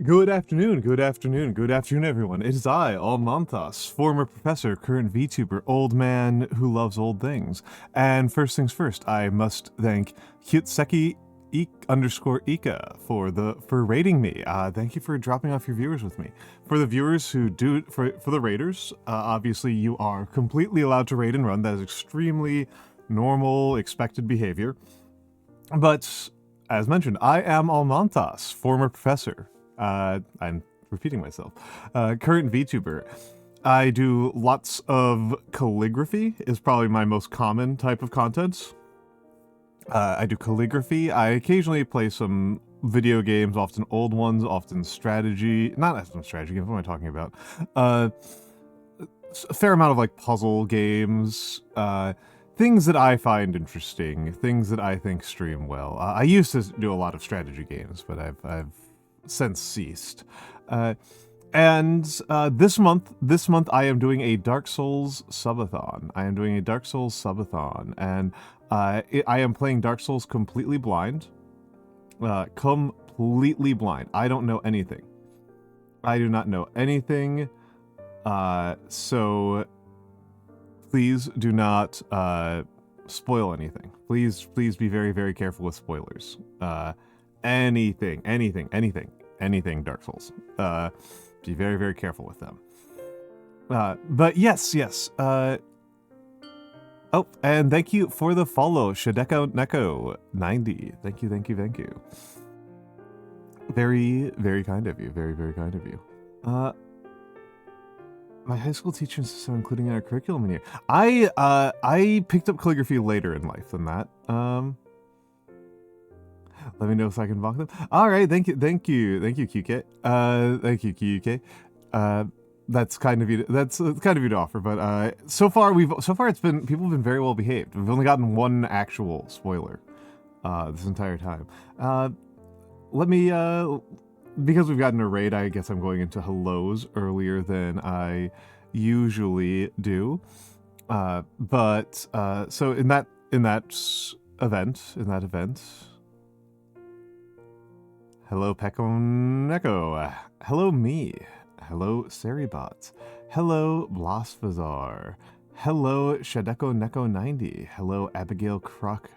Good afternoon, good afternoon, good afternoon, everyone. It is I, Almantas, former professor, current VTuber, old man who loves old things. And first things first, I must thank Kyutseki_Ika for rating me. Thank you for dropping off your viewers with me. For the viewers who do, for the raiders, obviously you are completely allowed to raid and run. That is extremely normal, expected behavior. But, as mentioned, I am Almantas, former professor. I'm repeating myself. Current VTuber. I do lots of calligraphy, is probably my most common type of content. I do calligraphy. I occasionally play some video games, often old ones, often strategy. Not often strategy games, what am I talking about? A fair amount of like puzzle games, things that I find interesting, things that I think stream well. I used to do a lot of strategy games, but I've since ceased. And this month I am doing a Dark Souls subathon. And I am playing Dark Souls completely blind. Completely blind. I don't know anything. I do not know anything. So please do not spoil anything. Please be very, very careful with spoilers. Anything Dark Souls. Be very, very careful with them. But yes. Oh, and thank you for the follow, ShadekaNeko90. Thank you. Very, very kind of you. Very, very kind of you. My high school teacher insisted on including in our curriculum in here. I picked up calligraphy later in life than that. Let me know so I can invoke them. All right, thank you, QK. Thank you, QK. That's kind of you. That's kind of you to offer. But so far it's been people have been very well behaved. We've only gotten one actual spoiler this entire time. Let me because we've gotten a raid. I guess I'm going into hellos earlier than I usually do. But so in that event. Hello, Pekoneko. Hello, me. Hello, Seribot. Hello, Blosfazar. Hello, ShadekoNeko90. Hello, Abigail Croc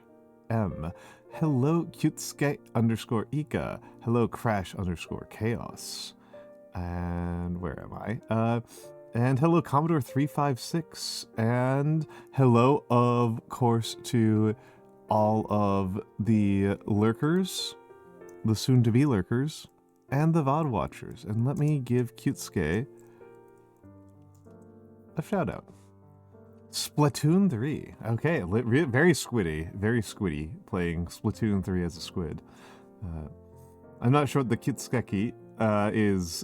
M. Hello, Kyutsuke_Ika. Hello, Crash_Chaos. And where am I? And hello, Commodore 356. And hello, of course, to all of the lurkers, the soon-to-be lurkers, and the VOD watchers. And let me give Kyutsuke a shout-out. Splatoon 3. Okay, very squiddy playing Splatoon 3 as a squid. I'm not sure what the Kyutsuke is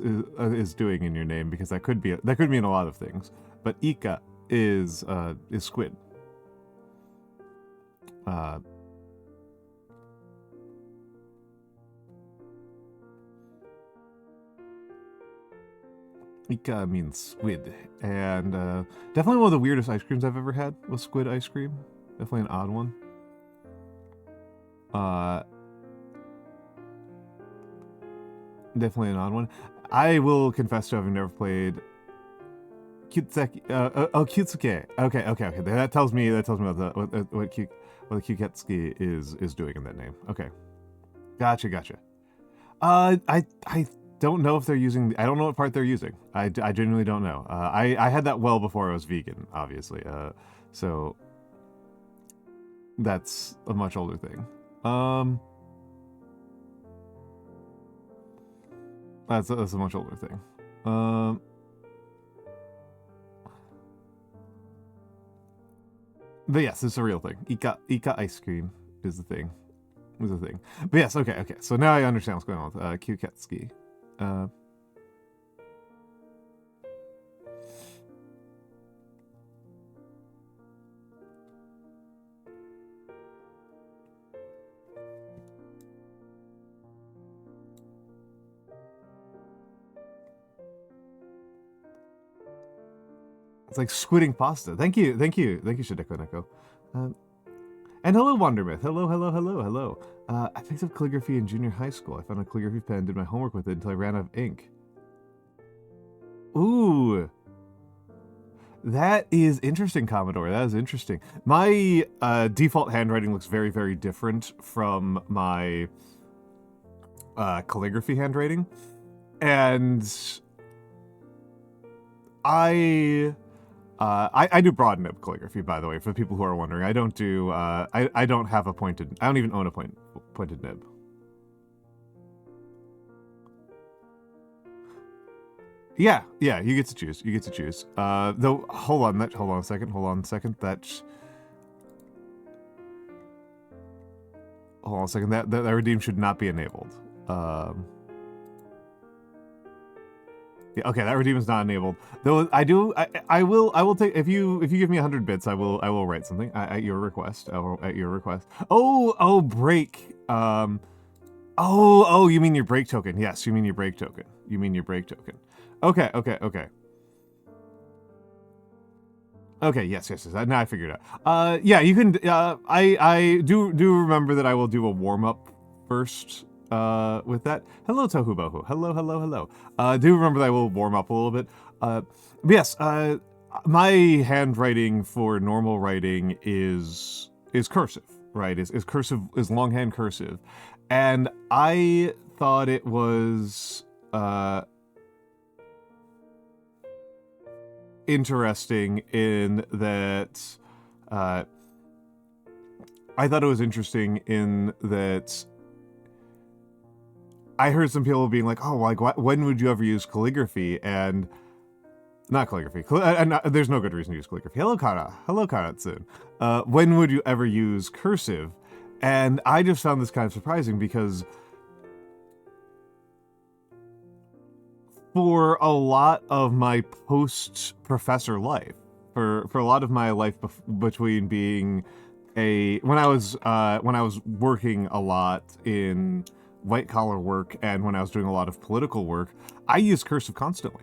doing in your name, because that could mean a lot of things. But Ika is squid. Ika means squid, and definitely one of the weirdest ice creams I've ever had was squid ice cream. Definitely an odd one. Definitely an odd one. I will confess to having never played Kyutsuke. Kyutsuke. Okay. That tells me about what the Kyutsuke is doing in that name. Okay, gotcha. I don't know if they're using. I don't know what part they're using. I genuinely don't know. I had that well before I was vegan, obviously. So that's a much older thing. That's a much older thing. But yes, it's a real thing. Ika ice cream is the thing. But yes, okay. So now I understand what's going on with Kyutsuke. It's like squidding pasta. Thank you, ShadekoNeko. And hello, Wondermyth. Hello, hello, hello, hello. I picked up calligraphy in junior high school. I found a calligraphy pen, did my homework with it until I ran out of ink. Ooh. That is interesting, Commodore. That is interesting. My default handwriting looks very, very different from my calligraphy handwriting. And I do broad nib calligraphy, by the way, for the people who are wondering. I don't do, I don't have a pointed, I don't even own a pointed nib. Yeah, you get to choose. You get to choose. Though, hold on a second. Hold on a second. That redeem should not be enabled. Yeah, okay, that redeem is not enabled. Though I will take, if you give me 100 bits, I will write something at your request. Oh, break. Oh, you mean your break token? Yes, you mean your break token. Okay. Okay, yes. Now I figured it out. Yeah, you can. I do remember that I will do a warm up first. With that, hello Tohubohu. Hello. Do remember that I will warm up a little bit. But yes. My handwriting for normal writing is cursive, right? Is cursive, is longhand cursive, and I thought it was interesting in that I heard some people being like, oh, like, when would you ever use calligraphy? And not calligraphy. There's no good reason to use calligraphy. Hello, Karatsun. When would you ever use cursive? And I just found this kind of surprising because for a lot of my post-professor life, for a lot of my life between being when I was working a lot in white-collar work and when I was doing a lot of political work, I used cursive constantly.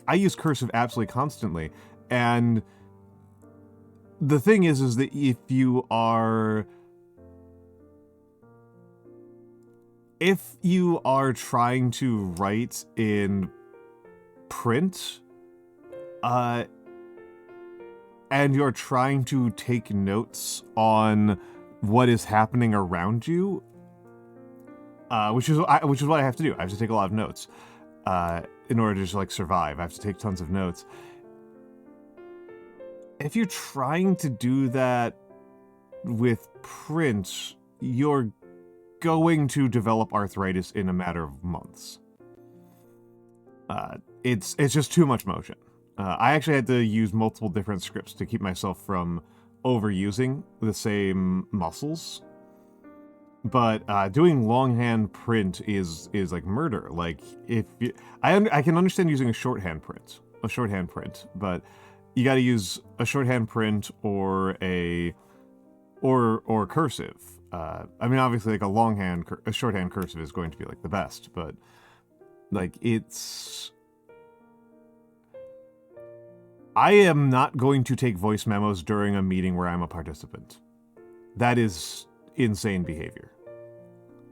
I use cursive absolutely constantly. And the thing is that if you are trying to write in print, and you're trying to take notes on what is happening around you, which is what I have to do. I have to take a lot of notes in order to just like survive. I have to take tons of notes. If you're trying to do that with print, you're going to develop arthritis in a matter of months. It's just too much motion. I actually had to use multiple different scripts to keep myself from overusing the same muscles. But doing longhand print is like murder. Like I can understand using a shorthand print, but you got to use a shorthand print or cursive. I mean, obviously, like a shorthand cursive is going to be like the best, but like I am not going to take voice memos during a meeting where I'm a participant. That is insane behavior.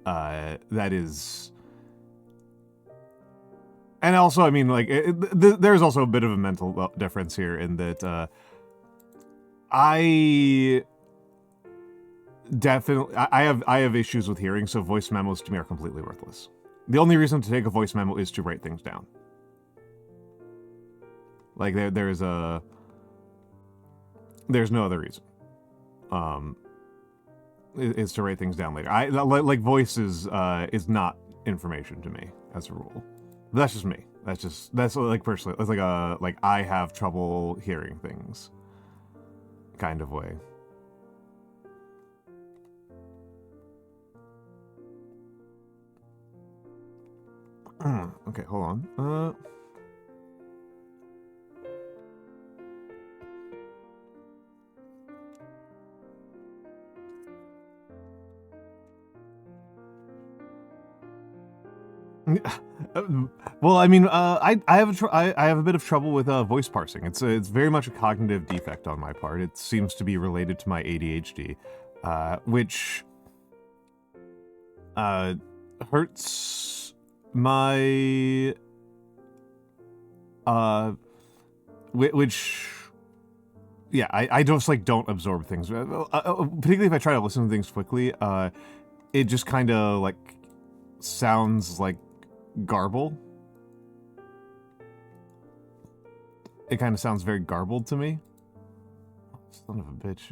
That is, and also, I mean, like there's also a bit of a mental difference here in that I have issues with hearing, so voice memos to me are completely worthless. The only reason to take a voice memo is to write things down. Like there's no other reason. Is to write things down later. Like voice is not information to me as a rule. But that's just me. That's like personally. That's like I have trouble hearing things kind of way. Okay, hold on. Well, I mean, I have a bit of trouble with voice parsing. It's very much a cognitive defect on my part. It seems to be related to my ADHD. which hurts my which yeah, I just like don't absorb things, particularly if I try to listen to things quickly. It just kind of like sounds like garble. It kind of sounds very garbled to me. Son of a bitch.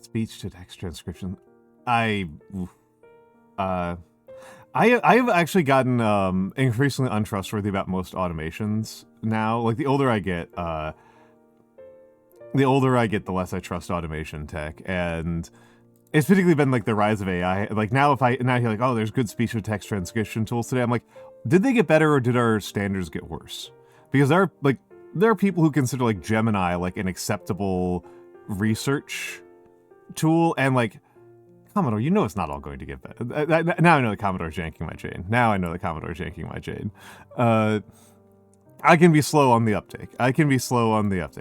Speech to text transcription. I've actually gotten increasingly untrustworthy about most automations now. Like the older I get, the less I trust automation tech, and it's particularly been like the rise of AI. Like now I hear like, oh, there's good speech to text transcription tools today. I'm like, did they get better or did our standards get worse? Because there are people who consider like Gemini like an acceptable research tool, and like Commodore, you know it's not all going to get better. Now I know that Commodore's yanking my chain. I can be slow on the uptake.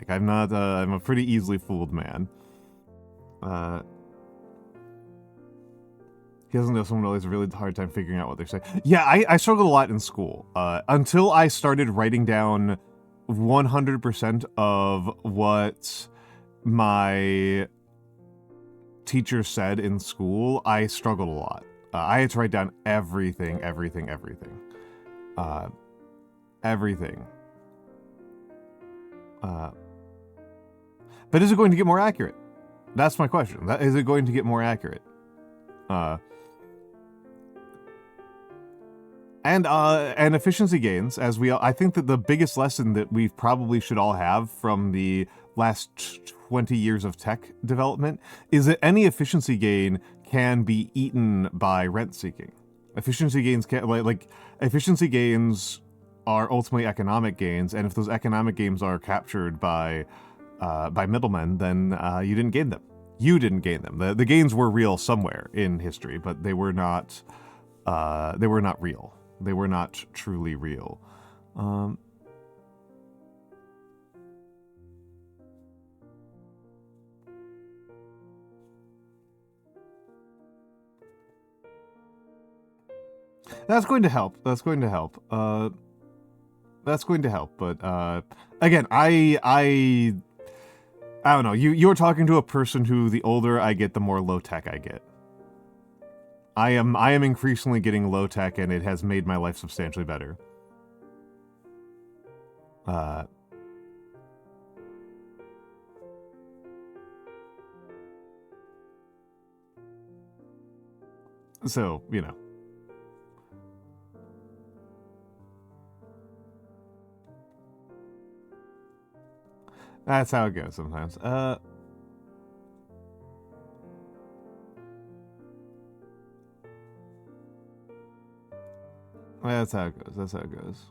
I'm not, I'm a pretty easily fooled man. He doesn't know someone always has a really hard time figuring out what they're saying. Yeah, I struggled a lot in school. Until I started writing down 100% of what my teacher said in school, I struggled a lot. I had to write down everything. But is it going to get more accurate? That's my question. Is it going to get more accurate? And efficiency gains, I think that the biggest lesson that we probably should all have from the last 20 years of tech development is that any efficiency gain can be eaten by rent seeking. Efficiency gains efficiency gains are ultimately economic gains, and if those economic gains are captured by middlemen, then you didn't gain them. You didn't gain them. The gains were real somewhere in history, but they were not real. They were not truly real. That's going to help. But again, I don't know. You're talking to a person who, the older I get, the more low tech I get. I am increasingly getting low tech, and it has made my life substantially better. So, you know. That's how it goes sometimes. That's how it goes.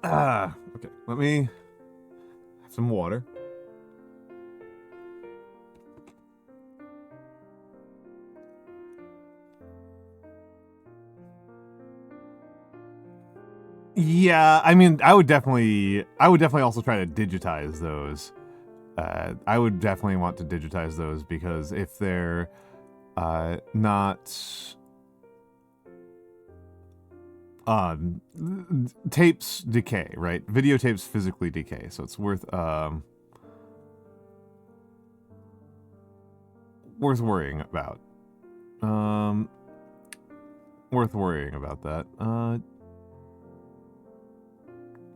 Okay. Let me have some water. Yeah, I mean, I would definitely also try to digitize those. I would definitely want to digitize those, because if they're not tapes decay, right? Videotapes physically decay, so it's worth worrying about. Worth worrying about that.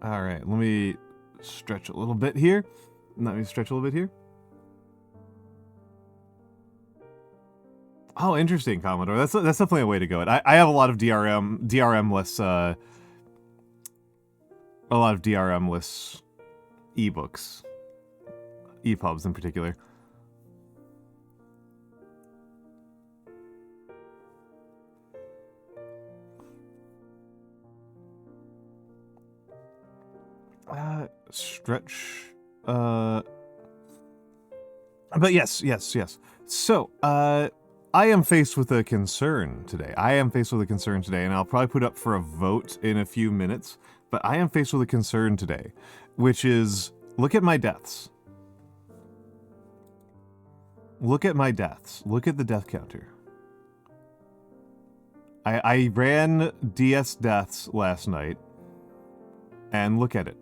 All right, let me stretch a little bit here. Oh, interesting, Commodore. That's definitely a way to go. I have a lot of DRM-less ebooks, EPUBs in particular. Stretch. But yes. So, I am faced with a concern today. And I'll probably put up for a vote in a few minutes, but I am faced with a concern today, which is, look at my deaths. Look at my deaths. Look at the death counter. I ran DS deaths last night, and look at it.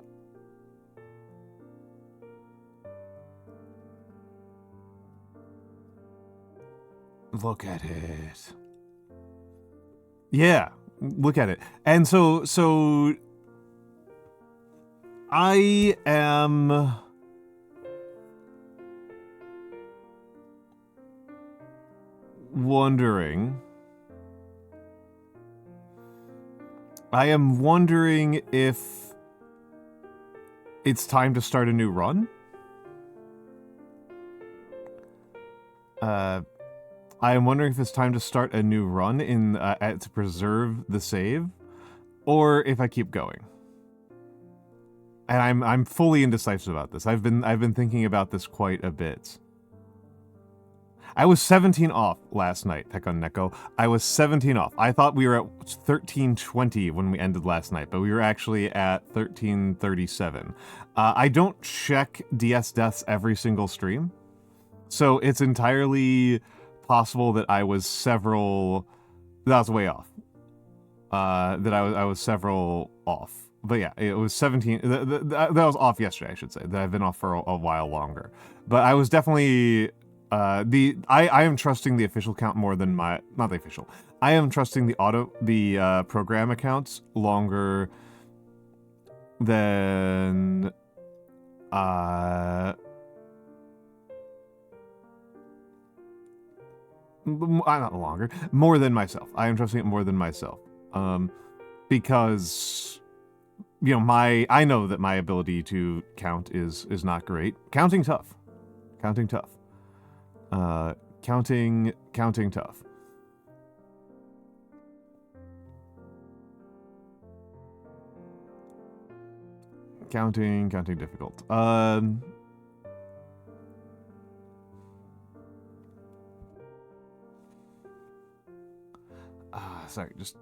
Look at it. Yeah, look at it. And so I am wondering if it's time to start a new run. I am wondering if it's time to start a new run to preserve the save, or if I keep going. And I'm fully indecisive about this. I've been thinking about this quite a bit. I was 17 off last night, Tech on Neko. I was 17 off. I thought we were at 1320 when we ended last night, but we were actually at 1337. I don't check DS deaths every single stream, so it's entirely possible that I was way off. That I was several off. But yeah, it was 17. That was off yesterday, I should say. That I've been off for a while longer. But I was definitely I am trusting the official count more than not the official. I am trusting the program accounts longer than not longer, more than myself. I am trusting it more than myself. Because, you know, I know that my ability to count is not great. Counting tough. Counting tough. Counting tough. Counting difficult. Sorry, just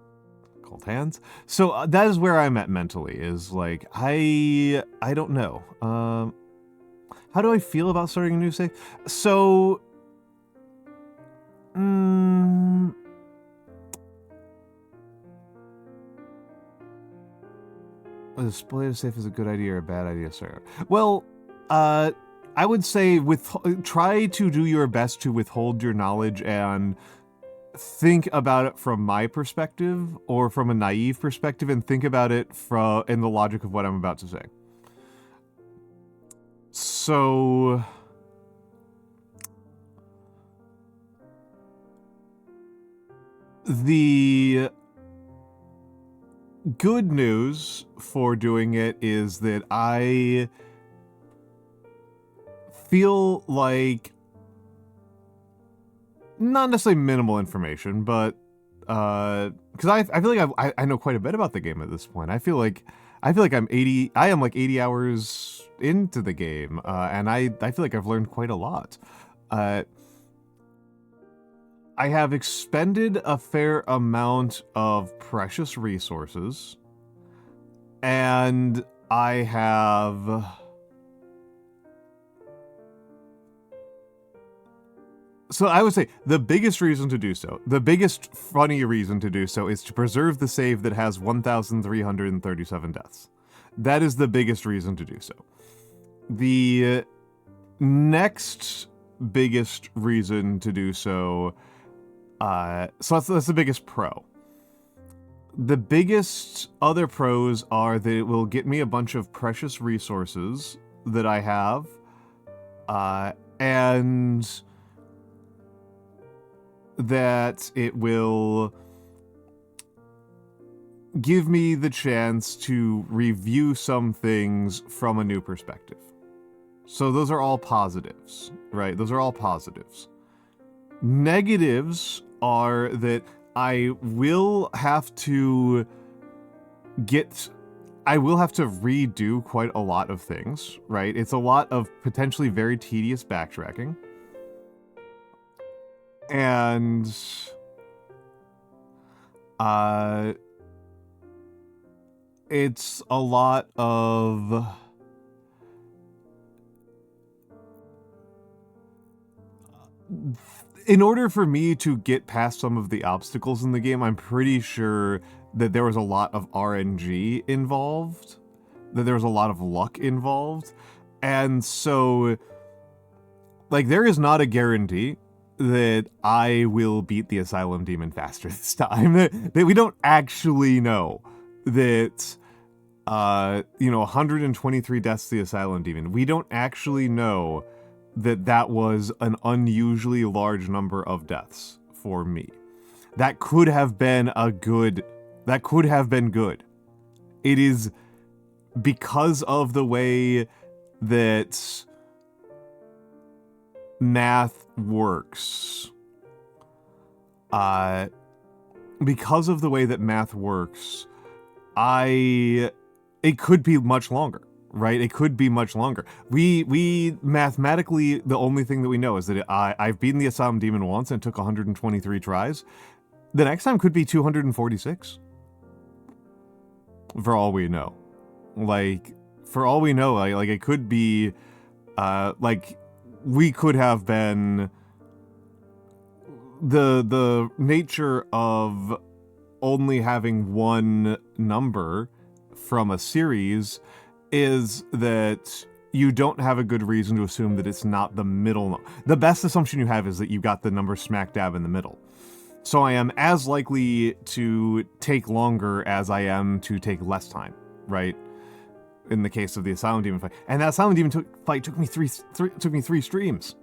cold hands. So that is where I'm at mentally, is like, I don't know. How do I feel about starting a new save? So, display to save is a good idea or a bad idea, sir? Well, I would say try to do your best to withhold your knowledge and think about it from my perspective, or from a naive perspective, and think about it in the logic of what I'm about to say. So, the good news for doing it is that I feel like, not necessarily minimal information, but because I feel like I know quite a bit about the game at this point. I feel like I am like 80 hours into the game, and I feel like I've learned quite a lot. I have expended a fair amount of precious resources, and I have So I would say the biggest reason to do so, the biggest funny reason to do so, is to preserve the save that has 1,337 deaths. That is the biggest reason to do so. The next biggest reason to do so, so that's the biggest pro. The biggest other pros are that it will get me a bunch of precious resources that I have, and that it will give me the chance to review some things from a new perspective. So those are all positives, right? Those are all positives. Negatives are that I will have to redo quite a lot of things, right? It's a lot of potentially very tedious backtracking. And it's a lot of in order for me to get past some of the obstacles in the game, I'm pretty sure that there was a lot of RNG involved, that there was a lot of luck involved. And so, like, there is not a guarantee that I will beat the Asylum Demon faster this time. That we don't actually know that, 123 deaths to the Asylum Demon. We don't actually know that was an unusually large number of deaths for me. That could have been good. It is because of the way that math works. Because of the way that math works, it could be much longer. Right? It could be much longer. We mathematically, the only thing that we know is that I've beaten the Asylum Demon once and took 123 tries. The next time could be 246. For all we know. Like, for all we know, like it could be, like, we could have been... The nature of only having one number from a series is that you don't have a good reason to assume that it's not the middle. The best assumption you have is that you got the number smack dab in the middle. So I am as likely to take longer as I am to take less time, right? In the case of the Asylum Demon fight. And that Asylum Demon fight took me three streams.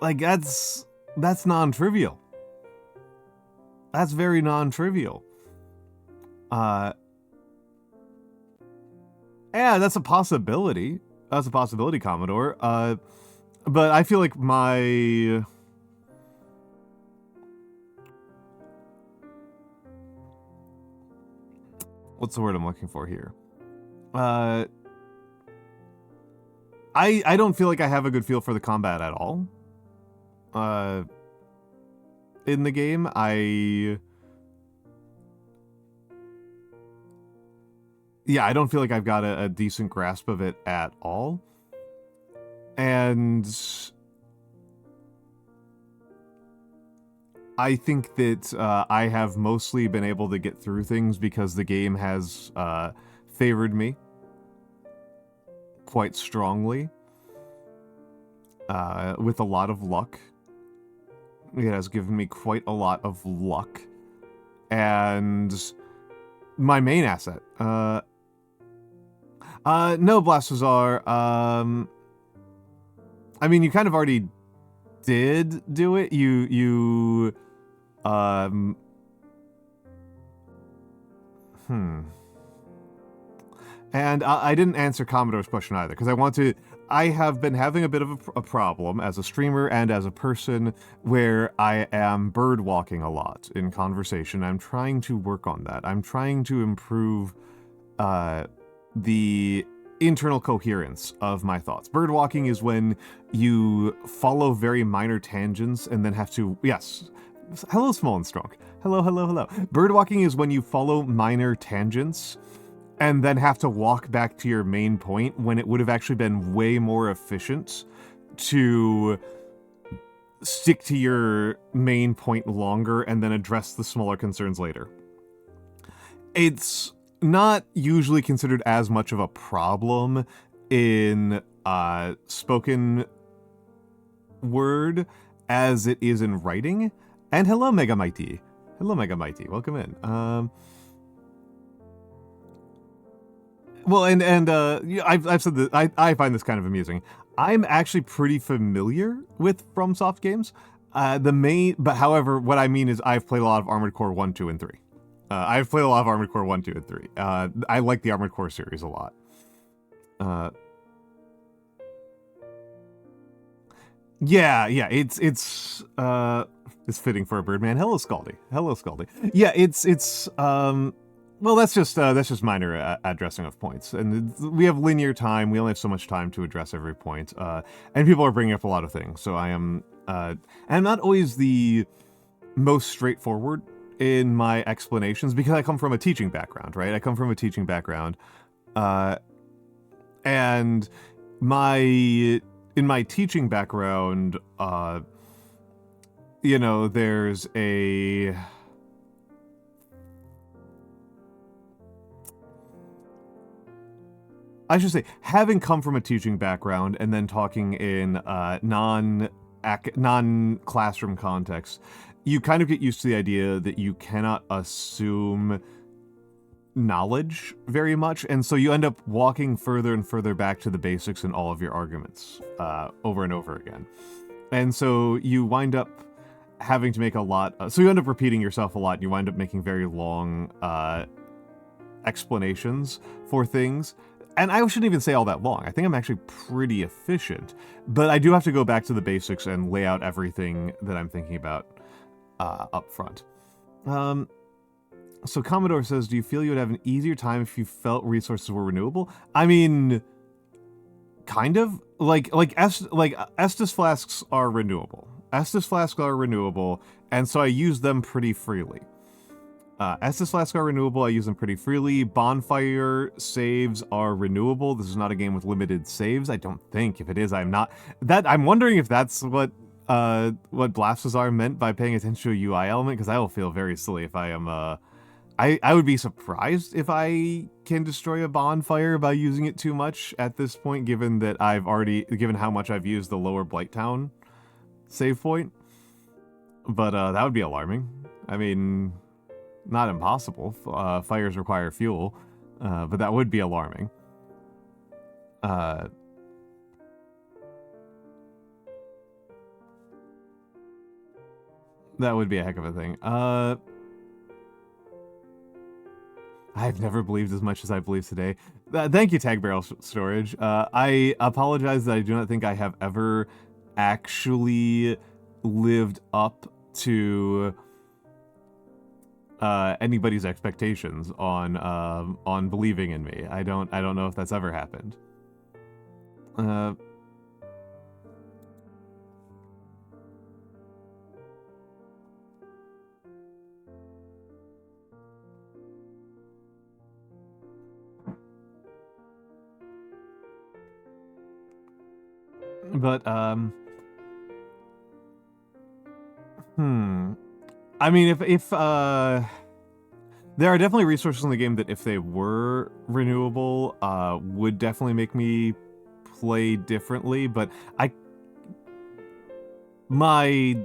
Like, that's non-trivial. That's very non-trivial. Yeah, that's a possibility. That's a possibility, Commodore. But I feel like my... What's the word I'm looking for here? I don't feel like I have a good feel for the combat at all. In the game, yeah, I don't feel like I've got a decent grasp of it at all. And I think that I have mostly been able to get through things because the game has favored me quite strongly with a lot of luck. It has given me quite a lot of luck. And my main asset... no, Blasphazar. I mean, you kind of already did do it. And I didn't answer Commodore's question either, because I have been having a bit of a problem as a streamer and as a person where I am bird walking a lot in conversation. I'm trying to work on that. I'm trying to improve, the internal coherence of my thoughts. Bird walking is when you follow very minor tangents and then have to... Yes. Hello, Small and Strong. Hello, hello, hello. Bird walking is when you follow minor tangents and then have to walk back to your main point when it would have actually been way more efficient to stick to your main point longer and then address the smaller concerns later. It's not usually considered as much of a problem in spoken word as it is in writing. And hello, Mega Mighty. Hello, Mega Mighty. Welcome in. Well, I've said that I find this kind of amusing. I'm actually pretty familiar with FromSoft games. But however, what I mean is I've played a lot of Armored Core 1, 2, and 3. I've played a lot of Armored Core 1, 2, and 3. I like the Armored Core series a lot. Yeah, it's fitting for a Birdman. Hello, Scaldy. Hello, Scaldy. Yeah, well, that's just minor addressing of points, and we have linear time. We only have so much time to address every point, and people are bringing up a lot of things. So I am And I'm not always the most straightforward in my explanations because I come from a teaching background, right? I come from a teaching background. And in my teaching background, you know, there's a... I should say, having come from a teaching background and then talking in non-classroom context, you kind of get used to the idea that you cannot assume knowledge very much, and so you end up walking further and further back to the basics in all of your arguments over and over again. And so you wind up having to make a lot... so you end up repeating yourself a lot, and you wind up making very long explanations for things. And I shouldn't even say all that long. I think I'm actually pretty efficient. But I do have to go back to the basics and lay out everything that I'm thinking about up front. So Commodore says, do you feel you would have an easier time if you felt resources were renewable? I mean, kind of. Like Estus flasks are renewable. Estus flasks are renewable, and so I use them pretty freely. Estus flasks are renewable, I use them pretty freely. Bonfire saves are renewable. This is not a game with limited saves, I don't think. If it is, I'm not... I'm wondering if that's what Blasphazar meant by paying attention to a UI element, because I will feel very silly if I am... I would be surprised if I can destroy a bonfire by using it too much at this point, given that given how much I've used the lower Blighttown save point. But that would be alarming. I mean, not impossible. Fires require fuel, but that would be alarming. That would be a heck of a thing. I've never believed as much as I believe today. Thank you, Tag Barrel Storage. I apologize that I do not think I have ever actually lived up to anybody's expectations on believing in me. I don't know if that's ever happened. But, I mean, if there are definitely resources in the game that if they were renewable, would definitely make me play differently, but my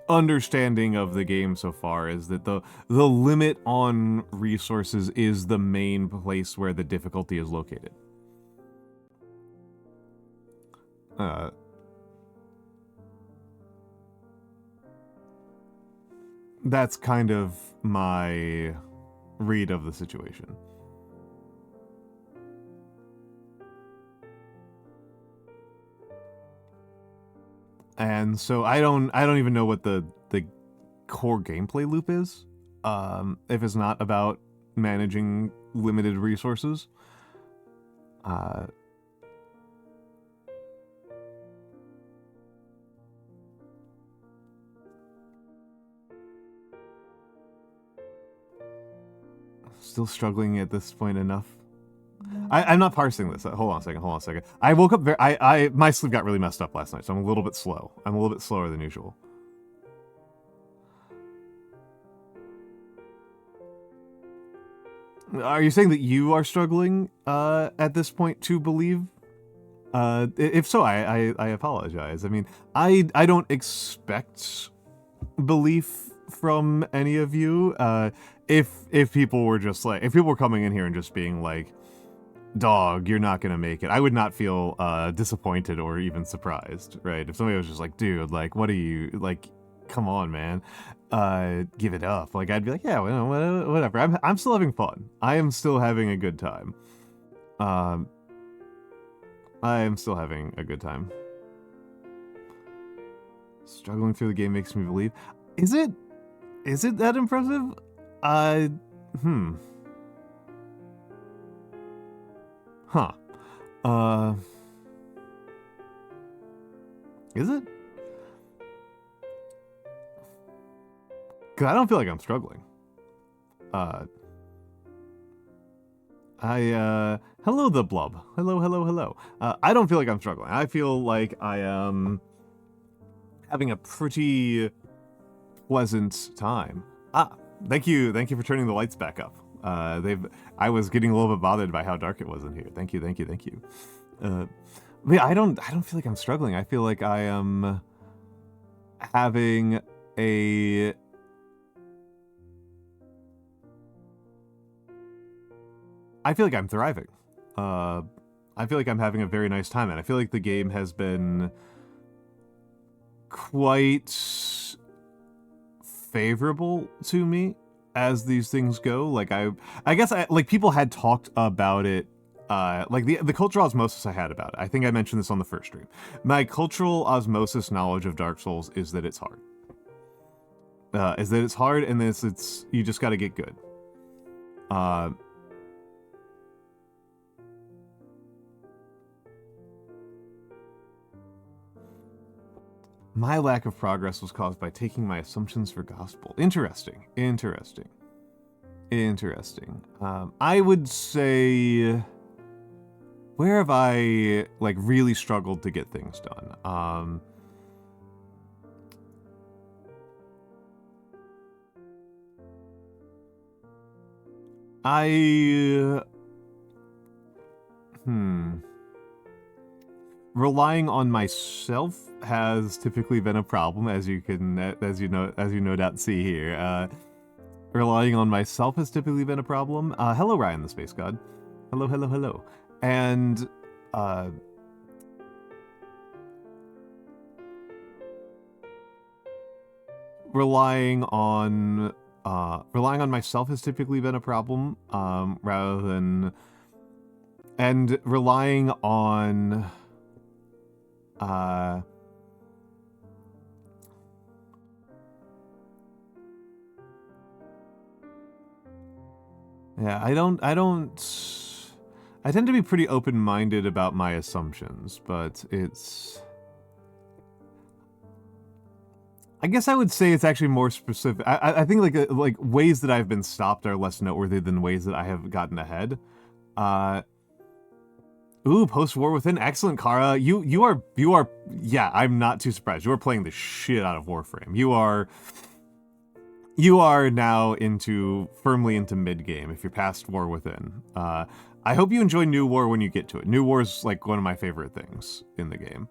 understanding of the game so far is that the limit on resources is the main place where the difficulty is located. That's kind of my read of the situation. And so I don't even know what the core gameplay loop is, if it's not about managing limited resources. Still struggling at this point enough. I'm not parsing this. Hold on a second. I woke up my sleep got really messed up last night, so I'm a little bit slow. I'm a little bit slower than usual. Are you saying that you are struggling at this point to believe? If so, I apologize. I mean, I don't expect belief from any of you. If people were just like, if people were coming in here and just being like, dog, you're not gonna make it, I would not feel disappointed or even surprised, right? If somebody was just like, dude, like, what are you, like, come on, man, give it up, like, I'd be like, yeah, well, whatever. I'm still having fun. I am still having a good time. I am still having a good time. Struggling through the game makes me believe. Is it that impressive? Huh. Is it? Because I don't feel like I'm struggling. Hello, the blub. Hello, hello, hello. I don't feel like I'm struggling. I feel like I am having a pretty pleasant time. Thank you for turning the lights back up. I was getting a little bit bothered by how dark it was in here. Thank you. But yeah, I don't feel like I'm struggling. I feel like I am having a... I feel like I'm thriving. I feel like I'm having a very nice time, and I feel like the game has been quite favorable to me as these things go. Like, I guess like people had talked about it, like the cultural osmosis I had about it. I think I mentioned this on the first stream. My cultural osmosis knowledge of Dark Souls is that it's hard. And it's you just got to get good. My lack of progress was caused by taking my assumptions for gospel. Interesting. I would say... Where have I, like, really struggled to get things done? Relying on myself has typically been a problem, as you no doubt see here. Relying on myself has typically been a problem. Hello, Ryan the Space God. Hello. And relying on myself has typically been a problem, rather than... And relying on... Yeah, I tend to be pretty open-minded about my assumptions, but it's... I guess I would say it's actually more specific. I think like ways that I've been stopped are less noteworthy than ways that I have gotten ahead. Ooh, post-war within. Excellent, Kara. You are, yeah, I'm not too surprised. You are playing the shit out of Warframe. You are now firmly into mid-game, if you're past War Within. I hope you enjoy New War when you get to it. New War is, like, one of my favorite things in the game.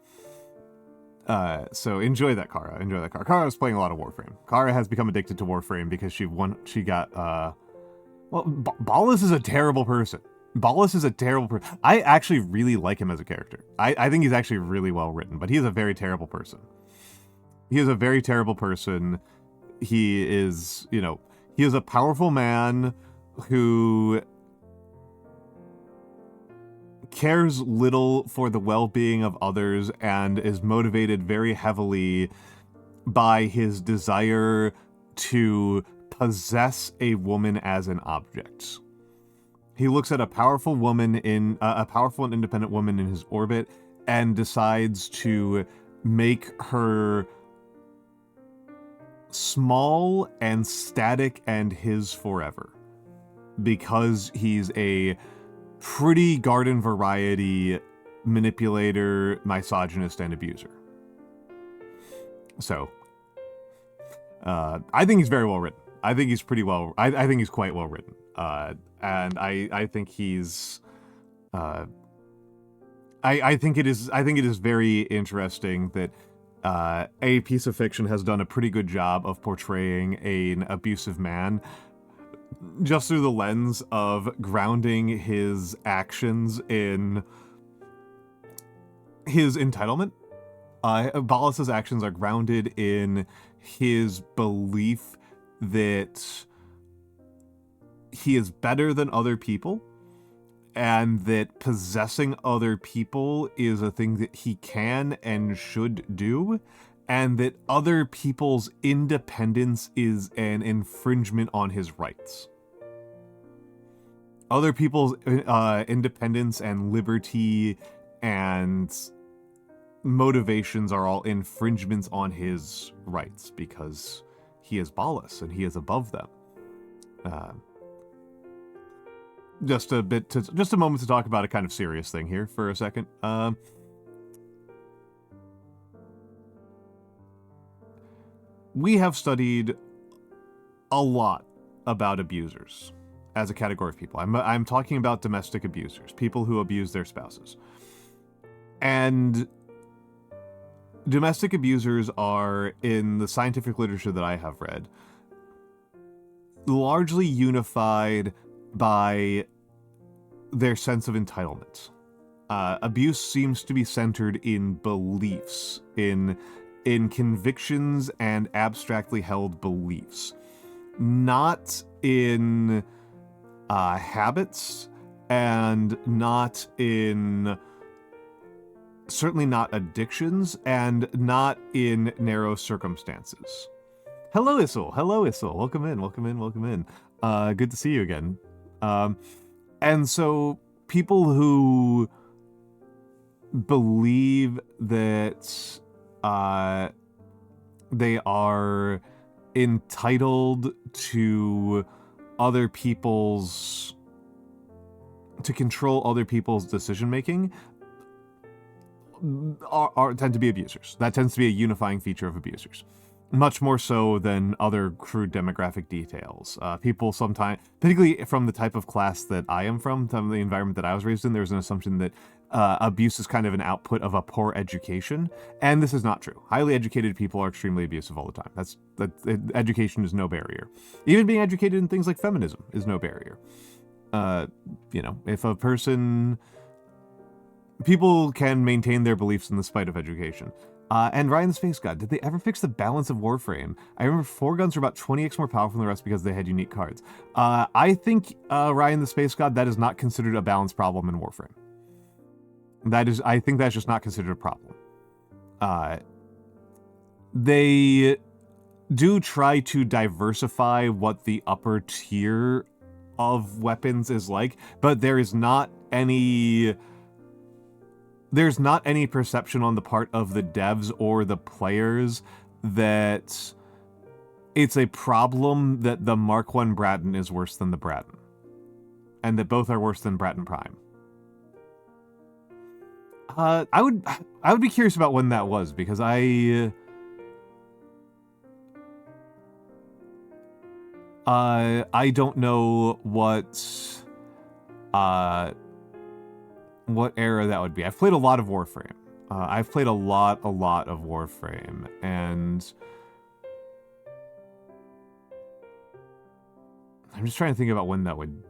So enjoy that, Kara. Kara is playing a lot of Warframe. Kara has become addicted to Warframe because she got, well, Ballas is a terrible person. I actually really like him as a character. I think he's actually really well written, but he is a very terrible person. He is a powerful man who cares little for the well-being of others and is motivated very heavily by his desire to possess a woman as an object. He looks at a powerful woman a powerful and independent woman in his orbit and decides to make her small and static and his forever, because he's a pretty garden variety manipulator, misogynist, and abuser. So, I think he's very well written. I think he's I think he's quite well written. And I think he's, I think it is very interesting that a piece of fiction has done a pretty good job of portraying an abusive man just through the lens of grounding his actions in his entitlement. Ballas's actions are grounded in his belief that he is better than other people, and that possessing other people is a thing that he can and should do, and that other people's independence is an infringement on his rights. Other people's independence and liberty and motivations are all infringements on his rights, because he is ballless and he is above them. Just a moment to talk about a kind of serious thing here for a second. We have studied a lot about abusers as a category of people. I'm talking about domestic abusers, people who abuse their spouses. And domestic abusers are, in the scientific literature that I have read, largely unified by their sense of entitlement. Abuse seems to be centered in beliefs, in convictions and abstractly held beliefs, not in habits, and not in, certainly not addictions, and not in narrow circumstances. Hello, Issel. Hello, Issel. Welcome in, welcome in, welcome in. Good to see you again. And so people who believe that they are entitled to other people's, to control other people's decision making, tend to be abusers. That tends to be a unifying feature of abusers, much more so than other crude demographic details. People sometimes, particularly from the type of class that I am from the environment that I was raised in, there's an assumption that abuse is kind of an output of a poor education, and this is not true. Highly educated people are extremely abusive all the time. Education is no barrier. Even being educated in things like feminism is no barrier. If a person, people can maintain their beliefs in the spite of education. And Ryan the Space God, did they ever fix the balance of Warframe? I remember 4 guns were about 20x more powerful than the rest because they had unique cards. I think, Ryan the Space God, that is not considered a balance problem in Warframe. I think that's just not considered a problem. They do try to diversify what the upper tier of weapons is like, but there's not any perception on the part of the devs or the players that it's a problem that the Mark 1 Bratton is worse than the Bratton, and that both are worse than Bratton Prime. I would be curious about when that was, because I don't know what era that would be. I've played a lot of Warframe. I've played a lot of Warframe, and I'm just trying to think about when that would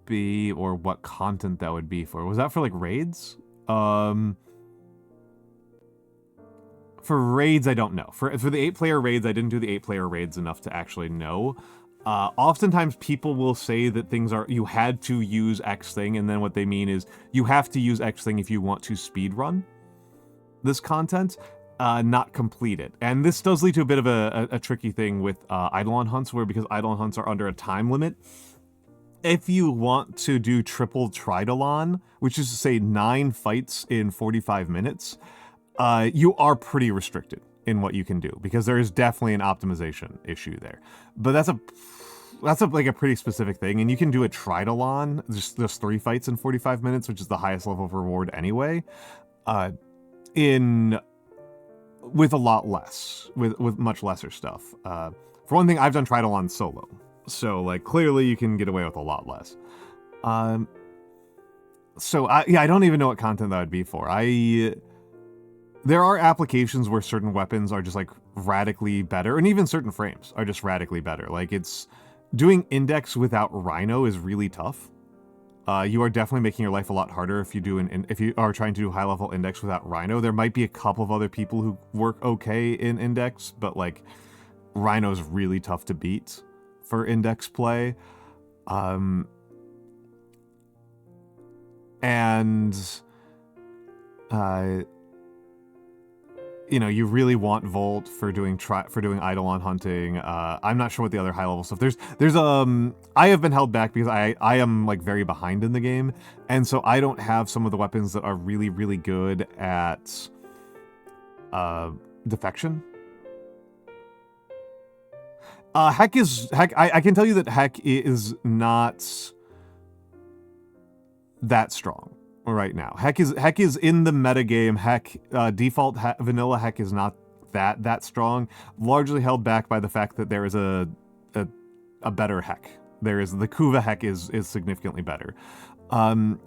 be, or what content that would be for. Was that for, like, raids? For raids, I don't know. For the 8-player raids, I didn't do the 8-player raids enough to actually know. Oftentimes people will say that things are, you had to use X thing, and then what they mean is you have to use X thing if you want to speedrun this content, not complete it. And this does lead to a bit of a tricky thing with Eidolon hunts, where because Eidolon hunts are under a time limit, if you want to do triple Tridolon, which is to say 9 fights in 45 minutes, you are pretty restricted in what you can do, because there is definitely an optimization issue there. But that's like a pretty specific thing, and you can do a Tridolon, just 3 fights in 45 minutes, which is the highest level of reward anyway, with a lot less, with much lesser stuff. For one thing, I've done Tridolon solo, so like clearly you can get away with a lot less. So I don't even know what content that would be for. There are applications where certain weapons are just like radically better, and even certain frames are just radically better. Like, it's doing index without Rhino is really tough. You are definitely making your life a lot harder if you are trying to do high level index without Rhino. There might be a couple of other people who work okay in index, but like Rhino's really tough to beat for index play. You really want Volt for doing Eidolon hunting. I'm not sure what the other high level stuff. I have been held back because I am like very behind in the game, and so I don't have some of the weapons that are really, really good at defection. Heck. I can tell you that Heck is not that strong right now. Heck is in the metagame. Heck, default vanilla Heck is not that strong. Largely held back by the fact that there is a better Heck. There is the Kuva Heck is significantly better, and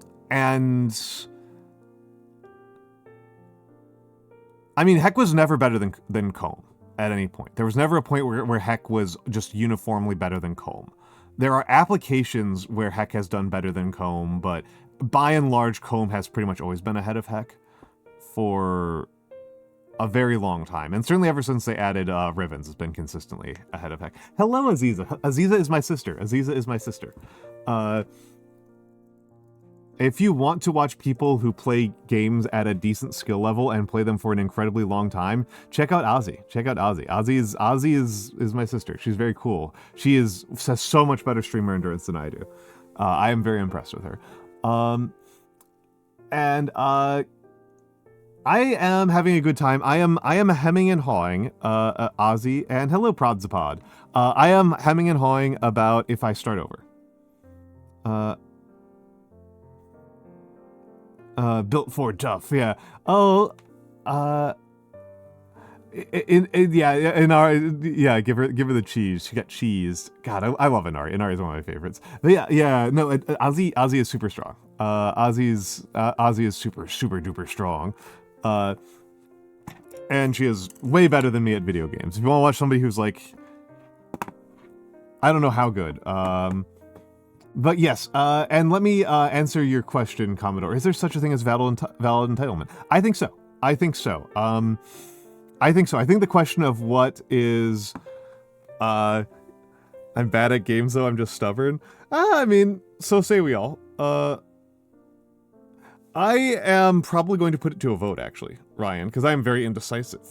I mean Heck was never better than Comb at any point. There was never a point where Heck was just uniformly better than Comb. There are applications where Heck has done better than Comb, but by and large, Comb has pretty much always been ahead of Heck for a very long time. And certainly ever since they added Rivens, has been consistently ahead of Heck. Hello, Aziza. Aziza is my sister. Aziza is my sister. If you want to watch people who play games at a decent skill level and play them for an incredibly long time, check out Ozzy. Check out Ozzy. Ozzy is my sister. She's very cool. She has so much better streamer endurance than I do. I am very impressed with her. I am having a good time. I am hemming and hawing, Ozzy, and hello Prodzapod. I am hemming and hawing about if I start over. Built for TUF, yeah. Oh, Inari, give her the cheese. She got cheesed. God, I love Inari. Inari is one of my favorites. But no, Ozzy is super strong. Ozzy is super duper strong. And she is way better than me at video games. If you want to watch somebody who's like, I don't know how good. But yes, and let me answer your question, Commodore. Is there such a thing as valid entitlement? I think so. I think so. I think the question of what is, I'm bad at games though, I'm just stubborn. I mean, so say we all. I am probably going to put it to a vote, actually, Ryan, because I am very indecisive.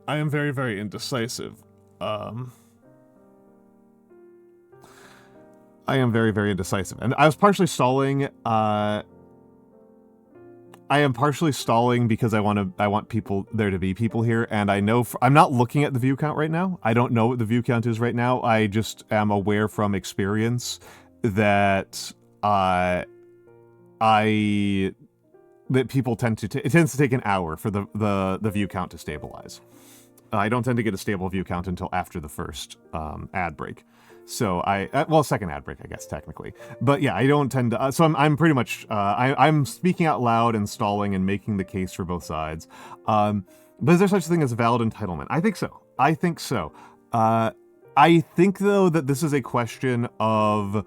I am very, very indecisive. I am very, very indecisive. And I was partially stalling, I am partially stalling because I want there to be people here, and I know, I'm not looking at the view count right now. I don't know what the view count is right now. I just am aware from experience that, that people tend to, it tends to take an hour for the view count to stabilize. I don't tend to get a stable view count until after the first ad break. So second ad break, I guess, technically. But yeah, I don't tend to, so I'm pretty much, I'm speaking out loud and stalling and making the case for both sides. But is there such a thing as a valid entitlement? I think so. I think so. I think, though, that this is a question of,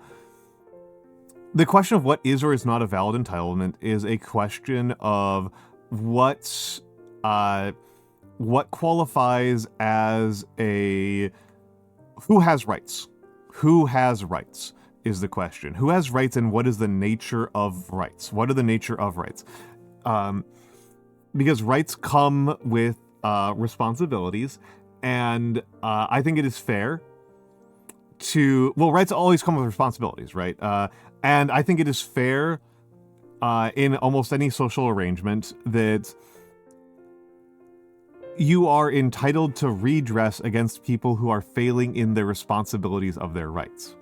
the question of what is or is not a valid entitlement is a question of what qualifies as a, who has rights? Who has rights is the question. Who has rights and what is the nature of rights? What are the nature of rights? Because rights come with responsibilities, and I think it is fair to, well, rights always come with responsibilities, right? And I think it is fair in almost any social arrangement that you are entitled to redress against people who are failing in their responsibilities of their rights.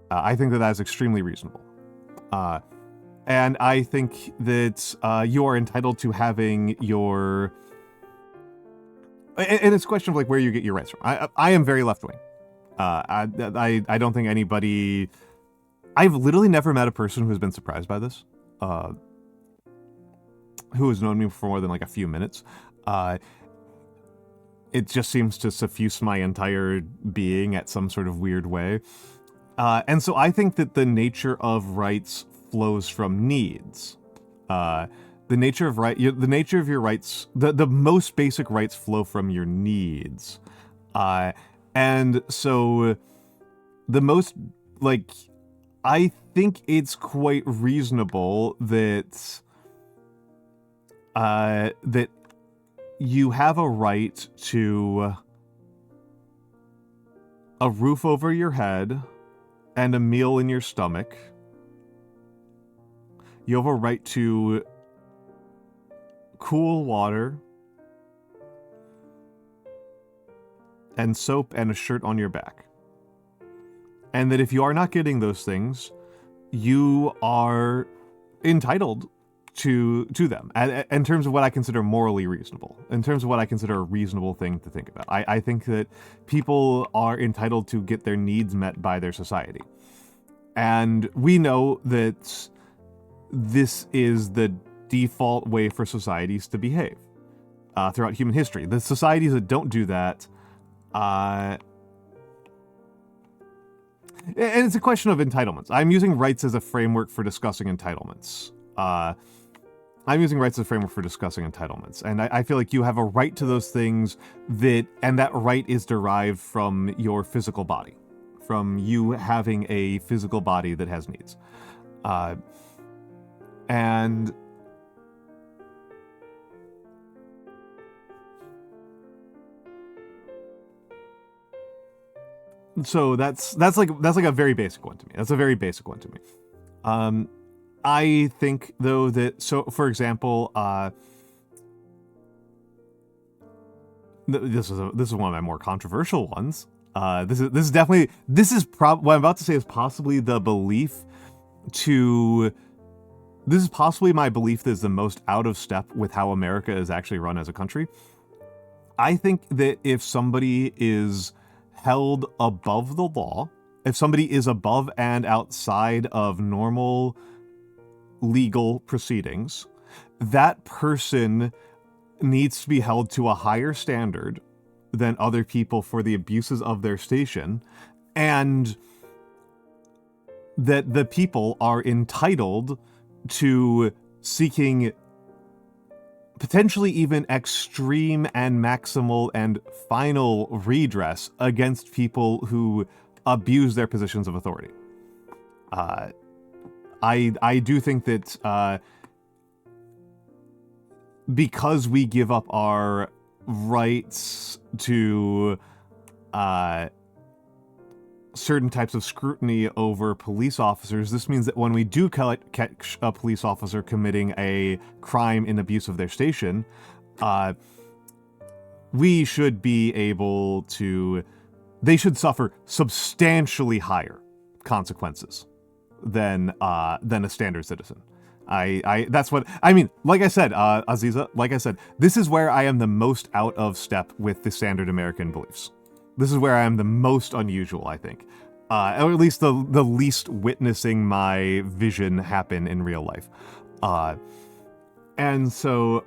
I think that is extremely reasonable. And I think that you are entitled to having your... And it's a question of like where you get your rights from. I am very left-wing. I don't think anybody... I've literally never met a person who has been surprised by this. Who has known me for more than like a few minutes. It just seems to suffuse my entire being at some sort of weird way. And so I think that the nature of rights flows from needs. The nature of your rights, the most basic rights flow from your needs. And so the most, like, I think it's quite reasonable that that you have a right to a roof over your head and a meal in your stomach. You have a right to cool water and soap and a shirt on your back. And that if you are not getting those things, you are entitled to them, in terms of what I consider morally reasonable, in terms of what I consider a reasonable thing to think about. I think that people are entitled to get their needs met by their society. And we know that this is the default way for societies to behave throughout human history. The societies that don't do that, and it's a question of entitlements. I'm using rights as a framework for discussing entitlements. And I feel like you have a right to those things and that right is derived from your physical body, from you having a physical body that has needs. And so that's like a very basic one to me. That's a very basic one to me. I think though that, so for example, this is one of my more controversial ones. This is what I'm about to say is possibly the belief this is possibly my belief that is the most out of step with how America is actually run as a country. I think that if somebody is held above the law, if somebody is above and outside of normal legal proceedings, that person needs to be held to a higher standard than other people for the abuses of their station, and that the people are entitled to seeking potentially even extreme and maximal and final redress against people who abuse their positions of authority. I do think that because we give up our rights to certain types of scrutiny over police officers, this means that when we do catch a police officer committing a crime in abuse of their station, we should be able to... They should suffer substantially higher consequences than a standard citizen. That's what I mean. Like I said, Aziza, like I said, this is where I am the most out of step with the standard American beliefs. This is where I am the most unusual, I think. Or at least the least witnessing my vision happen in real life. And so,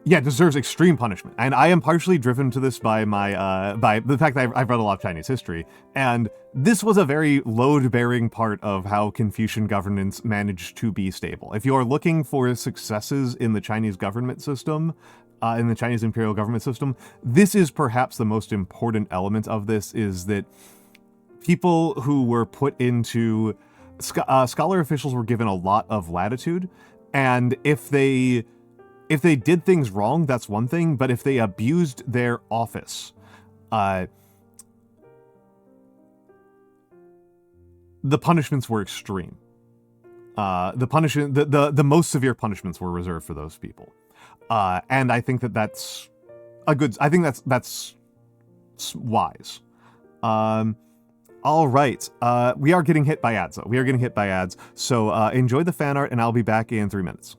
yeah, deserves extreme punishment. And I am partially driven to this by by the fact that I've read a lot of Chinese history. And this was a very load-bearing part of how Confucian governance managed to be stable. If you're looking for successes in the Chinese government system, in the Chinese imperial government system, this is perhaps the most important element of this, is that people who were put into... scholar officials were given a lot of latitude, and if they did things wrong, that's one thing, but if they abused their office, the punishments were extreme. The most severe punishments were reserved for those people. And I think that's that's wise. All right. We are getting hit by ads, though. So enjoy the fan art, and I'll be back in 3 minutes.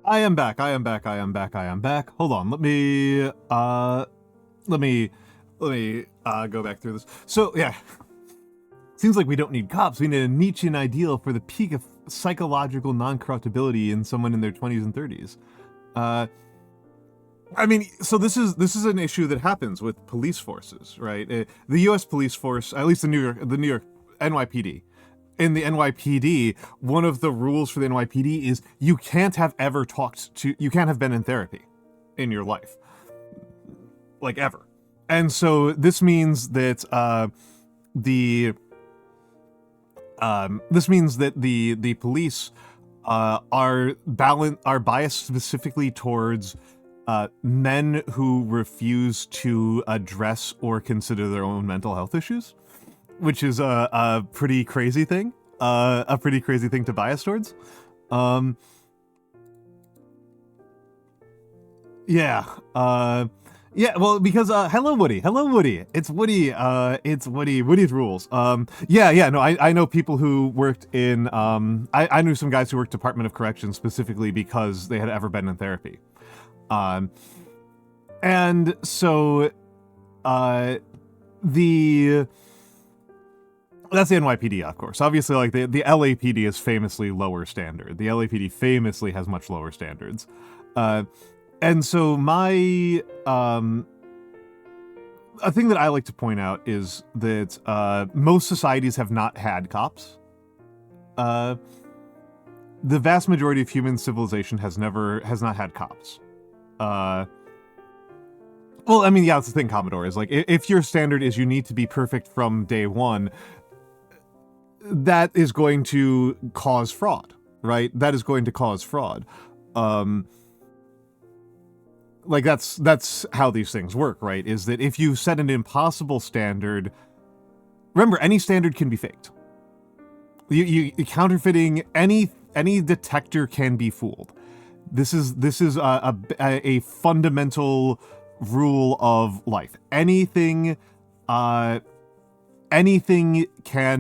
I am back. Hold on. Let me go back through this. So, yeah. Seems like we don't need cops. We need a Nietzschean ideal for the peak of psychological non-corruptibility in someone in their 20s and 30s. I mean, so this is an issue that happens with police forces, right? The U.S. police force, at least the New York NYPD. In the NYPD, one of the rules for the NYPD is you can't have been in therapy in your life, like ever. And so this means that the police are biased specifically towards men who refuse to address or consider their own mental health issues, which is a pretty crazy thing. A pretty crazy thing to bias towards. Yeah. Yeah, well, because hello Woody, it's Woody, Woody's rules. No, I know people who worked in I knew some guys who worked Department of Corrections specifically because they had ever been in therapy. And so that's the NYPD, of course. Obviously, like the LAPD is famously lower standard. The LAPD famously has much lower standards. And so a thing that I like to point out is that most societies have not had cops. The vast majority of human civilization has not had cops. Well, I mean, yeah, that's the thing, Commodore, is like, if your standard is you need to be perfect from day one, that is going to cause fraud, right? That is going to cause fraud. Like, that's how these things work, right? Is that if you set an impossible standard, remember, any standard can be faked. You counterfeiting, any detector can be fooled. This is a fundamental rule of life. Anything can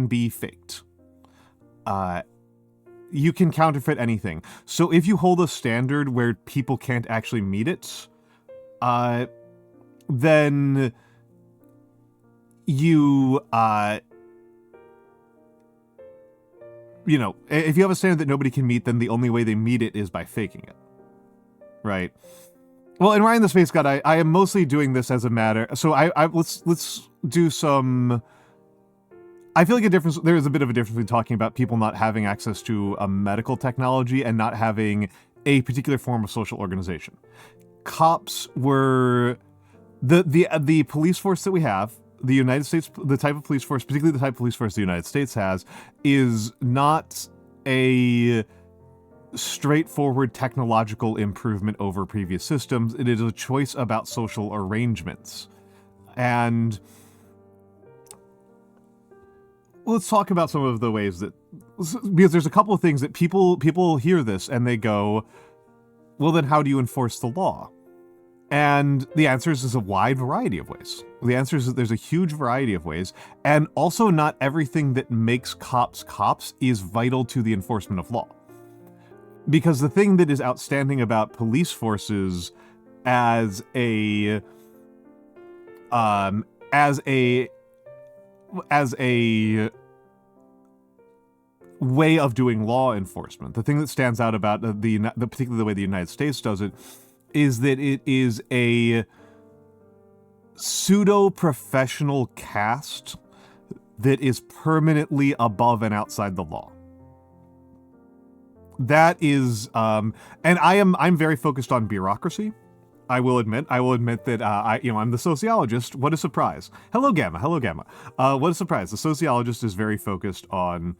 be faked. You can counterfeit anything. So if you hold a standard where people can't actually meet it, then you know, if you have a standard that nobody can meet, then the only way they meet it is by faking it. Right? Well, in Ryan the Space God, I am mostly doing this as a matter. So let's do some. I feel like there is a bit of a difference between talking about people not having access to a medical technology and not having a particular form of social organization. Cops were the police force that we have. The United States, the type of police force, particularly the type of police force the United States has, is not a straightforward technological improvement over previous systems. It is a choice about social arrangements. And let's talk about some of the ways that, because there's a couple of things that people hear this and they go, well, then how do you enforce the law? And the answer is a wide variety of ways. The answer is that there's a huge variety of ways, and also not everything that makes cops is vital to the enforcement of law. Because the thing that is outstanding about police forces as a way of doing law enforcement, the thing that stands out about particularly the way the United States does it, is that it is a pseudo-professional caste that is permanently above and outside the law. That is, and I'm very focused on bureaucracy. I will admit that I'm the sociologist. What a surprise! Hello, Gamma. What a surprise! The sociologist is very focused on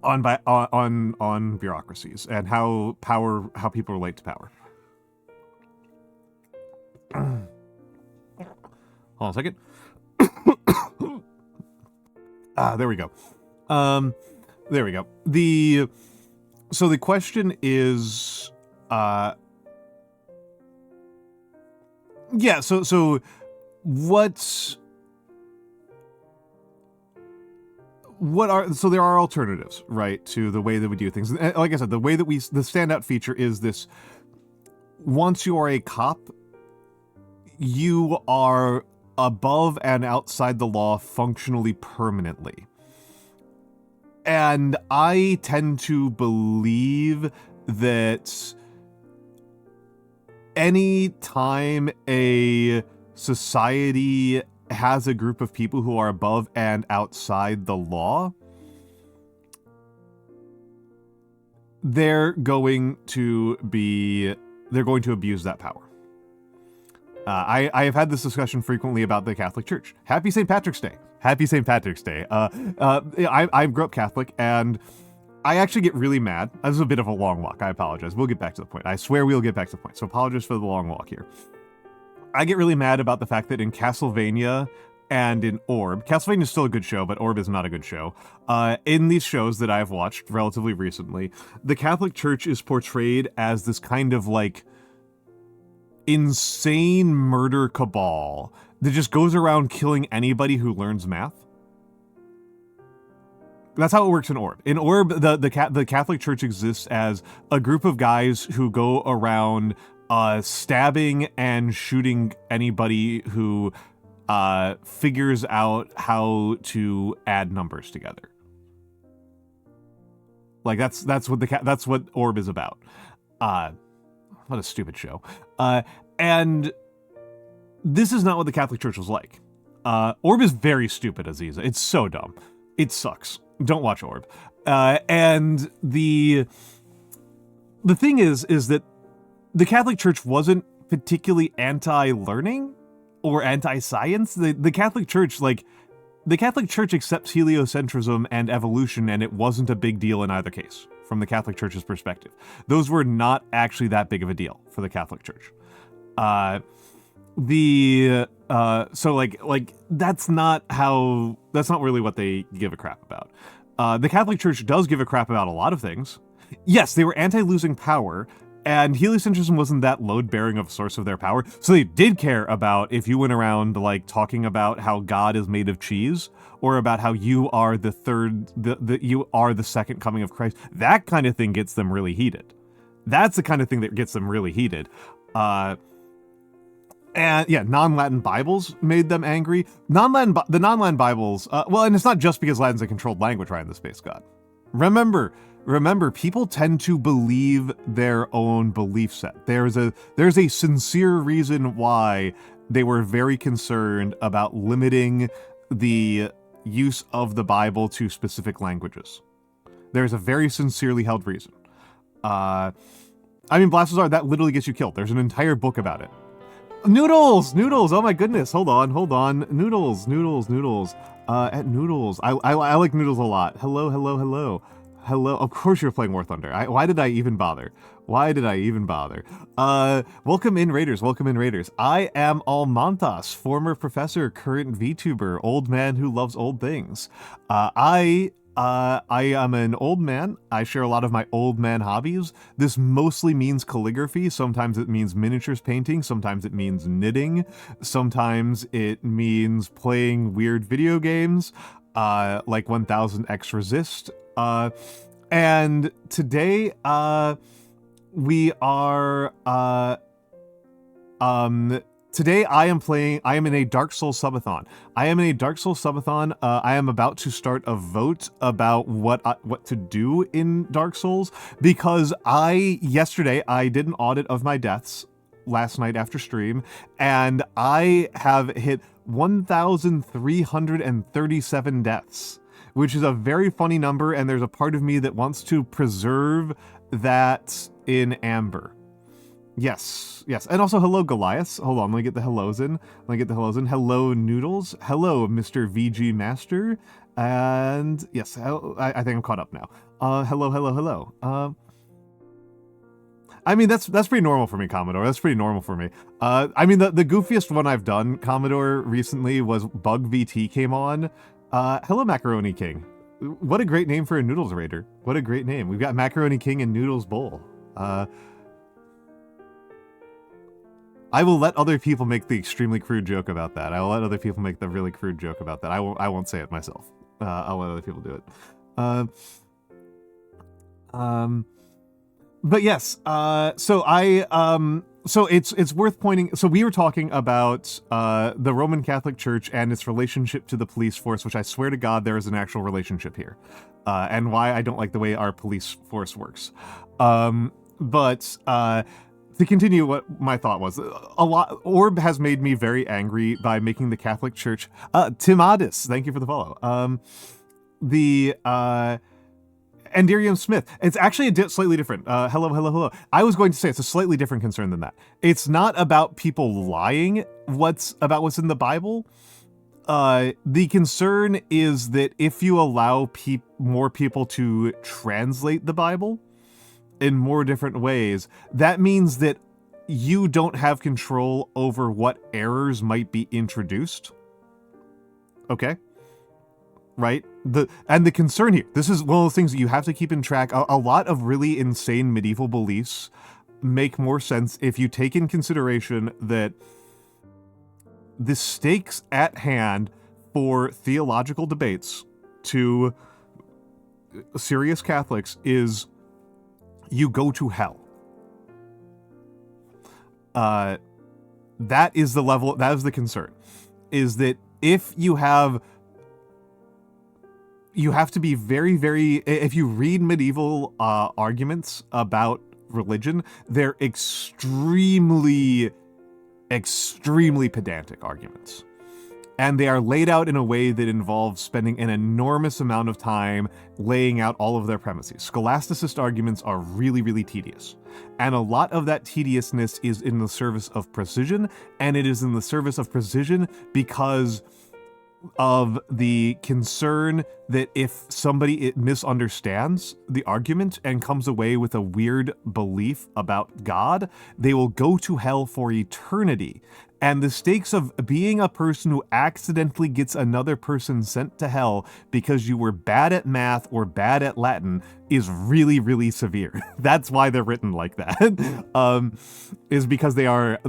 bureaucracies and how people relate to power. Hold on a second. There we go. So the question is, so so there are alternatives, right, to the way that we do things. And like I said, the way that the standout feature is this: once you are a cop, you are above and outside the law functionally permanently. And I tend to believe that any time a society has a group of people who are above and outside the law, they're going to abuse that power. I have had this discussion frequently about the Catholic Church. Happy St. Patrick's Day. Happy St. Patrick's Day. I grew up Catholic, and I actually get really mad. This is a bit of a long walk. I apologize. We'll get back to the point. I swear we'll get back to the point. So apologies for the long walk here. I get really mad about the fact that in Castlevania and in Orb, Castlevania is still a good show, but Orb is not a good show. In these shows that I've watched relatively recently, the Catholic Church is portrayed as this kind of like insane murder cabal that just goes around killing anybody who learns math. That's how it works in Orb. In Orb, the Catholic Church exists as a group of guys who go around stabbing and shooting anybody who figures out how to add numbers together. Like that's what Orb is about. What a stupid show. And this is not what the Catholic Church was like. Orb is very stupid, Aziza. It's so dumb. It sucks. Don't watch Orb. And the thing is that the Catholic Church wasn't particularly anti-learning or anti-science. The Catholic Church, the Catholic Church accepts heliocentrism and evolution, and it wasn't a big deal in either case, from the Catholic Church's perspective. Those were not actually that big of a deal for the Catholic Church. That's not really what they give a crap about. The Catholic Church does give a crap about a lot of things. Yes, they were anti-losing power, and heliocentrism wasn't that load-bearing of a source of their power, so they did care about if you went around, talking about how God is made of cheese, or about how you are you are the second coming of Christ. That kind of thing gets them really heated. That's the kind of thing that gets them really heated. And yeah, non-Latin Bibles made them angry. The non-Latin Bibles, and it's not just because Latin's a controlled language, Ryan the Space God. Remember, people tend to believe their own belief set. There's a sincere reason why they were very concerned about limiting the use of the Bible to specific languages. There's a very sincerely held reason. Blasphazar, that literally gets you killed. There's an entire book about it. Noodles! Oh my goodness, hold on. Noodles. At Noodles. I like Noodles a lot. Hello. Of course you're playing War Thunder. Why did I even bother? Welcome in, Raiders. I am Almantas, former professor, current VTuber, old man who loves old things. I am an old man. I share a lot of my old man hobbies. This mostly means calligraphy. Sometimes it means miniatures painting. Sometimes it means knitting. Sometimes it means playing weird video games, like 1000X Resist. And today, today I am in a Dark Souls subathon. I am about to start a vote about what to do in Dark Souls, because yesterday I did an audit of my deaths last night after stream, and I have hit 1,337 deaths, which is a very funny number, and there's a part of me that wants to preserve that in amber. Yes. And also, hello, Goliath. Hold on, let me get the hellos in. Hello, Noodles. Hello, Mr. VG Master. And yes, I think I'm caught up now. Hello. That's pretty normal for me, Commodore. That's pretty normal for me. The goofiest one I've done, Commodore, recently was Bug VT came on. Hello, Macaroni King. What a great name for a Noodles Raider. What a great name. We've got Macaroni King and Noodles Bowl. I will let other people make the extremely crude joke about that. I will let other people make the really crude joke about that. I won't say it myself. I'll let other people do it. But yes, so it's worth pointing. So we were talking about the Roman Catholic Church and its relationship to the police force, which I swear to God there is an actual relationship here, and why I don't like the way our police force works. To continue what my thought was, Orb has made me very angry by making the Catholic Church, Timadis, thank you for the follow, Andirium Smith, it's actually slightly different, hello. I was going to say it's a slightly different concern than that. It's not about people lying about what's in the Bible. The concern is that if you allow more people to translate the Bible in more different ways, that means that you don't have control over what errors might be introduced. Okay? Right? The concern here, this is one of those things that you have to keep in track. A lot of really insane medieval beliefs make more sense if you take in consideration that the stakes at hand for theological debates to serious Catholics is you go to hell. That is the level, that is the concern, is that if you have to be very, very, if you read medieval arguments about religion, they're extremely pedantic arguments. And they are laid out in a way that involves spending an enormous amount of time laying out all of their premises. Scholasticist arguments are really, really tedious. And a lot of that tediousness is in the service of precision, and it is in the service of precision because of the concern that if somebody misunderstands the argument and comes away with a weird belief about God, they will go to hell for eternity. And the stakes of being a person who accidentally gets another person sent to hell because you were bad at math or bad at Latin is really, really severe. That's why they're written like that, is because they are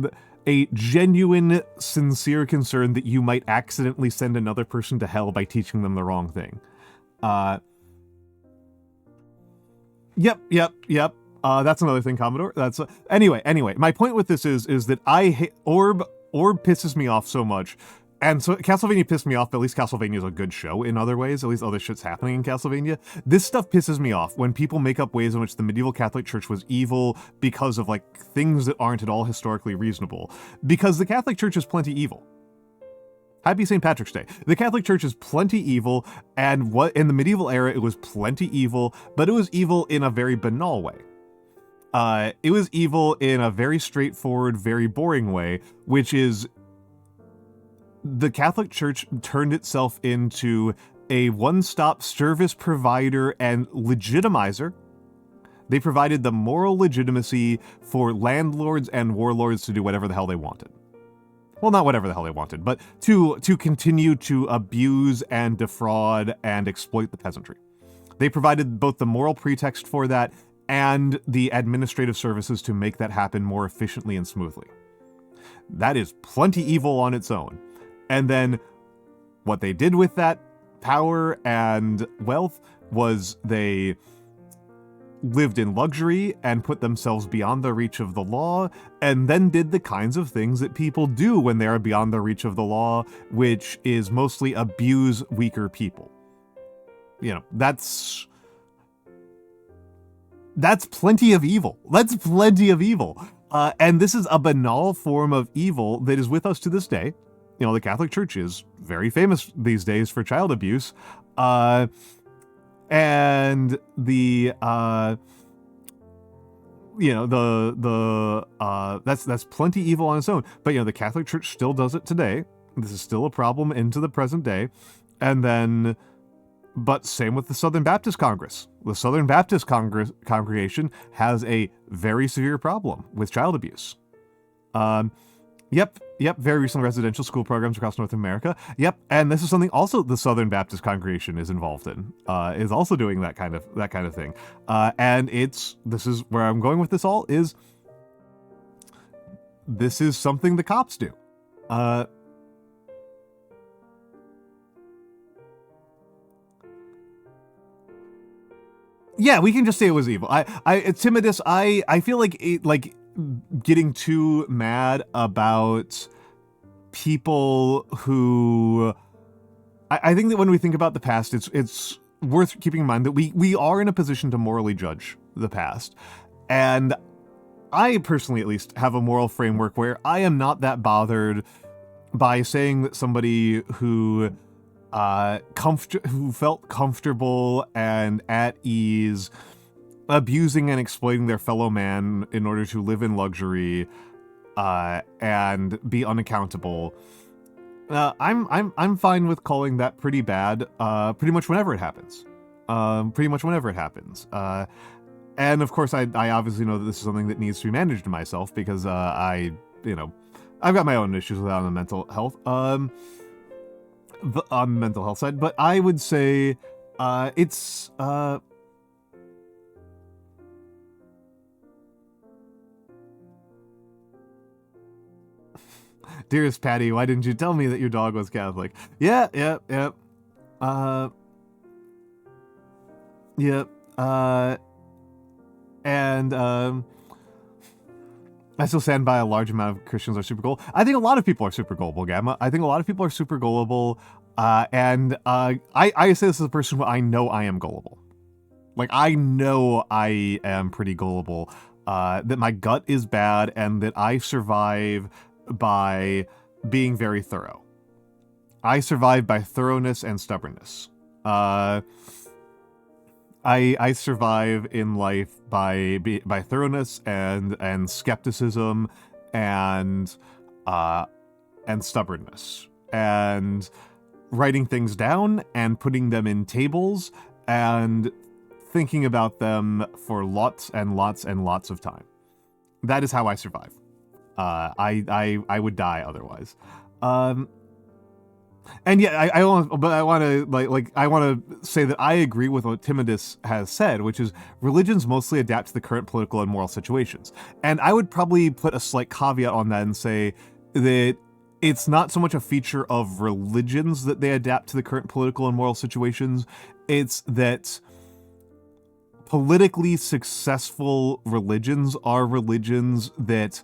a genuine, sincere concern that you might accidentally send another person to hell by teaching them the wrong thing. Yep. That's another thing, Commodore. That's anyway. My point with this is that I hate Orb pisses me off so much. And so Castlevania pissed me off, but at least Castlevania is a good show in other ways. At least other shit's happening in Castlevania. This stuff pisses me off when people make up ways in which the medieval Catholic Church was evil because of, like, things that aren't at all historically reasonable. Because the Catholic Church is plenty evil. Happy St. Patrick's Day. The Catholic Church is plenty evil, and what in the medieval era it was plenty evil, but it was evil in a very banal way. It was evil in a very straightforward, very boring way, which is the Catholic Church turned itself into a one-stop service provider and legitimizer. They provided the moral legitimacy for landlords and warlords to do whatever the hell they wanted. Well, not whatever the hell they wanted, but to continue to abuse and defraud and exploit the peasantry. They provided both the moral pretext for that and the administrative services to make that happen more efficiently and smoothly. That is plenty evil on its own. And then what they did with that power and wealth was they lived in luxury and put themselves beyond the reach of the law, and then did the kinds of things that people do when they are beyond the reach of the law, which is mostly abuse weaker people. You know, that's plenty of evil. That's plenty of evil. And this is a banal form of evil that is with us to this day. You know, the Catholic Church is very famous these days for child abuse. And the, you know, that's plenty evil on its own. But, you know, the Catholic Church still does it today. This is still a problem into the present day. And then, but same with the Southern Baptist Congress. The Southern Baptist congregation has a very severe problem with child abuse. Yep, very recent residential school programs across North America. Yep, and this is something also the Southern Baptist congregation is involved in, is also doing that kind of thing. And this is where I'm going with this all, is this is something the cops do. Yeah, we can just say it was evil. Timidus, I feel like getting too mad about people who, I think that when we think about the past, it's worth keeping in mind that we are in a position to morally judge the past. And I personally, at least, have a moral framework where I am not that bothered by saying that somebody who felt comfortable and at ease abusing and exploiting their fellow man in order to live in luxury and be unaccountable. I'm fine with calling that pretty bad pretty much whenever it happens. And of course, I obviously know that this is something that needs to be managed in myself because I've got my own issues with that on the mental health. On the mental health side, but I would say it's dearest Patty, why didn't you tell me that your dog was Catholic? Yeah. And I still stand by a large amount of Christians are super gullible. I think a lot of people are super gullible, Gamma. I think a lot of people are super gullible. And I say this as a person who I know I am gullible. Like, I know I am pretty gullible. That my gut is bad and that I survive by being very thorough. I survive by thoroughness and stubbornness. I survive in life by thoroughness and skepticism and stubbornness and writing things down and putting them in tables and thinking about them for lots and lots and lots of time. That is how I survive. I would die otherwise. And yeah, I want to say that I agree with what Timidus has said, which is religions mostly adapt to the current political and moral situations. And I would probably put a slight caveat on that and say that it's not so much a feature of religions that they adapt to the current political and moral situations. It's that politically successful religions are religions that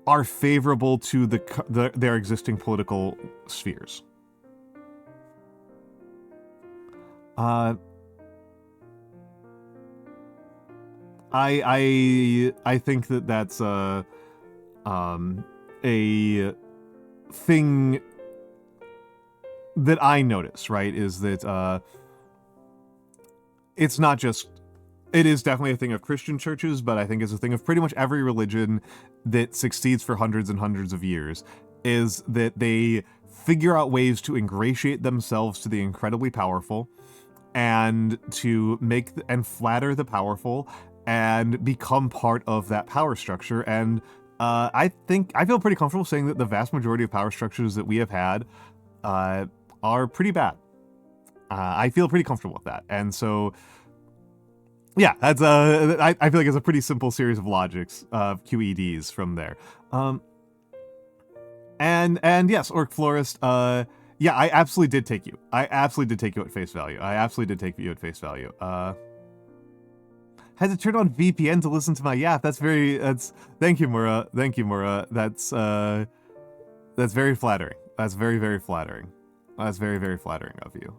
are favorable to their existing political spheres. I think that that's a thing that I notice, right? Is that it's not just. It is definitely a thing of Christian churches, but I think it's a thing of pretty much every religion that succeeds for hundreds and hundreds of years, is that they figure out ways to ingratiate themselves to the incredibly powerful and to make and flatter the powerful and become part of that power structure. And I feel pretty comfortable saying that the vast majority of power structures that we have had are pretty bad. I feel pretty comfortable with that. And so, yeah, that's I feel like it's a pretty simple series of logics of QEDs from there. And yes, Orc Florist, yeah, I absolutely did take you. I absolutely did take you at face value. Had to turn on VPN to listen to my yap. Thank you, Mura. That's very flattering. That's very, very flattering. That's very, very flattering of you.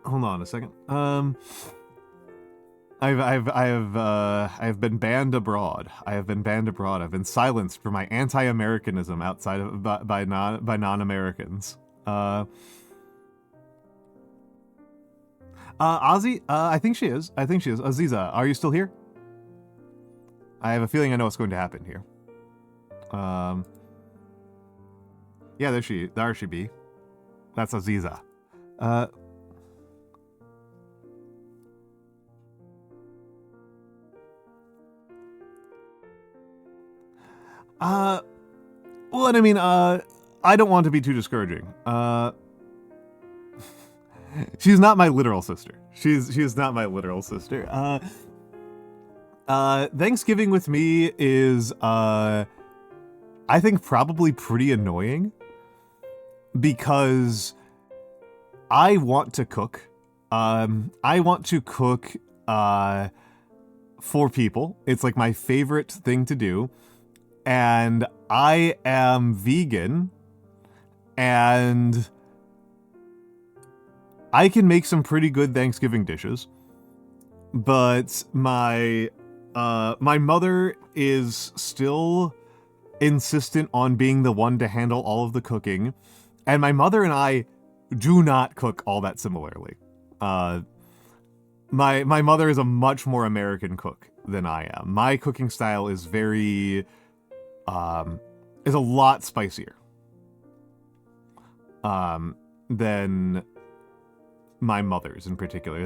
Hold on a second. I've been banned abroad. I've been silenced for my anti-Americanism outside of by non-Americans. Ozzy, I think she is. Aziza, are you still here? I have a feeling I know what's going to happen here. Yeah, there she be. That's Aziza. Well, and I mean, I don't want to be too discouraging. She's not my literal sister. She's not my literal sister. Thanksgiving with me is, I think probably pretty annoying because I want to cook. I want to cook for people. It's like my favorite thing to do. And I am vegan, and I can make some pretty good Thanksgiving dishes. But my mother is still insistent on being the one to handle all of the cooking, and my mother and I do not cook all that similarly. My mother is a much more American cook than I am. My cooking style is very is a lot spicier than my mother's in particular.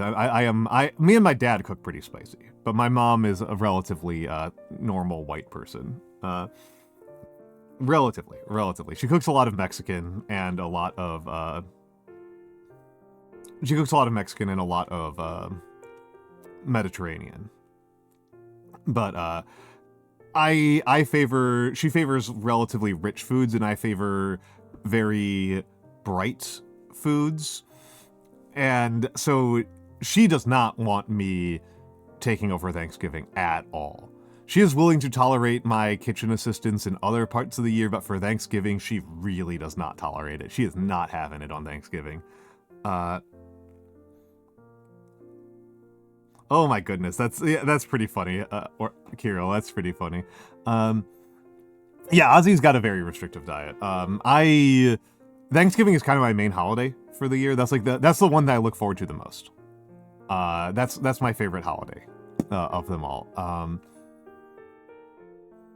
Me and my dad cook pretty spicy, but my mom is a relatively normal white person. Relatively. She cooks a lot of Mexican and a lot of Mediterranean. But she favors relatively rich foods, and I favor very bright foods. And so she does not want me taking over Thanksgiving at all. She is willing to tolerate my kitchen assistance in other parts of the year, but for Thanksgiving, she really does not tolerate it. She is not having it on Thanksgiving. Oh my goodness, that's pretty funny. Or Kirill, that's pretty funny. Yeah, Ozzy's got a very restrictive diet. Thanksgiving is kind of my main holiday for the year. That's the one that I look forward to the most. That's my favorite holiday of them all.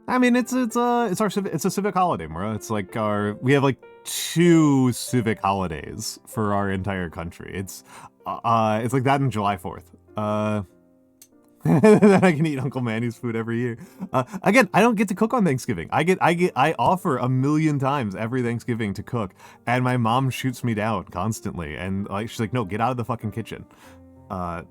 I mean, it's a civic holiday, Mura. It's like we have like 2 civic holidays for our entire country. It's like that in July 4th. Then I can eat Uncle Manny's food every year. Again, I don't get to cook on Thanksgiving. I offer a million times every Thanksgiving to cook, and my mom shoots me down constantly. And like she's like, "No, get out of the fucking kitchen." I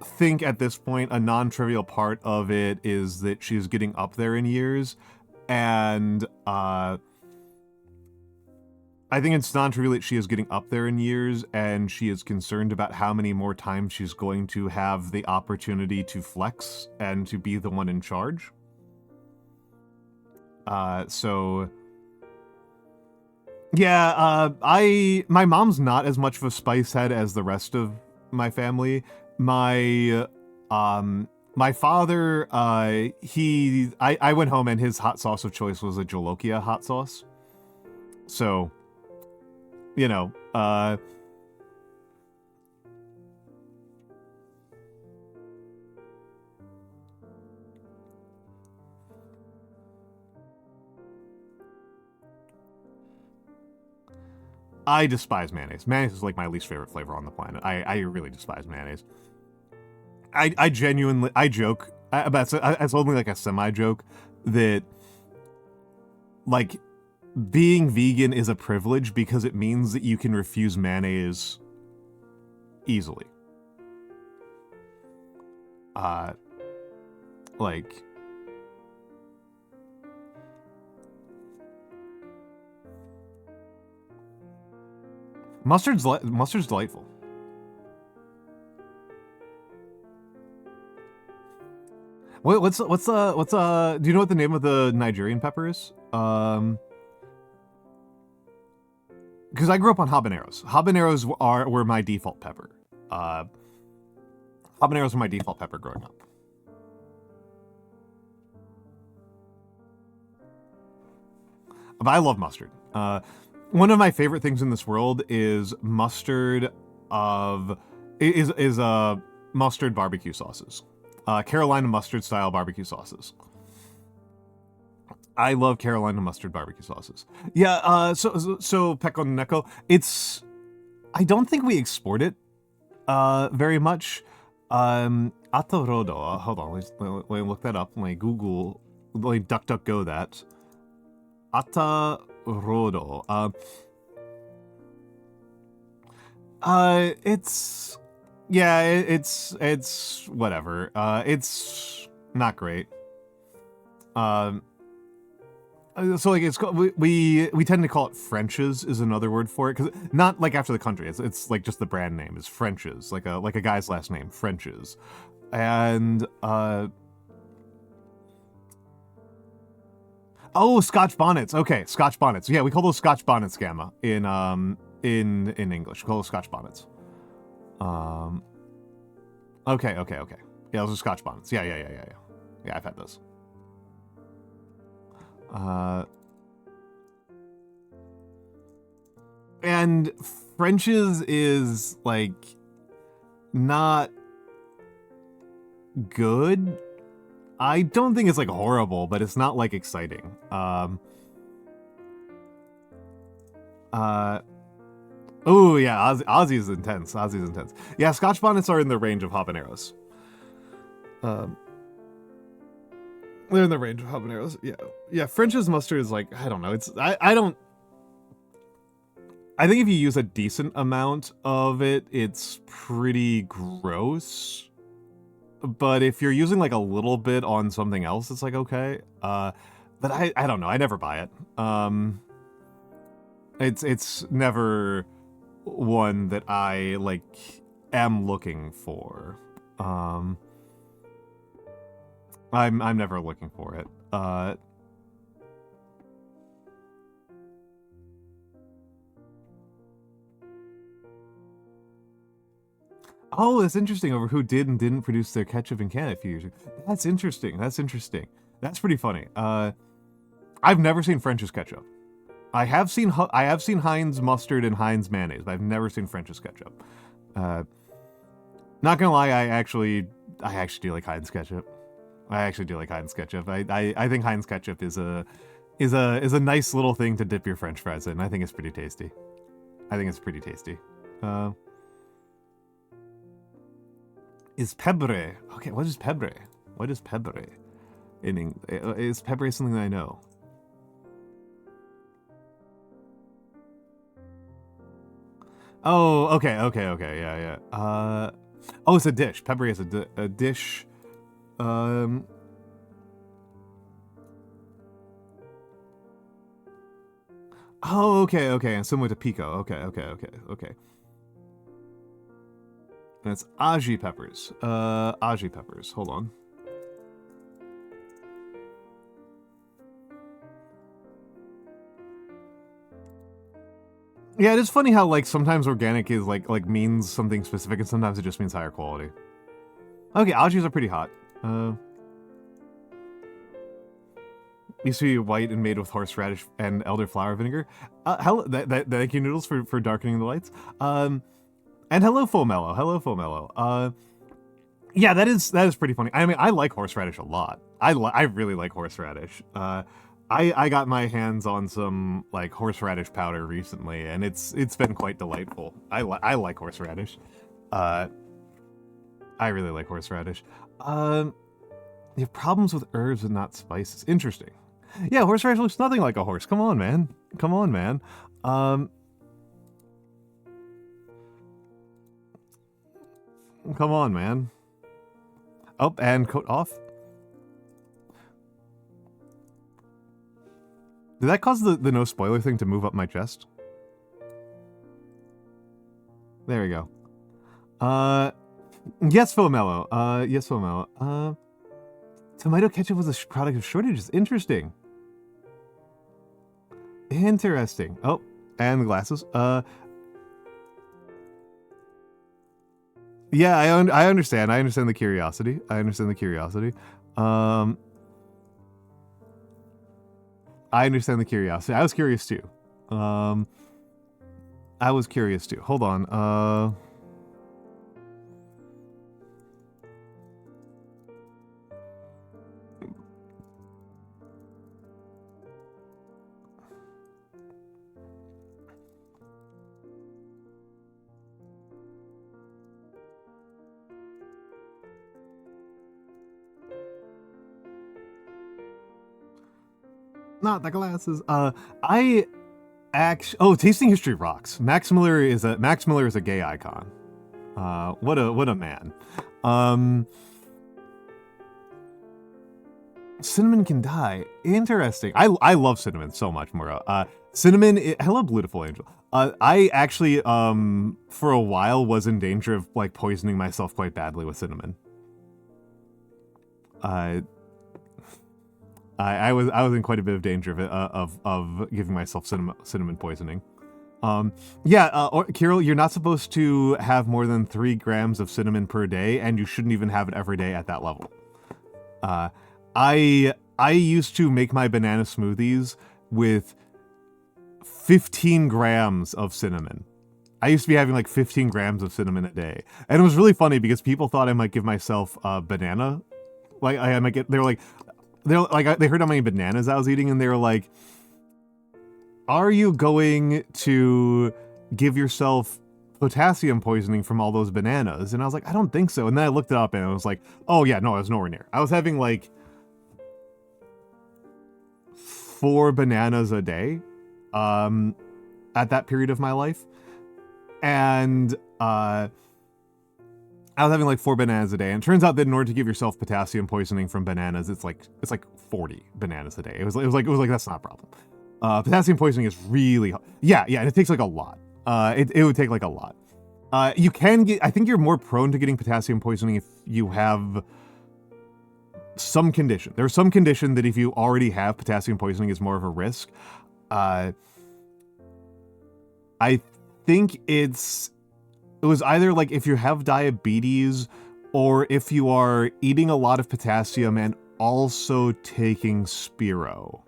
think at this point a non-trivial part of it is that she's getting up there in years, and I think it's non-trivial that she is getting up there in years, and she is concerned about how many more times she's going to have the opportunity to flex and to be the one in charge. So yeah, my mom's not as much of a spice head as the rest of my family. My father, I went home and his hot sauce of choice was a Jolokia hot sauce. So, you know, I despise mayonnaise. Mayonnaise is like my least favorite flavor on the planet. I really despise mayonnaise. I genuinely, I joke, but it's only like a semi-joke, that, like, being vegan is a privilege because it means that you can refuse mayonnaise easily. Like, mustard's delightful. What's do you know what the name of the Nigerian pepper is? Because I grew up on habaneros. Habaneros were my default pepper. Habaneros were my default pepper growing up. But I love mustard. One of my favorite things in this world is mustard mustard barbecue sauces. Carolina mustard style barbecue sauces. I love Carolina mustard barbecue sauces. Yeah, so Pekon Neko, I don't think we export it very much. Atorodo, hold on, let me look that up. Let me Google, let me DuckDuckGo that. Atarodo. It's whatever. It's not great. So like it's called, we tend to call it French's is another word for it, because not like after the country. It's like just the brand name is French's, like a guy's last name, French's, and oh, Scotch bonnets. Okay, Scotch bonnets. Yeah, we call those Scotch bonnets, Gamma, in English. We call those Scotch bonnets. Okay. Yeah, those are Scotch bonnets. Yeah. Yeah, I've had those. And French's is like not good. I don't think it's like horrible, but it's not like exciting. Oh yeah, Ozzy's intense. Ozzy's intense. Yeah, Scotch bonnets are in the range of habaneros. They're in the range of habaneros. Yeah. French's mustard is like, I don't know. It's I don't. I think if you use a decent amount of it, it's pretty gross. But if you're using like a little bit on something else, it's like okay. But I don't know. I never buy it. It's never one that I like am looking for. I'm never looking for it. Oh, that's interesting over who did and didn't produce their ketchup in Canada a few years ago. That's interesting. That's pretty funny. I've never seen French's ketchup. I have seen Heinz mustard and Heinz mayonnaise, but I've never seen French's ketchup. Not gonna lie, I actually do like Heinz ketchup. I think Heinz ketchup is a nice little thing to dip your French fries in. I think it's pretty tasty. Is pebre? Okay, what is pebre? Is pebre something that I know? Oh, okay, yeah. Oh, it's a dish. Pebre is a dish. Oh, okay. Similar to pico. Okay. And it's aji peppers. Hold on. Yeah, it is funny how like sometimes organic is like means something specific, and sometimes it just means higher quality. Okay, ajis are pretty hot. Used to be white and made with horseradish and elderflower vinegar. Thank you, Noodles, for darkening the lights. And hello, Fomello. Yeah, that is pretty funny. I mean, I like horseradish a lot. I really like horseradish. I got my hands on some like horseradish powder recently, and it's been quite delightful. I like horseradish. I really like horseradish. You have problems with herbs and not spices. Interesting. Yeah, horseradish looks nothing like a horse. Come on, man. Come on, man. Oh, and coat off. Did that cause the no spoiler thing to move up my chest? There we go. Yes, Fomello. Tomato ketchup was a product of shortages. Interesting. Oh, and the glasses. Yeah, I understand. I understand the curiosity. I understand the curiosity. I was curious too. Hold on. Not the glasses. Tasting history rocks. Max Miller is a gay icon. What a man. Cinnamon can die. Interesting. I love cinnamon so much, Mura. Cinnamon, hello, beautiful angel. I actually, for a while was in danger of, like, poisoning myself quite badly with cinnamon. I was in quite a bit of danger of giving myself cinnamon poisoning. Kirill, you're not supposed to have more than 3 grams of cinnamon per day, and you shouldn't even have it every day at that level. I used to make my banana smoothies with 15 grams of cinnamon. I used to be having like 15 grams of cinnamon a day. And it was really funny because people thought I might give myself a banana. Like, I might get, they heard how many bananas I was eating, and they were like, are you going to give yourself potassium poisoning from all those bananas? And I was like, I don't think so. And then I looked it up and I was like, oh yeah, no, I was nowhere near. I was having like 4 bananas a day at that period of my life. And I was having like 4 bananas a day. And it turns out that in order to give yourself potassium poisoning from bananas, it's like 40 bananas a day. It was like that's not a problem. Potassium poisoning is really yeah, and it takes like a lot. It would take like a lot. You can get, I think you're more prone to getting potassium poisoning if you have some condition. There's some condition that if you already have potassium poisoning is more of a risk. I think it was either like if you have diabetes or if you are eating a lot of potassium and also taking Spiro.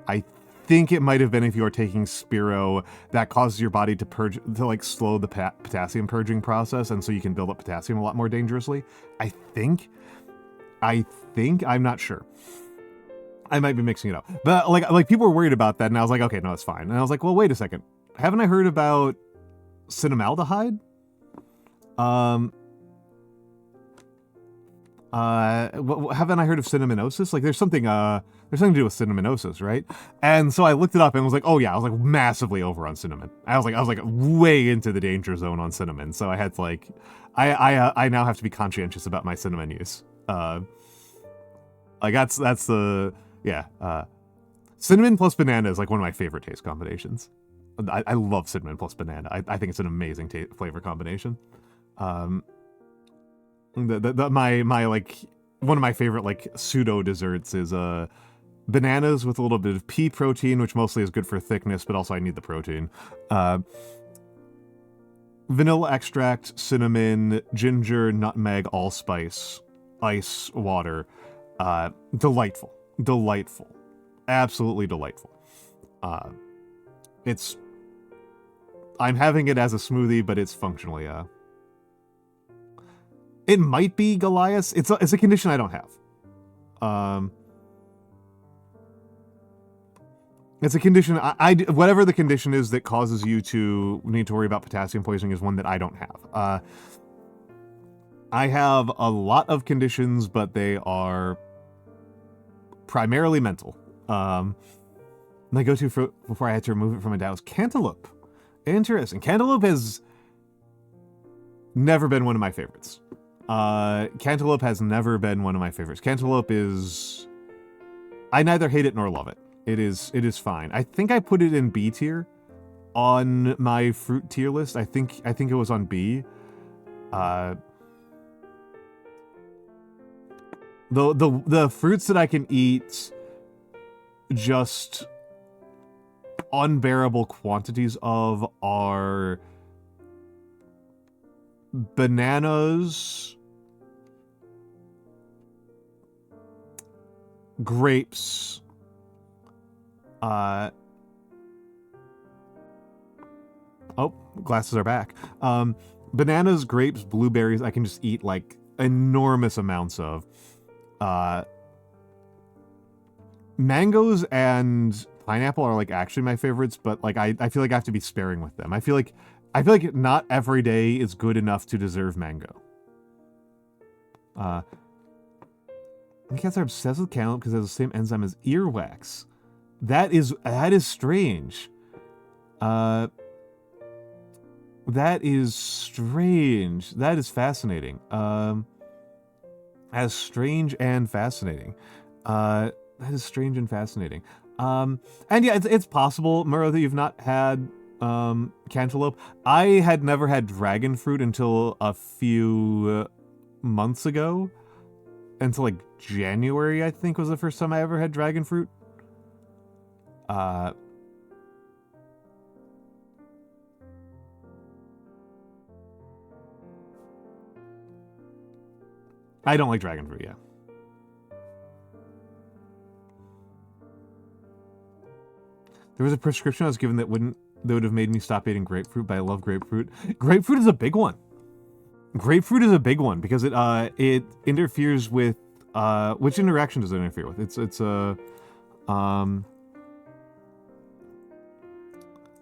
I think it might have been if you are taking Spiro that causes your body to like slow the potassium purging process, and so you can build up potassium a lot more dangerously. I think, I'm not sure. I might be mixing it up. But like people were worried about that, and I was like, okay, no, it's fine. And I was like, well, wait a second. Haven't I heard about cinnamaldehyde? Haven't I heard of cinnaminosis? Like there's something to do with cinnaminosis, right? And so I looked it up and was like, oh yeah, I was like massively over on cinnamon. I was like way into the danger zone on cinnamon. So I had to like, I now have to be conscientious about my cinnamon use. Like that's the, yeah. Cinnamon plus banana is like one of my favorite taste combinations. I love cinnamon plus banana. I think it's an amazing flavor combination. My like one of my favorite like pseudo desserts is bananas with a little bit of pea protein, which mostly is good for thickness, but also I need the protein. Vanilla extract, cinnamon, ginger, nutmeg, allspice, ice, water. Delightful, absolutely delightful. I'm having it as a smoothie, but it's functionally it might be Goliath. It's a condition I don't have. It's a condition whatever the condition is that causes you to need to worry about potassium poisoning is one that I don't have. I have a lot of conditions, but they are primarily mental. My go-to before I had to remove it from my dad was cantaloupe. Interesting. Cantaloupe has never been one of my favorites. Cantaloupe has never been one of my favorites. Cantaloupe is... I neither hate it nor love it. It is fine. I think I put it in B tier on my fruit tier list. I think it was on B. The fruits that I can eat just unbearable quantities of are bananas, grapes, glasses are back. Bananas, grapes, blueberries, I can just eat like enormous amounts of. Mangoes and pineapple are like actually my favorites, but like I feel like I have to be sparing with them. I feel like not every day is good enough to deserve mango. Cats are obsessed with cantaloupe because it has the same enzyme as earwax. That is strange. That is strange. That is fascinating. As strange and fascinating. That is strange and fascinating. And yeah, it's possible, Murrow, that you've not had cantaloupe. I had never had dragon fruit until a few months ago. Until like January, I think, was the first time I ever had dragon fruit. I don't like dragon fruit, yeah. There was a prescription I was given that would have made me stop eating grapefruit, but I love grapefruit. Grapefruit is a big one. Grapefruit is a big one because it interferes with which interaction does it interfere with?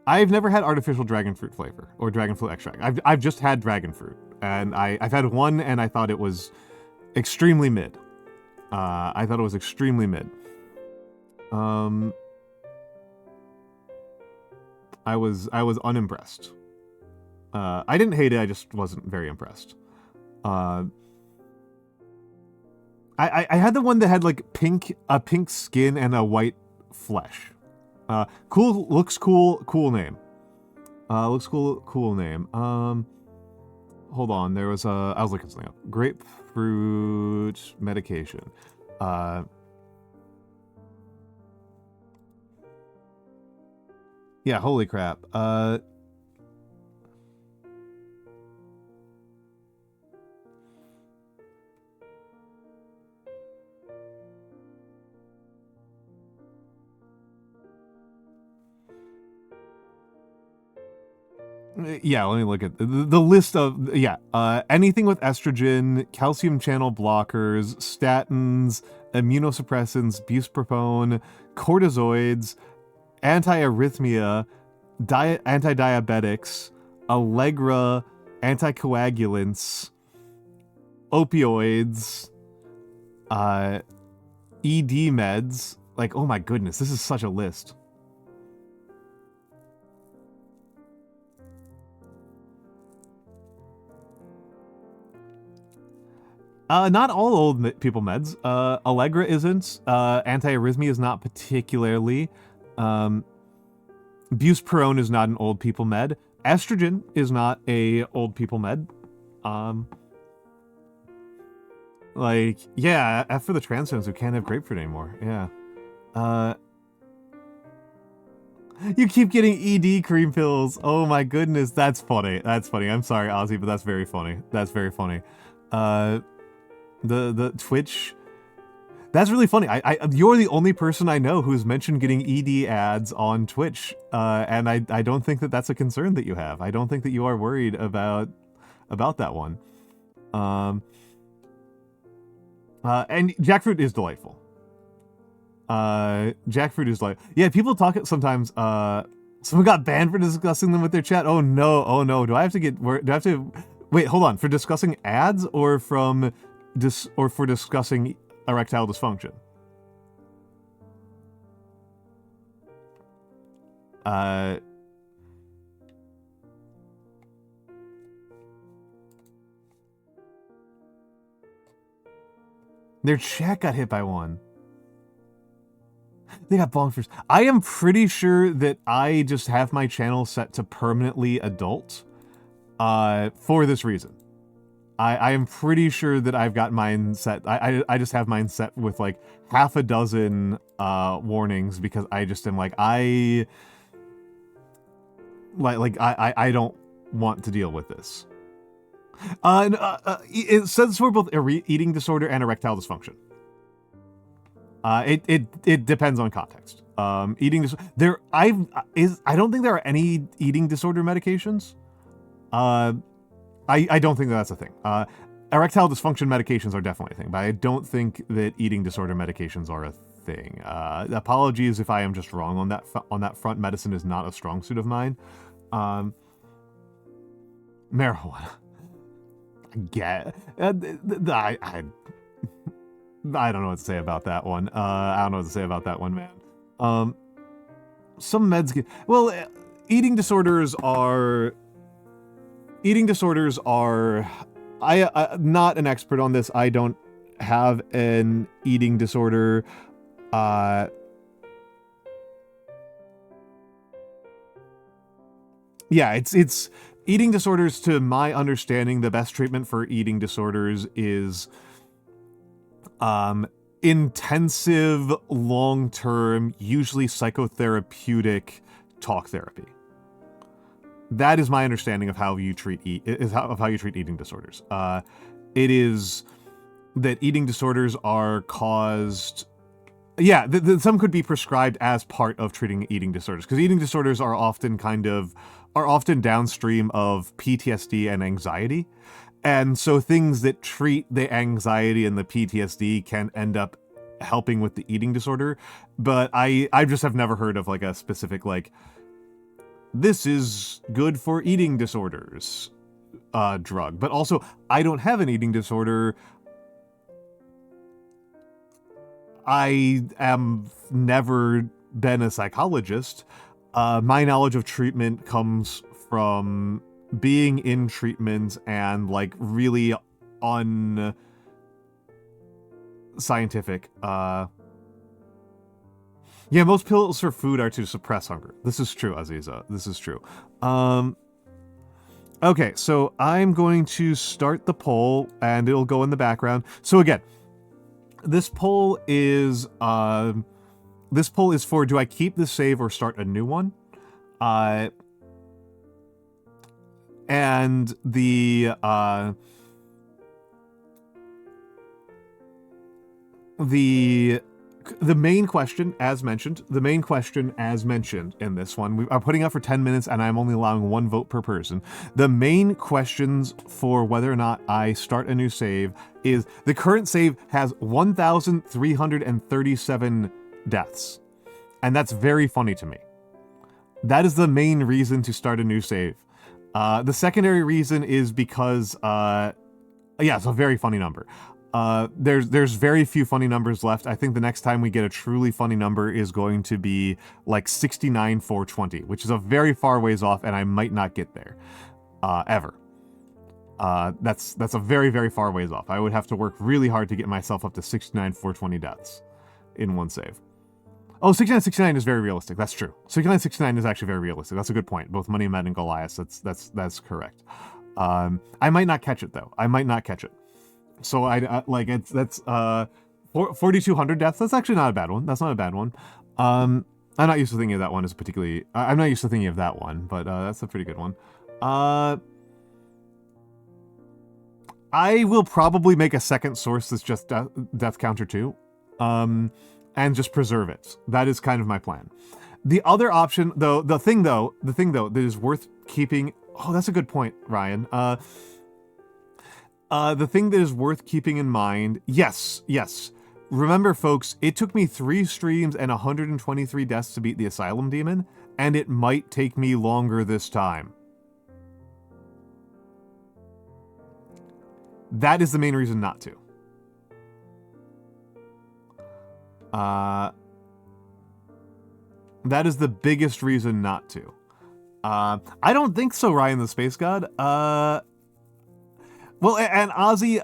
I've never had artificial dragon fruit flavor or dragon fruit extract. I've just had dragon fruit, and I've had one, and I thought it was extremely mid. I thought it was extremely mid. I was unimpressed. I didn't hate it, I just wasn't very impressed. I had the one that had like a pink skin and a white flesh. Cool, looks cool, cool name. Looks cool, cool name. Hold on, there was I was looking something up. Grapefruit medication. Yeah, holy crap. Yeah, let me look at the list of, yeah, anything with estrogen, calcium channel blockers, statins, immunosuppressants, buspropone, cortisoids, anti-arrhythmia, anti-diabetics, Allegra, anticoagulants, opioids, ED meds. Like, oh my goodness, this is such a list. Not all old people meds. Allegra isn't. Anti-arrhythmia is not particularly. Buspirone is not an old people med. Estrogen is not a old people med. Like, yeah, F for the trans fans who can't have grapefruit anymore. Yeah. You keep getting ED cream pills. Oh my goodness, that's funny. That's funny. I'm sorry, Ozzy, but that's very funny. That's very funny. The Twitch. That's really funny. You're the only person I know who's mentioned getting ED ads on Twitch, and I don't think that that's a concern that you have. I don't think that you are worried about that one. And jackfruit is delightful. Jackfruit is like, yeah. People talk sometimes. Someone got banned for discussing them with their chat. Oh no! Oh no! Do I have to wait? Hold on. For discussing ads or for discussing erectile dysfunction? Their chat got hit by one. They got bonked first. I am pretty sure that I just have my channel set to permanently adult for this reason. I am pretty sure that I've got mine set. I just have mine set with like half a dozen warnings because I just am like I don't want to deal with this. It says for both eating disorder and erectile dysfunction. It depends on context. Eating disorder. I don't think there are any eating disorder medications. I don't think that's a thing. Erectile dysfunction medications are definitely a thing, but I don't think that eating disorder medications are a thing. Apologies if I am just wrong on that front. Medicine is not a strong suit of mine. Marijuana. I don't know what to say about that one. I don't know what to say about that one, man. Some meds get... Well, eating disorders are... I'm not an expert on this. I don't have an eating disorder, yeah, it's eating disorders, to my understanding, the best treatment for eating disorders is intensive, long-term, usually psychotherapeutic talk therapy. That is my understanding of how you treat eating disorders. It is that eating disorders are caused. Yeah, some could be prescribed as part of treating eating disorders, because eating disorders are often downstream of PTSD and anxiety. And so things that treat the anxiety and the PTSD can end up helping with the eating disorder. But I just have never heard of like a specific, like, this is good for eating disorders drug. But also, I don't have an eating disorder. I am never been a psychologist. My knowledge of treatment comes from being in treatment and like really unscientific. Yeah, most pills for food are to suppress hunger. This is true, Aziza. This is true. Okay, so I'm going to start the poll and it'll go in the background. So again, this poll is for, do I keep the save or start a new one? And the main question, as mentioned, in this one, we are putting up for 10 minutes and I'm only allowing one vote per person. The main questions for whether or not I start a new save is, the current save has 1,337 deaths. And that's very funny to me. That is the main reason to start a new save. The secondary reason is because, yeah, it's a very funny number. There's very few funny numbers left. I think the next time we get a truly funny number is going to be like 69,420, which is a very far ways off, and I might not get there, ever. That's a very, very far ways off. I would have to work really hard to get myself up to 69,420 deaths in one save. Oh, 6969 is very realistic. That's true. 6969 is actually very realistic. That's a good point. Both Money Men and Goliath. That's correct. I might not catch it though. I might not catch it. So that's 4,200 deaths. That's actually not a bad one. That's not a bad one. I'm not used to thinking of that one as particularly. I'm not used to thinking of that one, but that's a pretty good one. I will probably make a second source that's just death counter too. And just preserve it. That is kind of my plan. The other option, though, the thing though that is worth keeping. Oh, that's a good point, Ryan. The thing that is worth keeping in mind. Yes. Remember, folks, it took me 3 streams and 123 deaths to beat the Asylum Demon, and it might take me longer this time. That is the main reason not to. That is the biggest reason not to. I don't think so, Ryan the Space God. Well, and Ozzy,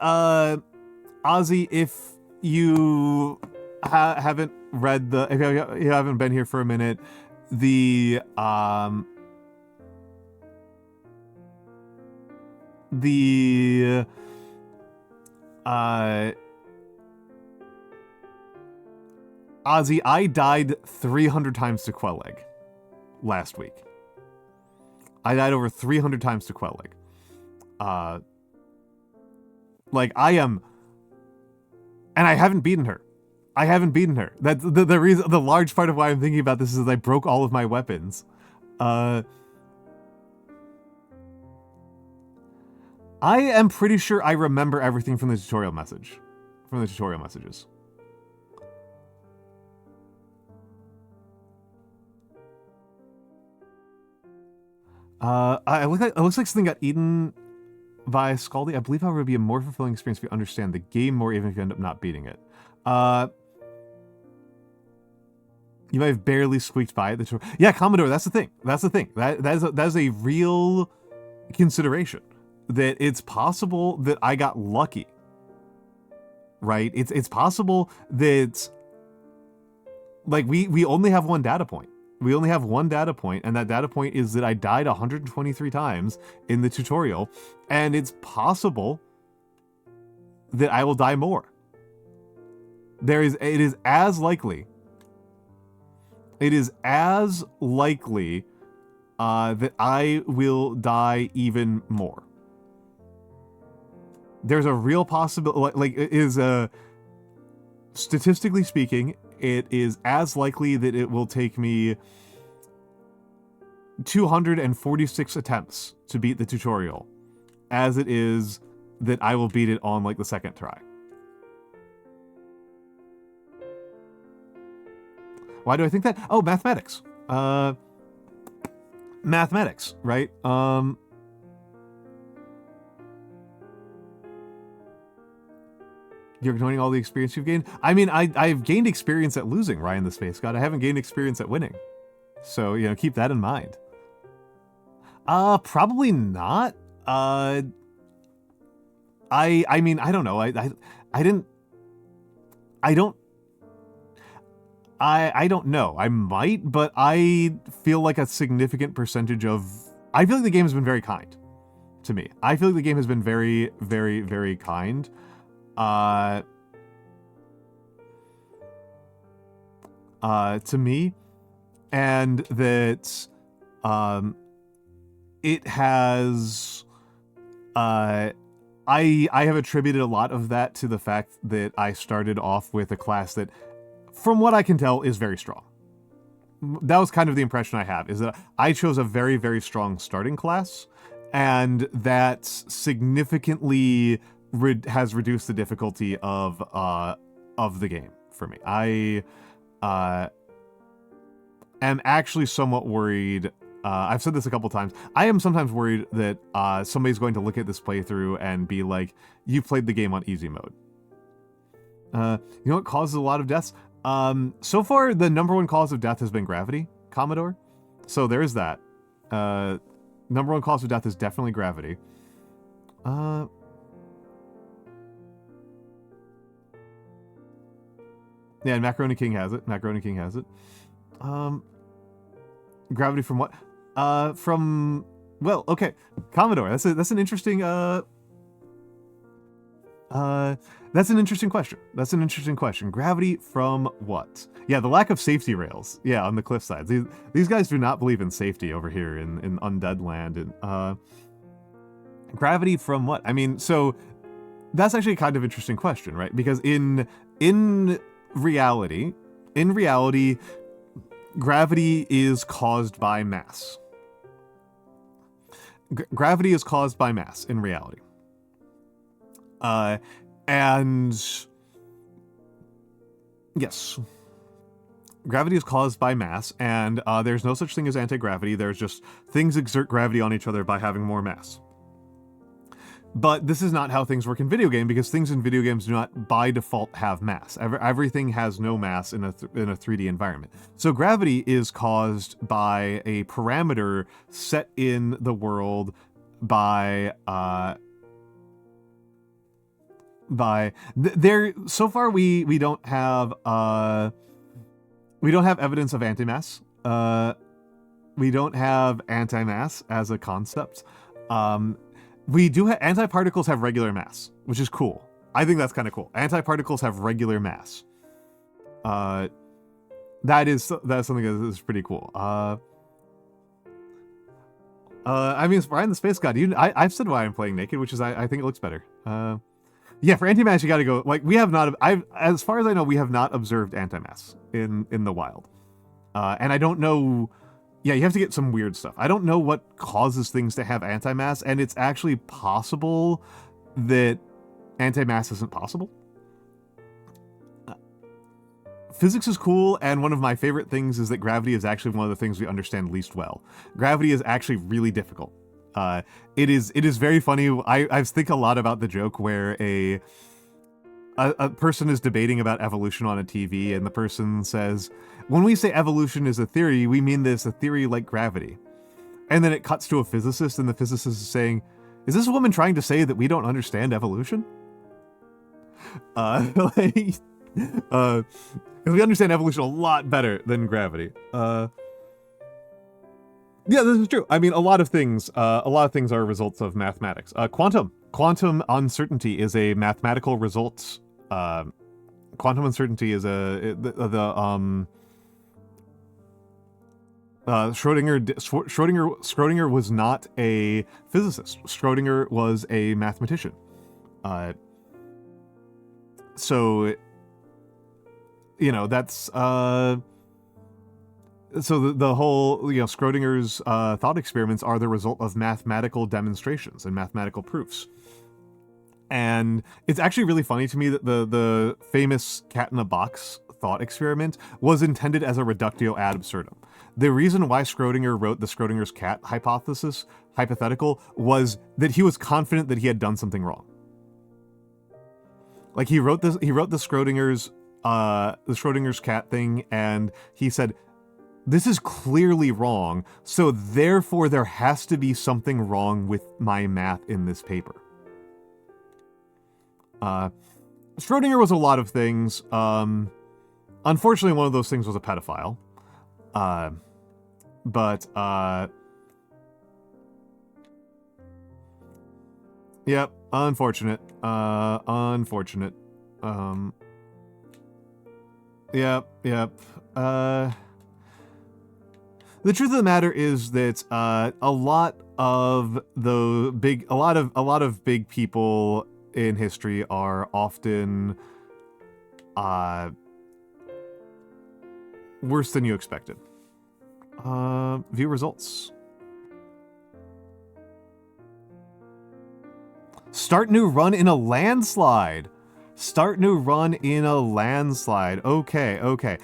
if you haven't read if you haven't been here for a minute, Ozzy, I died 300 times to Quelleg last week. I died over 300 times to Quelleg. Like, I am... And I haven't beaten her. That's the reason, the large part of why I'm thinking about this is I broke all of my weapons. I am pretty sure I remember everything from the tutorial messages. It looks like something got eaten by Scaldy. I believe, however, it would be a more fulfilling experience if you understand the game more, even if you end up not beating it. You might have barely squeaked by it. Yeah, Commodore, that's the thing. That is a real consideration. That it's possible that I got lucky. right? It's possible that, like, we only have one data point. We only have one data point, and that data point is that I died 123 times in the tutorial, and it's possible that I will die more. It is as likely that I will die even more. There's a real possibility, like it is statistically speaking, it is as likely that it will take me 246 attempts to beat the tutorial as it is that I will beat it on, like, the second try. Why do I think that? Oh, mathematics. Mathematics, right? You're ignoring all the experience you've gained? I mean, I've gained experience at losing, Ryan the Space God. I haven't gained experience at winning. So, you know, keep that in mind. Probably not. I mean, I don't know. I don't know. I might, but I feel like a significant percentage of... I feel like the game has been very kind to me. I feel like the game has been very, very, very kind. To me, and that it has I have attributed a lot of that to the fact that I started off with a class that, from what I can tell, is very strong. That was kind of the impression I have, is that I chose a very, very strong starting class, and that significantly has reduced the difficulty of the game for me. I am actually somewhat worried. I've said this a couple times. I am sometimes worried that somebody's going to look at this playthrough and be like, "You played the game on easy mode." You know what causes a lot of deaths? So far, the number one cause of death has been gravity, Commodore. So there's that. Number one cause of death is definitely gravity. Yeah, and Macaroni King has it. Macaroni King has it. Gravity from what? From... Well, okay. Commodore, that's an interesting... that's an interesting question. That's an interesting question. Gravity from what? Yeah, the lack of safety rails. Yeah, on the cliff sides. These guys do not believe in safety over here in Undead Land. And gravity from what? I mean, so that's actually a kind of interesting question, right? Because in reality, gravity is caused by mass. Gravity is caused by mass in reality. And yes, gravity is caused by mass, and there's no such thing as anti-gravity. There's just things exert gravity on each other by having more mass. But this is not how things work in video game, because things in video games do not by default have mass. Everything has no mass in a 3D environment. So gravity is caused by a parameter set in the world by so far we don't have evidence of antimass. We don't have antimass as a concept. We do have antiparticles have regular mass, which is cool. I think that's kind of cool. Antiparticles have regular mass. That's something that is pretty cool. I mean, Ryan the Space God, I've said why I'm playing naked, which is I think it looks better. Yeah, for antimass, you got to go. Like, we have not. As far as I know, we have not observed antimass in the wild, and I don't know. Yeah, you have to get some weird stuff. I don't know what causes things to have antimass, and it's actually possible that antimass isn't possible. Physics is cool, and one of my favorite things is that gravity is actually one of the things we understand least well. Gravity is actually really difficult. It is very funny. I think a lot about the joke where a person is debating about evolution on a TV, and the person says, when we say evolution is a theory, we mean this a theory like gravity. And then it cuts to a physicist, and the physicist is saying, is this woman trying to say that we don't understand evolution? Like, because we understand evolution a lot better than gravity. Yeah, this is true. I mean, a lot of things are results of mathematics. Quantum uncertainty is a mathematical result. Quantum uncertainty is Schrodinger was not a physicist. Schrodinger was a mathematician. So, you know, that's so the whole, you know, Schrodinger's thought experiments are the result of mathematical demonstrations and mathematical proofs. And it's actually really funny to me that the famous cat in a box thought experiment was intended as a reductio ad absurdum. The reason why Schrodinger wrote the Schrodinger's cat hypothetical was that he was confident that he had done something wrong. Like, he wrote the Schrodinger's cat thing, and he said, this is clearly wrong, so therefore there has to be something wrong with my math in this paper. Schrodinger was a lot of things. Unfortunately, one of those things was a pedophile. Yep, unfortunate. Yep. The truth of the matter is that a lot of big people in history are often worse than you expected. View results. Start new run in a landslide. Okay.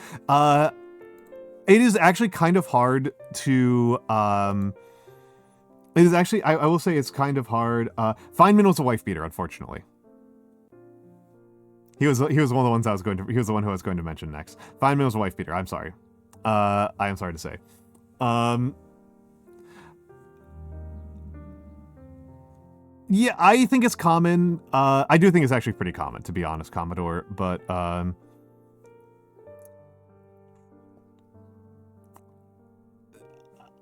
It is actually kind of hard to, it is actually, I will say it's kind of hard. Feynman was a wife beater, unfortunately. He was one of the ones he was the one who I was going to mention next. Feynman was a wife beater, I'm sorry. I am sorry to say. Yeah, I think it's common. I do think it's actually pretty common, to be honest, Commodore, but,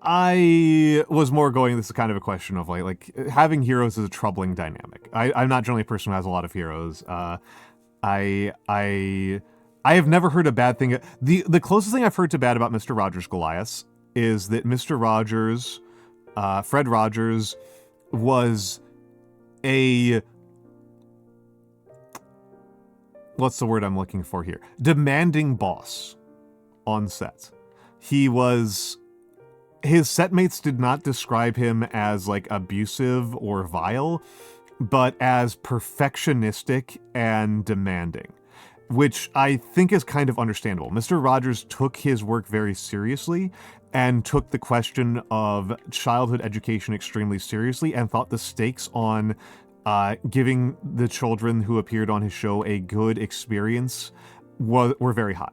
I was more going, this is kind of a question of like having heroes is a troubling dynamic. I'm not generally a person who has a lot of heroes. I have never heard a bad thing. The closest thing I've heard to bad about Mr. Rogers' Goliath is that Mr. Rogers, Fred Rogers, was a, what's the word I'm looking for here? Demanding boss on set. His setmates did not describe him as, like, abusive or vile, but as perfectionistic and demanding, which I think is kind of understandable. Mr. Rogers took his work very seriously and took the question of childhood education extremely seriously and thought the stakes on giving the children who appeared on his show a good experience were very high.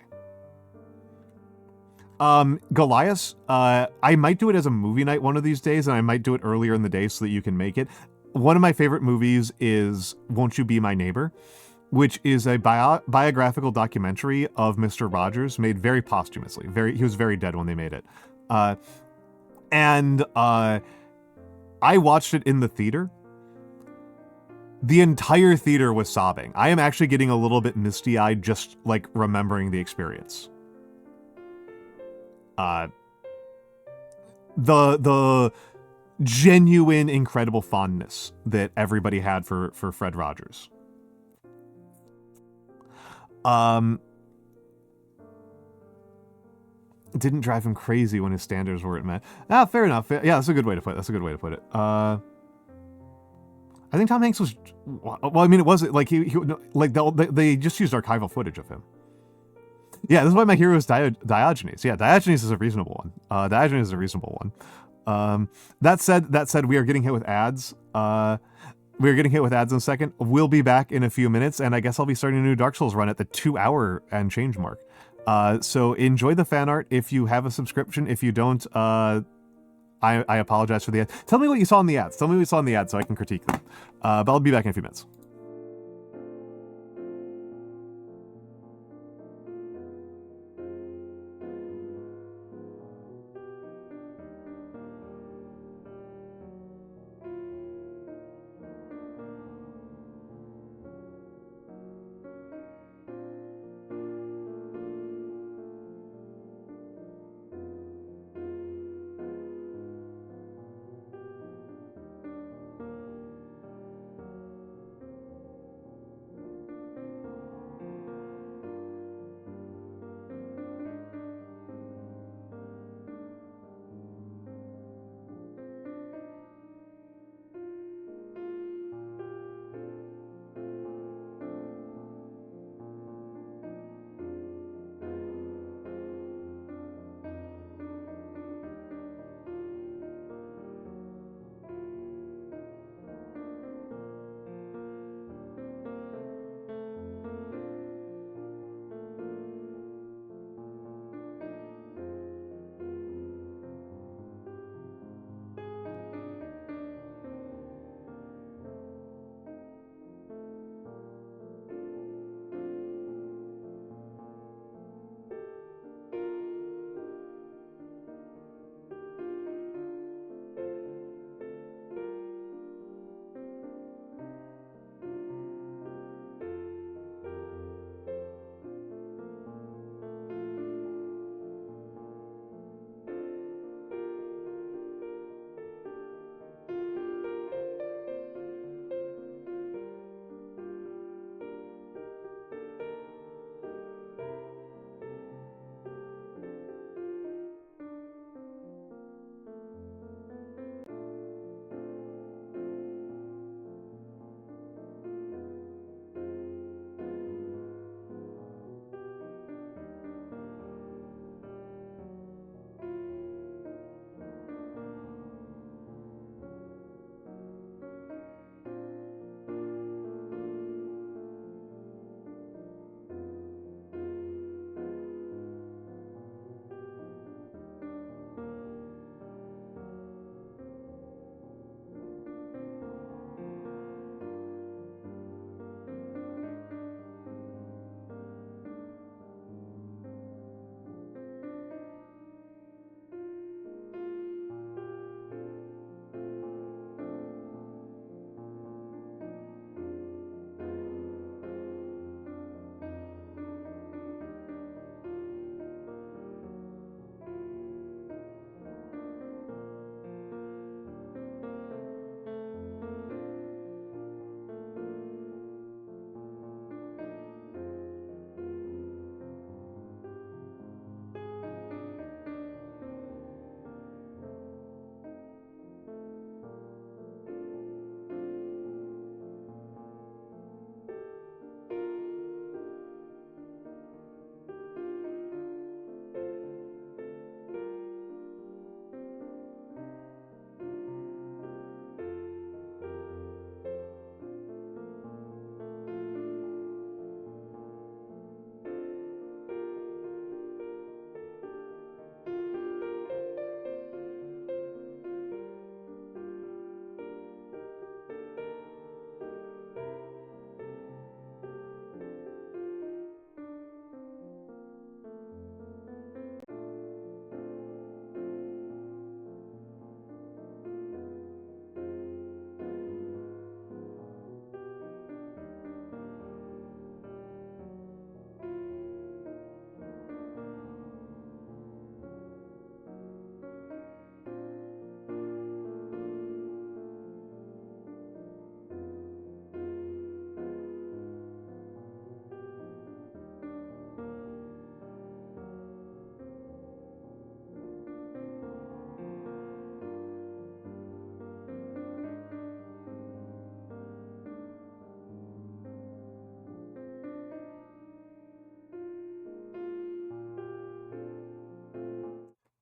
Goliath, I might do it as a movie night one of these days, and I might do it earlier in the day so that you can make it. One of my favorite movies is Won't You Be My Neighbor, which is a biographical documentary of Mr. Rogers, made very posthumously. He was very dead when they made it. I watched it in the theater. The entire theater was sobbing. I am actually getting a little bit misty-eyed just, like, remembering the experience. The genuine incredible fondness that everybody had for Fred Rogers. Didn't drive him crazy when his standards weren't met. Fair enough. Yeah, that's a good way to put it. I think Tom Hanks was, well, I mean, it wasn't like they just used archival footage of him. Yeah, this is why my hero is Diogenes. Yeah, Diogenes is a reasonable one. That said, we are getting hit with ads. We are getting hit with ads in a second. We'll be back in a few minutes, and I guess I'll be starting a new Dark Souls run at the 2-hour and change mark. So enjoy the fan art if you have a subscription. If you don't, I apologize for the ads. Tell me what you saw in the ads. So I can critique them. But I'll be back in a few minutes.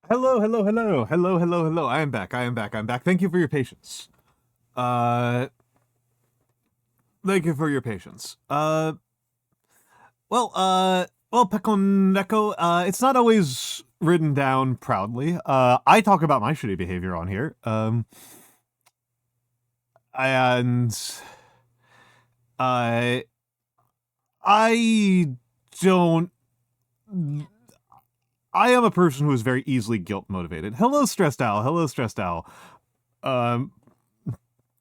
Hello, hello, hello, hello, hello, hello. I am back. I am back. I'm back. Thank you for your patience. Thank you for your patience. Well, Pekon it's not always written down proudly. I talk about my shitty behavior on here. And I don't. I am a person who is very easily guilt motivated. Hello, Stressed Owl. Hello, Stressed Owl. I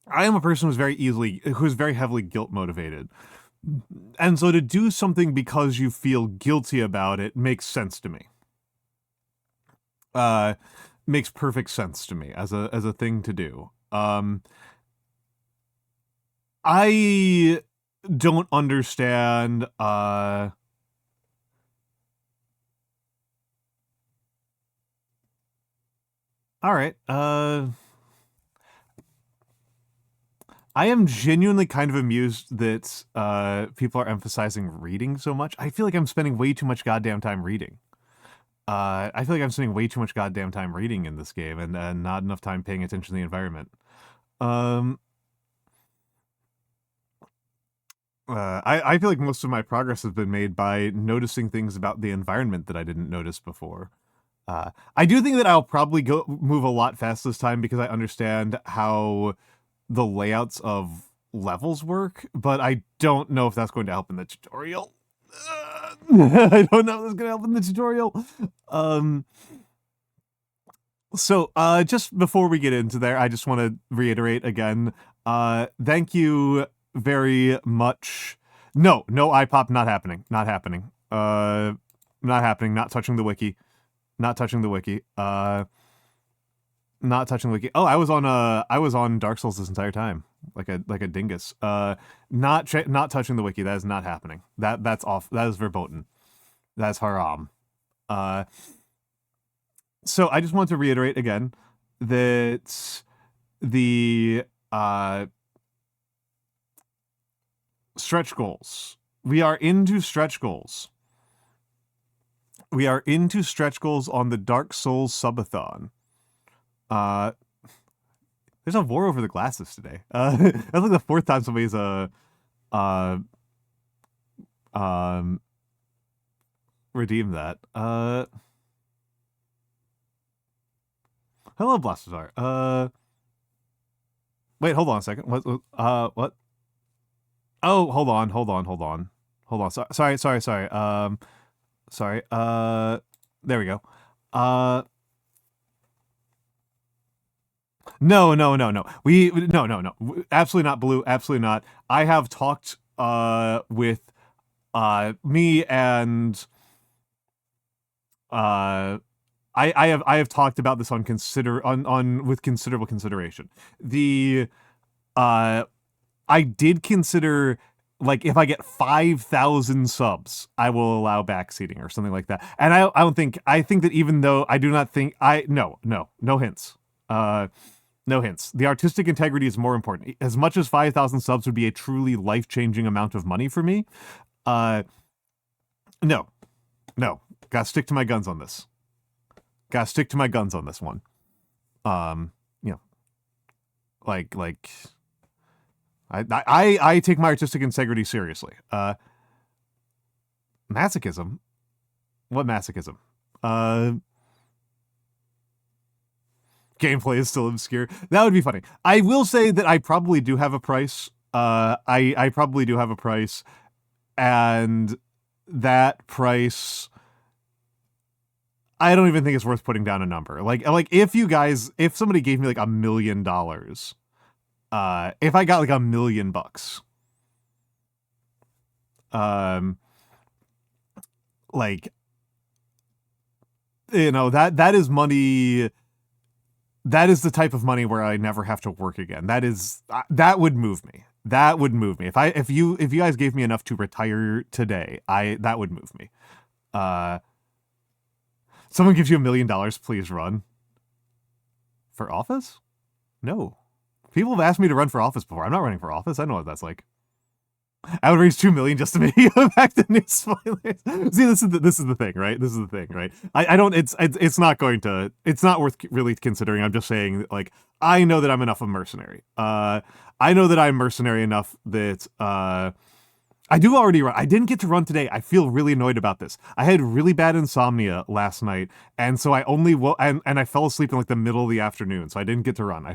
am a person who's very heavily guilt motivated. And so to do something because you feel guilty about it makes sense to me. Makes perfect sense to me as a thing to do. I don't understand, alright, I am genuinely kind of amused that people are emphasizing reading so much. I feel like I'm spending way too much goddamn time reading. I feel like I'm spending way too much goddamn time reading in this game and not enough time paying attention to the environment. I feel like most of my progress has been made by noticing things about the environment that I didn't notice before. I do think that I'll probably move a lot faster this time because I understand how the layouts of levels work, but I don't know if that's going to help in the tutorial. I don't know if that's going to help in the tutorial. So, just before we get into there, I just want to reiterate again, thank you very much. No, iPop, not happening. Not happening. Not happening. Not touching the wiki. Not touching the wiki. Not touching the wiki. Oh, I was on Dark Souls this entire time, like a dingus. Not touching the wiki. That is not happening. That's off. That is verboten. That's haram. So I just want to reiterate again that the stretch goals. We are into stretch goals. We are into stretch goals on the Dark Souls subathon. There's a war over the glasses today. That's like the fourth time somebody's redeemed that. Hello, Blasphazar. Wait, hold on a second. What? Oh, hold on. Sorry. Sorry. There we go. No. No. Absolutely not, Blue. Absolutely not. I have talked with me and I have talked about this with considerable consideration. I did consider, like, if I get 5,000 subs, I will allow backseating or something like that. And I think that even though I do not think no hints. No hints. The artistic integrity is more important. As much as 5,000 subs would be a truly life-changing amount of money for me, no. Gotta stick to my guns on this. Gotta stick to my guns on this one. You know, like I take my artistic integrity seriously. Masochism? What masochism? Gameplay is still obscure. That would be funny. I will say that I probably do have a price. I probably do have a price, and that price, I don't even think it's worth putting down a number. Like if somebody gave me like $1 million, if I got like $1 million, like, you know, that is money. That is the type of money where I never have to work again. That would move me. That would move me. If you guys gave me enough to retire today, that would move me. Someone gives you $1 million, please run. For office? No. People have asked me to run for office before. I'm not running for office. I know what that's like. I would raise 2 million just to make it go back to new spoilers. See, this is the thing, right? This is the thing, right? I don't. It's not going to. It's not worth really considering. I'm just saying, like, I know that I'm enough of a mercenary. I know that I'm mercenary enough that I do already run. I didn't get to run today. I feel really annoyed about this. I had really bad insomnia last night, and so I only and I fell asleep in like the middle of the afternoon, so I didn't get to run. I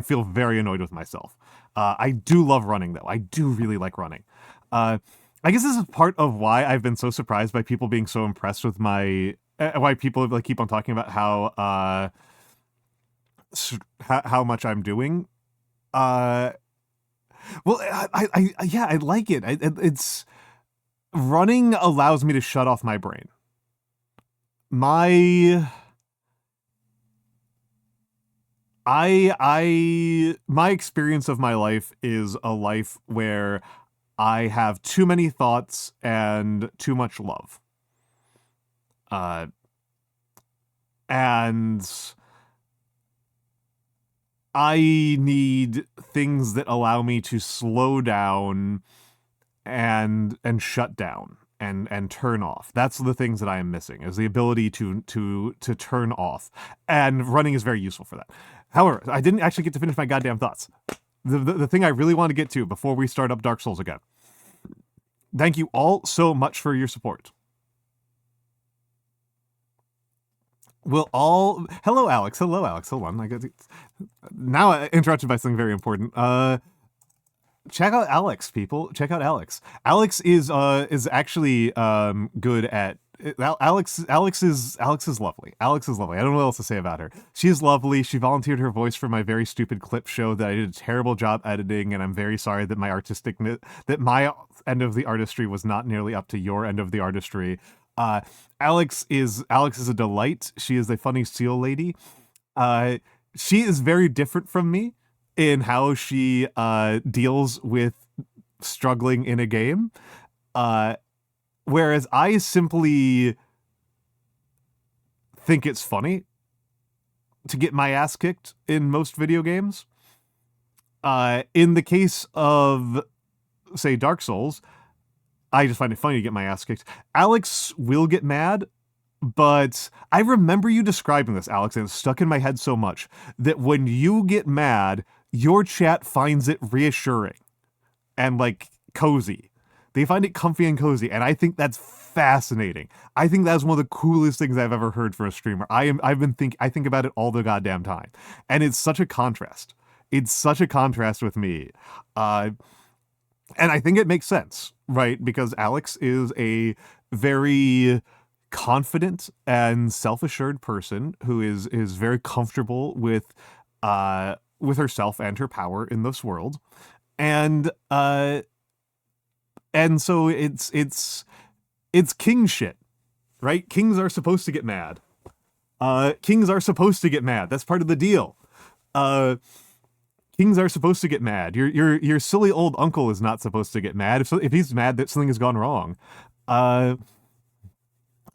feel very annoyed with myself. I do love running though. I do really like running. I guess this is part of why I've been so surprised by people being so impressed with my why people like keep on talking about how much I'm doing. Well, yeah, I like it. It's running allows me to shut off my brain. My experience of my life is a life where I have too many thoughts and too much love. And I need things that allow me to slow down and shut down and turn off. That's the things that I am missing, is the ability to turn off. And running is very useful for that. However, I didn't actually get to finish my goddamn thoughts. The thing I really want to get to before we start up Dark Souls again. Thank you all so much for your support. Hello, Alex. Hello, Alex. Hold on. Now I interrupted by something very important. Check out Alex, people. Check out Alex. Alex is actually good at Alex is lovely. Alex is lovely. I don't know what else to say about her. She's lovely. She volunteered her voice for my very stupid clip show that I did a terrible job editing, and I'm very sorry that my end of the artistry was not nearly up to your end of the artistry. Alex is a delight. She is a funny seal lady. She is very different from me in how she deals with struggling in a game. Whereas I simply think it's funny to get my ass kicked in most video games. In the case of, say, Dark Souls, I just find it funny to get my ass kicked. Alex will get mad, but I remember you describing this, Alex, and it's stuck in my head so much that when you get mad, your chat finds it reassuring and, like, cozy. They find it comfy and cozy, and I think that's fascinating. I think that's one of the coolest things I've ever heard from a streamer. I think about it all the goddamn time, and it's such a contrast. It's such a contrast with me, and I think it makes sense, right? Because Alex is a very confident and self-assured person who is very comfortable with herself and her power in this world, and so it's king shit, right? Kings are supposed to get mad. Kings are supposed to get mad. That's part of the deal. Kings are supposed to get mad. Your silly old uncle is not supposed to get mad. If he's mad that something has gone wrong.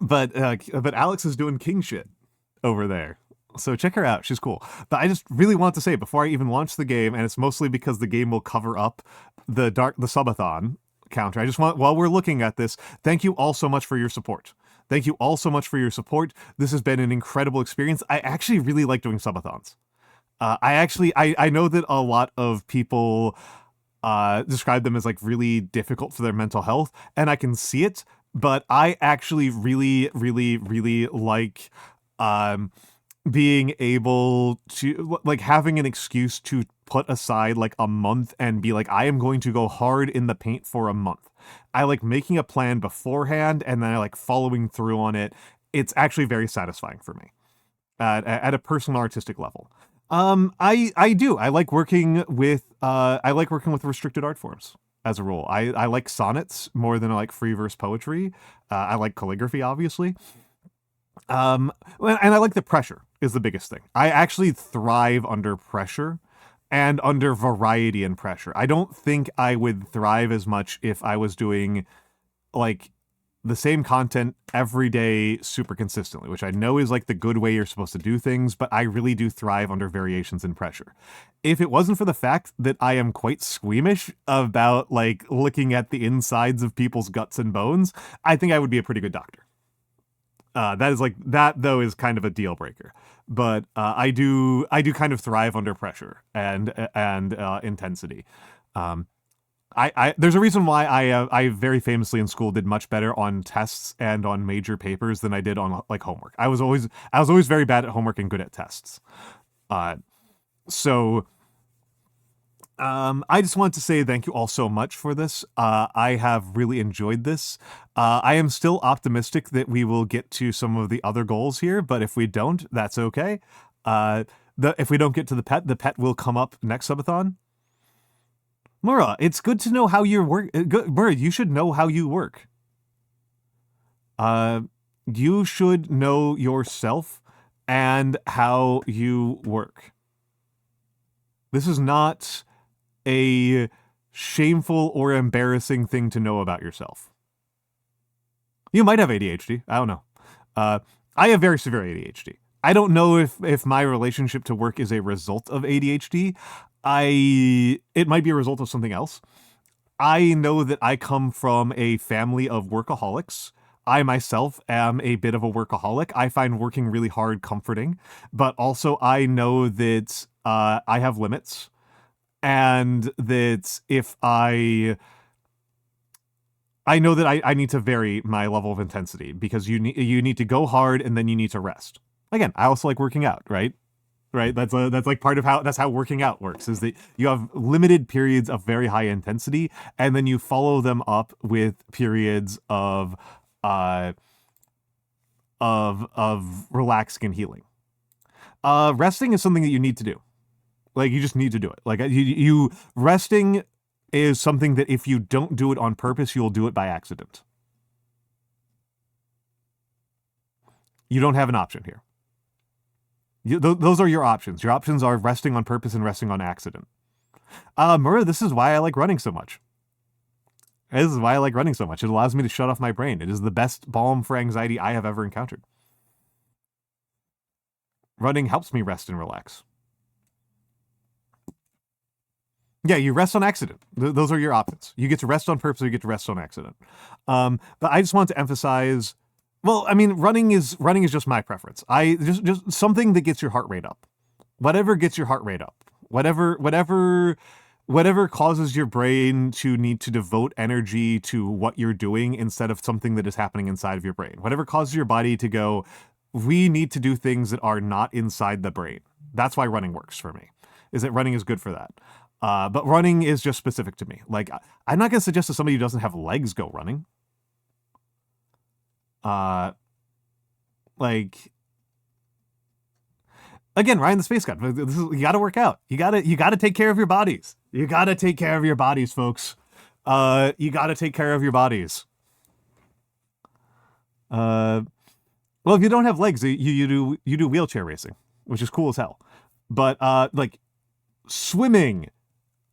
But Alex is doing king shit over there. So check her out. She's cool. But I just really want to say, before I even launch the game, and it's mostly because the game will cover up the subathon counter, I just want, while we're looking at this, thank you all so much for your support. Thank you all so much for your support. This has been an incredible experience. I actually really like doing subathons. I know that a lot of people describe them as like really difficult for their mental health, and I can see it, but I actually really, really, really like being able to, like, having an excuse to put aside like a month and be like, I am going to go hard in the paint for a month. I like making a plan beforehand and then I like following through on it. It's actually very satisfying for me at a personal artistic level. I do. I like working with restricted art forms as a rule. I like sonnets more than I like free verse poetry. I like calligraphy, obviously. And I like the pressure is the biggest thing. I actually thrive under pressure and under variety and pressure. I don't think I would thrive as much if I was doing like the same content every day super consistently, which I know is like the good way you're supposed to do things, but I really do thrive under variations in pressure. If it wasn't for the fact that I am quite squeamish about like looking at the insides of people's guts and bones, I think I would be a pretty good doctor. That though is kind of a deal breaker, but I do kind of thrive under pressure and intensity. There's a reason why I very famously in school did much better on tests and on major papers than I did on like homework. I was always very bad at homework and good at tests. So I just wanted to say thank you all so much for this. I have really enjoyed this. I am still optimistic that we will get to some of the other goals here, but if we don't, that's okay. If we don't get to the pet will come up next subathon. Mura, it's good to know how you work. Mura, you should know how you work. You should know yourself and how you work. This is not a shameful or embarrassing thing to know about yourself. You might have ADHD. I don't know. I have very severe ADHD. I don't know if my relationship to work is a result of ADHD. It might be a result of something else. I know that I come from a family of workaholics. I myself am a bit of a workaholic. I find working really hard comforting, but also I know that I have limits, and that if I know that I need to vary my level of intensity, because you need to go hard and then you need to rest. Again, I also like working out, right? Right, that's like part of how working out works, is that you have limited periods of very high intensity, and then you follow them up with periods of relaxing and healing. Resting is something that you need to do. Like, you just need to do it. Like, you resting is something that if you don't do it on purpose, you'll do it by accident. You don't have an option here. Those are your options. Your options are resting on purpose and resting on accident. Mura, this is why I like running so much. This is why I like running so much. It allows me to shut off my brain. It is the best balm for anxiety I have ever encountered. Running helps me rest and relax. Yeah, you rest on accident. Those are your options. You get to rest on purpose or you get to rest on accident. But I just want to emphasize, well, I mean, running is just my preference. I just something that gets your heart rate up. Whatever gets your heart rate up. Whatever causes your brain to need to devote energy to what you're doing instead of something that is happening inside of your brain. Whatever causes your body to go, we need to do things that are not inside the brain. That's why running works for me. Is that running is good for that. But running is just specific to me. Like, I'm not going to suggest to somebody who doesn't have legs go running. Like, again, Ryan the Space God, you got to work out. You got to take care of your bodies. You got to take care of your bodies, folks. You got to take care of your bodies. Well, if you don't have legs, you do wheelchair racing, which is cool as hell. But like swimming,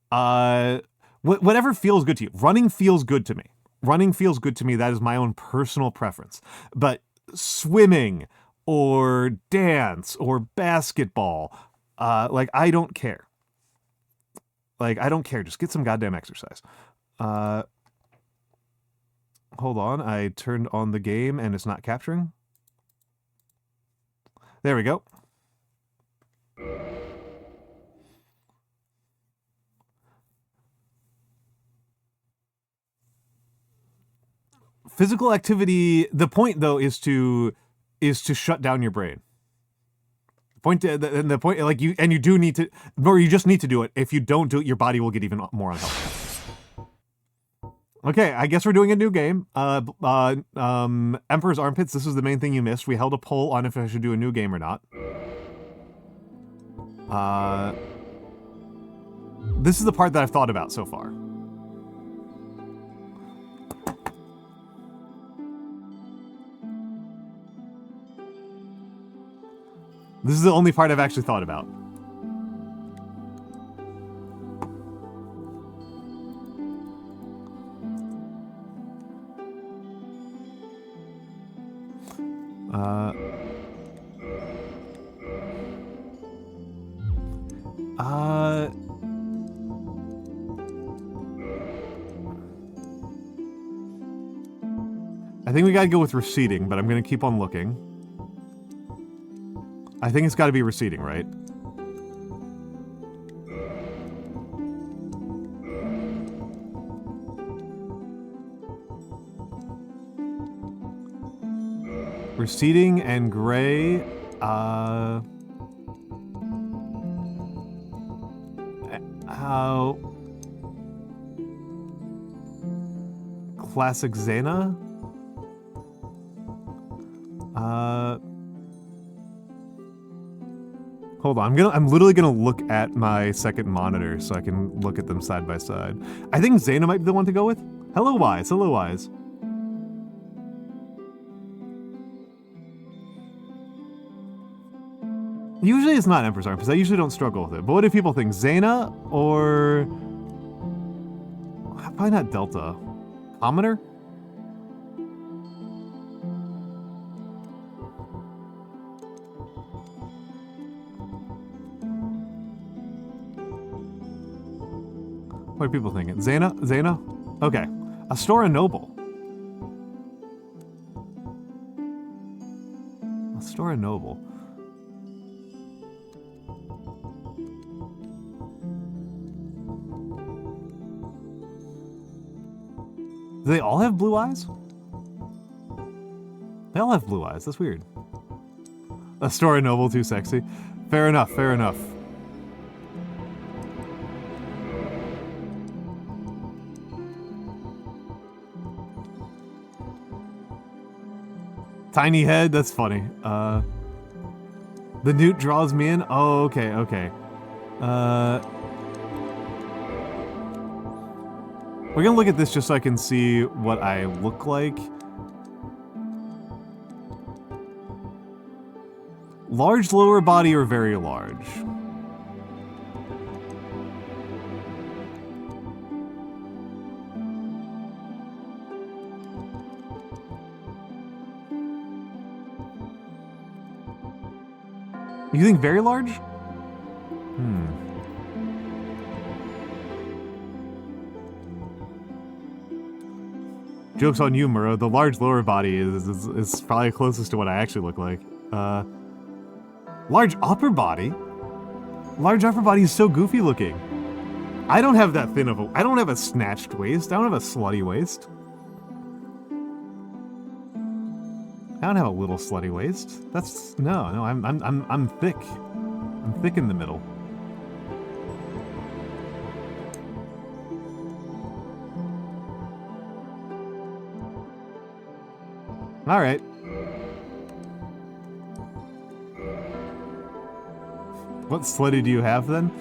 whatever feels good to you. Running feels good to me. Running feels good to me. That is my own personal preference. But swimming or dance or basketball, like, I don't care. Like, I don't care. Just get some goddamn exercise. Hold on. I turned on the game and it's not capturing. There we go. Physical activity, the point though is to shut down your brain. The point, like, you do need to, or you just need to do it. If you don't do it, your body will get even more unhealthy. Okay, I guess we're doing a new game. Emperor's Armpits, this is the main thing you missed. We held a poll on if I should do a new game or not. This is the part that I've thought about so far. This is the only part I've actually thought about. I think we gotta go with receding, but I'm gonna keep on looking. I think it's gotta be receding, right? Receding and gray, how... Classic Xena? Hold on, I'm literally gonna look at my second monitor so I can look at them side by side. I think Xena might be the one to go with. Hello, Wise. Hello, Wise. Usually it's not Emperor's Arm, because I usually don't struggle with it. But what do people think? Xena or... Probably not Delta. Cometer? What are people thinking? Xena? Xena? Okay. Astora Noble. Astora Noble. Do they all have blue eyes? They all have blue eyes. That's weird. Astora Noble too sexy. Fair enough, fair enough. Tiny head, that's funny. The newt draws me in? Oh, okay, okay. We're gonna look at this just so I can see what I look like. Large lower body or very large? You think very large? Joke's on you, Muro. The large lower body is probably closest to what I actually look like. Large upper body? Large upper body is so goofy looking. I don't have that thin of a... I don't have a snatched waist. I don't have a slutty waist. I don't have a little slutty waist. That's... No, I'm thick. I'm thick in the middle. All right. What slutty do you have then?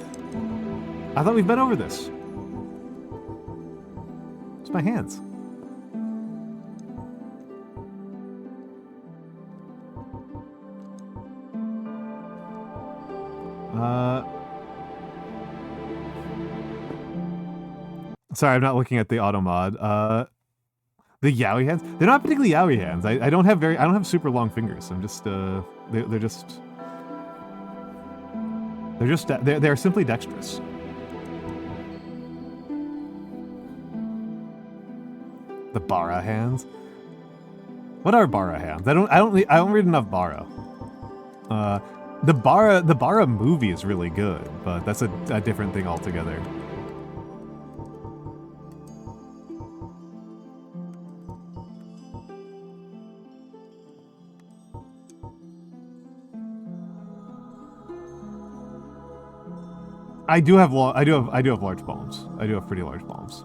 I thought we've been over this. It's my hands. Sorry, I'm not looking at the auto mod. The yaoi hands? They're not particularly yaoi hands. I don't have super long fingers. I'm just they're simply dexterous. The Bara hands. What are Bara hands? I don't read enough Bara. The Bara movie is really good, but that's a different thing altogether. I do have large palms. I do have pretty large palms.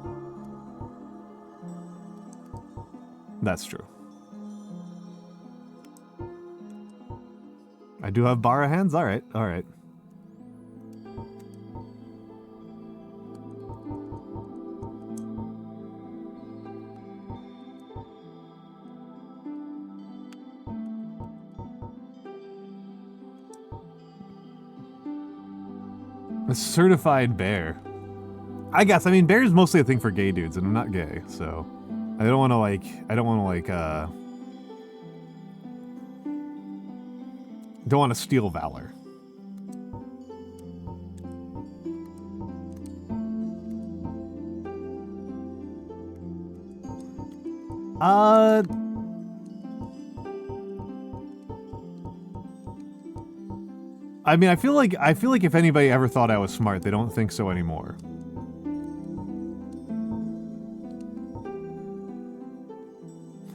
That's true. I do have Bara hands? Alright, alright. A certified bear. I guess, I mean, bear is mostly a thing for gay dudes, and I'm not gay, so... I don't wanna Don't want to steal valor. I mean, I feel like if anybody ever thought I was smart, they don't think so anymore.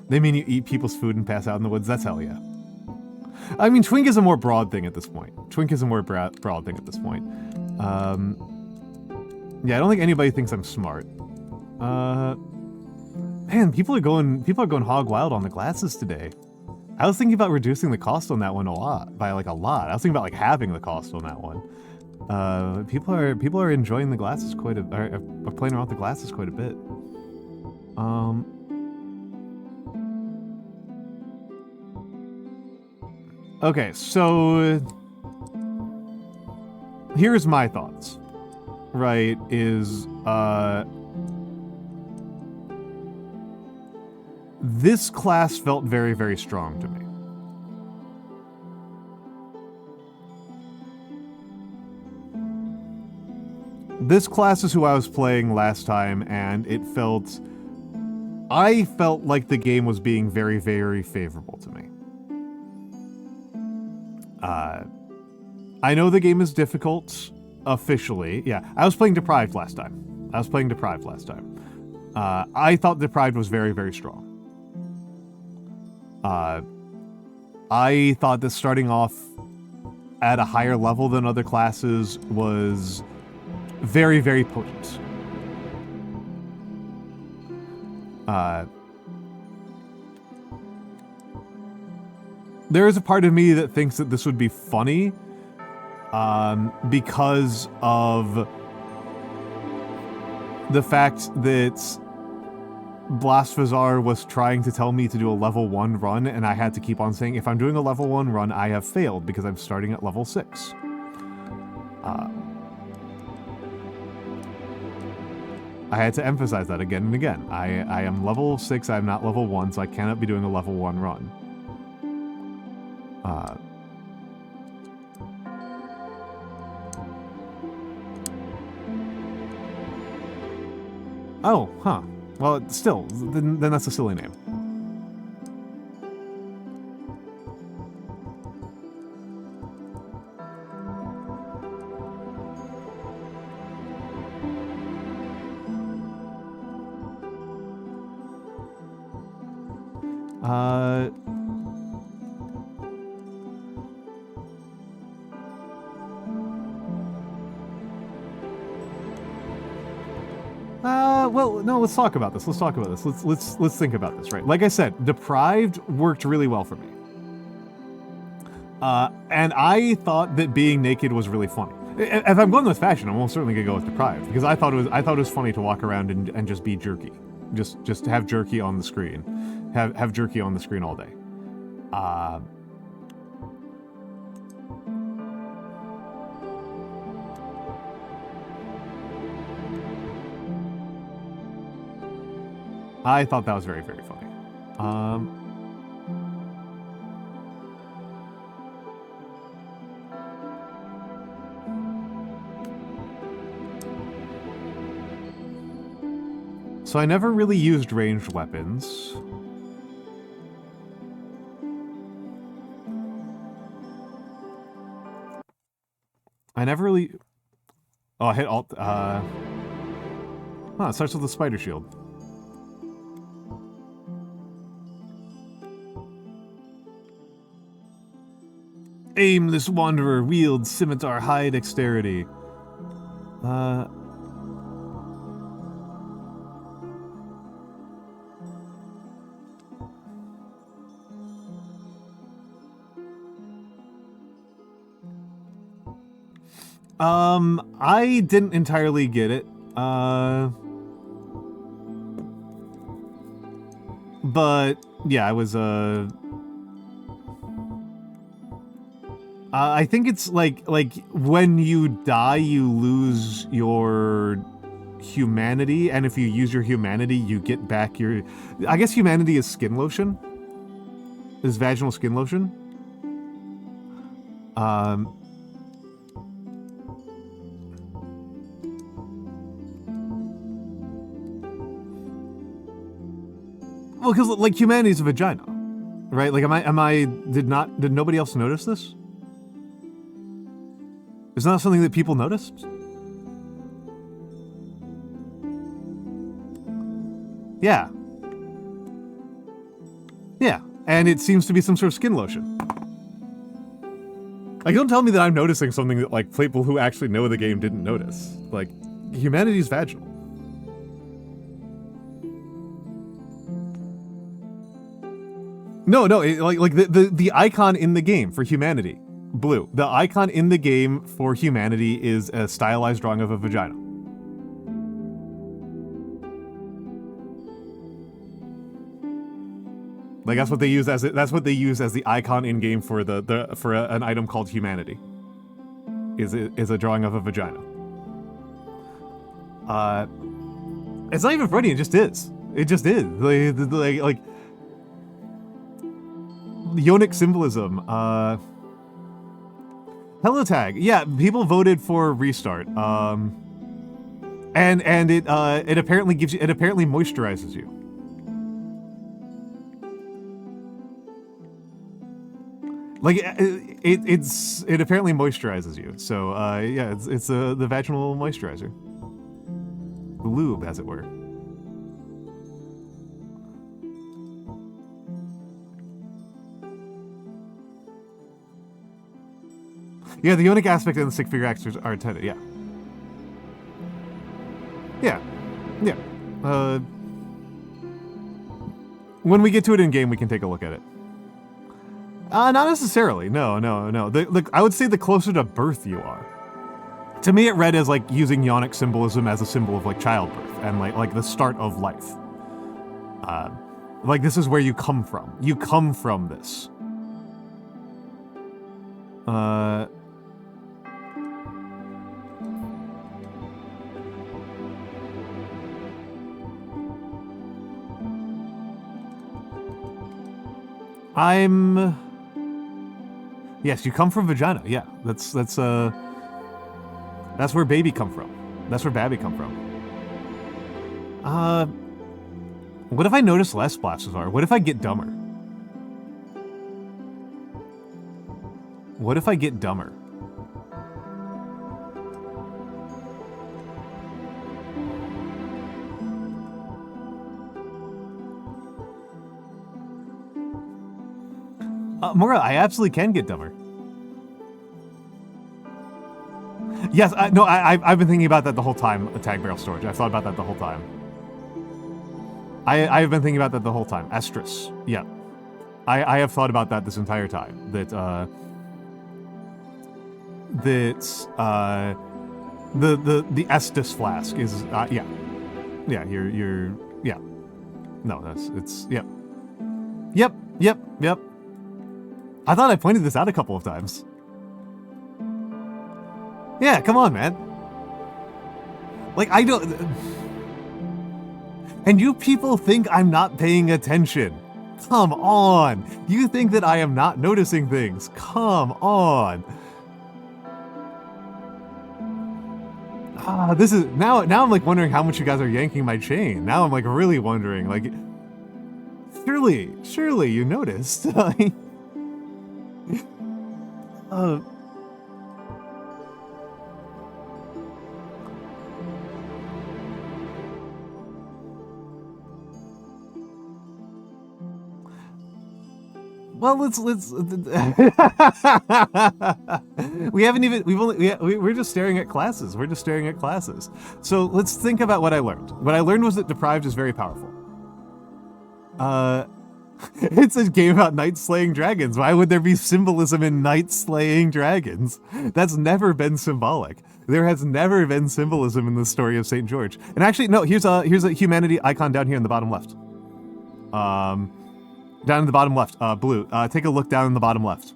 They mean you eat people's food and pass out in the woods? That's hell yeah. I mean, Twink is a more broad thing at this point. Twink is a more broad thing at this point. Yeah, I don't think anybody thinks I'm smart. Man, people are going hog wild on the glasses today. I was thinking about reducing the cost on that one a lot. I was thinking about like halving the cost on that one. People are enjoying the glasses quite a are playing around with the glasses quite a bit. Okay, so here's my thoughts. Right, is this class felt very, very strong to me. This class is who I was playing last time, and I felt like the game was being very, very favorable to me. I know the game is difficult, officially. Yeah, I was playing Deprived last time. I thought Deprived was very, very strong. I thought that starting off at a higher level than other classes was very, very potent. There is a part of me that thinks that this would be funny, because of the fact that Blasphazar was trying to tell me to do a level 1 run, and I had to keep on saying, if I'm doing a level 1 run, I have failed, because I'm starting at level 6. I had to emphasize that again and again. I am level 6, I'm not level 1, so I cannot be doing a level 1 run. Oh, huh. Well, still, then that's a silly name. Well, no, let's talk about this. Let's think about this, right? Like I said, Deprived worked really well for me. And I thought that being naked was really funny. If I'm going with fashion, I'm almost certainly gonna go with Deprived, because I thought it was funny to walk around and just be jerky. Just have jerky on the screen. Have jerky on the screen all day. I thought that was very, very funny. So I never really used ranged weapons. I never really... Oh, I hit Alt... Huh, it starts with the spider shield. Aimless wanderer wields scimitar high dexterity. I didn't entirely get it. But yeah, I was I think it's like when you die, you lose your humanity, and if you use your humanity, you get back your... I guess humanity is skin lotion? Is vaginal skin lotion? Well, because like humanity's a vagina, right? Like, did nobody else notice this? Is that something that people noticed? Yeah. Yeah, and it seems to be some sort of skin lotion. Like, don't tell me that I'm noticing something that, like, people who actually know the game didn't notice. Like, humanity's vaginal. No, like the icon in the game for humanity, blue. The icon in the game for humanity is a stylized drawing of a vagina. Like, that's what they use as the icon in game for an item called humanity. Is a drawing of a vagina. It's not even funny. It just is. It just is. Like Ionic symbolism. Hello tag. Yeah, people voted for restart. And it apparently moisturizes you. Like, it apparently moisturizes you. So yeah, it's the vaginal moisturizer, the lube, as it were. Yeah, the Ionic aspect and the stick figure actors are intended. Yeah. Yeah. Yeah. When we get to it in game, we can take a look at it. Not necessarily. No. I would say the closer to birth you are. To me, it read as like using Ionic symbolism as a symbol of like childbirth and like the start of life. Like, this is where you come from. You come from this. Yes, you come from vagina. Yeah, that's where baby come from. That's where babby come from. What if I notice less splashes are? What if I get dumber? What if I get dumber? Mora, I absolutely can get dumber. Yes, no, I've been thinking about that the whole time, tag barrel storage. I've thought about that the whole time. I've been thinking about that the whole time. Estrus, yeah. I have thought about that this entire time. The Estus flask is, yeah. Yeah, you're, yeah. No, it's, yep. Yep. I thought I pointed this out a couple of times. Yeah, come on, man. Like, I don't... And you people think I'm not paying attention. Come on. You think that I am not noticing things. Come on. This is... Now I'm, like, wondering how much you guys are yanking my chain. Now I'm, like, really wondering, like... Surely you noticed. Well, let's we're just staring at classes. We're just staring at classes. So let's think about what I learned. What I learned was that deprived is very powerful. It's a game about knights slaying dragons. Why would there be symbolism in knights slaying dragons? That's never been symbolic. There has never been symbolism in the story of St. George. And actually, no, here's a humanity icon down here in the bottom left. Down in the bottom left, blue. Take a look down in the bottom left.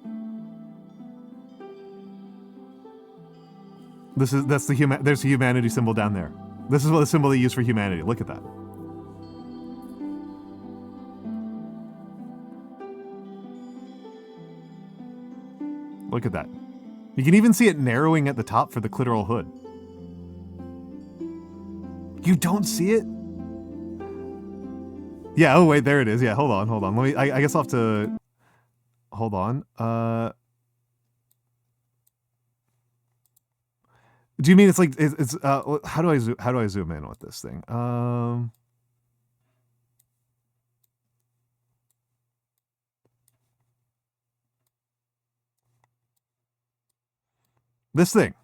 There's a humanity symbol down there. This is what the symbol they use for humanity. Look at that. Look at that. You can even see it narrowing at the top for the clitoral hood. You don't see it? Yeah, oh wait, there it is. Yeah, hold on. Let me, I guess I'll have to, hold on. Do you mean it's like, it's how do I zoom in with this thing? This thing.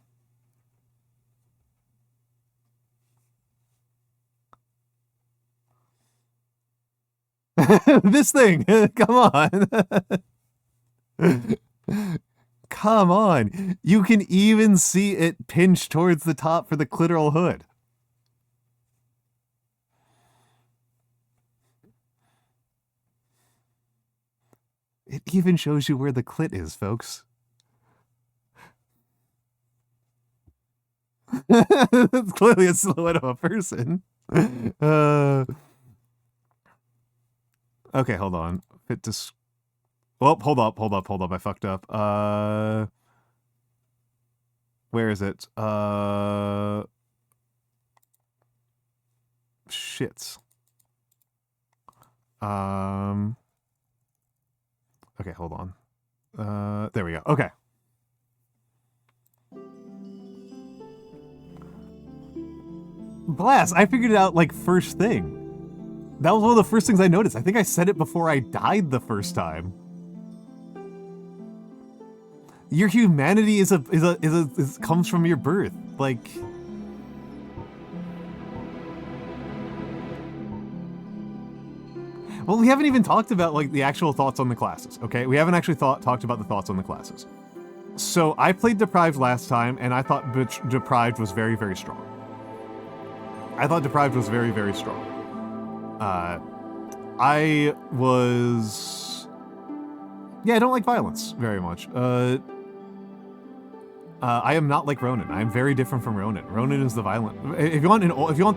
This thing. Come on. Come on. You can even see it pinch towards the top for the clitoral hood. It even shows you where the clit is, folks. It's clearly a silhouette of a person. Okay, hold on. Fit to... Oh, hold up. I fucked up. Where is it? Shit. Okay, hold on. There we go. Okay. Blast! I figured it out, like, first thing. That was one of the first things I noticed. I think I said it before I died the first time. Your humanity comes from your birth. Like... Well, we haven't even talked about, like, the actual thoughts on the classes, okay? We haven't actually talked about the thoughts on the classes. So, I played Deprived last time, and I thought Deprived was very, very strong. I thought Deprived was very, very strong. I was... Yeah, I don't like violence very much. I am not like Ronan. I am very different from Ronan. Ronan is the violent... If you want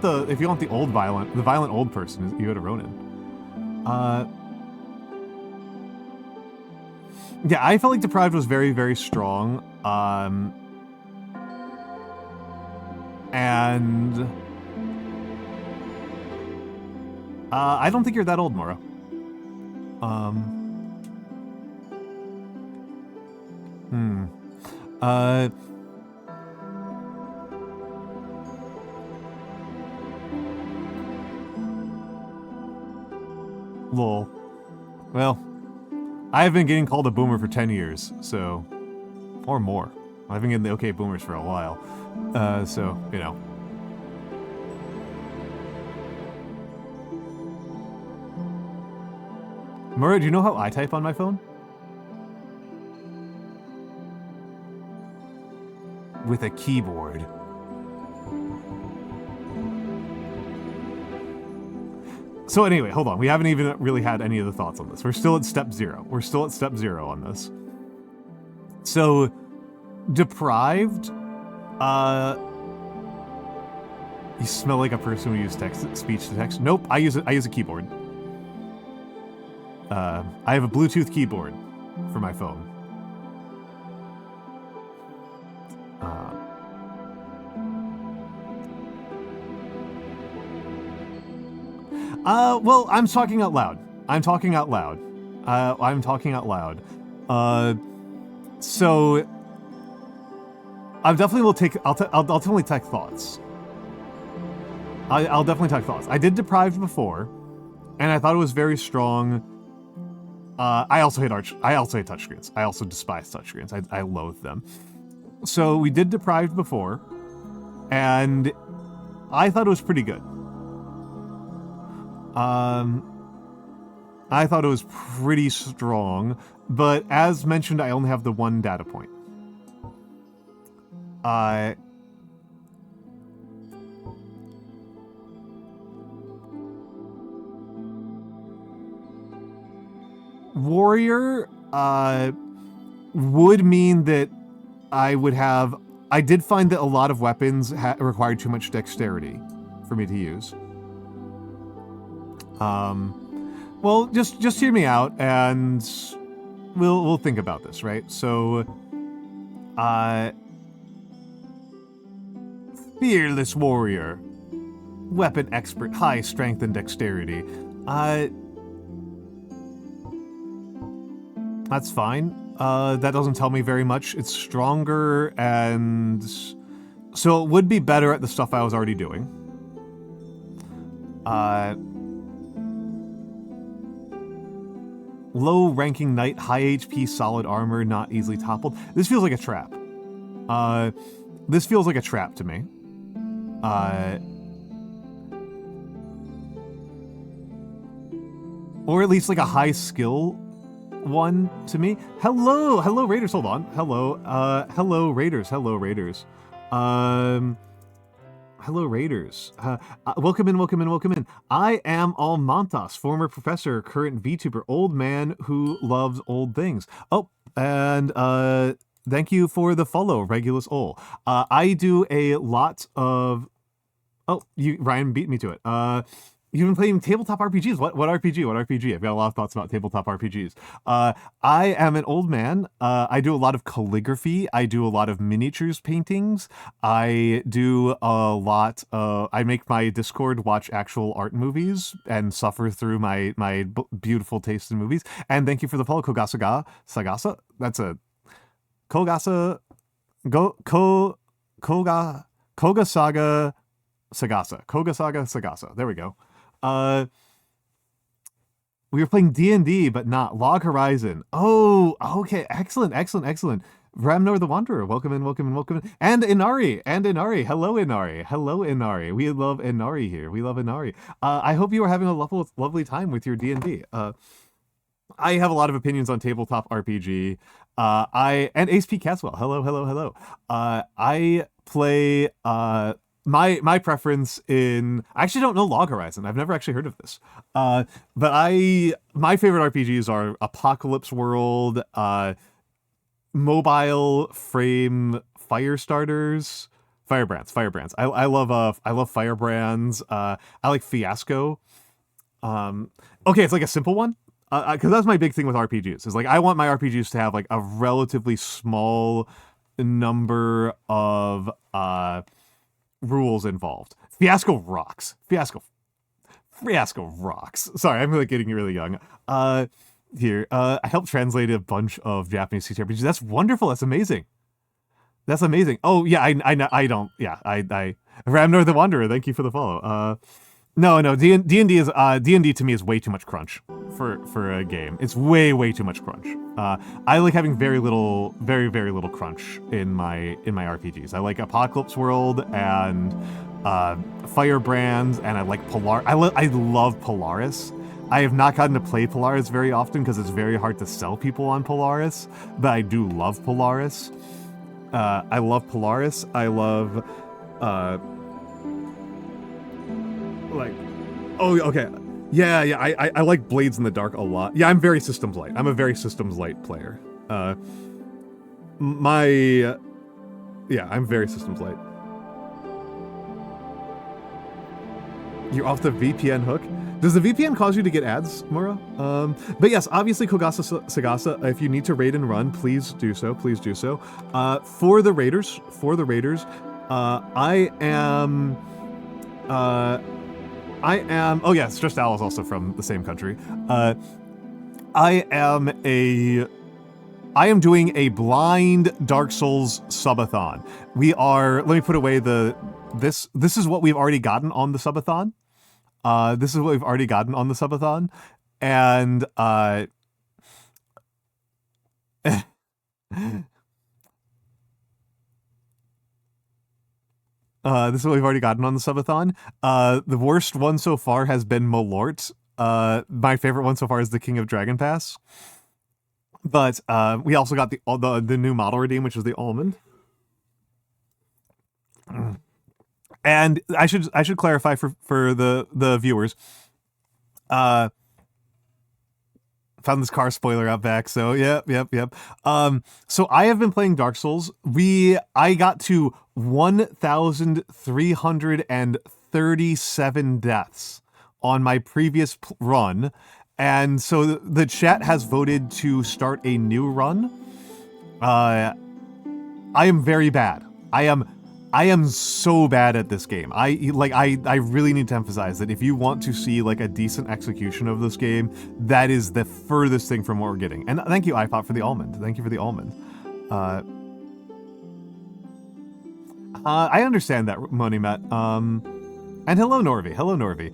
the old violent... The violent old person, you go to Ronan. Yeah, I felt like Deprived was very, very strong. And... I don't think you're that old, Noru. Lol. Well, I've been getting called a boomer for 10 years, so... Or more. I've been getting the okay boomers for a while. So, you know. Murray, do you know how I type on my phone? With a keyboard. So anyway, hold on. We haven't even really had any of the thoughts on this. We're still at step 0. We're still at step 0 on this. So, Deprived, you smell like a person who uses speech to text. Nope, I use a keyboard. I have a Bluetooth keyboard for my phone. Well, I'm talking out loud. So, I definitely will take. I'll definitely take thoughts. I'll definitely take thoughts. I did Deprived before, and I thought it was very strong. I also hate touchscreens. I also despise touchscreens. I loathe them. So we did Deprived before, and I thought it was pretty good. I thought it was pretty strong, but as mentioned, I only have the one data point. Warrior, would mean that I would have... I did find that a lot of weapons required too much dexterity for me to use. Well, just hear me out, and we'll think about this, right? So, Fearless warrior. Weapon expert, high strength and dexterity. That's fine. That doesn't tell me very much. It's stronger and... So it would be better at the stuff I was already doing. Low-ranking knight, high HP, solid armor, not easily toppled. This feels like a trap. This feels like a trap to me. Or at least like a high skill one to me. Hello Raiders, hold on. Hello Raiders. Hello Raiders. Welcome in. I am Almantas, former professor, current VTuber, old man who loves old things. Oh, and thank you for the follow, Regulus Ol. I do a lot of... Oh, Ryan beat me to it. You've been playing tabletop RPGs. What RPG? I've got a lot of thoughts about tabletop RPGs. I am an old man. I do a lot of calligraphy. I do a lot of miniatures paintings. I do a lot I make my Discord watch actual art movies and suffer through my beautiful taste in movies. And thank you for the follow, Sagasa. That's a... Kogasaga Sagasa. There we go. We were playing D&D, but not Log Horizon. Oh, okay. Excellent. Ramnor the Wanderer, welcome in. And Inari. Hello, Inari. We love Inari here. I hope you are having a lovely time with your D&D. I have a lot of opinions on tabletop RPG. And Ace P. Caswell. Hello. I play, my preference in... I actually don't know Log Horizon. I've never actually heard of this. But my favorite RPGs are Apocalypse World, Mobile Frame Firebrands. I love Firebrands. I like Fiasco. Okay, it's like a simple one. Because that's my big thing with RPGs. Is like I want my RPGs to have like a relatively small number of rules involved. Fiasco rocks. Fiasco rocks. Sorry, I'm like getting really young. Here, I helped translate a bunch of Japanese CTRPGs. That's wonderful. That's amazing. Oh yeah, I don't. Yeah, I Ramnor the Wanderer. Thank you for the follow. No, D&D is D&D to me is way too much crunch for a game. It's way too much crunch. I like having very little crunch in my RPGs. I like Apocalypse World and Firebrands, and I like I love Polaris. I have not gotten to play Polaris very often because it's very hard to sell people on Polaris, but I do love Polaris. I love Polaris. I love like, oh, okay. Yeah, I like Blades in the Dark a lot. Yeah, I'm very Systems Light. I'm a very Systems Light player. Yeah, I'm very Systems Light. You're off the VPN hook. Does the VPN cause you to get ads, Mura? But yes, obviously, Kogasa Sagasa, if you need to raid and run, please do so. For the Raiders, I am, oh yeah, Stressed Owl is also from the same country. I am doing a blind Dark Souls subathon. Let me put away this is what we've already gotten on the subathon. And, this is what we've already gotten on the subathon. The worst one so far has been Malort. My favorite one so far is the King of Dragon Pass. But we also got the new model redeem, which is the Almond. And I should clarify for the viewers. Found this car spoiler out back, so yep. So I have been playing Dark Souls. I got to 1,337 deaths on my previous run, and so the chat has voted to start a new run. I am very bad. I am so bad at this game. I really need to emphasize that if you want to see like a decent execution of this game, that is the furthest thing from what we're getting. And thank you, iPop, for the almond. Thank you for the almond. I understand that, Monimet. And hello, Norvi. Hello, Norvi.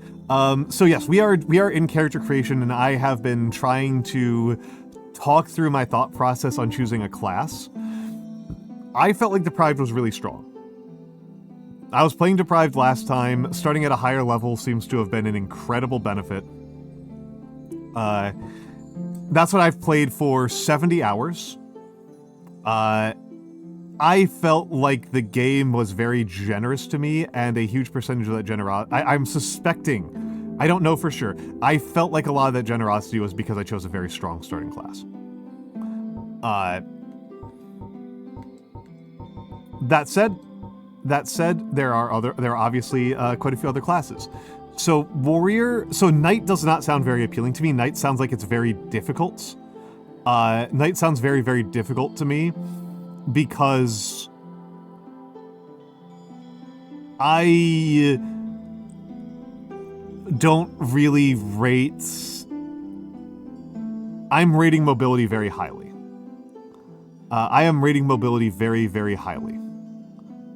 So yes, we are in character creation, and I have been trying to talk through my thought process on choosing a class. I felt like Deprived was really strong. I was playing Deprived last time. Starting at a higher level seems to have been an incredible benefit. That's what I've played for 70 hours. I felt like the game was very generous to me, and a huge percentage of that generosity... I'm suspecting, I don't know for sure, I felt like a lot of that generosity was because I chose a very strong starting class. That said, there are obviously quite a few other classes. So Knight does not sound very appealing to me. Knight sounds like it's very difficult. Knight sounds very, very difficult to me because I don't really rate... I'm rating mobility very highly. I am rating mobility very, very highly.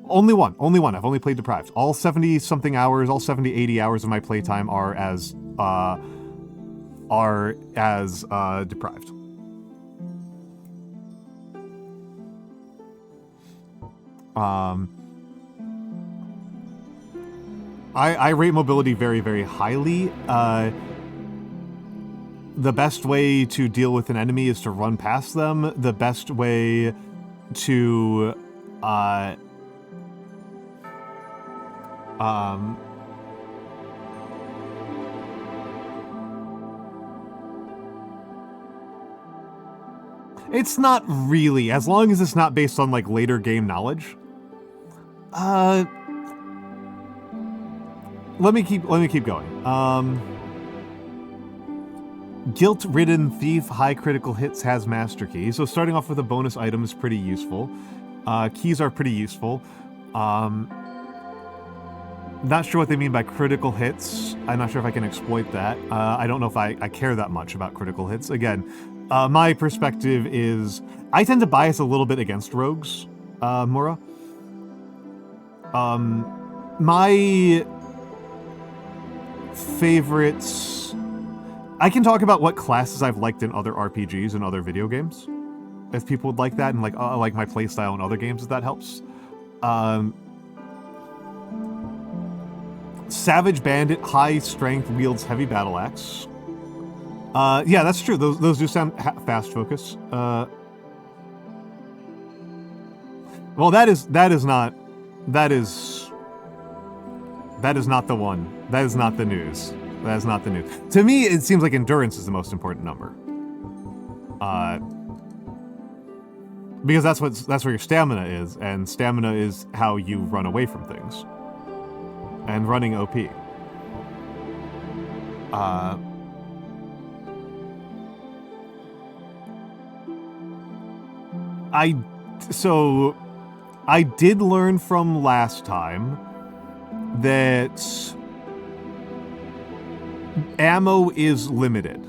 Only one. I've only played Deprived. All 70-something hours, all 70, 80 hours of my playtime are as Deprived. I rate mobility very, very highly. The best way to deal with an enemy is to run past them. The best way to it's not really, as long as it's not based on like later game knowledge. Let me keep going. Guilt-ridden thief, high critical hits, has master key. So starting off with a bonus item is pretty useful. Keys are pretty useful. Not sure what they mean by critical hits. I'm not sure if I can exploit that. I don't know if I care that much about critical hits. Again, my perspective is I tend to bias a little bit against rogues, Mora. My favorites... I can talk about what classes I've liked in other RPGs and other video games, if people would like that, and like my playstyle in other games, if that helps. Savage Bandit, high strength, wields heavy battle axe. Yeah, that's true. Those do sound fast focus. Well, that is not the one. That is not the news. That is not the news. To me, it seems like endurance is the most important number. Because that's where your stamina is, and stamina is how you run away from things. And running OP. I did learn from last time that ammo is limited.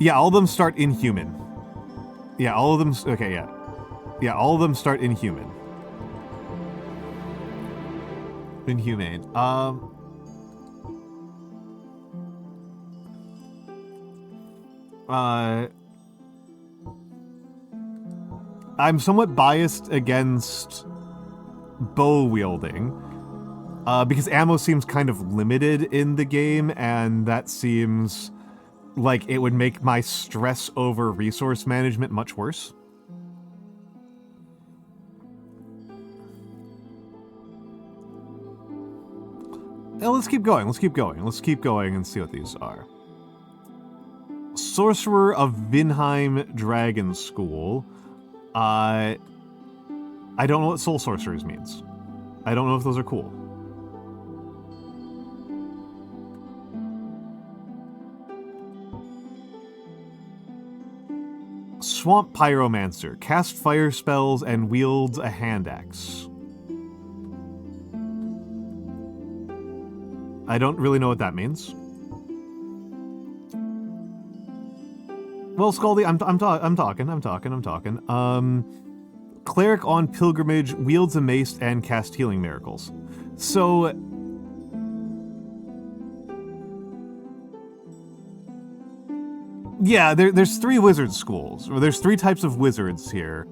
Yeah, all of them start inhuman. Yeah, all of them... Okay, yeah. Yeah, all of them start inhuman. Inhumane. I'm somewhat biased against bow wielding, because ammo seems kind of limited in the game, and that seems like it would make my stress over resource management much worse. Now, let's keep going. Let's keep going and see what these are. Sorcerer of Vinheim Dragon School. I don't know what Soul Sorcerers means. I don't know if those are cool. Swamp Pyromancer. Cast fire spells and wields a hand axe. I don't really know what that means. Well, Scaldy, I'm talking. Cleric on pilgrimage, wields a mace and cast healing miracles. So... yeah, there's 3 wizard schools, or there's 3 types of wizards here.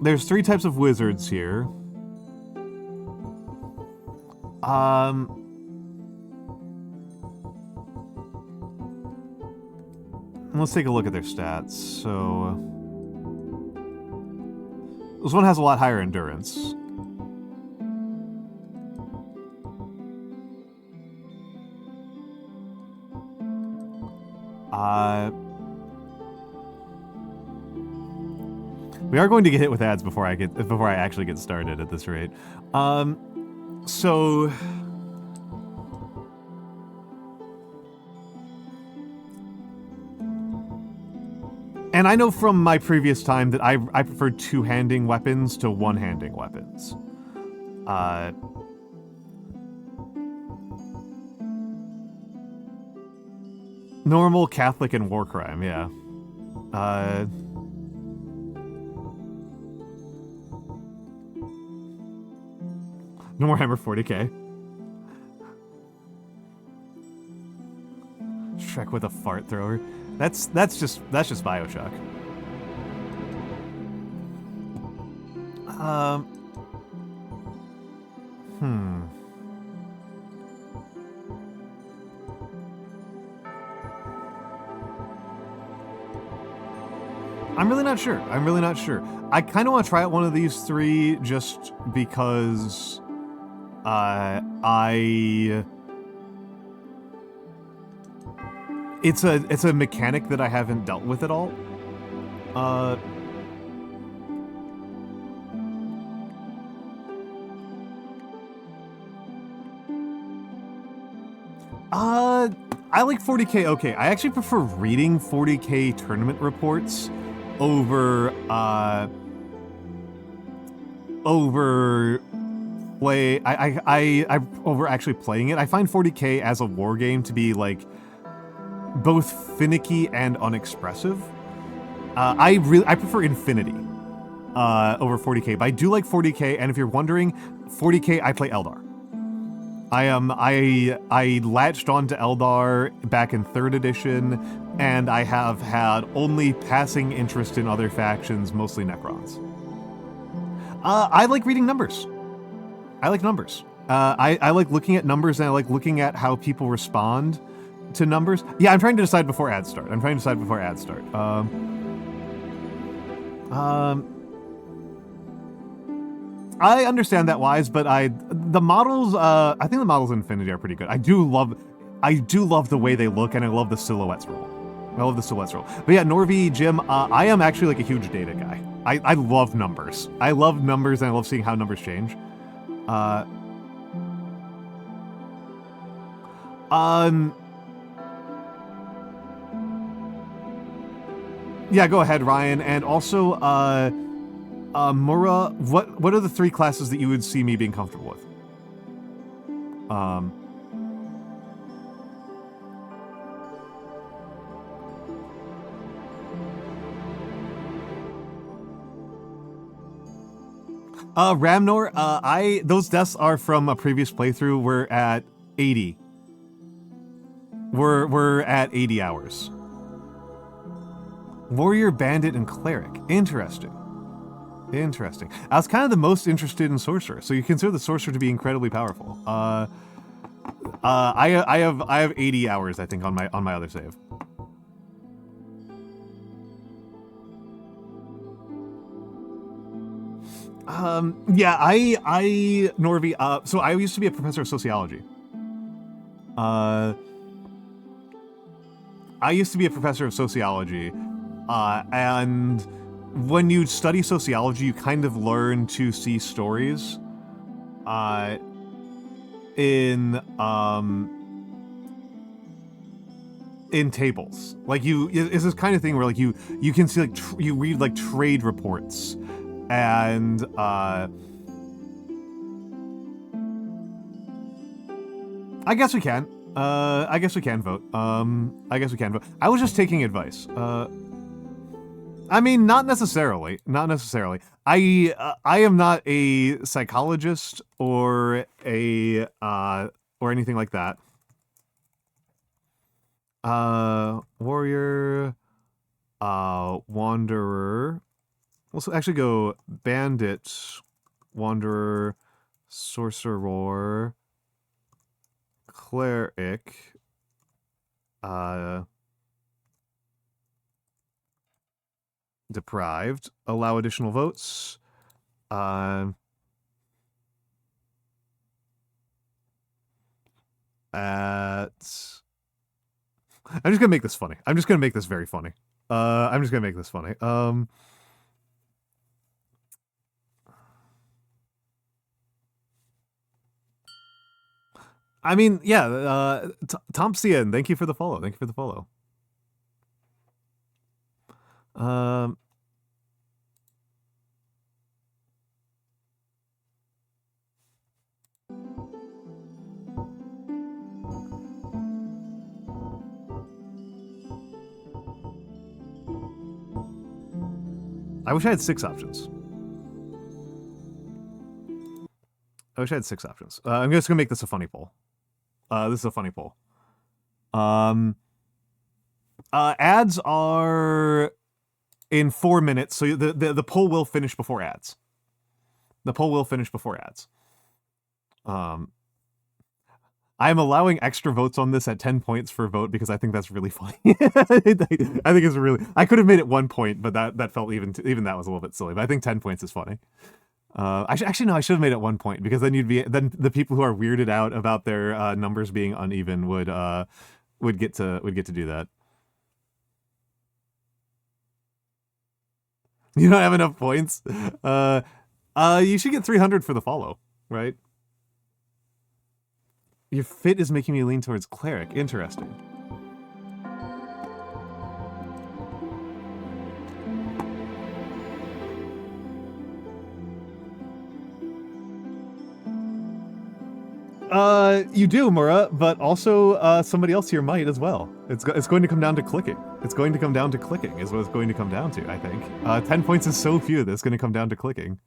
There's 3 types of wizards here. Let's take a look at their stats. So... this one has a lot higher endurance. We are going to get hit with ads before I actually get started at this rate. So... and I know from my previous time that I prefer two-handing weapons to one-handing weapons. Normal, Catholic, and war crime, yeah. No more Hammer 40k. Shrek with a fart thrower. That's just BioShock. I'm really not sure. I kind of want to try out one of these 3 just because it's a mechanic that I haven't dealt with at all. I like 40k okay. I actually prefer reading 40k tournament reports over over actually playing it. I find 40k as a war game to be like both finicky and unexpressive. I prefer Infinity over 40k, but I do like 40k, and if you're wondering, 40k I play Eldar. I latched onto Eldar back in 3rd edition, and I have had only passing interest in other factions, mostly Necrons. I like reading numbers. I like numbers. I like looking at numbers, and I like looking at how people respond to numbers. Yeah, I'm trying to decide before ads start. I understand that wise, but the models, I think the models in Infinity are pretty good. I do love the way they look, and I love the silhouettes roll. But yeah, Norvi, Jim, I am actually like a huge data guy. I love numbers. And I love seeing how numbers change. Yeah, go ahead, Ryan. And also, Mura, what are the 3 classes that you would see me being comfortable with? Ramnor, those deaths are from a previous playthrough. We're at 80. We're at 80 hours. Warrior, Bandit, and Cleric. Interesting. I was kind of the most interested in Sorcerer, so you consider the Sorcerer to be incredibly powerful. I have 80 hours, I think, on my other save. Yeah, Norvi, so I used to be a professor of sociology. And when you study sociology, you kind of learn to see stories in in tables. Like it's this kind of thing where like you can see like you read like trade reports and I guess we can. I guess we can vote. I guess we can vote. I was just taking advice. I mean, not necessarily. Not necessarily. I am not a psychologist or a or anything like that. Warrior, Wanderer. Let's actually go Bandit, Wanderer, Sorcerer, Cleric, Deprived. Allow additional votes. At I'm just gonna make this funny. I'm just gonna make this very funny. I'm just gonna make this funny. I mean, yeah, Thompson, thank you for the follow. Thank you for the follow. I wish I had 6 options. I wish I had 6 options. I'm just gonna make this a funny poll. This is a funny poll. Ads are in 4 minutes, so the poll will finish before ads. The poll will finish before ads. I'm allowing extra votes on this at 10 points per vote because I think that's really funny. I think it's really... I could have made it 1 point, but that felt even that was a little bit silly. But I think 10 points is funny. Actually, no, I should have made it 1 point because then the people who are weirded out about their numbers being uneven would get to do that. You don't have enough points. You should get 300 for the follow, right? Your fit is making me lean towards cleric. Interesting. You do, Mura, but also somebody else here might as well. It's going to come down to clicking. It's going to come down to clicking is what it's going to come down to, I think. 10 points is so few that it's going to come down to clicking.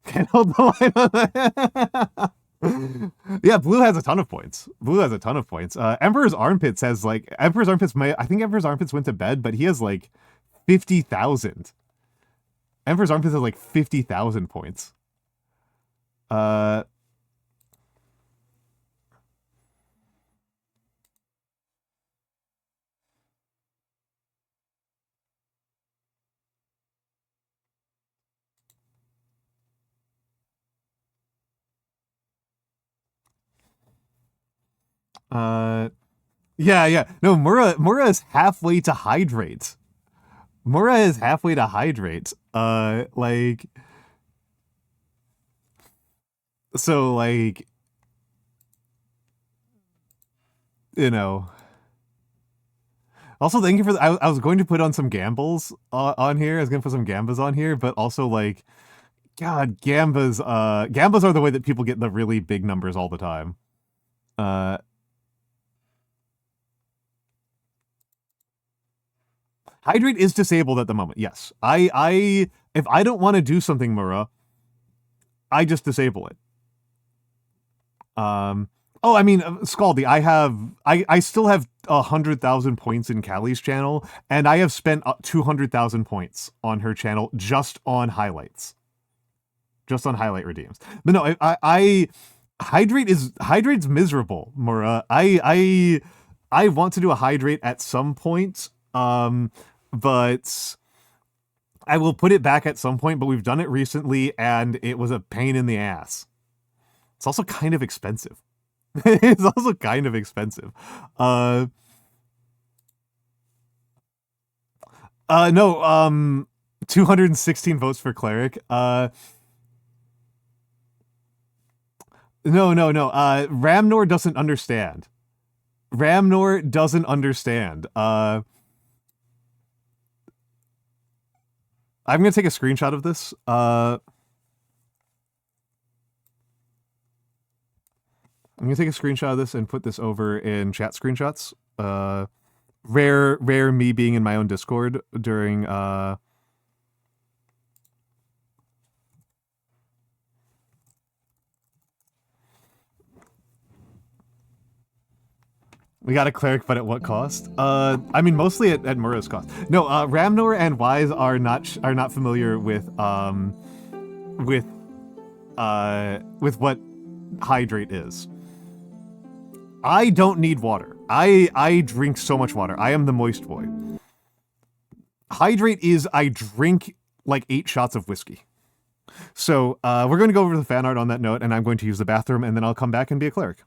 Can't hold the line. Yeah, blue has a ton of points. Blue has a ton of points. Emperor's Armpits has like I think Emperor's Armpits went to bed, but he has like 50,000. Emperor's Armpits has like 50,000 points. Yeah. No, Mura is halfway to hydrate. Mura is halfway to hydrate. Like... So, like... You know... Also, thank you for... I was going to put on some gambles on here. I was going to put some gambas on here, but also, like... God, gambas... Gambas are the way that people get the really big numbers all the time. Hydrate is disabled at the moment, yes. If I don't want to do something, Mura, I just disable it. Oh, I mean, Scaldy, I still have 100,000 points in Callie's channel, and I have spent 200,000 points on her channel just on highlights. Just on highlight redeems. But no, Hydrate's miserable, Mura. I want to do a hydrate at some point, but I will put it back at some point, but we've done it recently, and it was a pain in the ass. It's also kind of expensive. It's also kind of expensive. No, 216 votes for Cleric. No, no, no. Ramnor doesn't understand. Ramnor doesn't understand. I'm gonna take a screenshot of this. I'm gonna take a screenshot of this and put this over in chat screenshots. Rare me being in my own Discord during We got a cleric, but at what cost? I mean, mostly at Muro's cost. No, Ramnor and Wise are not familiar with what hydrate is. I don't need water. I drink so much water. I am the moist boy. Hydrate is I drink like 8 shots of whiskey. So we're going to go over the fan art on that note, and I'm going to use the bathroom, and then I'll come back and be a cleric.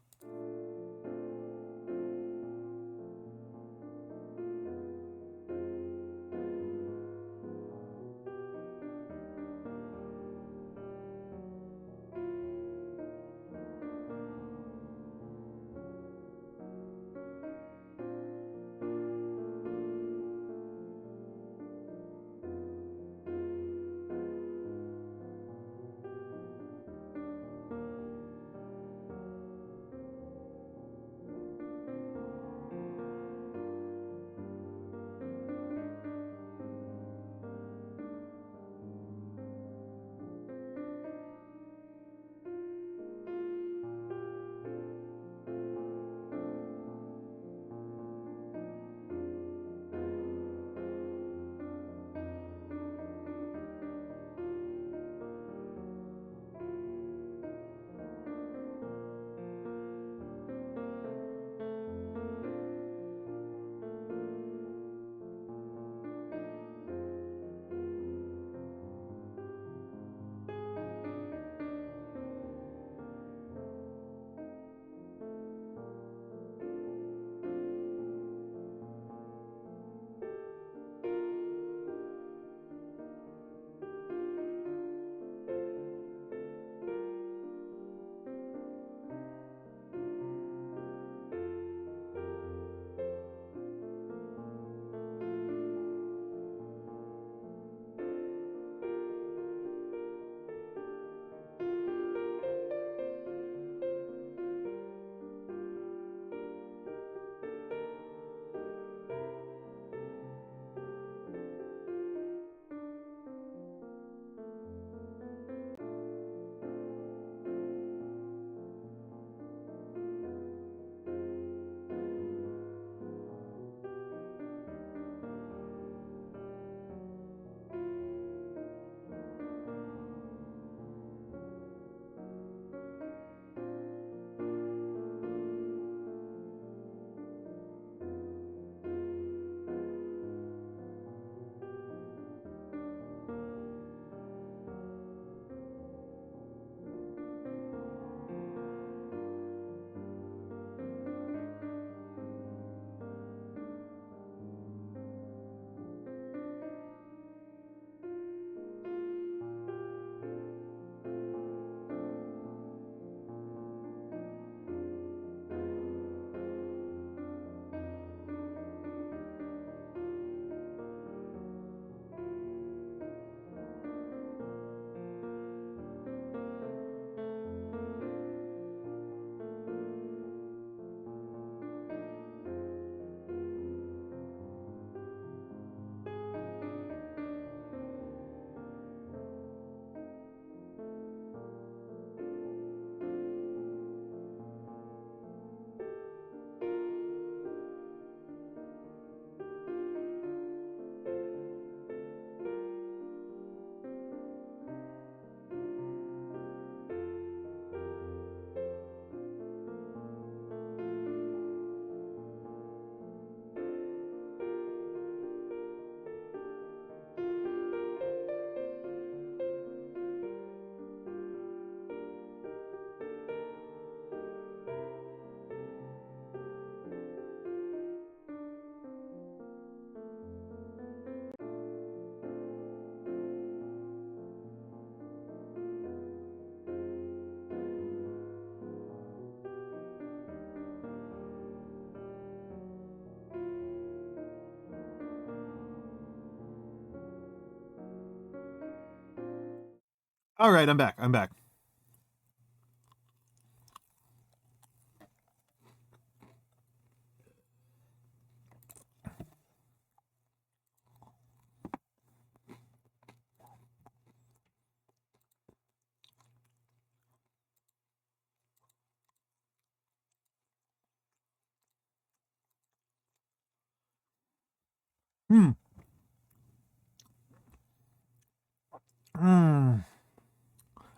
All right, I'm back. I'm back.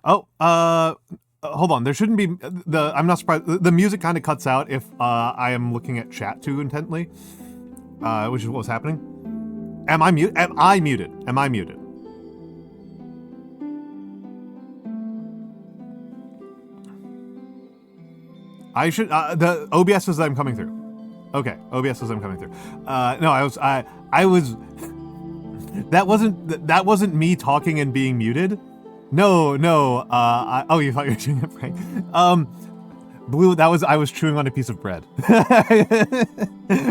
Oh, hold on. There shouldn't be I'm not surprised. The music kind of cuts out if I am looking at chat too intently, which is what was happening. Am I muted? Am I muted? Am I muted? I should. The OBS says that I'm coming through. Okay, OBS says I'm coming through. No, I was. That wasn't me talking and being muted. No. Oh, you thought you were doing a prank? Blue. I was chewing on a piece of bread.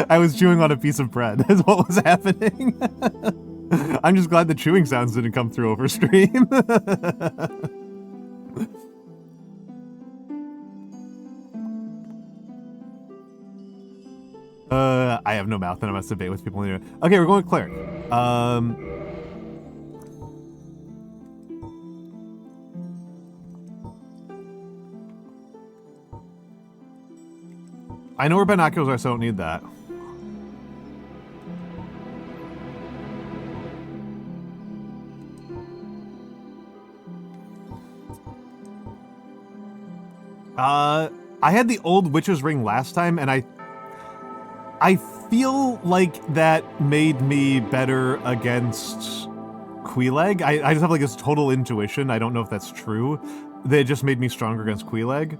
I was chewing on a piece of bread. Is what was happening. I'm just glad the chewing sounds didn't come through over stream. I have no mouth and I must debate with people. Okay, we're going with cleric. I know where binoculars are, so I don't need that. I had the old witch's ring last time, and I feel like that made me better against Queeleg. I just have like this total intuition. I don't know if that's true. That just made me stronger against Queeleg.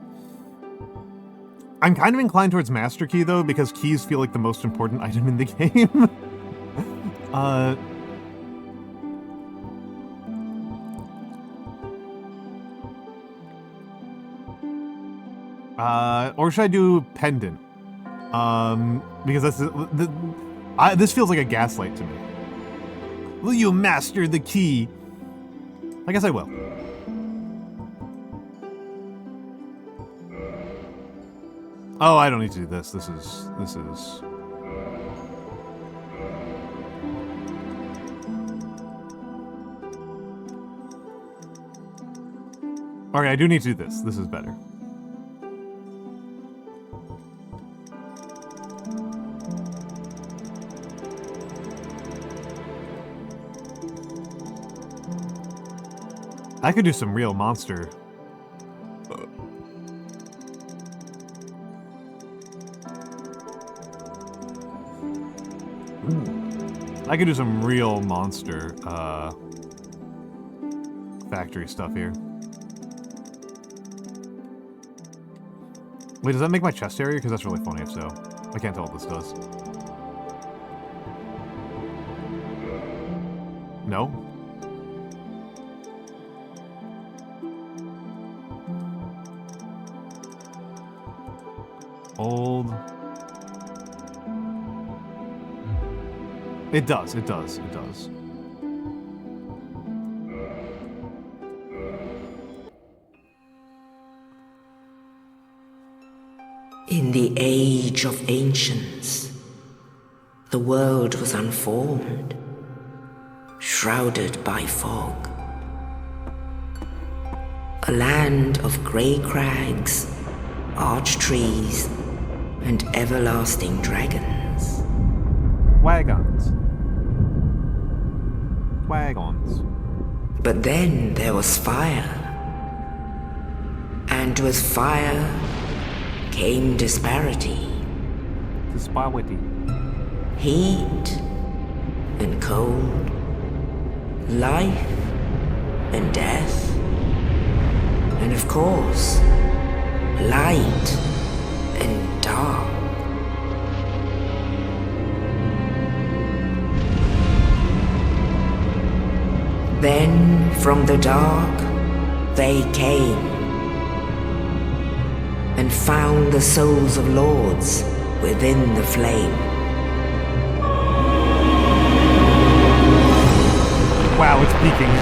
I'm kind of inclined towards Master Key though, because keys feel like the most important item in the game. Or should I do Pendant? Because that's this feels like a gaslight to me. Will you master the key? I guess I will. Oh, I don't need to do this. This is... Okay, I do need to do this. This is better. I could do some real monster. I could do some real monster, factory stuff here. Wait, does that make my chest area? Because that's really funny if so. I can't tell what this does. No? Old. It does. In the age of ancients, the world was unformed, shrouded by fog. A land of grey crags, arch trees, and everlasting dragons. Wagons. But then there was fire. And with fire came disparity. Heat and cold. Life and death. And of course, light and dark. Then from the dark they came and found the souls of lords within the flame. Wow, it's peaking.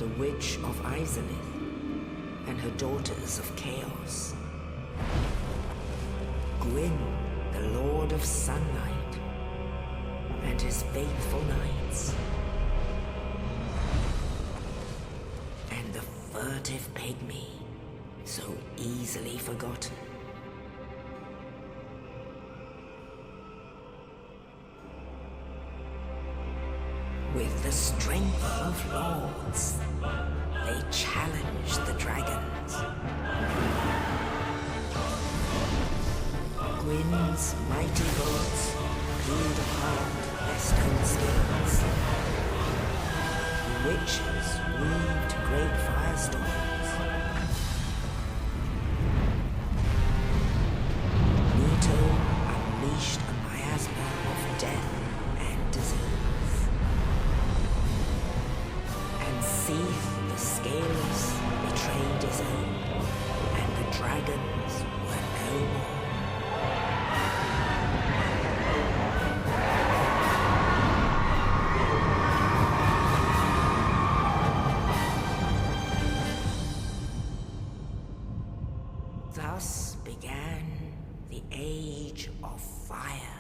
the Witch of Izalith and her daughters of Chaos. Gwyn, the Lord of Sunlight, and his faithful knights. And the furtive pygmy, so easily forgotten. With the strength of lords, they challenged the dragons. Gwyn's mighty bolts peeled apart their stone scales. The witches weaved great firestorms. Nito unleashed a miasma of death and disease. And Seath the Scaleless betrayed his own, and the dragons were no more. Thus began the Age of Fire.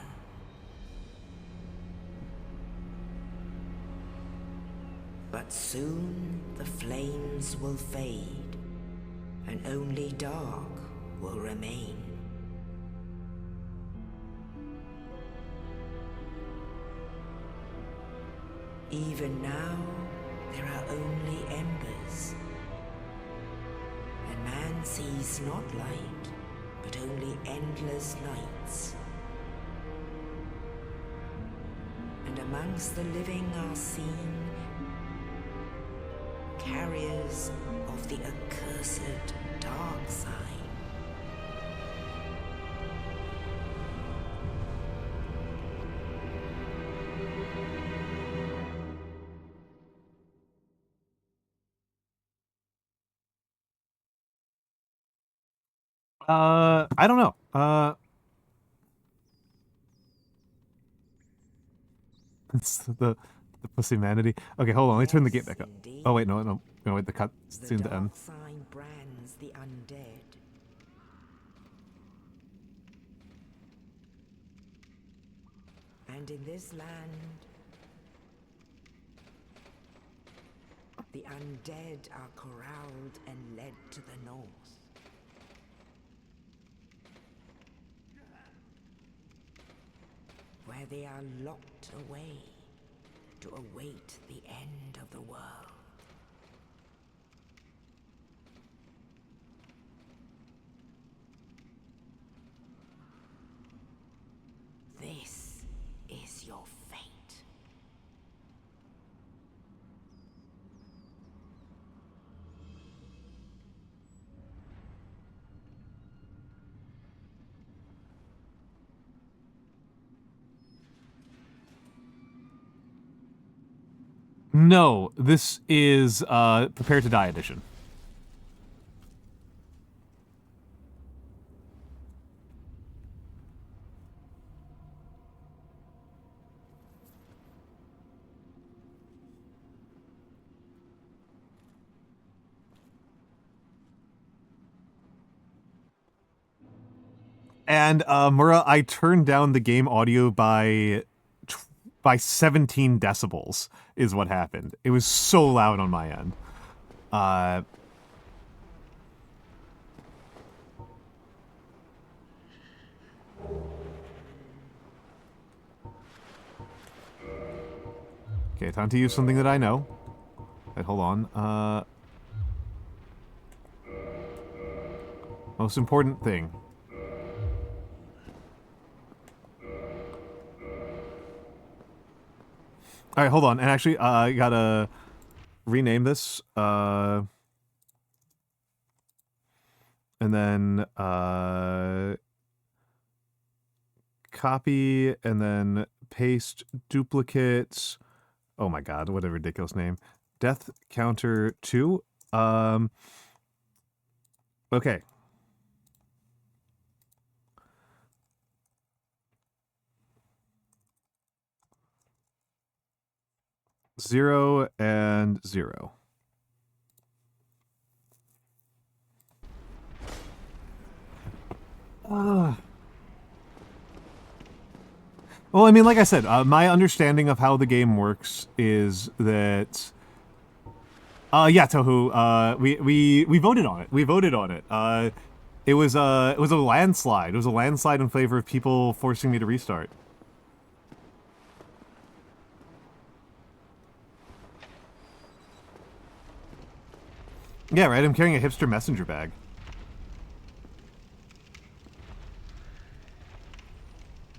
But soon the flames will fade, and only dark will remain. Even now, there are only embers. And man sees not light, but only endless nights. And amongst the living are seen carriers of the accursed dark side. I don't know. It's the pussy manatee. Okay, hold on. Let me turn the game back up. Oh wait, no. Wait, the cut seems to end. The dark sign brands the undead. And in this land, the undead are corralled and led to the north. Where they are locked away to await the end of the world. This is your fate. No, this is Prepare to Die edition. And Mura, I turned down the game audio by 17 decibels is what happened. It was so loud on my end. Okay, time to use something that I know. Wait, hold on. Most important thing. Alright, hold on. And actually, I gotta rename this. And then, copy, and then paste duplicates. Oh my god, what a ridiculous name. Death counter 2. Okay. Zero and 0. Well, I mean, like I said, my understanding of how the game works is that... yeah, Tohu, we voted on it. We voted on it. It was a landslide. It was a landslide in favor of people forcing me to restart. Yeah, right, I'm carrying a hipster messenger bag.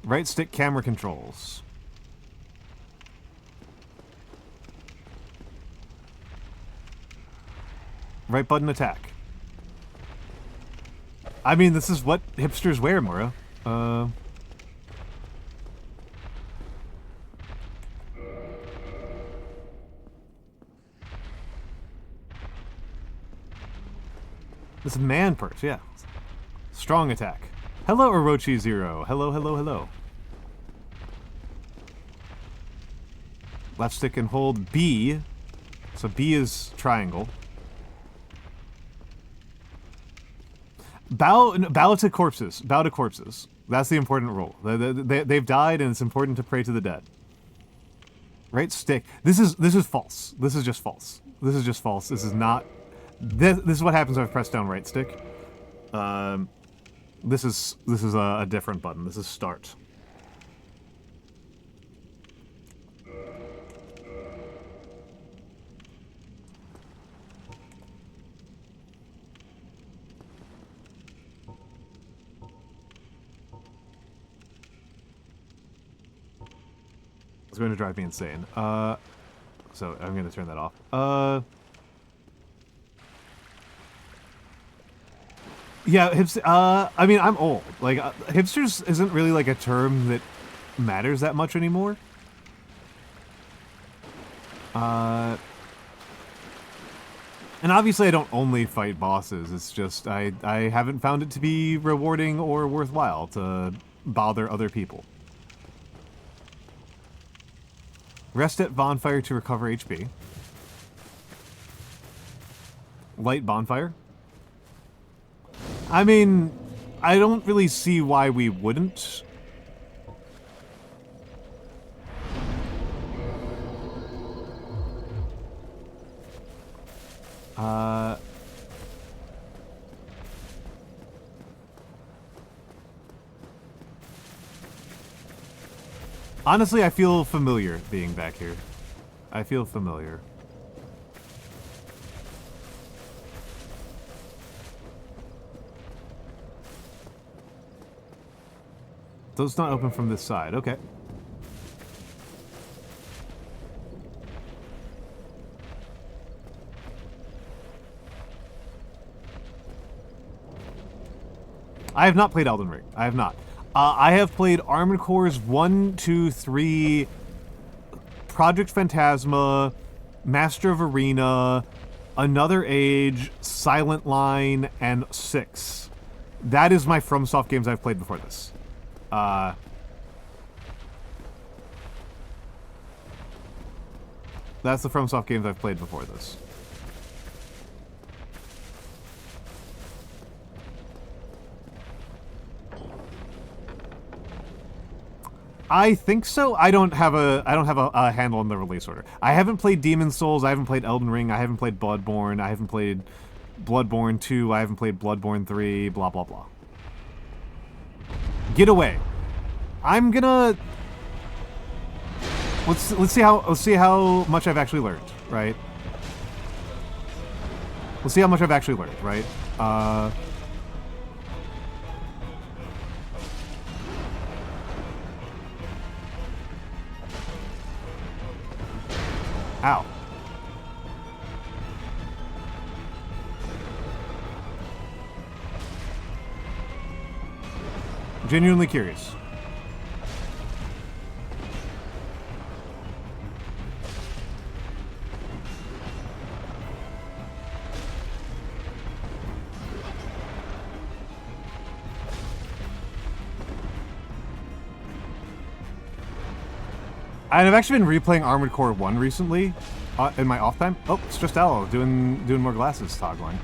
Right stick camera controls. Right button attack. I mean, this is what hipsters wear, Mora. This is man purse, yeah. Strong attack. Hello, Orochi Zero. Hello, hello, hello. Left stick and hold B. So B is triangle. Bow to corpses. Bow to corpses. That's the important rule. They've died, and it's important to pray to the dead. Right stick. This is false. This is just false. This is just false. This is not. This is what happens when I press down right stick. This is a different button. This is start. It's going to drive me insane. So I'm going to turn that off. Yeah, I mean, I'm old. Like, hipsters isn't really like a term that matters that much anymore. And obviously I don't only fight bosses. It's just I haven't found it to be rewarding or worthwhile to bother other people. Rest at bonfire to recover HP. Light bonfire. I mean, I don't really see why we wouldn't. Honestly, I feel familiar being back here. I feel familiar. So it's not open from this side. Okay. I have not played Elden Ring. I have not. I have played Armored Cores 1, 2, 3, Project Phantasma, Master of Arena, Another Age, Silent Line, and 6. That is my FromSoft games I've played before this. That's the FromSoft games I've played before this. I think so. I don't have a handle on the release order. I haven't played Demon's Souls. I haven't played Elden Ring. I haven't played Bloodborne. I haven't played Bloodborne 2. I haven't played Bloodborne 3. Blah blah blah. Get away. I'm gonna let's see how much I've actually learned, right? Let's see how much I've actually learned, right? Ow. Genuinely curious. I've actually been replaying Armored Core 1 recently, in my off time. Oh, it's just Aloe doing more glasses toggling.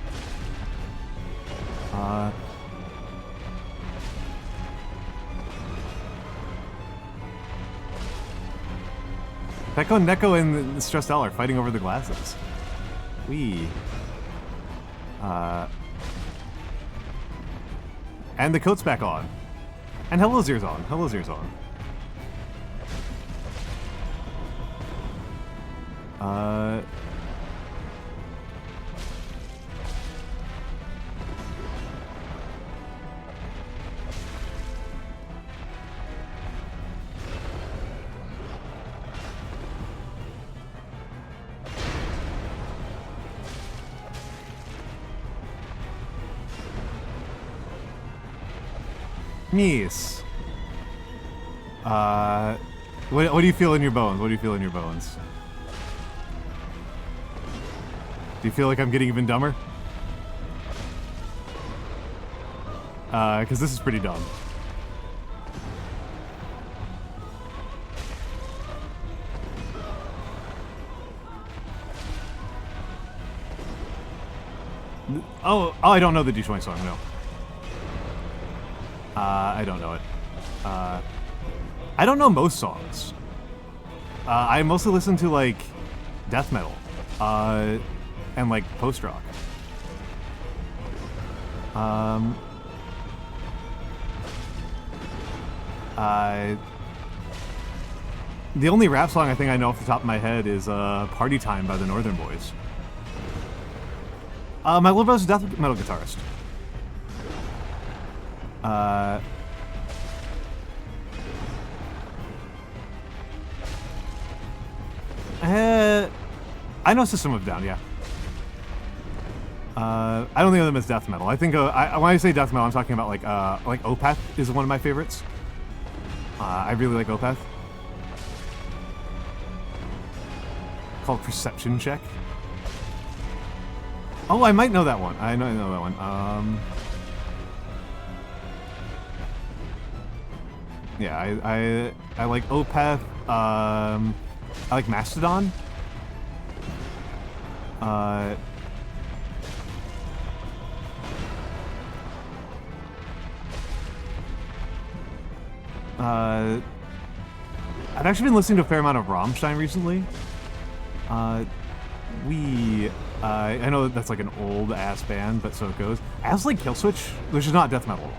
Pecco, Neko, and Stressel are fighting over the glasses. Wee. And the coat's back on. And Hello Zer's on. Hello Zer's on. Yes. What do you feel in your bones? What do you feel in your bones? Do you feel like I'm getting even dumber? Because this is pretty dumb. Oh, I don't know the D20 song, no. I don't know it. I don't know most songs. I mostly listen to, like, death metal. And, like, post-rock. The only rap song I think I know off the top of my head is Party Time by the Northern Boys. My little brother's a death metal guitarist. I know System of a Down, yeah. I don't think of them as death metal. I think when I say death metal, I'm talking about like Opeth is one of my favorites. I really like Opeth. Called Perception Check. Oh, I might know that one. I know that one. Yeah, I like Opeth. I like Mastodon. I've actually been listening to a fair amount of Rammstein recently. I know that's like an old ass band, but so it goes. I also like Killswitch, which is not death metal.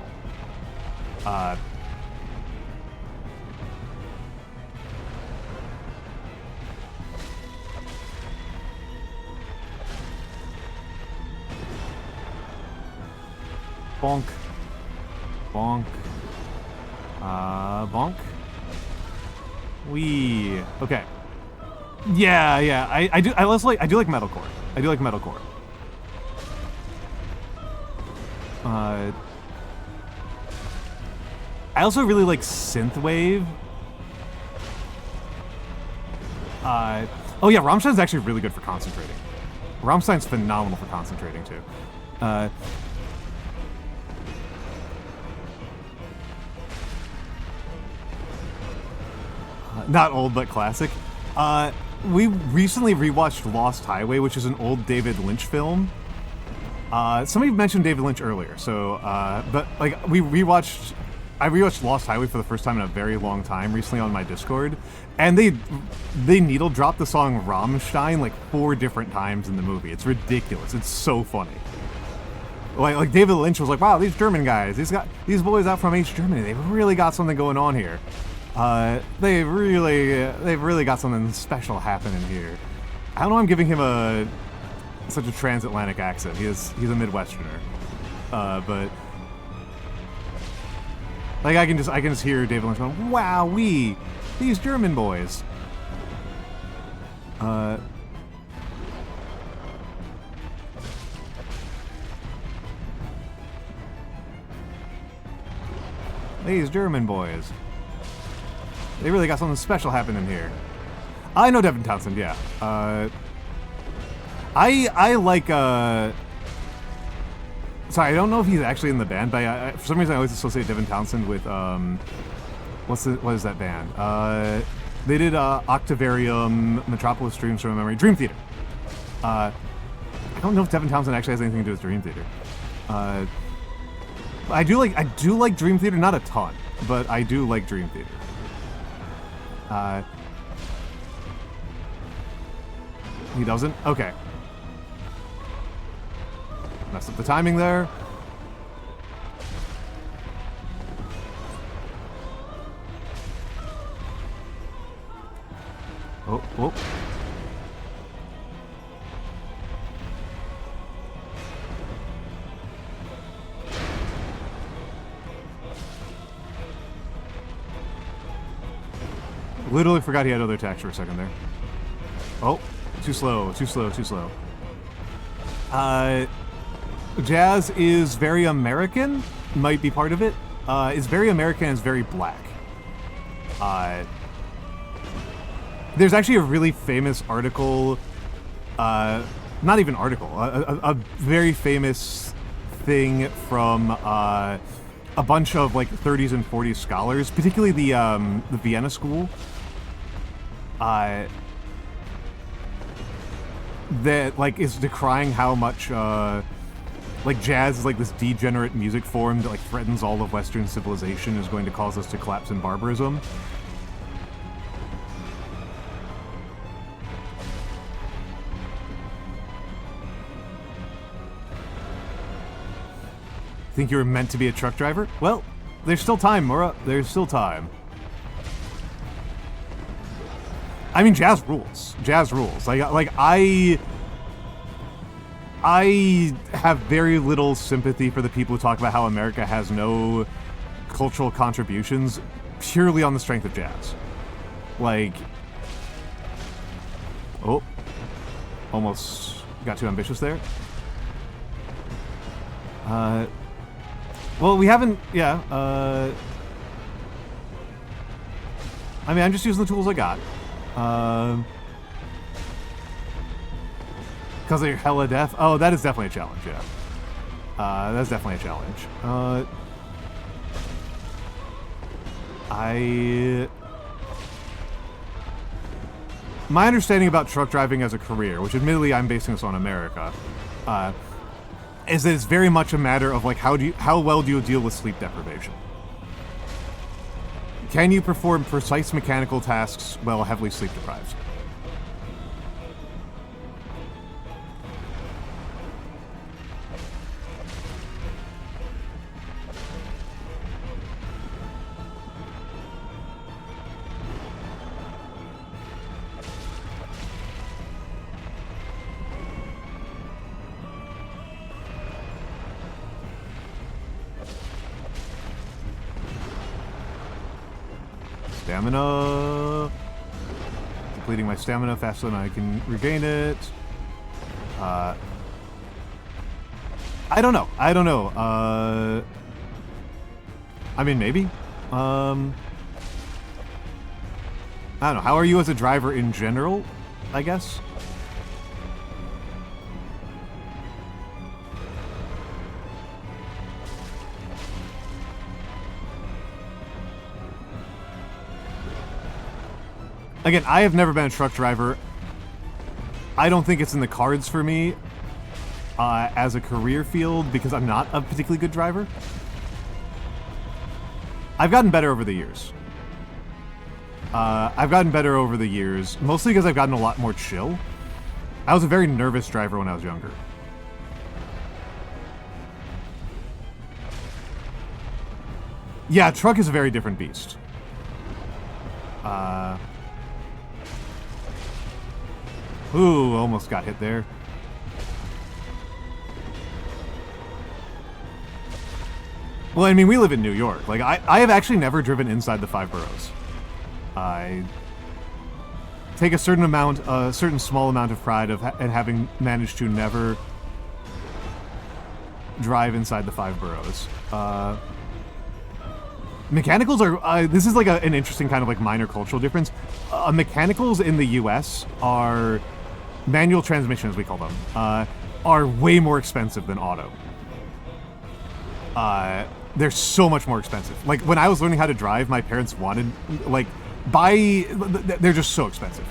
Bonk. Bonk. Bonk. Wee. Okay. Yeah. I do like metalcore. I do like metalcore. I also really like synthwave. Oh yeah, Rammstein's actually really good for concentrating. Rammstein's phenomenal for concentrating too. Not old, but classic. We recently rewatched Lost Highway, which is an old David Lynch film. Somebody mentioned David Lynch earlier, so, but, like, I rewatched Lost Highway for the first time in a very long time recently on my Discord, and they needle dropped the song Rammstein, like, 4 different times in the movie. It's ridiculous. It's so funny. Like David Lynch was like, wow, these German guys, these boys out from East Germany, they've really got something going on here. They've really got something special happening here. I don't know. I'm giving him such a transatlantic accent. He's a Midwesterner, but like I can just hear David Lynch going, "Wow, these German boys." These German boys. They really got something special happening here. I know Devin Townsend, yeah. I like, sorry, I don't know if he's actually in the band, but for some reason I always associate Devin Townsend with, what is that band? They did, Octavarium, Metropolis Dreams from Memory, Dream Theater. I don't know if Devin Townsend actually has anything to do with Dream Theater. I do like Dream Theater, not a ton, but I do like Dream Theater. He doesn't? Okay. Messed up the timing there. Oh, oh. Literally forgot he had other attacks for a second there. Oh, too slow, too slow, too slow. Jazz is very American, might be part of it. It's very American and it's very black. There's actually a really famous article, not even article, a very famous thing from a bunch of like 30s and 40s scholars, particularly the Vienna School, that like is decrying how much like jazz is like this degenerate music form that like threatens all of Western civilization, is going to cause us to collapse in barbarism. Think you were meant to be a truck driver? Well, there's still time, Mura. There's still time. I mean, jazz rules. Jazz rules. Like I have very little sympathy for the people who talk about how America has no cultural contributions purely on the strength of jazz. Like, oh, almost got too ambitious there. Well, we haven't, yeah, I mean, I'm just using the tools I got. Because they're hella deaf? Oh, that is definitely a challenge, yeah. That's definitely a challenge. My understanding about truck driving as a career, which admittedly I'm basing this on America, is that it's very much a matter of like how well do you deal with sleep deprivation? Can you perform precise mechanical tasks while heavily sleep deprived? Stamina. Depleting my stamina faster than I can regain it. I don't know. I don't know. I mean, maybe. I don't know. How are you as a driver in general, I guess? Again, I have never been a truck driver. I don't think it's in the cards for me as a career field because I'm not a particularly good driver. I've gotten better over the years. Mostly because I've gotten a lot more chill. I was a very nervous driver when I was younger. Yeah, truck is a very different beast. Ooh, almost got hit there. Well, I mean, we live in New York. Like, I have actually never driven inside the 5 boroughs. I take a certain small amount of pride in having managed to never drive inside the 5 boroughs. Mechanicals are, this is like an interesting kind of like minor cultural difference. Mechanicals in the US are, manual transmission as we call them, are way more expensive than auto. They're so much more expensive. Like, when I was learning how to drive, my parents wanted, like, they're just so expensive.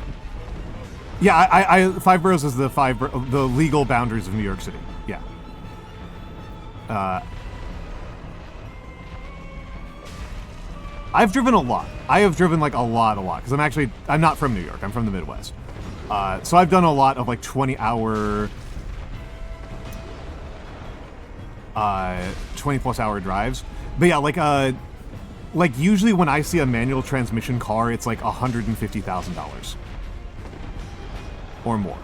Yeah, 5 boroughs is the legal boundaries of New York City. Yeah. I've driven a lot. I have driven like a lot, because I'm not from New York. I'm from the Midwest. So I've done a lot of like 20-hour, 20+ hour drives. But yeah, like usually when I see a manual transmission car, it's like $150,000 or more.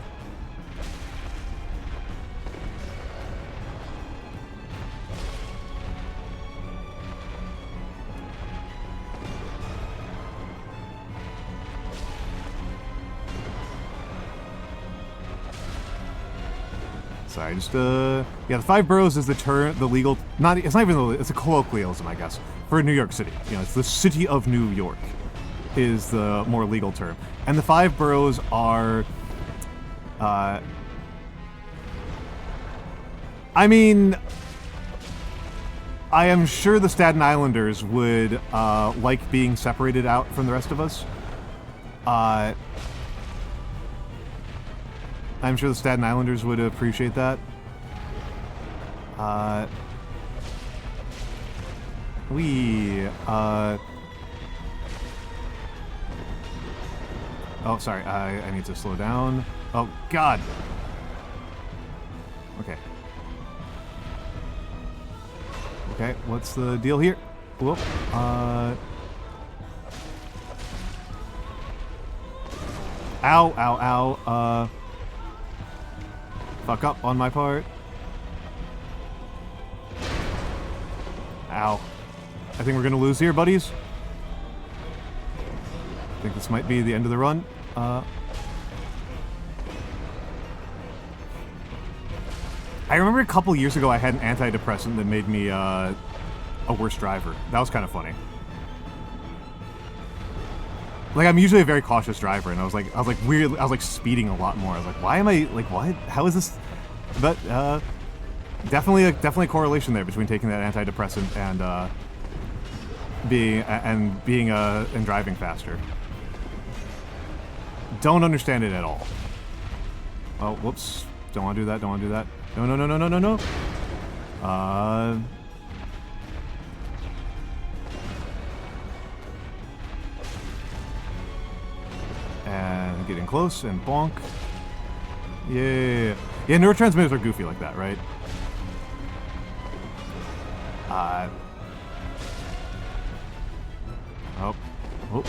Sorry, just yeah, the 5 boroughs is the term, the legal, it's not even, it's a colloquialism, I guess, for New York City. You know, it's the city of New York is the more legal term. And the 5 boroughs are, I mean, I am sure the Staten Islanders would like being separated out from the rest of us. I'm sure the Staten Islanders would appreciate that. Oh, sorry, I need to slow down. Oh, God! Okay. Okay, what's the deal here? Whoop. Ow, ow, ow, fuck up on my part. Ow. I think we're gonna lose here, buddies. I think this might be the end of the run. I remember a couple years ago I had an antidepressant that made me a worse driver. That was kind of funny. Like, I'm usually a very cautious driver, and I was like speeding a lot more. I was like, why am I, like, what? How is this? But, definitely a correlation there between taking that antidepressant and, and driving faster. Don't understand it at all. Oh, whoops. Don't want to do that, don't want to do that. No, no, no, no, no, no, no. And getting close, and bonk. Yeah. Yeah, neurotransmitters are goofy like that, right? Oh. Oh.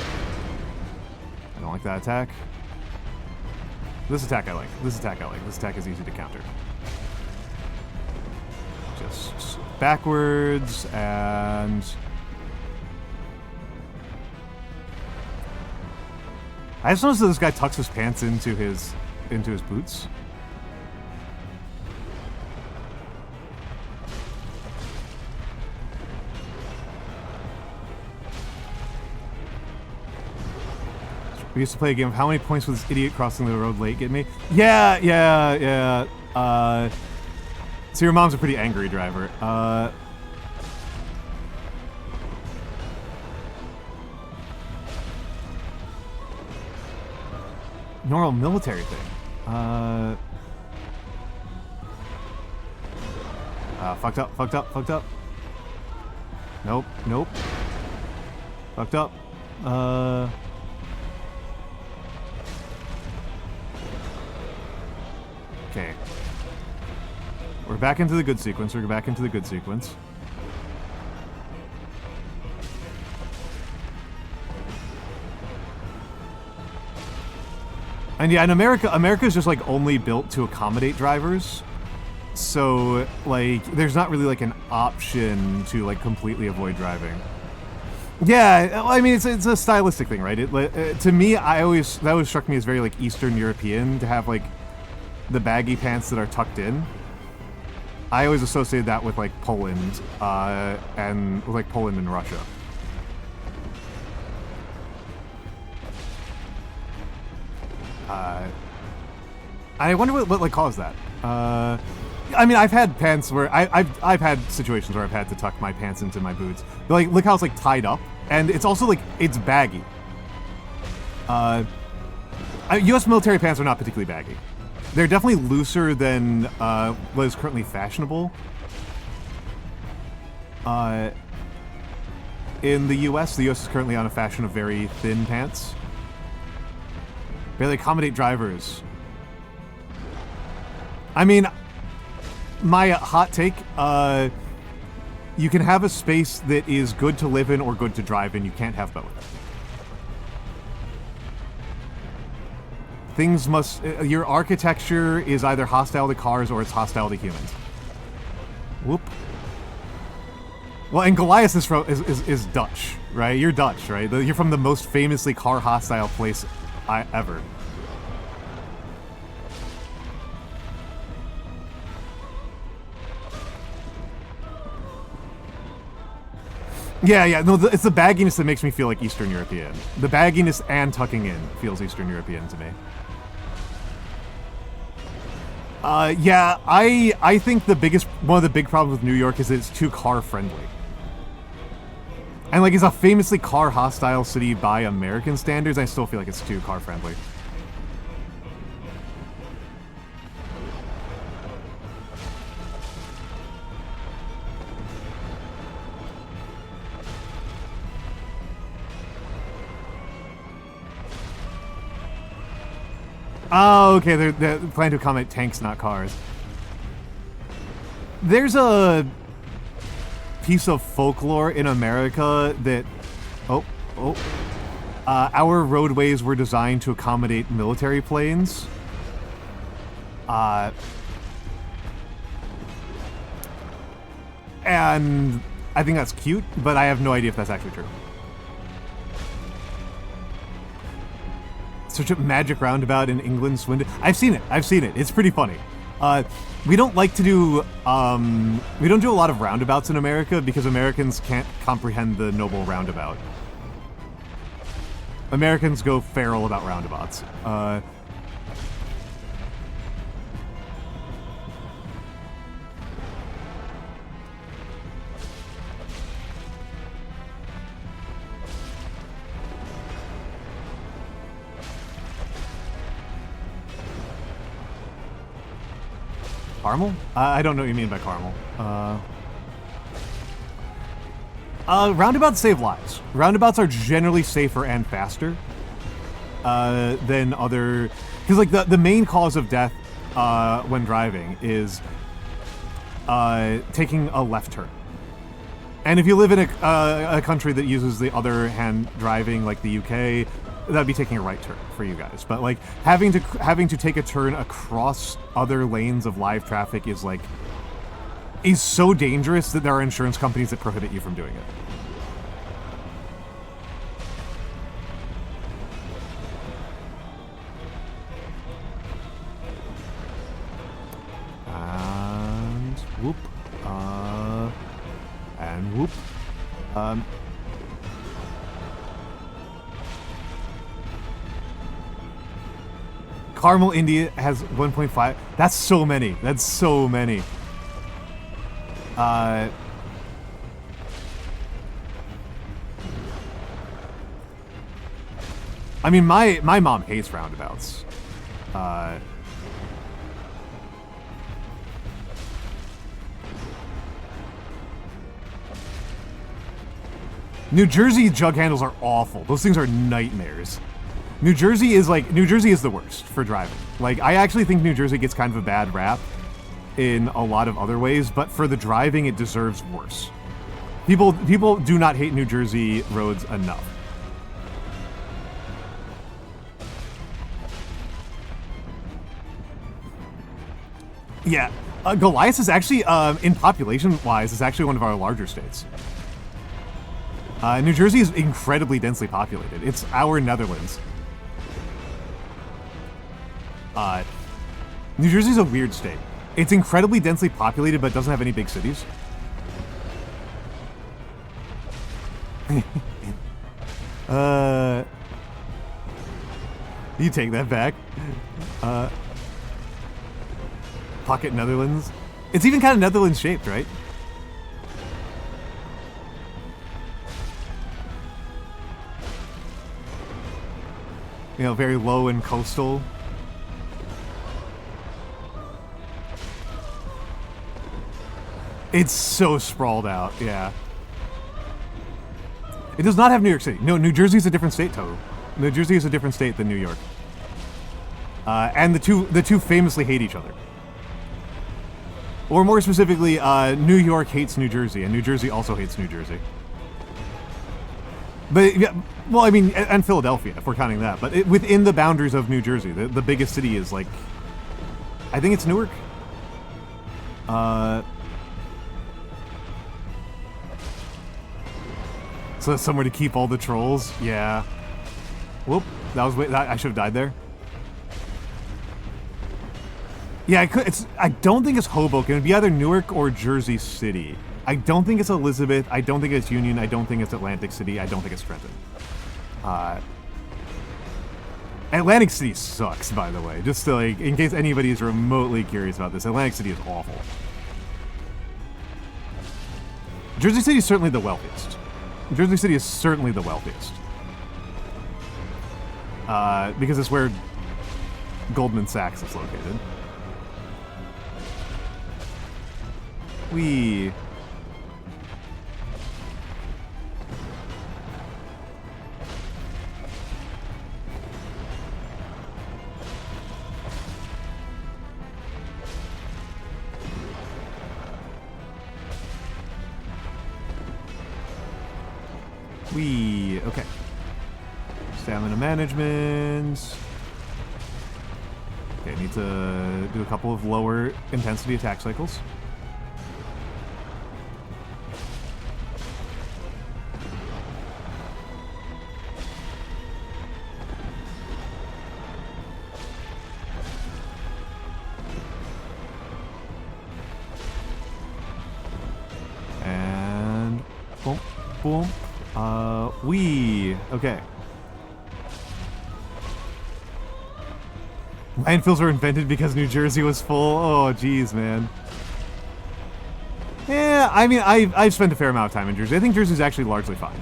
I don't like that attack. This attack I like. This attack I like. This attack is easy to counter. Just backwards, and... I just noticed that this guy tucks his pants into his boots. We used to play a game of how many points would this idiot crossing the road late get me? Yeah, yeah, yeah. So your mom's a pretty angry driver. Normal military thing. Fucked up, fucked up, fucked up. Nope, nope. Fucked up. Okay. We're back into the good sequence. We're back into the good sequence. And yeah, in America's just like only built to accommodate drivers. So like there's not really like an option to like completely avoid driving. Yeah, I mean it's a stylistic thing, right? To me, that always struck me as very like Eastern European to have like the baggy pants that are tucked in. I always associated that with like Poland and Russia. I wonder what like caused that. I mean, I've had pants where I've had situations where I've had to tuck my pants into my boots. But like, look how it's like tied up, and it's also like it's baggy. U.S. military pants are not particularly baggy. They're definitely looser than what is currently fashionable. In the U.S. is currently on a fashion of very thin pants. Barely accommodate drivers. I mean, my hot take, you can have a space that is good to live in or good to drive in. You can't have both. Things must... your architecture is either hostile to cars or it's hostile to humans. Whoop. Well, and Goliath is Dutch, right? You're Dutch, right? You're from the most famously car-hostile place ever. Yeah, no, it's the bagginess that makes me feel like Eastern European. The bagginess and tucking in feels Eastern European to me. Yeah, I think one of the big problems with New York is that it's too car-friendly. And, like, it's a famously car-hostile city by American standards, I still feel like it's too car-friendly. Oh, okay, they're planning to accommodate tanks, not cars. There's a piece of folklore in America that... our roadways were designed to accommodate military planes. And I think that's cute, but I have no idea if that's actually true. Such a magic roundabout in England, Swindon. I've seen it. It's pretty funny. We don't like to do, we don't do a lot of roundabouts in America because Americans can't comprehend the noble roundabout. Americans go feral about roundabouts. Caramel? I don't know what you mean by caramel. Roundabouts save lives. Roundabouts are generally safer and faster than other... Because, like, the main cause of death when driving is taking a left turn. And if you live in a country that uses the other hand driving, like the UK, that'd be taking a right turn for you guys. But, like, having to take a turn across other lanes of live traffic is so dangerous that there are insurance companies that prohibit you from doing it. And whoop. And whoop. Carmel, India has 1.5. That's so many. That's so many. I mean, my mom hates roundabouts. New Jersey jug handles are awful. Those things are nightmares. New Jersey is the worst for driving. Like, I actually think New Jersey gets kind of a bad rap in a lot of other ways, but for the driving, it deserves worse. People do not hate New Jersey roads enough. Yeah, Goliath is actually, in population-wise, is actually one of our larger states. New Jersey is incredibly densely populated. It's our Netherlands. New Jersey's a weird state. It's incredibly densely populated, but doesn't have any big cities. You take that back. Pocket Netherlands. It's even kind of Netherlands shaped, right? You know, very low and coastal. It's so sprawled out, yeah. It does not have New York City. No, New Jersey's a different state, Toru. New Jersey is a different state than New York. And the two famously hate each other. Or more specifically, New York hates New Jersey, and New Jersey also hates New Jersey. But, yeah, well, I mean, and Philadelphia, if we're counting that. But within the boundaries of New Jersey, the biggest city is, like, I think it's Newark? So that's somewhere to keep all the trolls? Yeah. Whoop, I should have died there. Yeah, I don't think it's Hoboken. It'd be either Newark or Jersey City. I don't think it's Elizabeth. I don't think it's Union. I don't think it's Atlantic City. I don't think it's Trenton. Atlantic City sucks, by the way. Just to, like, in case anybody is remotely curious about this, Atlantic City is awful. Jersey City is certainly the wealthiest. Jersey City is certainly the wealthiest. Because it's where Goldman Sachs is located. Wee. Wee. Okay. Stamina management. Okay, need to do a couple of lower intensity attack cycles. And boom, boom. Okay. Landfills were invented because New Jersey was full. Oh, geez, man. Yeah, I mean, I've spent a fair amount of time in Jersey. I think Jersey's actually largely fine.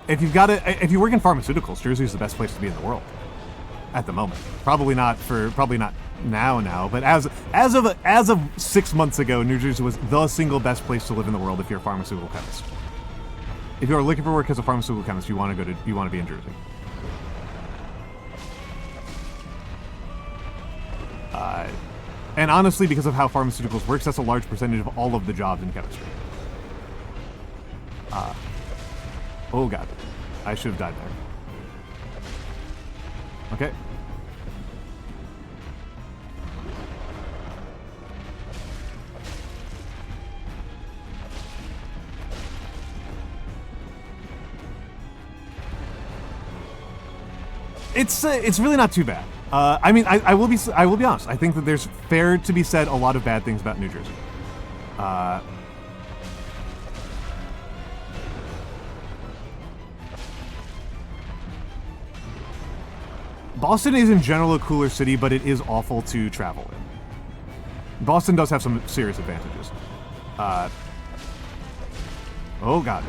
If you work in pharmaceuticals, Jersey's the best place to be in the world at the moment. Probably not now, but as of 6 months ago, New Jersey was the single best place to live in the world if you're a pharmaceutical chemist. If you are looking for work as a pharmaceutical chemist, you want to be in Jersey. And honestly, because of how pharmaceuticals works, that's a large percentage of all of the jobs in chemistry. Oh god, I should have died there. Okay. It's really not too bad. I mean, I will be honest. I think that there's fair to be said a lot of bad things about New Jersey. Boston is in general a cooler city, but it is awful to travel in. Boston does have some serious advantages. Oh god.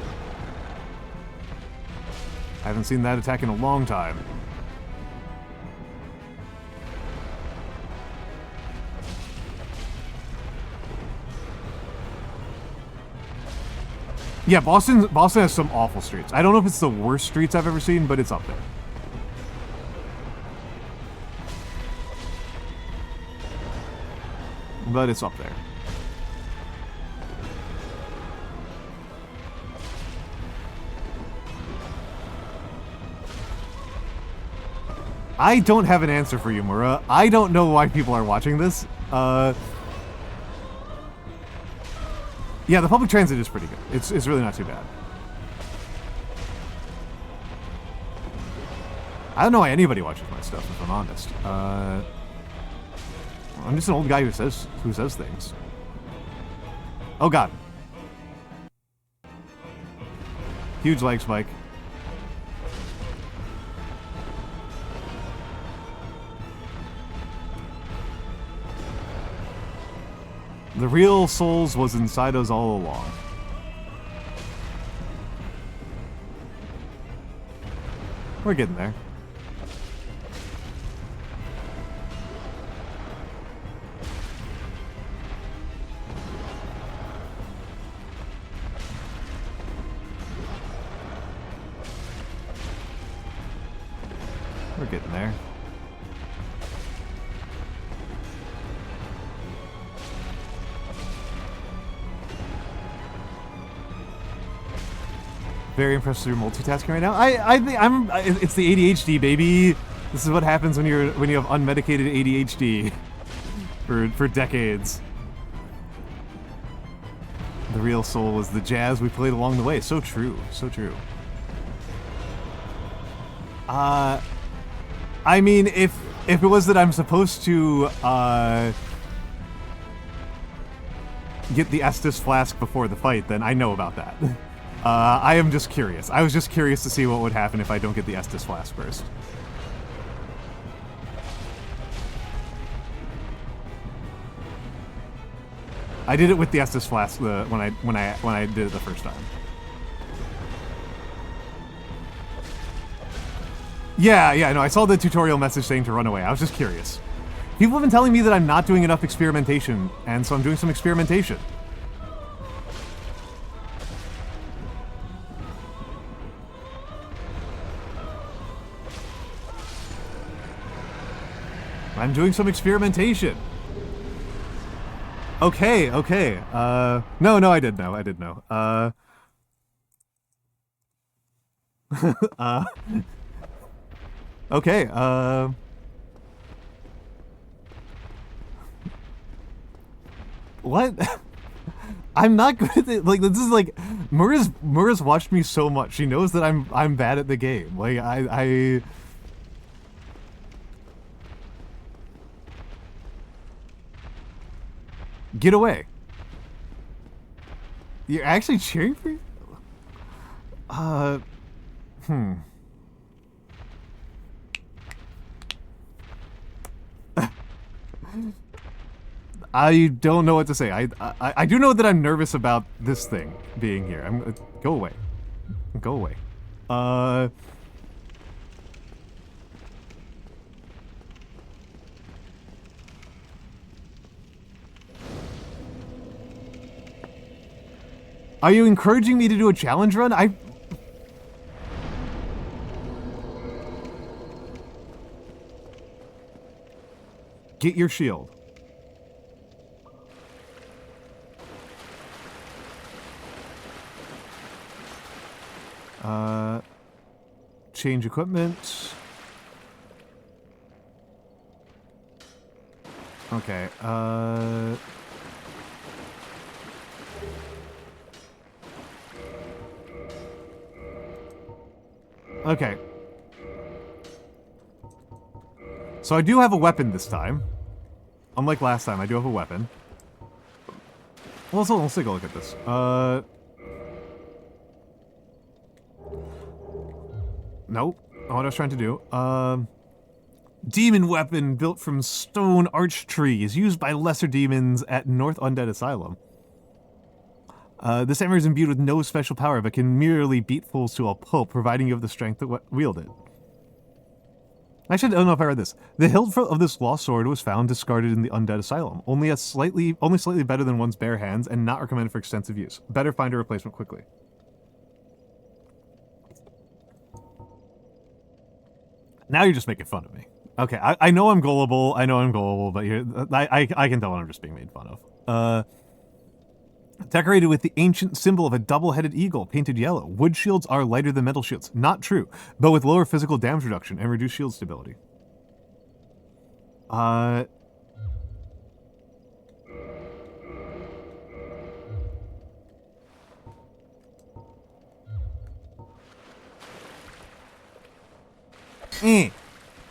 I haven't seen that attack in a long time. Yeah, Boston has some awful streets. I don't know if it's the worst streets I've ever seen, but it's up there. But it's up there. I don't have an answer for you, Mura. I don't know why people are watching this. Yeah, the public transit is pretty good. It's really not too bad. I don't know why anybody watches my stuff, if I'm honest. I'm just an old guy who says things. Oh god. Huge leg spike. The real Souls was inside us all along. We're getting there. We're getting there. Very impressed with your multitasking right now. I think it's the ADHD, baby. This is what happens when you have unmedicated ADHD for decades. The real soul is the jazz we played along the way. So true, so true. I mean, if it was that I'm supposed to get the Estus flask before the fight, then I know about that. I am just curious. I was just curious to see what would happen if I don't get the Estus flask first. I did it with the Estus flask when I did it the first time. Yeah, no, I saw the tutorial message saying to run away. I was just curious. People have been telling me that I'm not doing enough experimentation, and so I'm doing some experimentation. I'm doing some experimentation. Okay. No, I did know. Okay, what? I'm not good at it. Like, this is like, Mura's watched me so much. She knows that I'm bad at the game. Like, I get away. You're actually cheering for you? I don't know what to say. I do know that I'm nervous about this thing being here. Go away. Go away. Are you encouraging me to do a challenge run? Get your shield. Change equipment. Okay, okay. So I do have a weapon this time. Unlike last time, I do have a weapon. Well, let's take a look at this. Nope. Not what I was trying to do. Demon weapon built from stone arch trees, used by lesser demons at North Undead Asylum. This hammer is imbued with no special power, but can merely beat fools to a pulp, providing you with the strength to wield it. Actually, I don't know if I read this. The hilt of this lost sword was found discarded in the Undead Asylum. Only slightly better than one's bare hands, and not recommended for extensive use. Better find a replacement quickly. Now you're just making fun of me. Okay, I know I'm gullible, but I can tell when I'm just being made fun of. Decorated with the ancient symbol of a double-headed eagle painted yellow. Wood shields are lighter than metal shields. Not true, but with lower physical damage reduction and reduced shield stability.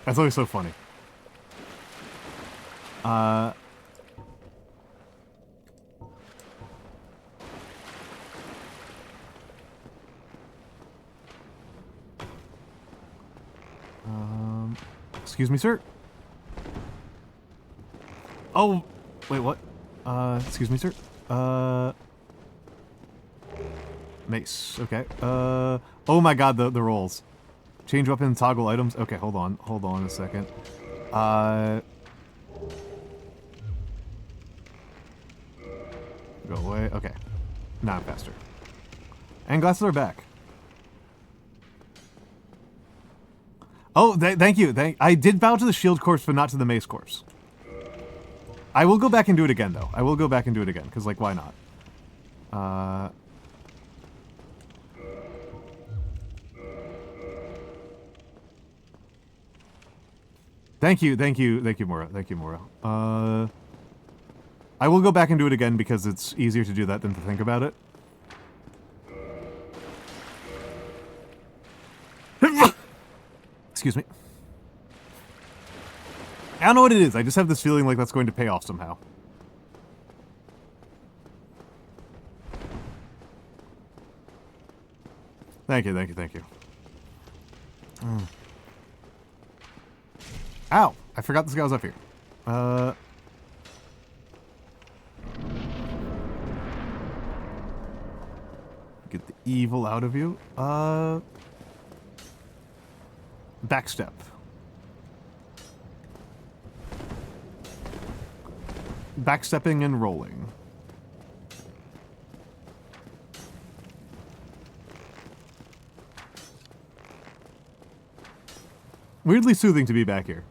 That's always so funny. Excuse me, sir. Oh, wait, what? Excuse me, sir. Mace. Okay. Oh my God, the rolls. Change weapon, toggle items. Okay, hold on a second. Go away. Okay. Now I'm faster. And glasses are back. Oh, thank you. I did bow to the shield corpse, but not to the mace corpse. I will go back and do it again, though. I will go back and do it again, because, like, why not? Thank you, Mora. Thank you, Mora. I will go back and do it again because it's easier to do that than to think about it. Excuse me. I don't know what it is. I just have this feeling like that's going to pay off somehow. Thank you. Ow! I forgot this guy was up here. Get the evil out of you. Backstep. Backstepping and rolling. Weirdly soothing to be back here.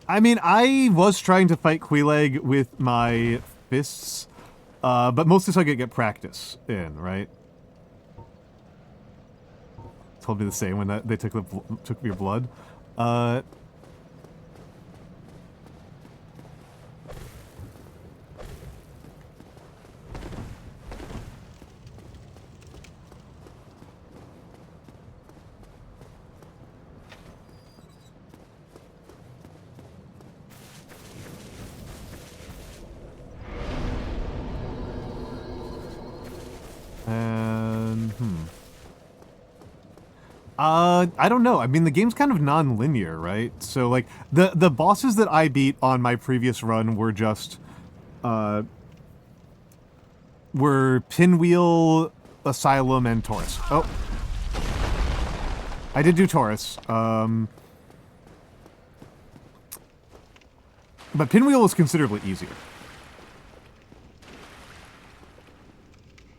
I mean, I was trying to fight Queeleg with my fists, but mostly so I could get practice in, right? Told me the same when they took your blood. I don't know. I mean, the game's kind of non-linear, right? So, like, the bosses that I beat on my previous run were just, were Pinwheel, Asylum, and Taurus. Oh. I did do Taurus. But Pinwheel was considerably easier.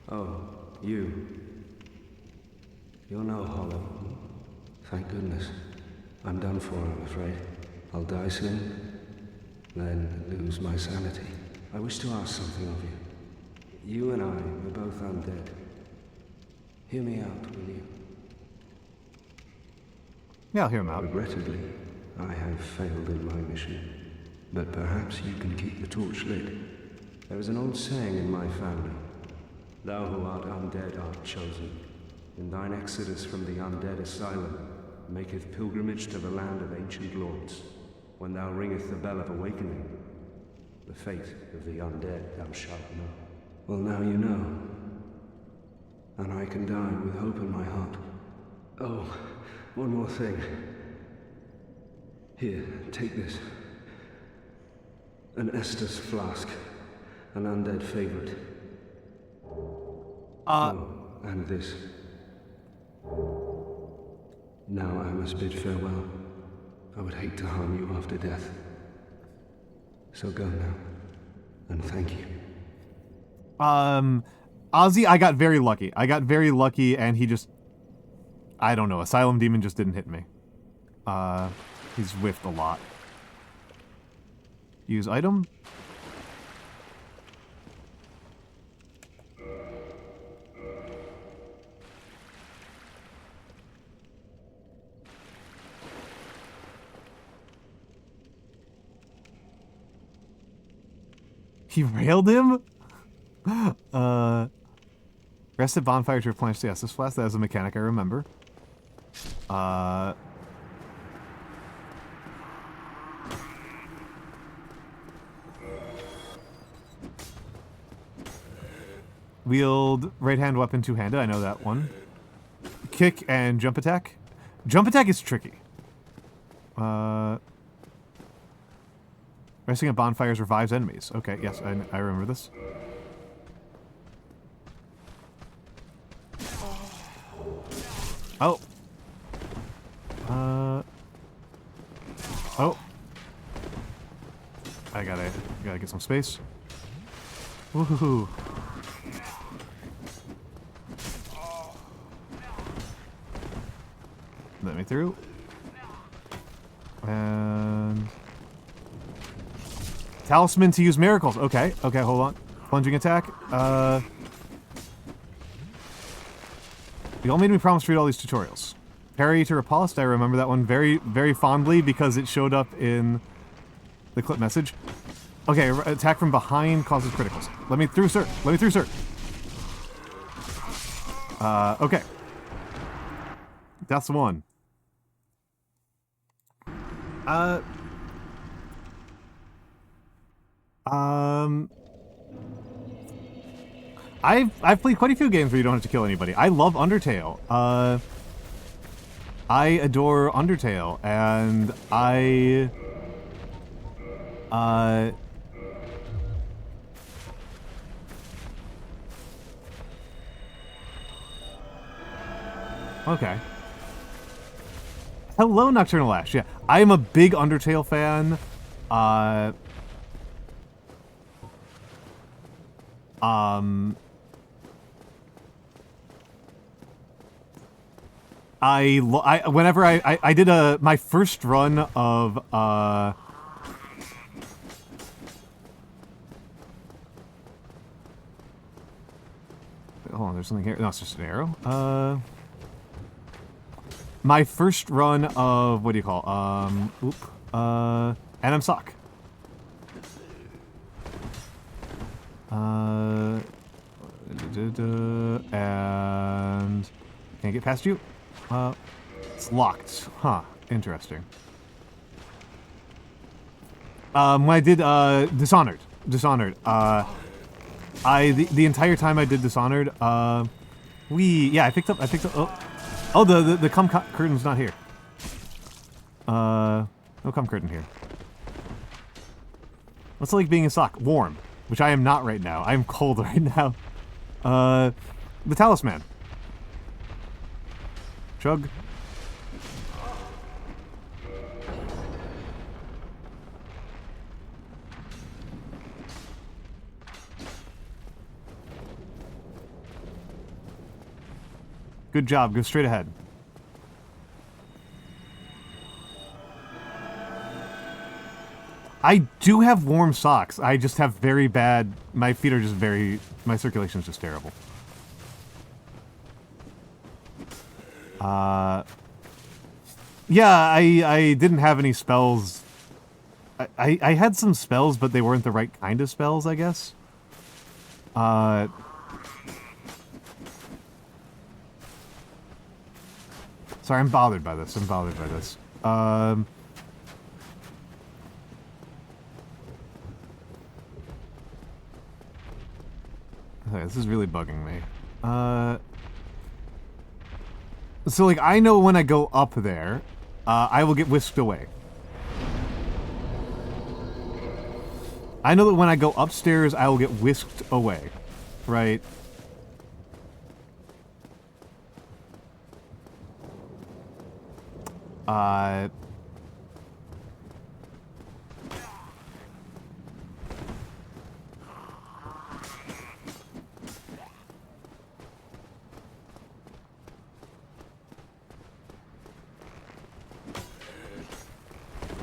Oh, you. You're no hollow. Thank goodness. I'm done for, I'm afraid. I'll die soon, then lose my sanity. I wish to ask something of you. You and I were both undead. Hear me out, will you? Yeah, I'll hear him out. Regrettably, I have failed in my mission. But perhaps you can keep the torch lit. There is an old saying in my family. Thou who art undead art chosen. In thine exodus from the undead asylum, maketh pilgrimage to the land of ancient lords. When thou ringeth the bell of awakening, the fate of the undead thou shalt know. Well, now you know. And I can die with hope in my heart. Oh, one more thing. Here, take this. An Estus flask. An undead favorite. Oh, and this. Now I must bid farewell. I would hate to harm you after death. So go now, and thank you. Ozzy, I got very lucky. And he just... I don't know, Asylum Demon just didn't hit me. He's whiffed a lot. Use item. He railed him? Rested bonfire to replenish the Estus flask. That is a mechanic I remember. Wield right-hand weapon two-handed. I know that one. Kick and jump attack. Jump attack is tricky. Resting at bonfires revives enemies. Okay, yes, I remember this. Oh. Oh. I gotta get some space. Woohoo. Let me through. And... Talisman to use miracles. Okay, hold on. Plunging attack. You all made me promise to read all these tutorials. Parry to Repulsed, I remember that one very, very fondly because it showed up in the clip message. Okay, attack from behind causes criticals. Let me through, sir. Let me through, sir. Okay. That's one. I've played quite a few games where you don't have to kill anybody. I love Undertale. I adore Undertale, and okay. Hello, Nocturnal Ash. Yeah, I am a big Undertale fan. Whenever I did my first run of hold on, there's something here. No, it's just an arrow. My first run of what do you call Anam Sock. And can't get past you. It's locked. Huh. Interesting. When I did Dishonored. The entire time I did Dishonored, I picked up the cum curtain's not here. No cum curtain here. What's it like being in sock? Warm, which I am not right now. I am cold right now. The talisman. Chug. Good job. Go straight ahead. I do have warm socks. I just have very bad... My feet are just very... My circulation is just terrible. Yeah, I didn't have any spells. I had some spells, but they weren't the right kind of spells, I guess. Sorry, I'm bothered by this. Okay, this is really bugging me. So, like, I know when I go up there, I will get whisked away. I know that when I go upstairs, I will get whisked away. Right?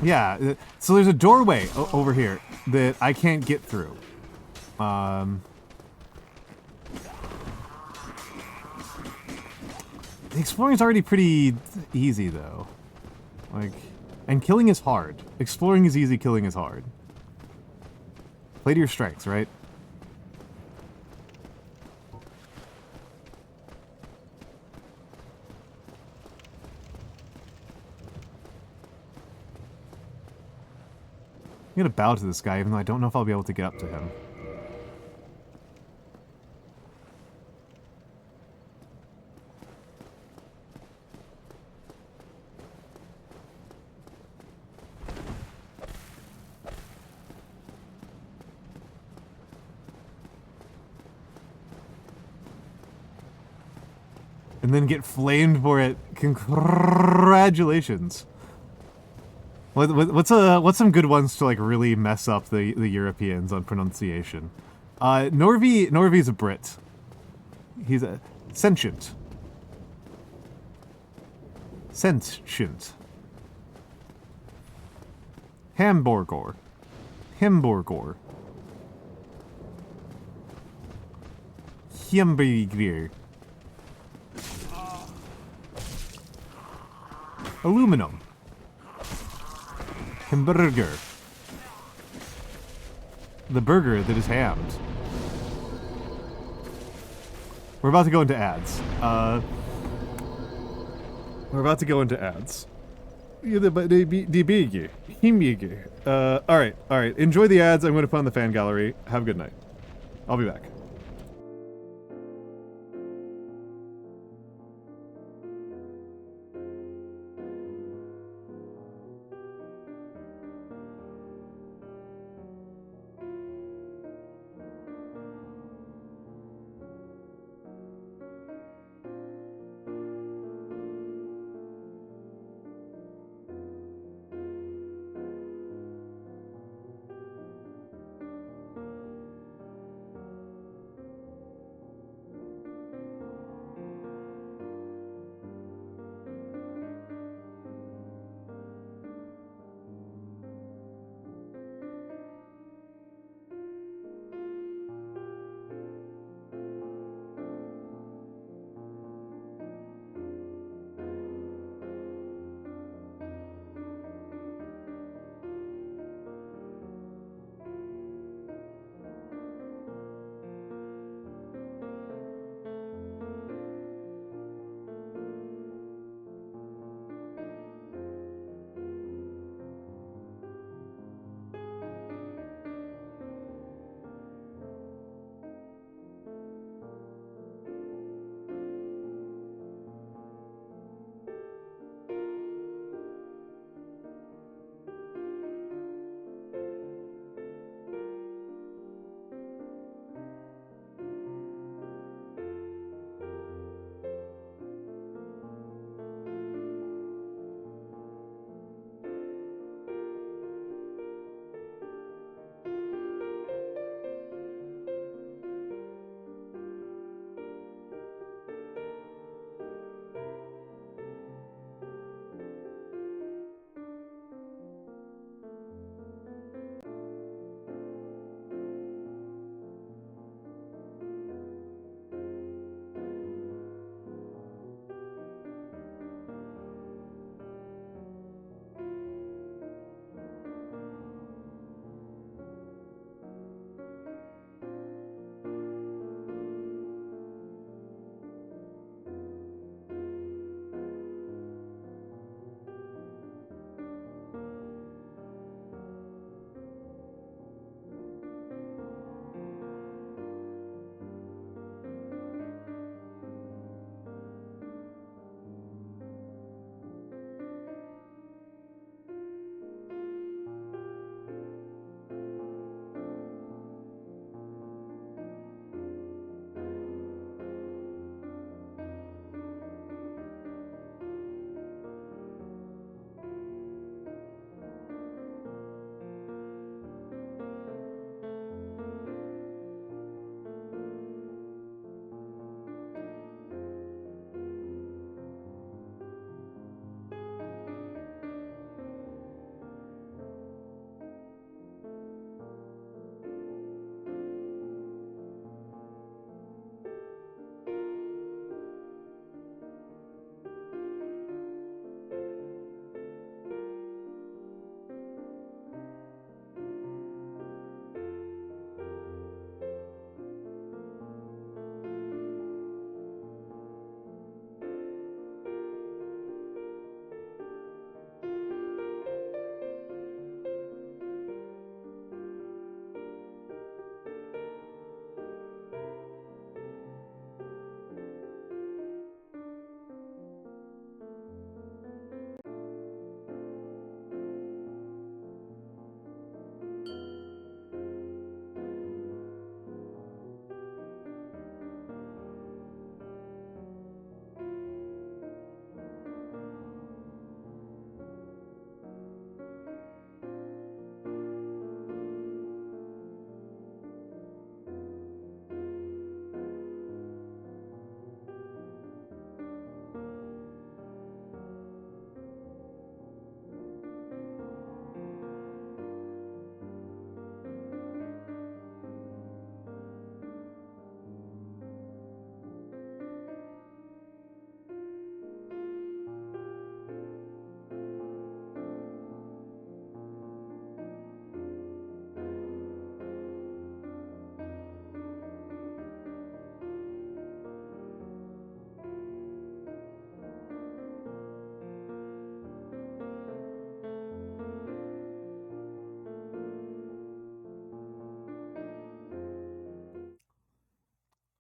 Yeah, so there's a doorway over here that I can't get through. The exploring's already pretty easy, though. Like, and killing is hard. Exploring is easy, killing is hard. Play to your strengths, right? I'm gonna bow to this guy, even though I don't know if I'll be able to get up to him. And then get flamed for it. Congratulations. What's some good ones to like really mess up the Europeans on pronunciation? Norvi's a Brit. He's a sentient. Sentient. Hamburger. Vbridger. Aluminum. Hamburger. The burger that is hammed. We're about to go into ads. We're about to go into ads. Alright. Enjoy the ads. I'm going to put on the fan gallery. Have a good night. I'll be back.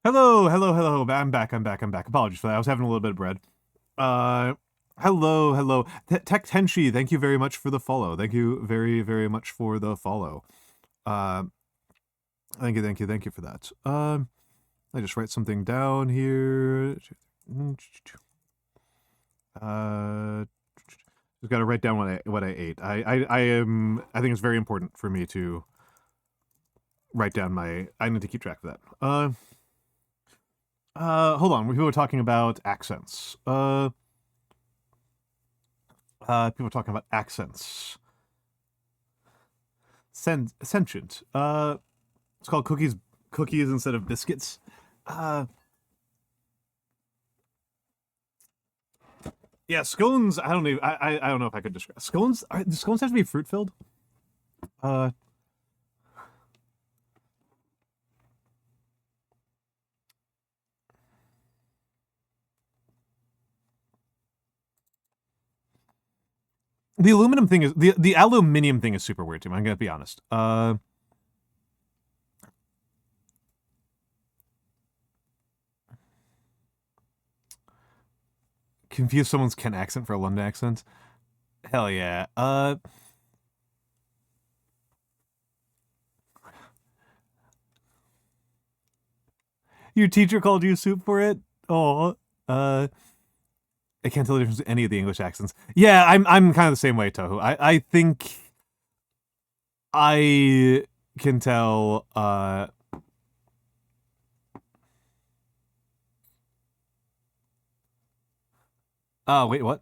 Hello, hello, hello. I'm back. Apologies for that. I was having a little bit of bread. Hello. Tech Tenshi, thank you very much for the follow. Thank you very, very much for the follow. Thank you for that. I just write something down here. Just gotta write down what I ate. I think it's very important for me to write down I need to keep track of that. Hold on. People were talking about accents. People were talking about accents. Sentient. It's called cookies instead of biscuits. Yeah, scones. I don't know if I could describe scones. Do scones have to be fruit filled? The aluminum thing is the aluminium thing is super weird to me. I'm gonna be honest. Confuse someone's Kent accent for a London accent. Hell yeah. Your teacher called you soup for it? Oh, I can't tell the difference in any of the English accents. Yeah, I'm kind of the same way, Tohu. I think I can tell. Oh wait, what?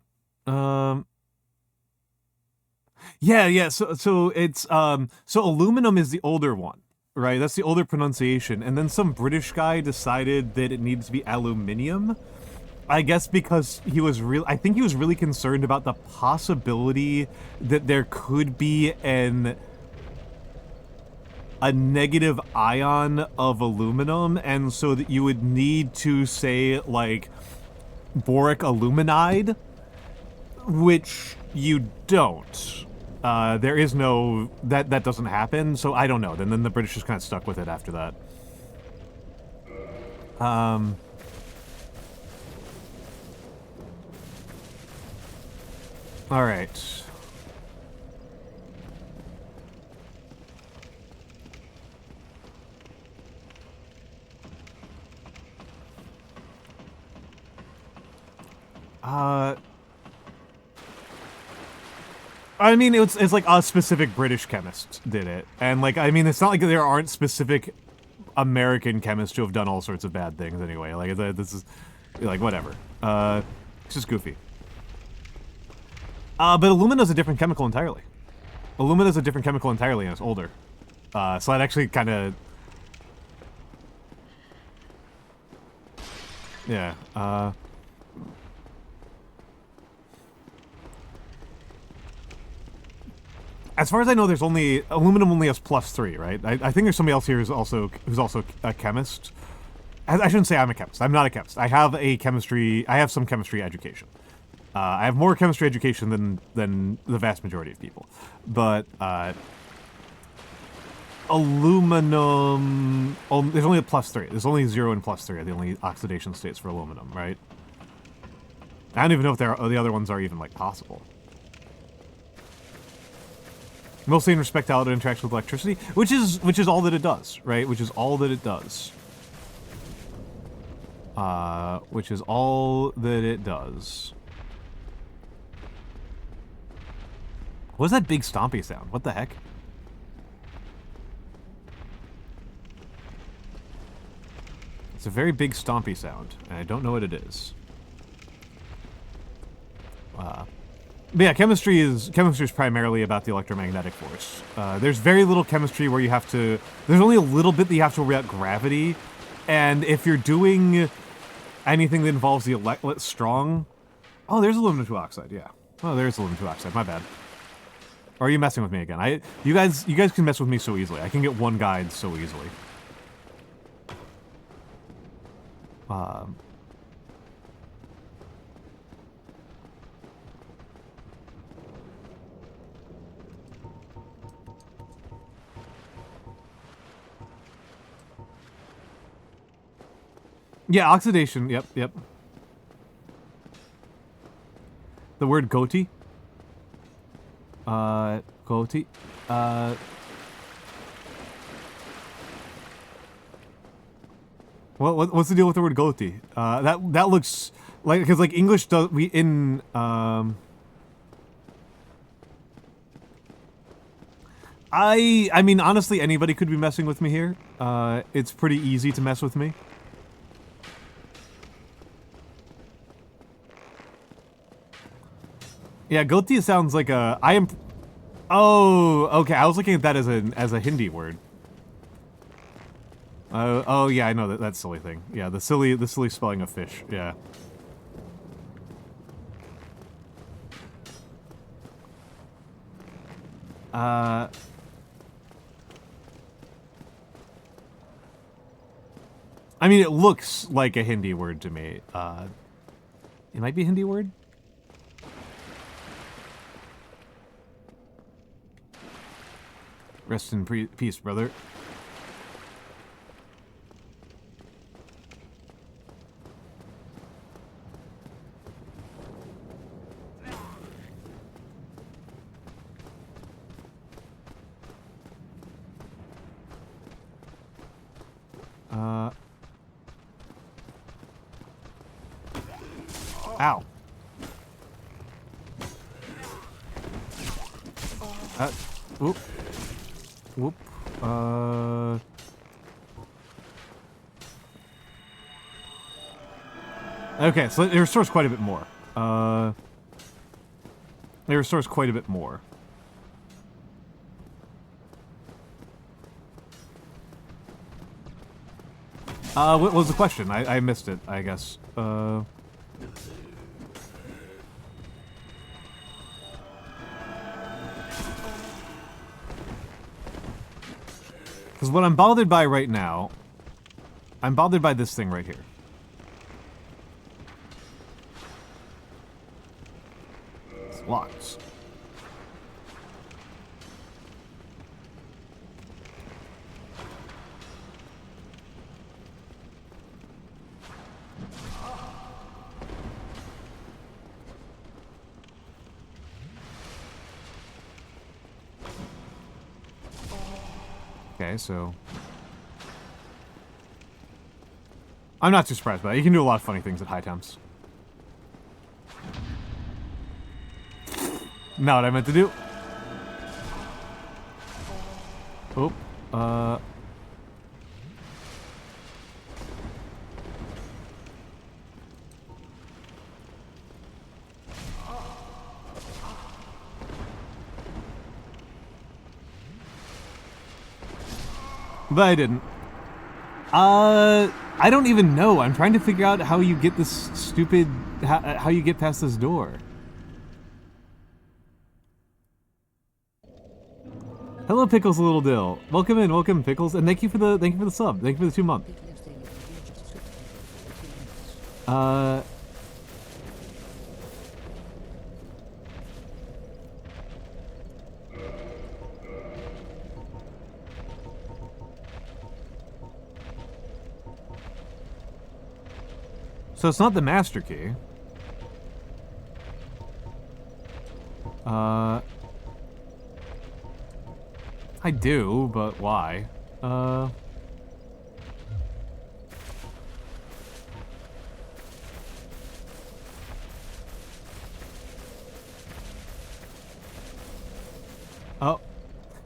Yeah. So it's so aluminum is the older one, right? That's the older pronunciation, and then some British guy decided that it needed to be aluminium. I guess because I think he was really concerned about the possibility that there could be a negative ion of aluminum, and so that you would need to say, like, boric aluminide, which you don't. There is no... That doesn't happen, so I don't know. Then the British just kind of stuck with it after that. Alright. I mean, it's like a specific British chemist did it. And, like, I mean, it's not like there aren't specific American chemists who have done all sorts of bad things anyway. Like, this is, like, whatever. It's just goofy. But alumina is a different chemical entirely. Alumina is a different chemical entirely, and it's older. So that actually kind of... Yeah, as far as I know, there's only... Aluminum only has +3, right? I think there's somebody else here who's also a chemist. I shouldn't say I'm a chemist. I'm not a chemist. I have some chemistry education. I have more chemistry education than the vast majority of people. But, aluminum... Oh, there's only a +3. There's only 0 and +3 are the only oxidation states for aluminum, right? I don't even know if the other ones are even, like, possible. Mostly in respect to how it interacts with electricity, which is all that it does, right? Which is all that it does. Which is all that it does. What is that big stompy sound? What the heck? It's a very big stompy sound, and I don't know what it is. But yeah, chemistry is primarily about the electromagnetic force. There's very little chemistry where you have to... There's only a little bit that you have to worry about gravity, and if you're doing anything that involves the strong... Oh, there's aluminum 2 oxide, yeah. Oh, there's aluminum 2 oxide, my bad. Or are you messing with me again? You guys can mess with me so easily. I can get one guide so easily. Yeah, oxidation. Yep, yep. The word goatee. Goatee. What's the deal with the word goatee? That looks like, because like English does, I mean, honestly, anybody could be messing with me here. It's pretty easy to mess with me. Yeah, goatee sounds like a, oh, okay, I was looking at that as a Hindi word. Oh yeah, I know that silly thing. Yeah, the silly spelling of fish. Yeah. I mean, it looks like a Hindi word to me. It might be a Hindi word? Rest in peace, brother. Ow. Whoop. Whoop. Okay, so it restores quite a bit more. It restores quite a bit more. What was the question? I missed it, I guess. Because what I'm bothered by right now, I'm bothered by this thing right here. It's locked. Okay, so I'm not too surprised by it. You can do a lot of funny things at high temps. Not what I meant to do. Oh, but I didn't. I don't even know. I'm trying to figure out how you get this stupid... how you get past this door. Hello, Pickles Little Dill. Welcome in, welcome, Pickles, and thank you for the sub. Thank you for the 2 month. So it's not the master key. I do, but why? Oh.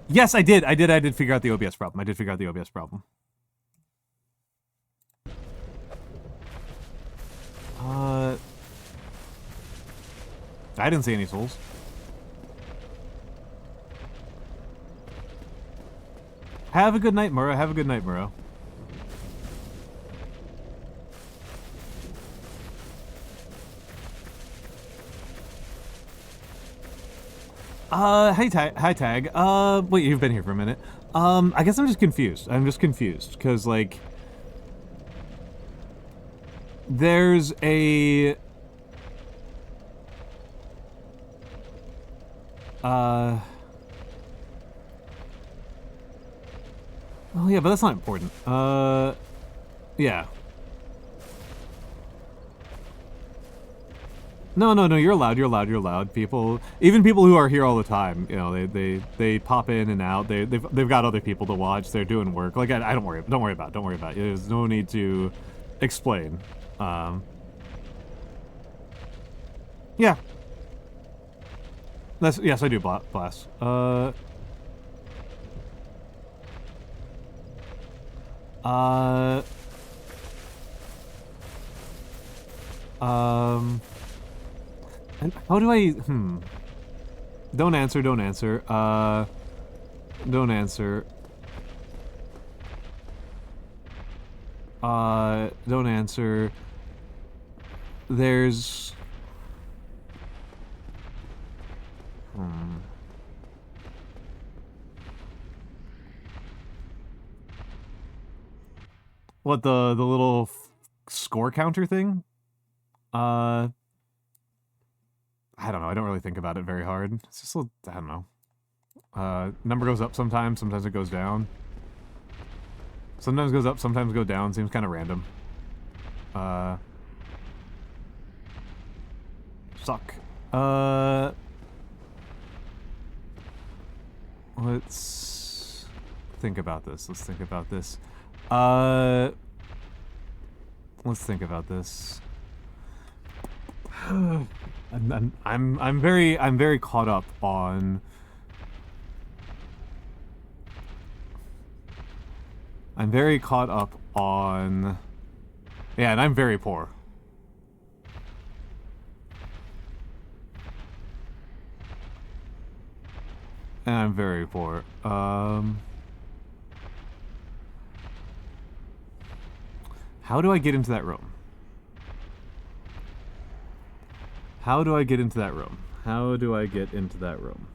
Yes, I did. I did figure out the OBS problem. I did figure out the OBS problem. I didn't see any souls. Have a good night, Murrow. Have a good night, Murrow. Hi Tag. Wait, you've been here for a minute. I guess I'm just confused. Because, like... There's a... Oh yeah, but that's not important. Yeah. No, no, no, you're allowed, you're allowed, you're allowed. People, even people who are here all the time, you know, they pop in and out. They've got other people to watch. They're doing work. Like, I don't worry about it. Don't worry about it. There's no need to explain. Yeah. Yes, I do, Blast. And how do I, Don't answer, don't answer. Don't answer. Don't answer. There's... What, the little score counter thing? I don't know. I don't really think about it very hard. It's just, I don't know. Number goes up sometimes it goes down. Sometimes goes up, sometimes go down. Seems kind of random. Suck. Let's think about this. Let's think about this. Let's think about this. I'm very caught up on... I'm very caught up on... Yeah, and I'm very poor. And I'm very poor. How do I get into that room? How do I get into that room? How do I get into that room?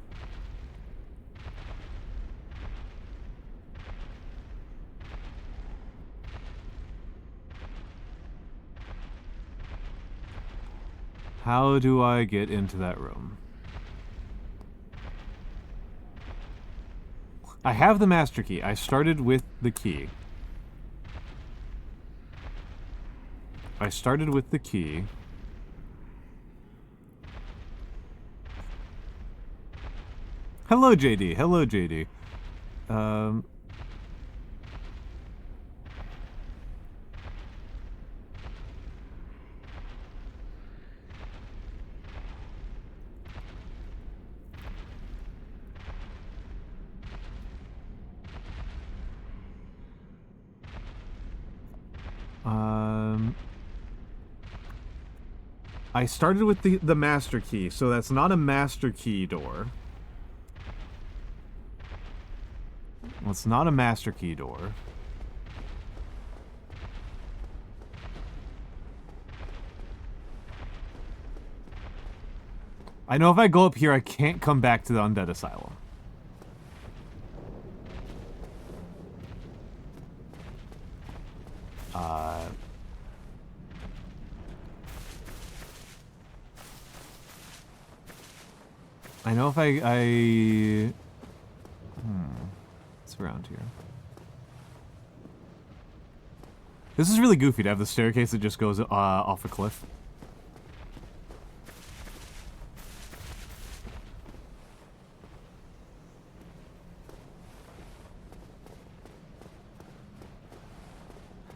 How do I get into that room? I have the master key. I started with the key. I started with the key. Hello, JD. Hello, JD. I started with the master key, so that's not a master key door. Well, it's not a master key door. I know if I go up here, I can't come back to the Undead Asylum. I know if it's around here. This is really goofy to have the staircase that just goes off a cliff.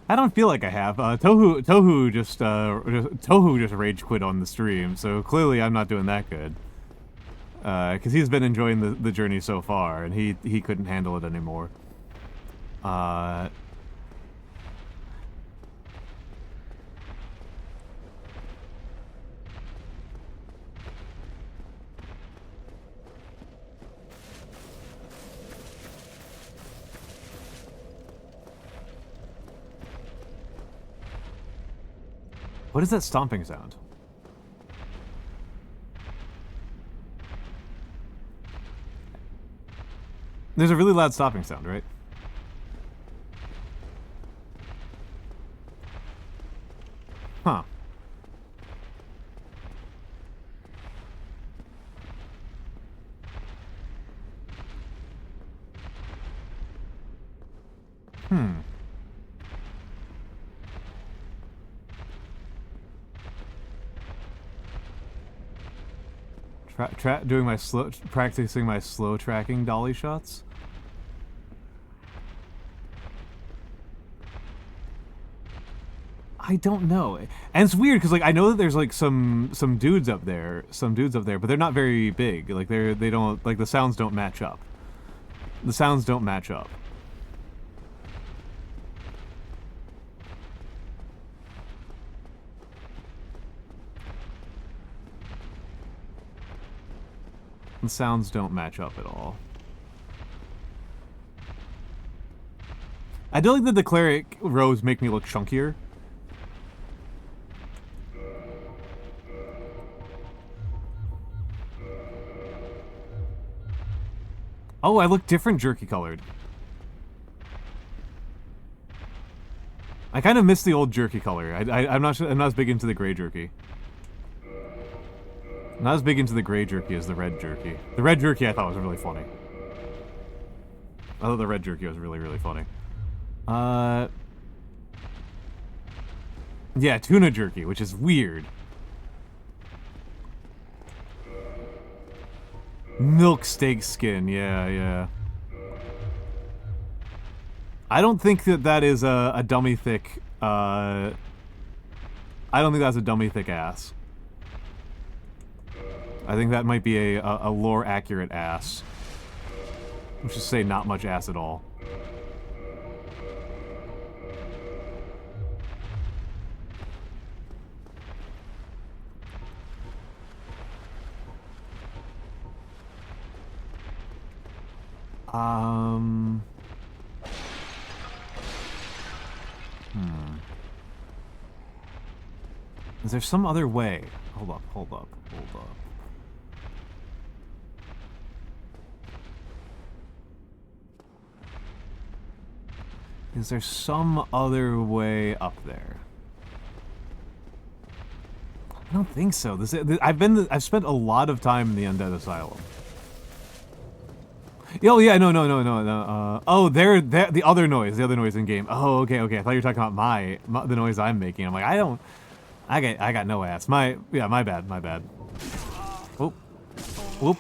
I don't feel like I have. Tohu just rage quit on the stream, so clearly I'm not doing that good. Because he's been enjoying the journey so far, and he couldn't handle it anymore. What is that stomping sound? There's a really loud stopping sound, right? Huh. Doing my practicing my slow tracking dolly shots. I don't know, and it's weird because like I know that there's like some dudes up there, but they're not very big. Like they don't like the sounds don't match up. The sounds don't match up. The sounds don't match up at all. I do like that the cleric rows make me look chunkier. Oh, I look different jerky colored. I kind of miss the old jerky color. I'm not as big into the gray jerky. Not as big into the gray jerky as the red jerky. The red jerky I thought was really funny. I thought the red jerky was really, really funny. Yeah, tuna jerky, which is weird. Milk steak skin, yeah. I don't think that is a dummy thick, I don't think that's a dummy thick ass. I think that might be a lore accurate ass. Let's just say not much ass at all. Is there some other way? Hold up. Is there some other way up there? I don't think so. I've spent a lot of time in the Undead Asylum. Oh yeah, no. Oh, the other noise in game. Oh, okay. I thought you were talking about the noise I'm making. I'm like, I got no ass. My bad. Whoop.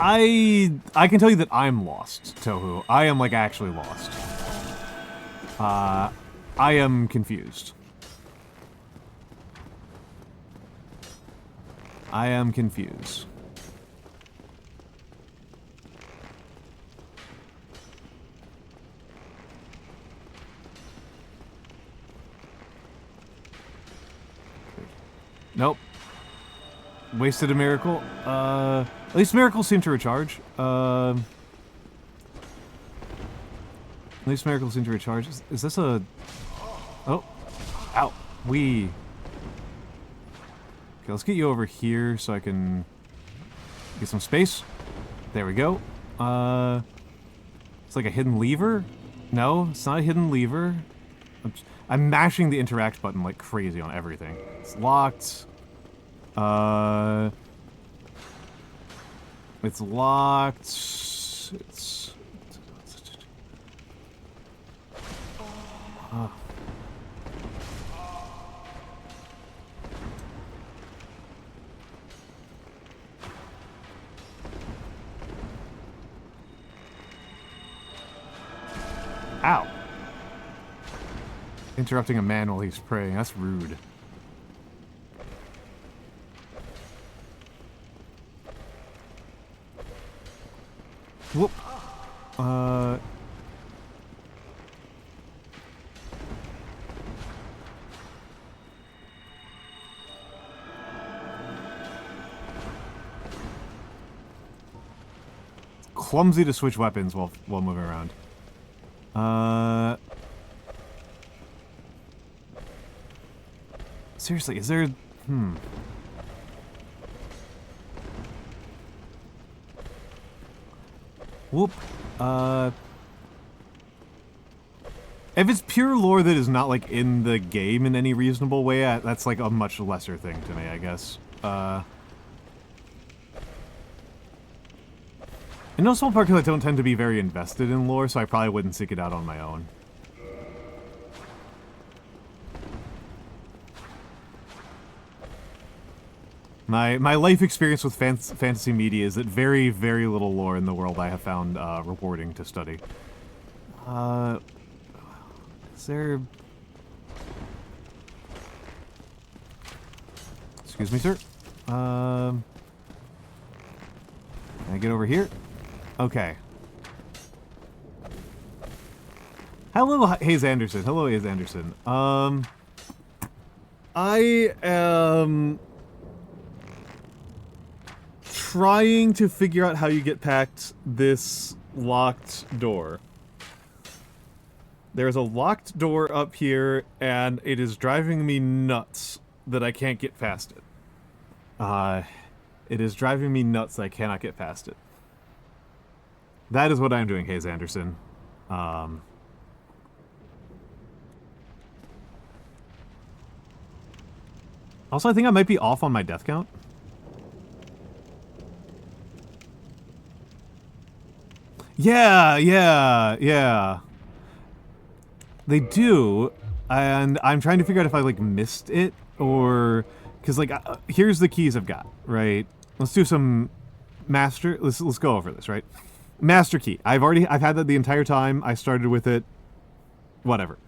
I can tell you that I'm lost, Tohu. I am, like, actually lost. I am confused. Nope. Wasted a miracle. At least miracles seem to recharge. Is this a... Oh. Ow. Okay, let's get you over here so I can get some space. There we go. It's like a hidden lever? No, it's not a hidden lever. I'm mashing the interact button like crazy on everything. It's locked. It's locked. It's... Ow. Interrupting a man while he's praying. That's rude. Whoop. Clumsy to switch weapons while moving around. Seriously, is there... Whoop. If it's pure lore that is not, like, in the game in any reasonable way, that's, like, a much lesser thing to me, I guess. In no small part because I don't tend to be very invested in lore, so I probably wouldn't seek it out on my own. My life experience with fantasy media is that very, very little lore in the world I have found rewarding to study. Is there... Excuse me, sir. Can I get over here? Okay. Hello, Hayes Anderson. Hello, Hayes Anderson. I am trying to figure out how you get past this locked door. There's a locked door up here, and it is driving me nuts that I can't get past it. It is driving me nuts that I cannot get past it. That is what I'm doing, Hayes Anderson. Also, I think I might be off on my death count. Yeah. They do, and I'm trying to figure out if I, like, missed it, or... Because, like, here's the keys I've got, right? Let's do some master... Let's go over this, right? Master key. I've had that the entire time. I started with it. Whatever.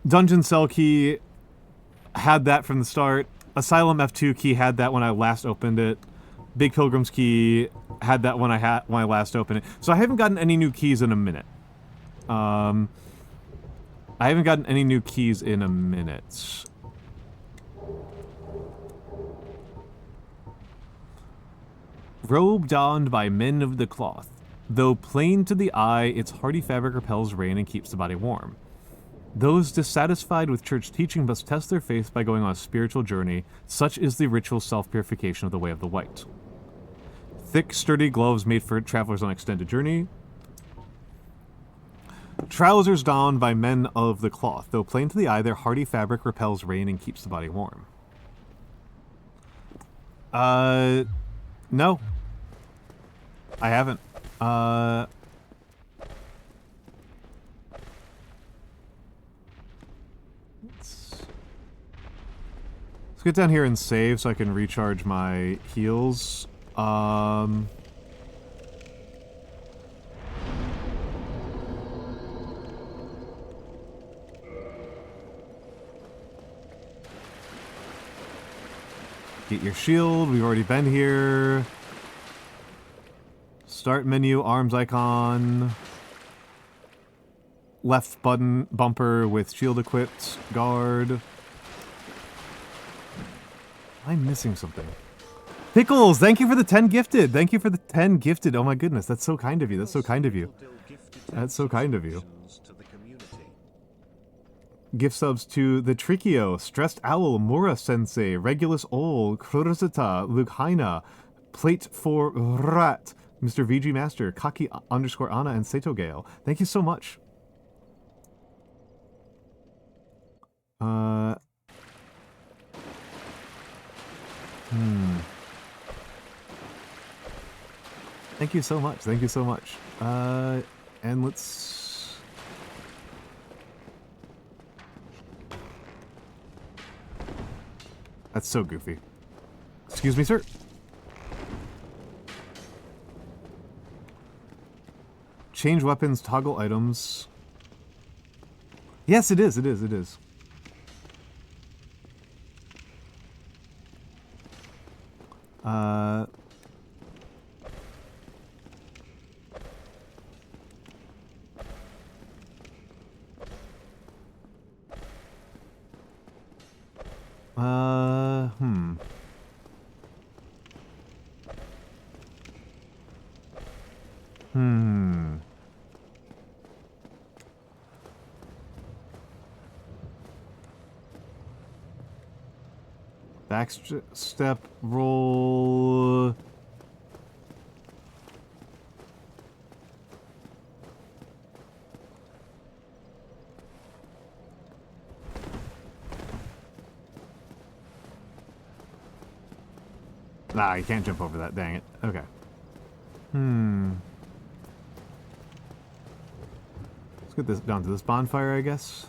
Dungeon cell key. Had that from the start. Asylum F2 key had that when I last opened it. Big Pilgrim's key had that when I last opened it. So I haven't gotten any new keys in a minute. Robe donned by men of the cloth. Though plain to the eye, its hardy fabric repels rain and keeps the body warm. Those dissatisfied with church teaching must test their faith by going on a spiritual journey. Such is the ritual self-purification of the Way of the White. Thick, sturdy gloves made for travelers on extended journey. Trousers donned by men of the cloth. Though plain to the eye, their hardy fabric repels rain and keeps the body warm. No. I haven't. Let's get down here and save so I can recharge my heals. Get your shield. We've already been here. Start menu, arms icon. Left button, bumper with shield equipped. Guard. Am I missing something? Pickles, thank you for the 10 gifted. Thank you for the 10 gifted. Oh my goodness, that's so kind of you. That's so kind of you. That's so kind of you. Gift subs to the Trichio, Stressed Owl, Mura Sensei, Regulus Ol, Kurosita, Lukhaina, Plate for Rat, Mr. VG Master, Kaki _ Anna, and Seto Gale. Thank you so much. Thank you so much. Thank you so much. And let's... That's so goofy. Excuse me, sir. Change weapons, toggle items. Yes, it is. It is. It is. Back step roll. Nah, you can't jump over that. Dang it. Okay. Let's get this down to this bonfire, I guess.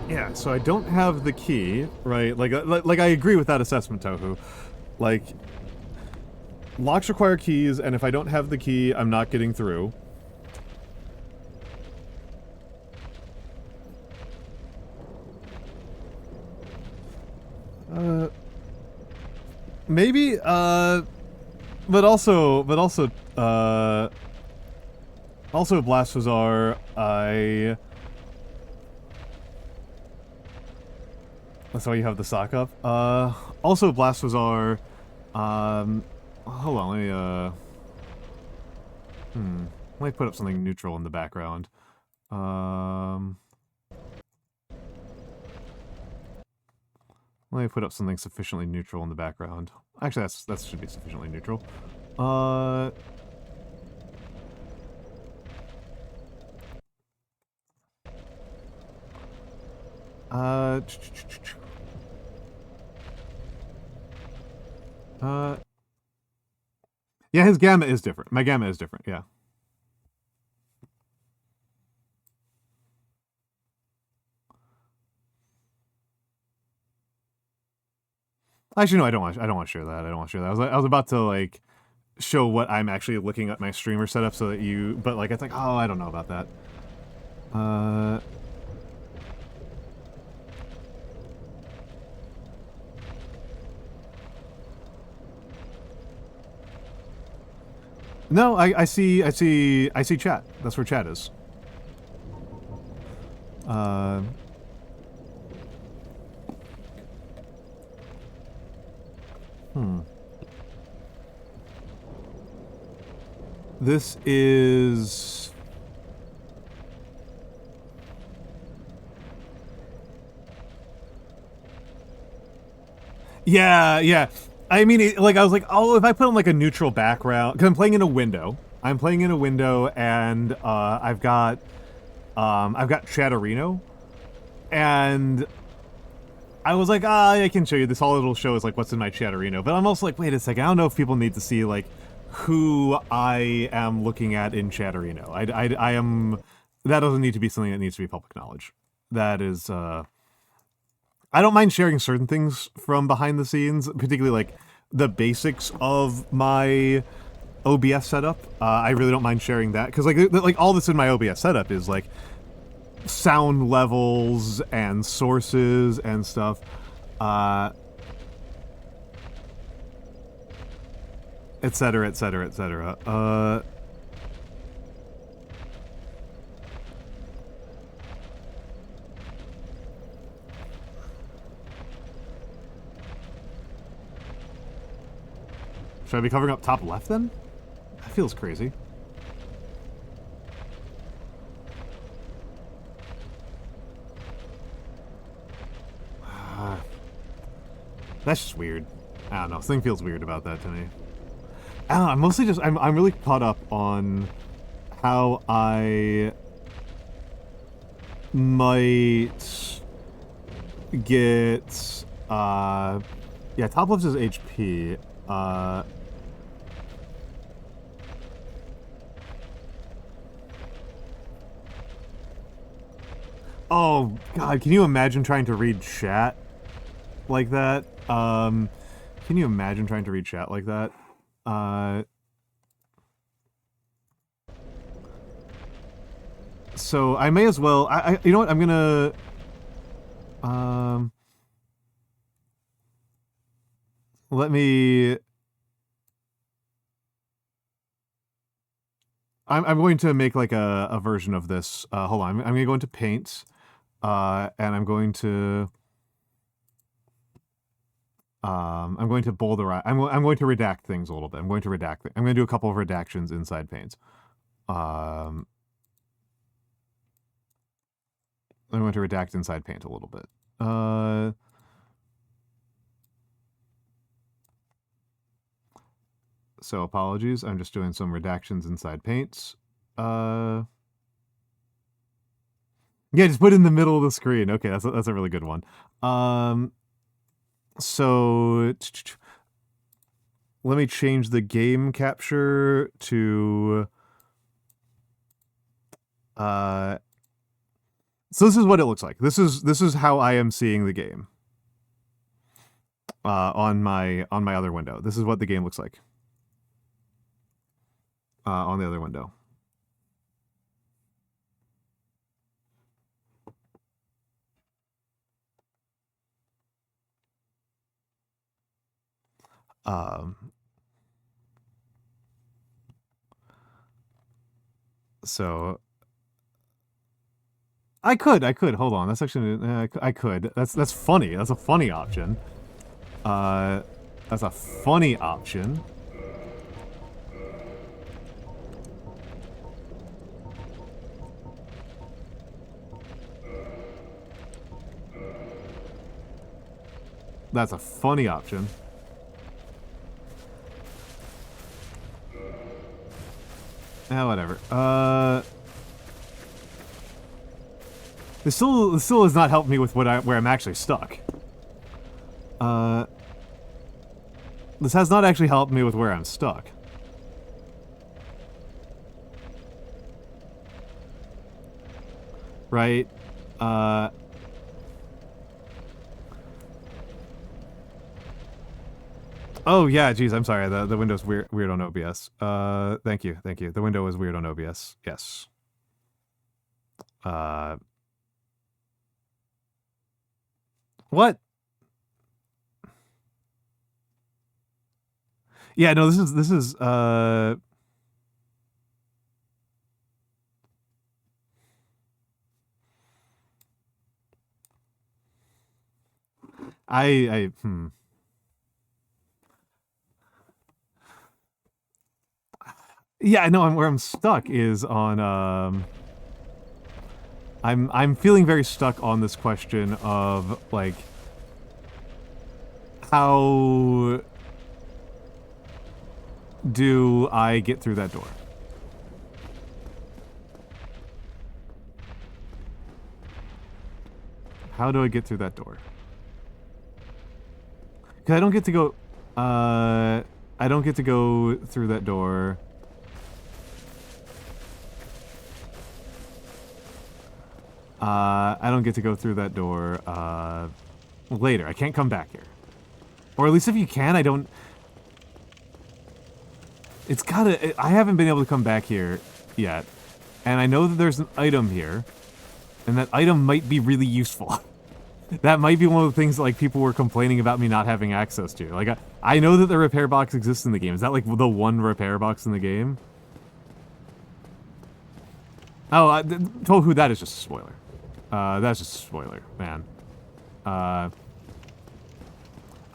Yeah, so I don't have the key, right? Like I agree with that assessment, Tohu. Like, locks require keys, and if I don't have the key, I'm not getting through. Maybe, but also, Blastazar, that's why you have the sock up. Also Blastazar, hold on, let me put up something neutral in the background. Let me put up something sufficiently neutral in the background. Actually, that should be sufficiently neutral. Yeah, his gamma is different. My gamma is different, yeah. Actually, no, I don't want to share that. I don't want to share that. I was about to, like, show what I'm actually looking at my streamer setup so that you... But, like, it's like, oh, I don't know about that. No, I see chat. That's where chat is. This is... Yeah. I mean, like, I was like, oh, if I put on, like, a neutral background... Because I'm playing in a window. And, I've got Chatterino. And... I was like, I can show you this. All it'll show is, like, what's in my Chatterino. But I'm also like, wait a second. I don't know if people need to see, like, who I am looking at in Chatterino. I am... That doesn't need to be something that needs to be public knowledge. That is, I don't mind sharing certain things from behind the scenes, particularly, like, the basics of my OBS setup. I really don't mind sharing that, because, like, all that's in my OBS setup is, like, sound levels and sources and stuff. Etc., etc., etc. Should I be covering up top left then? That feels crazy. That's just weird. I don't know. Something feels weird about that to me. I don't know. I'm mostly just... I'm really caught up on how I might get... yeah, top left is HP. Oh, God, can you imagine trying to read chat like that? Can you imagine trying to read chat like that? So I may as well... you know what? I'm gonna... let me... I'm going to make, like, a version of this. Hold on. I'm gonna go into Paint, and I'm going to boulderize. I'm going to redact things a little bit. I'm going to do a couple of redactions inside Paint. I'm going to redact inside paint a little bit. So apologies, I'm just doing some redactions inside paints. Yeah, just put it in the middle of the screen. Okay, that's a really good one. So let me change the game capture to so this is what it looks like. This is how I am seeing the game. On my other window. This is what the game looks like. On the other window. So I could. Hold on. That's actually I could. That's funny. That's a funny option. That's a funny option. That's a funny option. Whatever. This still has not helped me with where I'm actually stuck. This has not actually helped me with where I'm stuck. Right? Oh yeah, geez, I'm sorry. The window's weird on OBS. Thank you. The window is weird on OBS. Yes. What? Yeah, no, this is Yeah, I know where I'm stuck is on I'm feeling very stuck on this question of like how do I get through that door? How do I get through that door? Because I don't get to go I don't get to go through that door. I don't get to go through that door later. I can't come back here. Or at least if you can, I don't... It's gotta... I haven't been able to come back here yet. And I know that there's an item here. And that item might be really useful. That might be one of the things that, like, people were complaining about me not having access to. Like, I know that the repair box exists in the game. Is that, like, the one repair box in the game? Oh, Tohu, that is just a spoiler. That's just a spoiler, man.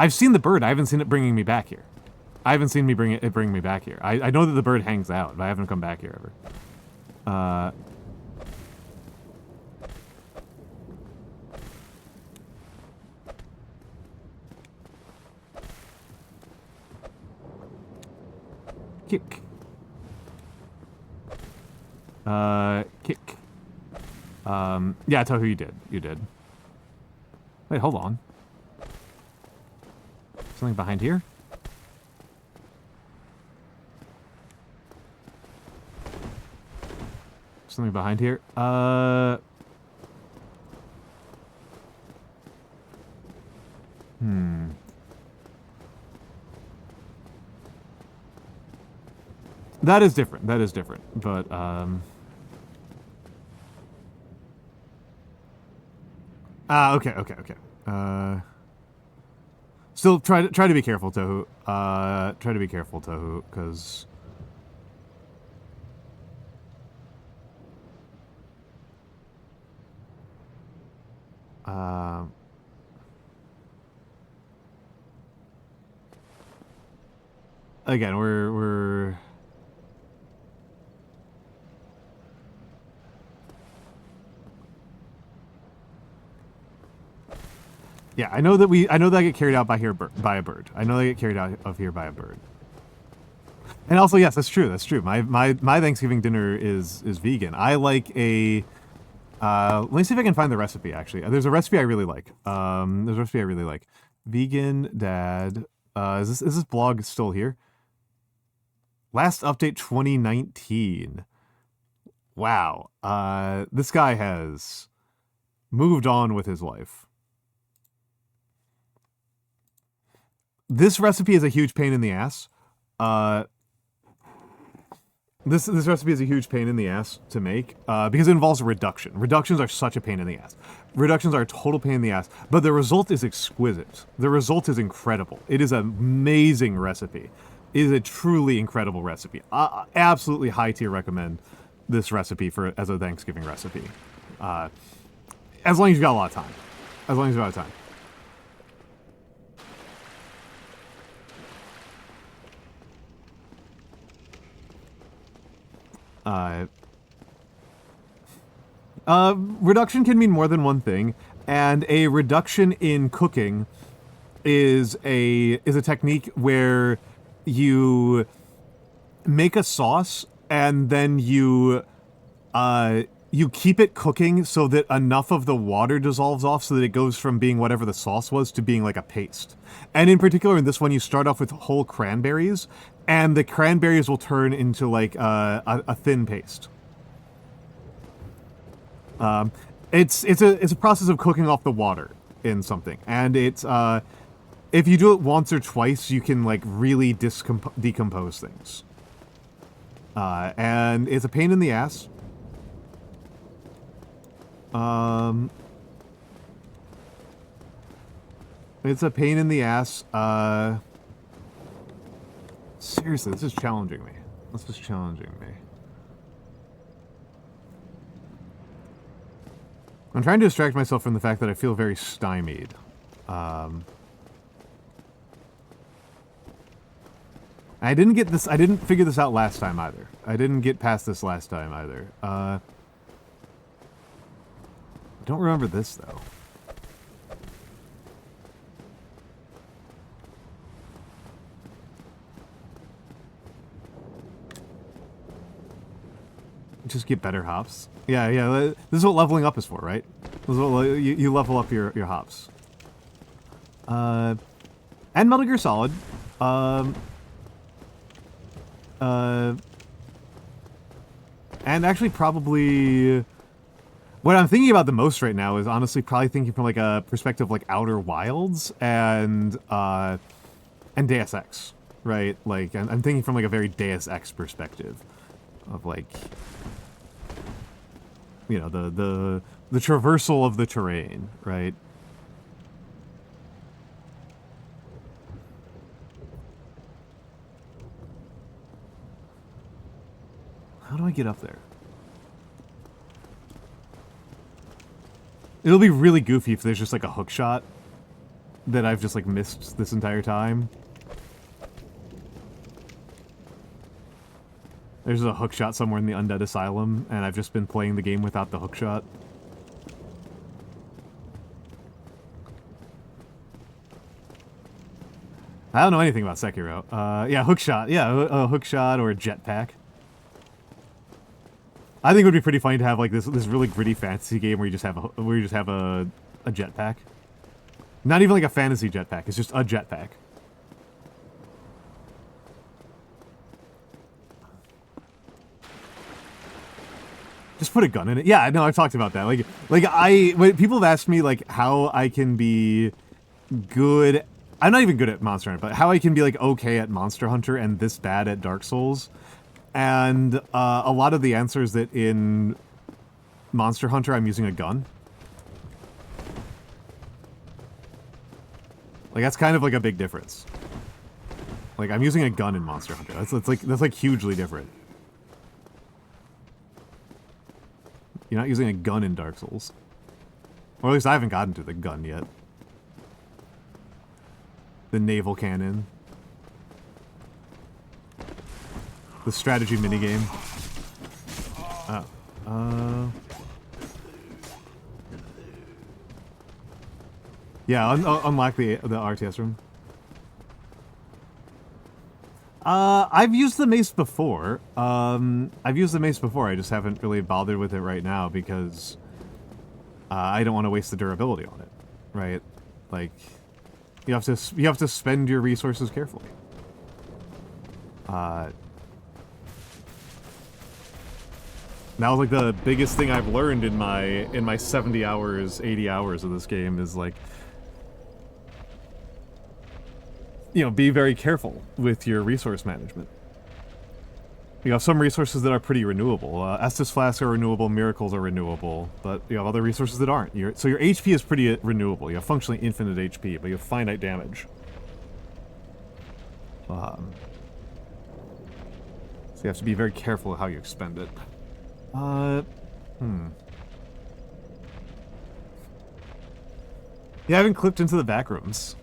I've seen the bird. I haven't seen it bringing me back here. I haven't seen it bring me back here. I know that the bird hangs out, but I haven't come back here ever. Kick. Kick. Yeah, Tohu, you did. You did. Wait, hold on. Something behind here? Something behind here? That is different. That is different. But, okay. Still, try to be careful, Tohu. Try to be careful, Tohu, because... Again, we're... Yeah, I know that I get carried out by a bird. I know they get carried out of here by a bird. And also, yes, that's true. That's true. My Thanksgiving dinner is vegan. I like a. Let me see if I can find the recipe. Actually, there's a recipe I really like. There's a recipe I really like. Vegan Dad. Is this blog still here? Last update 2019. Wow. This guy has moved on with his life. This recipe is a huge pain in the ass. This recipe is a huge pain in the ass to make because it involves reduction. Reductions are such a pain in the ass. Reductions are a total pain in the ass, but the result is exquisite. The result is incredible. It is an amazing recipe. It is a truly incredible recipe. Absolutely high tier recommend this recipe as a Thanksgiving recipe. As long as you've got a lot of time. As long as you've got a lot of time. Reduction can mean more than one thing, and a reduction in cooking is a technique where you make a sauce and then you keep it cooking so that enough of the water dissolves off so that it goes from being whatever the sauce was to being like a paste. And in particular, in this one, you start off with whole cranberries, and the cranberries will turn into like a thin paste. It's a process of cooking off the water in something, and it's if you do it once or twice, you can like really decompose things. And it's a pain in the ass. It's a pain in the ass. Seriously, this is challenging me. This is challenging me. I'm trying to distract myself from the fact that I feel very stymied. I didn't figure this out last time either. I didn't get past this last time either. I don't remember this though. Just get better hops. Yeah. This is what leveling up is for, right? This is what you level up your hops. And Metal Gear Solid. And actually probably what I'm thinking about the most right now is honestly probably thinking from like a perspective like Outer Wilds and Deus Ex, right? Like I'm thinking from like a very Deus Ex perspective of like, you know, the traversal of the terrain, right? How do I get up there? It'll be really goofy if there's just like a hook shot that I've just like missed this entire time. There's a hook shot somewhere in the Undead Asylum, and I've just been playing the game without the hook shot. I don't know anything about Sekiro. Yeah, hook shot. Yeah, a hook shot or a jetpack. I think it would be pretty funny to have like this really gritty fantasy game where you just have a jetpack. Not even like a fantasy jetpack. It's just a jetpack. Just put a gun in it. Yeah, no, I've talked about that. When people have asked me like how I can be good. I'm not even good at Monster Hunter, but how I can be like okay at Monster Hunter and this bad at Dark Souls. And a lot of the answers that in Monster Hunter I'm using a gun. Like that's kind of like a big difference. Like I'm using a gun in Monster Hunter. That's like hugely different. You're not using a gun in Dark Souls. Or at least I haven't gotten to the gun yet. The naval cannon. The strategy minigame. Oh. Yeah, unlock the RTS room. I've used the mace before. I just haven't really bothered with it right now because I don't want to waste the durability on it, right? Like, you have to spend your resources carefully. Now, like, the biggest thing I've learned in my 70 hours, 80 hours of this game is, like, you know, be very careful with your resource management. You have some resources that are pretty renewable. Estus flasks are renewable, miracles are renewable, but you have other resources that aren't. So your HP is pretty renewable. You have functionally infinite HP, but you have finite damage. So you have to be very careful how you expend it. Yeah, I haven't clipped into the back rooms.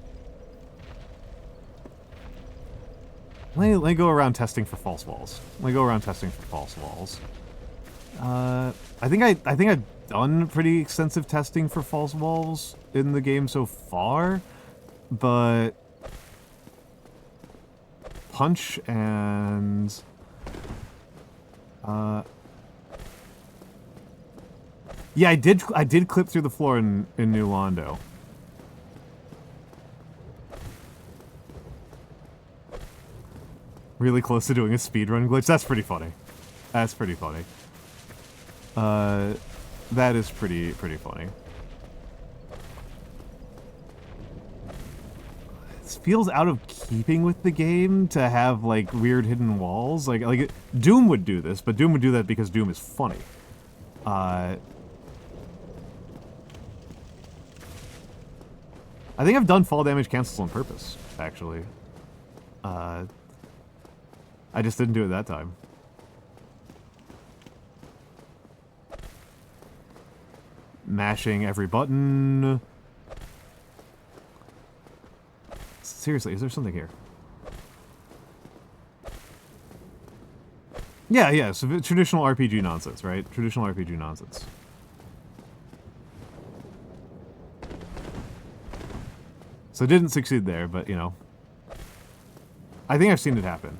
Let me go around testing for false walls. I think I've done pretty extensive testing for false walls in the game so far, but punch and yeah, I did clip through the floor in New Londo. Really close to doing a speedrun glitch. That's pretty funny. That is pretty funny. It feels out of keeping with the game to have, like, weird hidden walls. Like Doom would do this, but Doom would do that because Doom is funny. I think I've done fall damage cancels on purpose, actually. I just didn't do it that time. Mashing every button. Seriously, is there something here? Yeah, so traditional RPG nonsense, right? Traditional RPG nonsense. So it didn't succeed there, but, you know. I think I've seen it happen.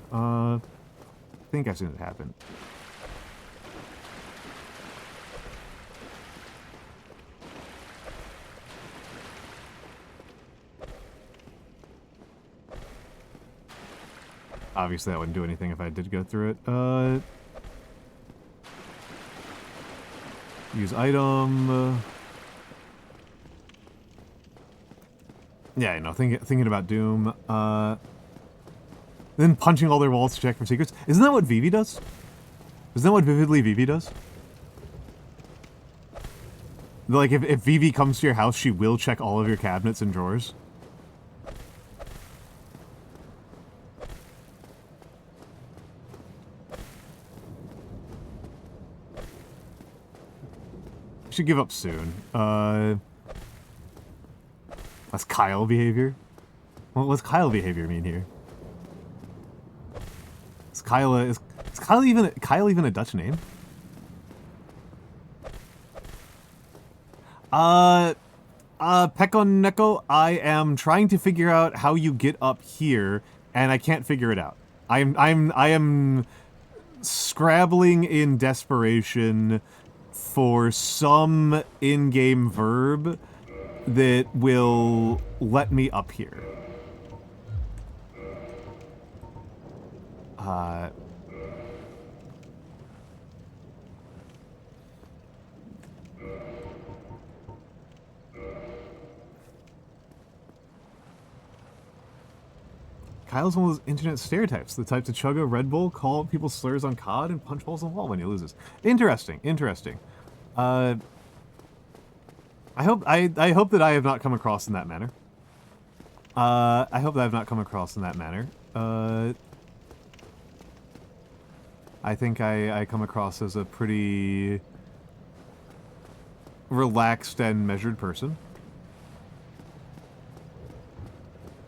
Obviously, that wouldn't do anything if I did go through it. Use item. Yeah, you know, thinking about Doom. Then punching all their walls to check for secrets. Isn't that what Vivi does? Isn't that what Vividly Vivi does? Like, if Vivi comes to your house, she will check all of your cabinets and drawers. Should give up soon. That's Kyle behavior. What's Kyle behavior mean here? Is Kyle even a Dutch name? Pekon Neko, I am trying to figure out how you get up here, and I can't figure it out. I am scrabbling in desperation for some in-game verb that will let me up here. Kyle's one of those internet stereotypes, the type to chug a Red Bull, call people slurs on COD, and punch holes in the wall when he loses. Interesting. I hope that I have not come across in that manner. I think I come across as a pretty relaxed and measured person.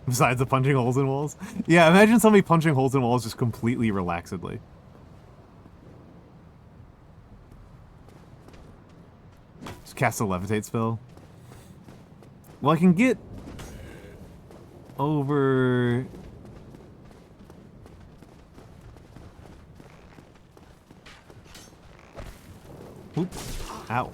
Besides the punching holes in walls. Yeah, imagine somebody punching holes in walls just completely relaxedly. Just cast a levitate spell. Well, I can get over... Oop. Ow.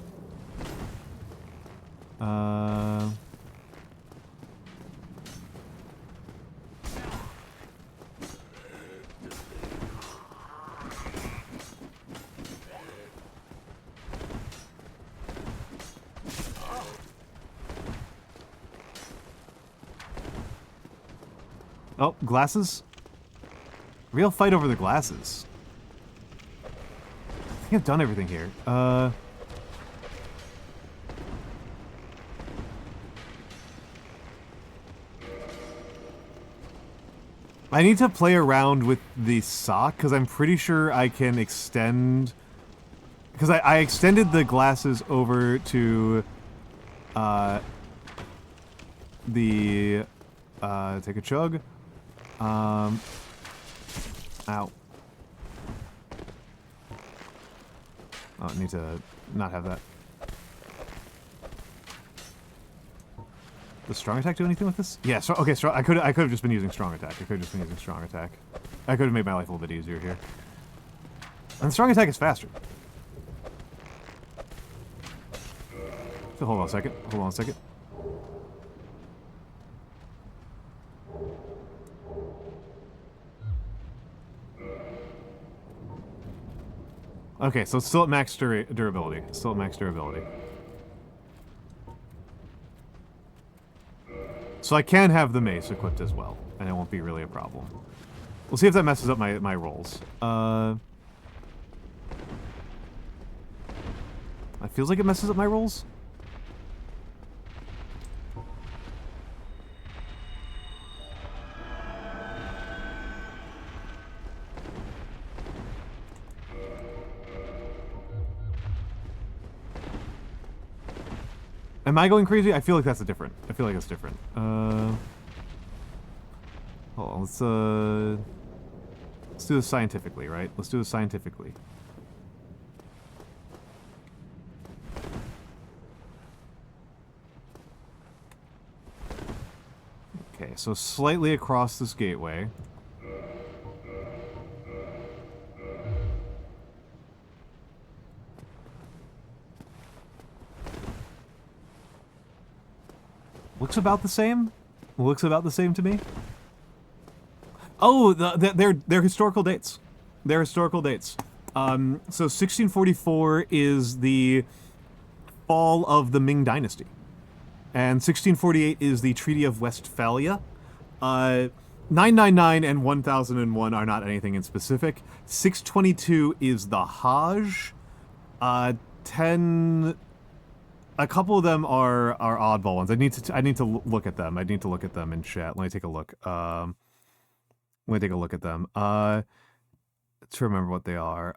Oh, glasses? Real fight over the glasses. I think I've done everything here. I need to play around with the sock, because I'm pretty sure I can extend... Because I extended the glasses over to... take a chug. Ow. Oh, I need to not have that. Does strong attack do anything with this? Yeah, so, okay, I could have just been using strong attack. I could have made my life a little bit easier here. And strong attack is faster. So hold on a second. Okay, so it's still at max durability. So I can have the mace equipped as well, and it won't be really a problem. We'll see if that messes up my rolls. It feels like it messes up my rolls. Am I going crazy? I feel like that's different. Hold on, let's do this scientifically, right? Let's do this scientifically. Okay, so slightly across this gateway. Looks about the same. To me. Oh, they're historical dates. So 1644 is the fall of the Ming Dynasty, and 1648 is the Treaty of Westphalia. 999 and 1001 are not anything in specific. 622 is the Hajj. 10. A couple of them are oddball ones. I need to look at them. In chat. Let me take a look. Let me take a look at them. To remember what they are.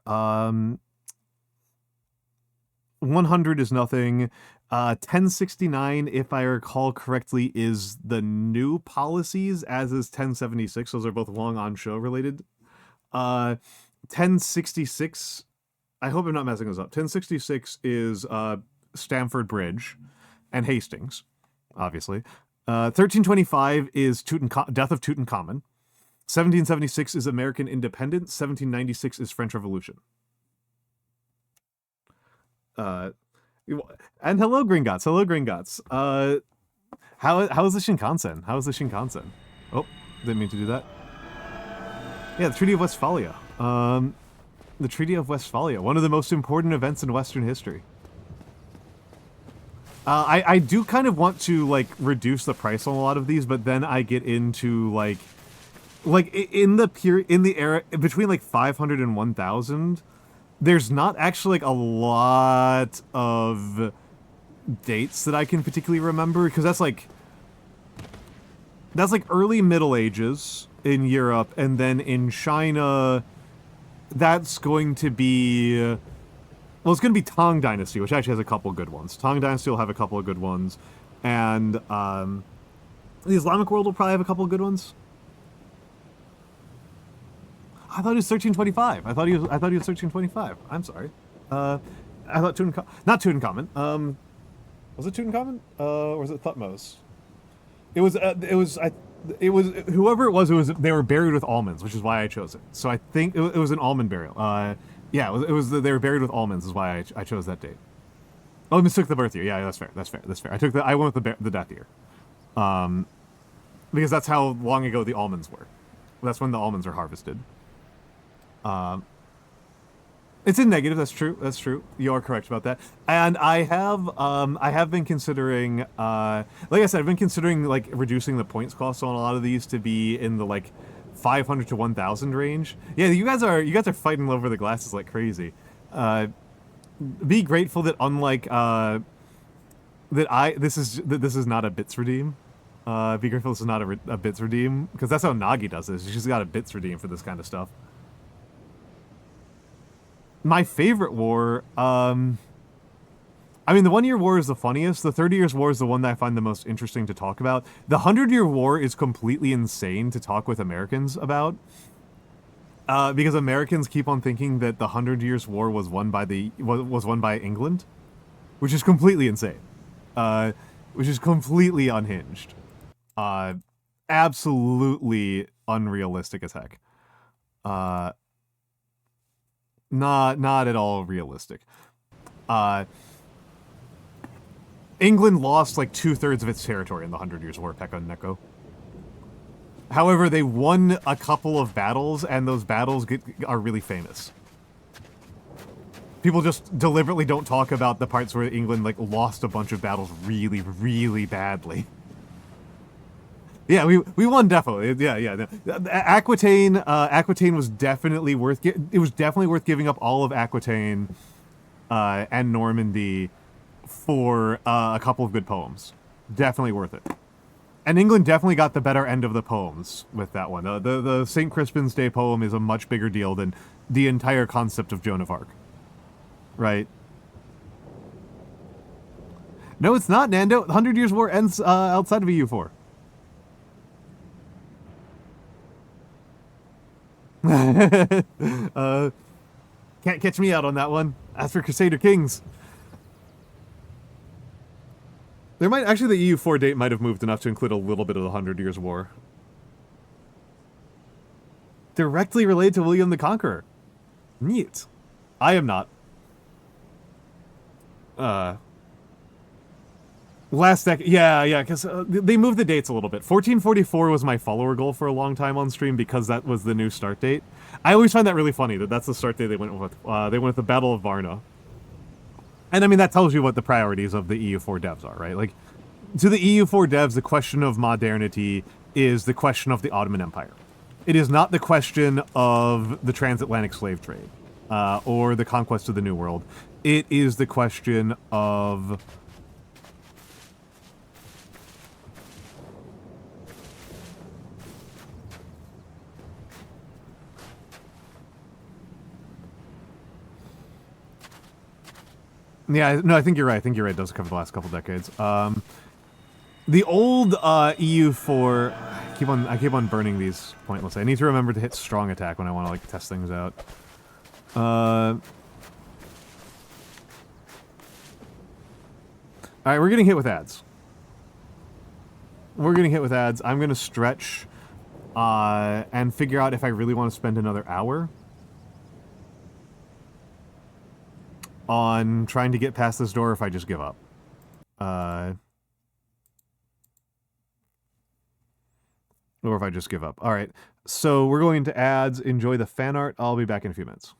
100 is nothing. 1069, if I recall correctly, is the new policies, as is 1076. Those are both long on show related. 1066. I hope I'm not messing this up. 1066 is Stamford Bridge and Hastings, obviously. 1325 is Death of Tutankhamun. 1776 is American Independence. 1796 is French Revolution. And hello, Gringotts. How is the Shinkansen? Oh, didn't mean to do that. Yeah, the Treaty of Westphalia. The Treaty of Westphalia, one of the most important events in Western history. I do kind of want to, like, reduce the price on a lot of these, but then I get into, like in the era between, like, 500 and 1,000, there's not actually, like, a lot of dates that I can particularly remember, because that's like early Middle Ages in Europe, and then in China, that's going to be... Well, it's going to be Tang Dynasty, which actually has a couple good ones. Tang Dynasty will have a couple of good ones. And the Islamic world will probably have a couple of good ones. I thought he was 1325. I thought he was 1325. I'm sorry. I thought not Tutankhamun. Was it Tutankhamun? Or was it Thutmose? It was It was whoever it was. It was they were buried with almonds, which is why I chose it. So I think it was an almond burial. Yeah, it was they were buried with almonds, is why I chose that date. Oh, I mistook the birth year. Yeah, that's fair. That's fair. That's fair. I went with the death year, because that's how long ago the almonds were. That's when the almonds were harvested. It's in negative. That's true. That's true. You are correct about that. And I have been considering, like I said, I've been considering like reducing the points cost on a lot of these to be in the like 500 to 1,000 range. Yeah, you guys are fighting over the glasses like crazy. Be grateful that unlike this is not a bits redeem. Be grateful this is not a bits redeem, because that's how Nagi does this. She's got a bits redeem for this kind of stuff. My favorite war, I mean, the 1 Year War is the funniest. The 30 Years War is the one that I find the most interesting to talk about. The 100-Year War is completely insane to talk with Americans about, because Americans keep on thinking that the 100 Years War was won by England, which is completely insane, which is completely unhinged, absolutely unrealistic as heck. Not at all realistic. England lost like 2/3 of its territory in the 100 Years' War, Pekka and Neko. However, they won a couple of battles, and those battles are really famous. People just deliberately don't talk about the parts where England like lost a bunch of battles really, really badly. Yeah, we won defo. Yeah. Aquitaine was definitely worth. It was definitely worth giving up all of Aquitaine and Normandy for a couple of good poems. Definitely worth it. And England definitely got the better end of the poems with that one. The St. Crispin's Day poem is a much bigger deal than the entire concept of Joan of Arc. Right? No, it's not, Nando. The 100 Years' War ends outside of EU4. Can't catch me out on that one. As for Crusader Kings, there might actually the EU4 date might have moved enough to include a little bit of the 100 Years' War. Directly related to William the Conqueror. Neat. I am not. Last deck, yeah, because they moved the dates a little bit. 1444 was my follower goal for a long time on stream because that was the new start date. I always find that really funny that that's the start date they went with. They went with the Battle of Varna. And I mean, that tells you what the priorities of the EU4 devs are, right? Like, to the EU4 devs, the question of modernity is the question of the Ottoman Empire. It is not the question of the transatlantic slave trade or the conquest of the New World. It is the question of... Yeah, no, I think you're right. I think you're right. It does cover the last couple decades. The old EU4... I keep on burning these pointlessly. I need to remember to hit strong attack when I want to, like, test things out. Alright, we're getting hit with ads. I'm going to stretch and figure out if I really want to spend another hour on trying to get past this door, if I just give up. Or if I just give up. Alright, so we're going to ads. Enjoy the fan art. I'll be back in a few minutes.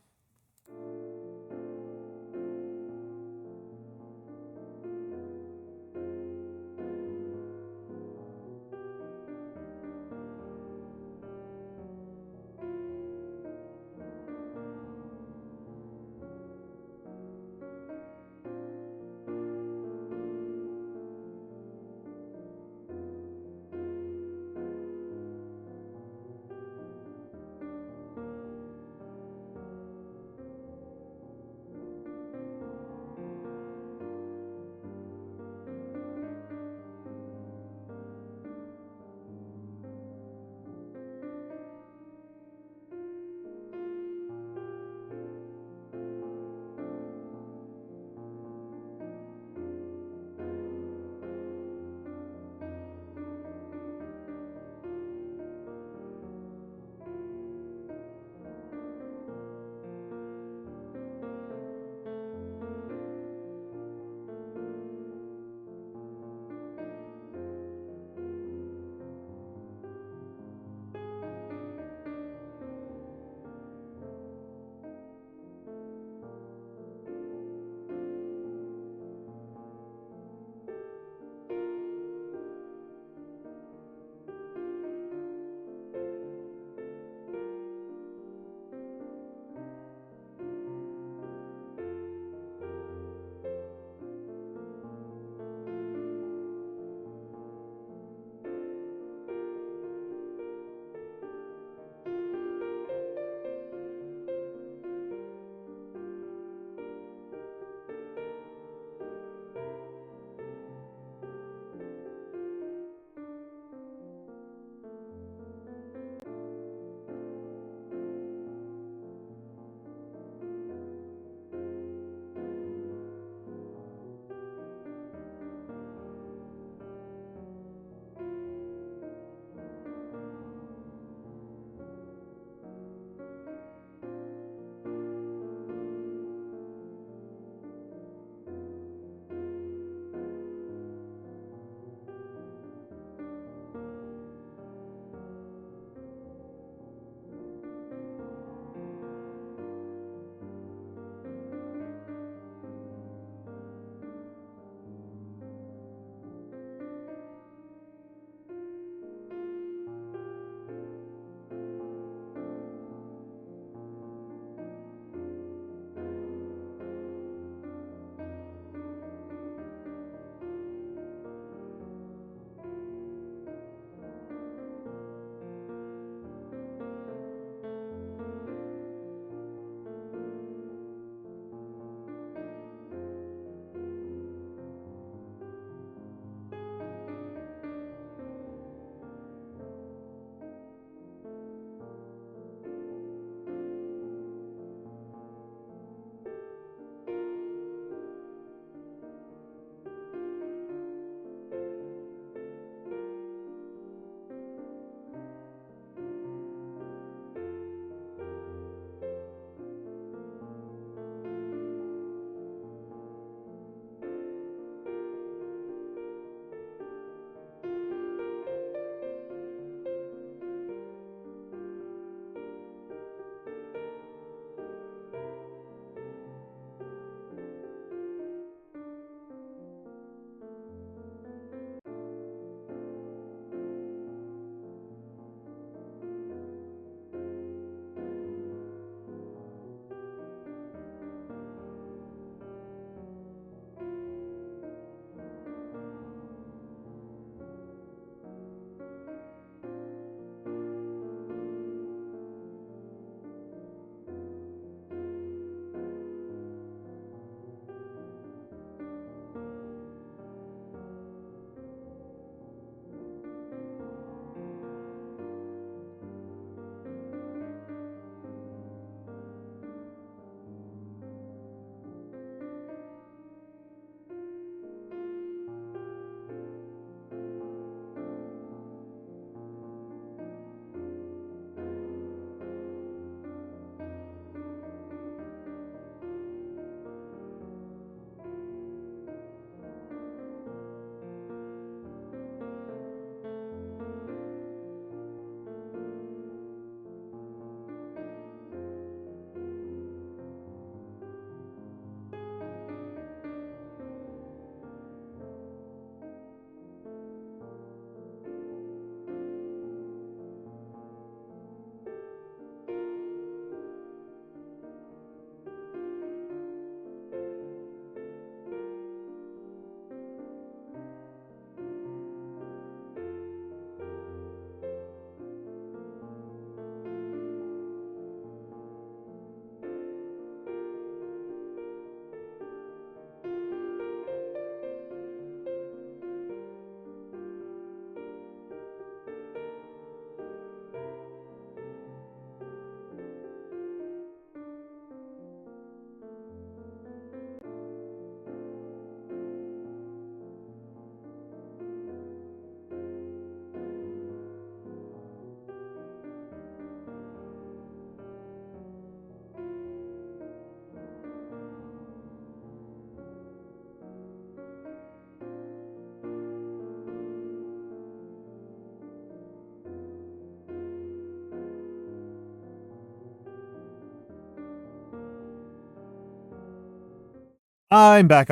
I'm back.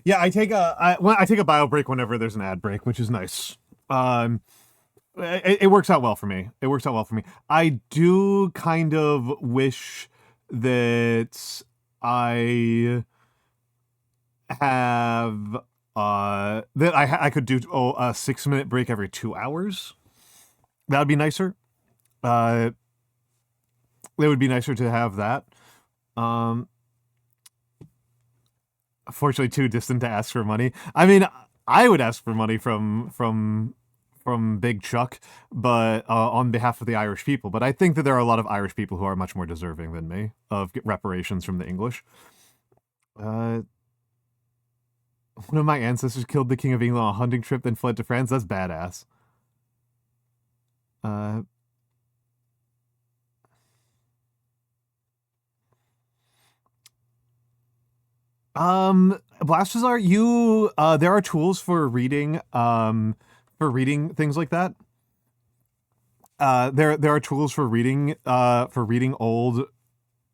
Yeah, I take a bio break whenever there's an ad break, which is nice. It works out well for me. I do kind of wish that I have I could do a 6-minute break every 2 hours. That would be nicer. It would be nicer to have that. Fortunately, too distant to ask for money. I mean, I would ask for money from Big Chuck, but on behalf of the Irish people. But I think that there are a lot of Irish people who are much more deserving than me of reparations from the English. One of my ancestors killed the King of England on a hunting trip, then fled to France. That's badass. Blastazar, you there are tools for reading things like that. There are tools for reading old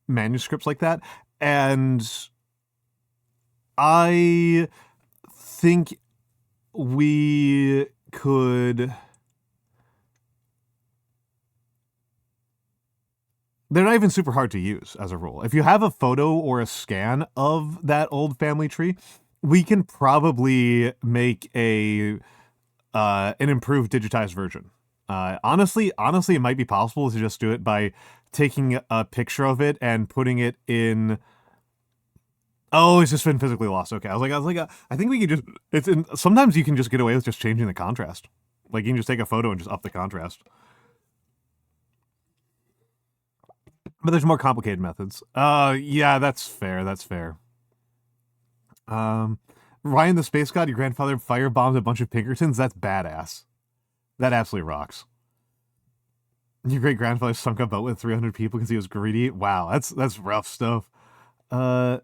manuscripts like that, and I think we could. They're not even super hard to use as a rule. If you have a photo or a scan of that old family tree, we can probably make an improved digitized version. Honestly, it might be possible to just do it by taking a picture of it and putting it in. Oh, it's just been physically lost. Okay, I was like, I think we could just. Sometimes you can just get away with just changing the contrast. Like you can just take a photo and just up the contrast. But there's more complicated methods. Yeah, that's fair. Ryan the Space God, your grandfather firebombed a bunch of Pinkertons. That's badass. That absolutely rocks. Your great grandfather sunk a boat with 300 people because he was greedy. Wow, that's rough stuff. That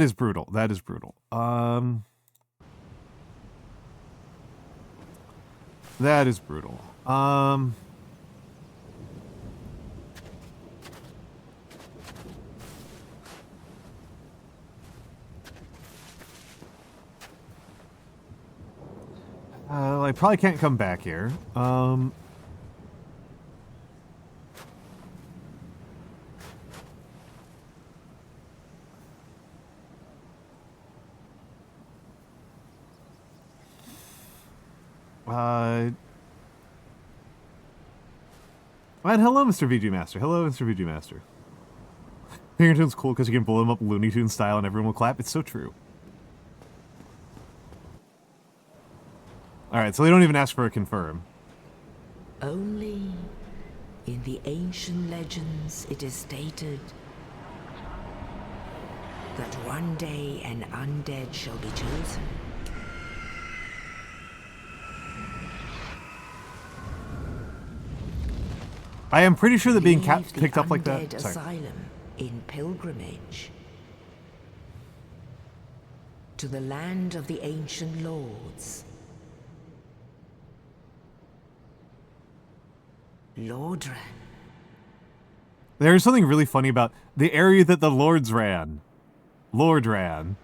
is brutal. That is brutal. I probably can't come back here. And hello, Mr. VG Master. Pinkerton's cool because you can blow them up Looney Tunes style and everyone will clap. It's so true. Alright, so they don't even ask for a confirm. Only in the ancient legends it is stated that one day an undead shall be chosen. I am pretty sure that being picked up like that. Sorry. Asylum in pilgrimage to the land of the ancient lords. Lordran. There's something really funny about the area that the lords ran. Lordran.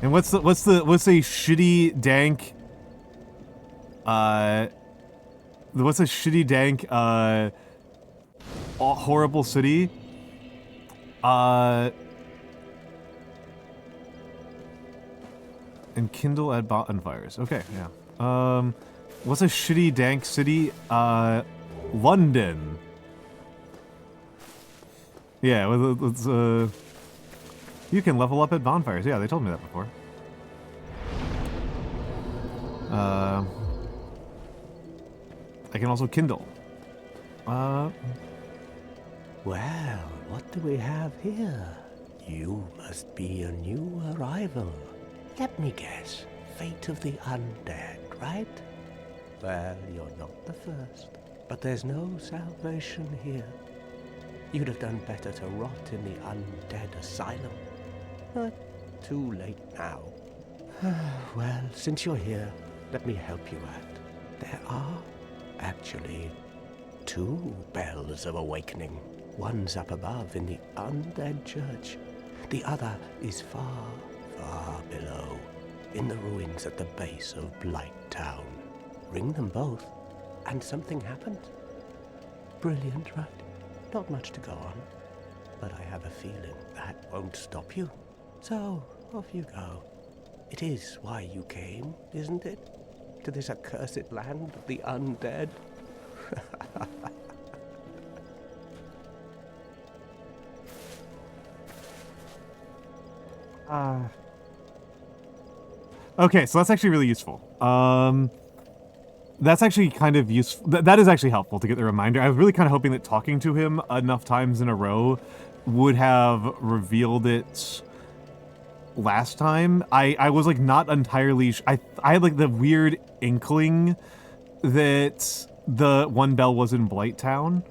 And what's a shitty dank horrible city? And kindle at bonfires. Okay, yeah. What's a shitty dank city? London. Yeah, let's you can level up at bonfires. Yeah, they told me that before. I can also kindle. Well, what do we have here? You must be a new arrival. Let me guess. Fate of the undead, right? Well, you're not the first. But there's no salvation here. You'd have done better to rot in the undead asylum. But too late now. Well, since you're here, let me help you out. There are actually 2 bells of awakening. One's up above in the undead church. The other is far, far below, in the ruins at the base of Blight Town. Ring them both, and something happens. Brilliant, right? Not much to go on, but I have a feeling that won't stop you. So, off you go. It is why you came, isn't it? To this accursed land of the undead? Okay, so that's actually really useful. That's actually kind of useful. That is actually helpful to get the reminder. I was really kind of hoping that talking to him enough times in a row would have revealed it last time. I was like not entirely I had like the weird inkling that the one bell was in Blight Town,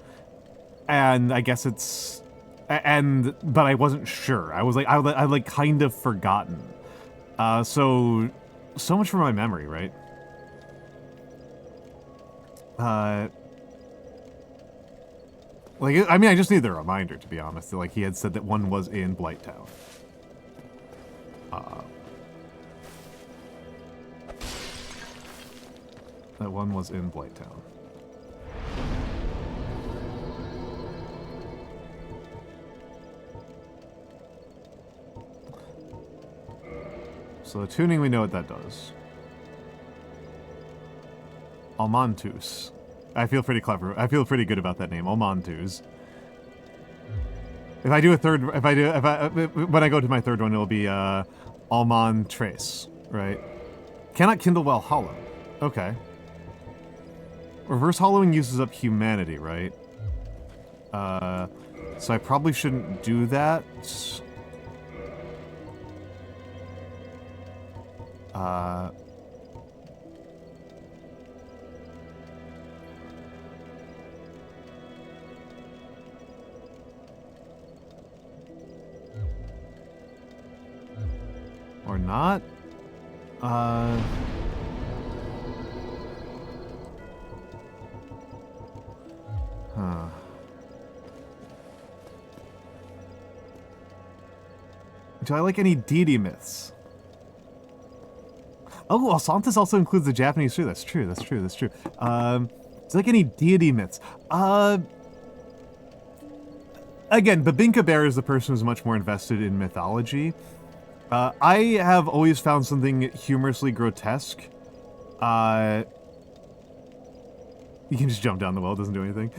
and I guess it's but I wasn't sure. I was like I like kind of forgotten. So much for my memory, right? Like, I mean, I just need the reminder, to be honest. Like, he had said that one was in Blight Town. That one was in Blight Town. So the tuning, we know what that does. Almantas. I feel pretty clever. I feel pretty good about that name, Almantas. When I go to my third one, it'll be Alman Trace, right? Cannot kindle while hollow. Okay. Reverse hollowing uses up humanity, right? So I probably shouldn't do that. Or not? Do I like any deity myths? Oh, Almantas also includes the Japanese too. That's true. That's true. That's true. Do I like any deity myths? Again, Babinka Bear is the person who's much more invested in mythology. I have always found something humorously grotesque. You can just jump down the well, it doesn't do anything.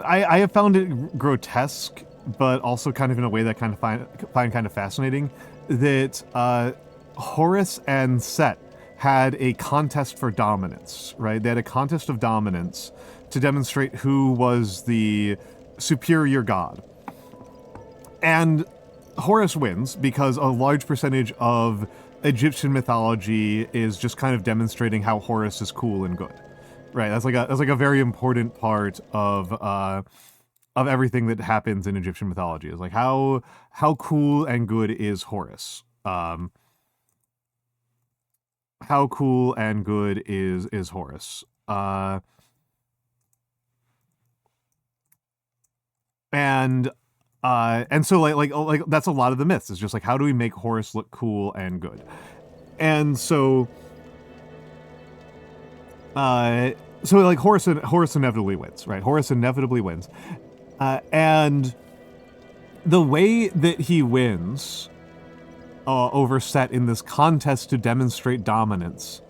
I have found it grotesque, but also kind of in a way that I kind of find kind of fascinating, that Horus and Set had a contest for dominance, right? They had a contest of dominance to demonstrate who was the superior god. And Horus wins because a large percentage of Egyptian mythology is just kind of demonstrating how Horus is cool and good, right? That's like a very important part of everything that happens in Egyptian mythology. Is like how cool and good is Horus? How cool and good is Horus? And so like that's a lot of the myths. It's just like, how do we make Horus look cool and good? And so like Horus inevitably wins, right? Horus inevitably wins. And the way that he wins over Set in this contest to demonstrate dominance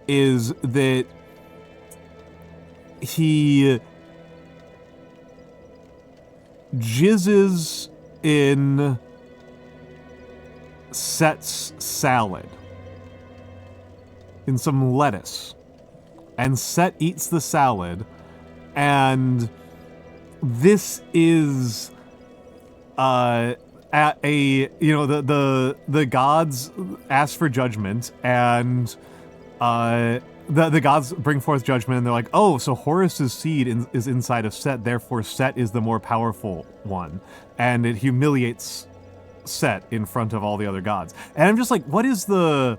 is that he jizzes in Set's salad, in some lettuce, and Set eats the salad, and this is at a, you know, the gods ask for judgment, and the gods bring forth judgment, and they're like, oh, so Horus's seed is inside of Set, therefore Set is the more powerful one. And it humiliates set in front of all the other gods. And I'm just like, what is this?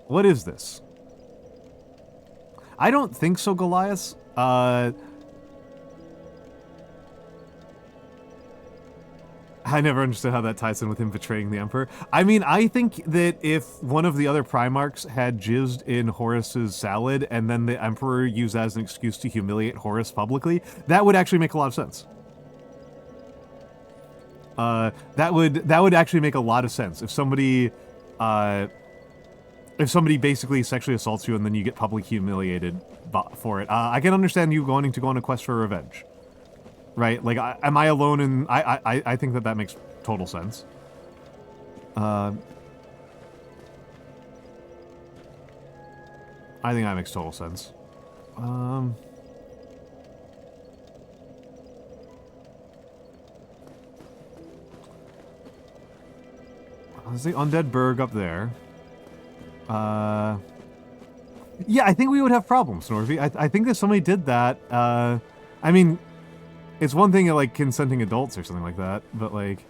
What is this? I don't think so, Goliath. I never understood how that ties in with him betraying the Emperor. I mean, I think that if one of the other Primarchs had jizzed in Horus's salad and then the Emperor used that as an excuse to humiliate Horus publicly, that would actually make a lot of sense. That would actually make a lot of sense. If somebody basically sexually assaults you and then you get publicly humiliated for it, I can understand you wanting to go on a quest for revenge. Right? Like, am I alone in... I think that makes total sense. I think that makes total sense. There's the Undead Berg up there. Yeah, I think we would have problems, Norvy. I think that somebody did that. I mean... It's one thing like consenting adults or something like that, but like,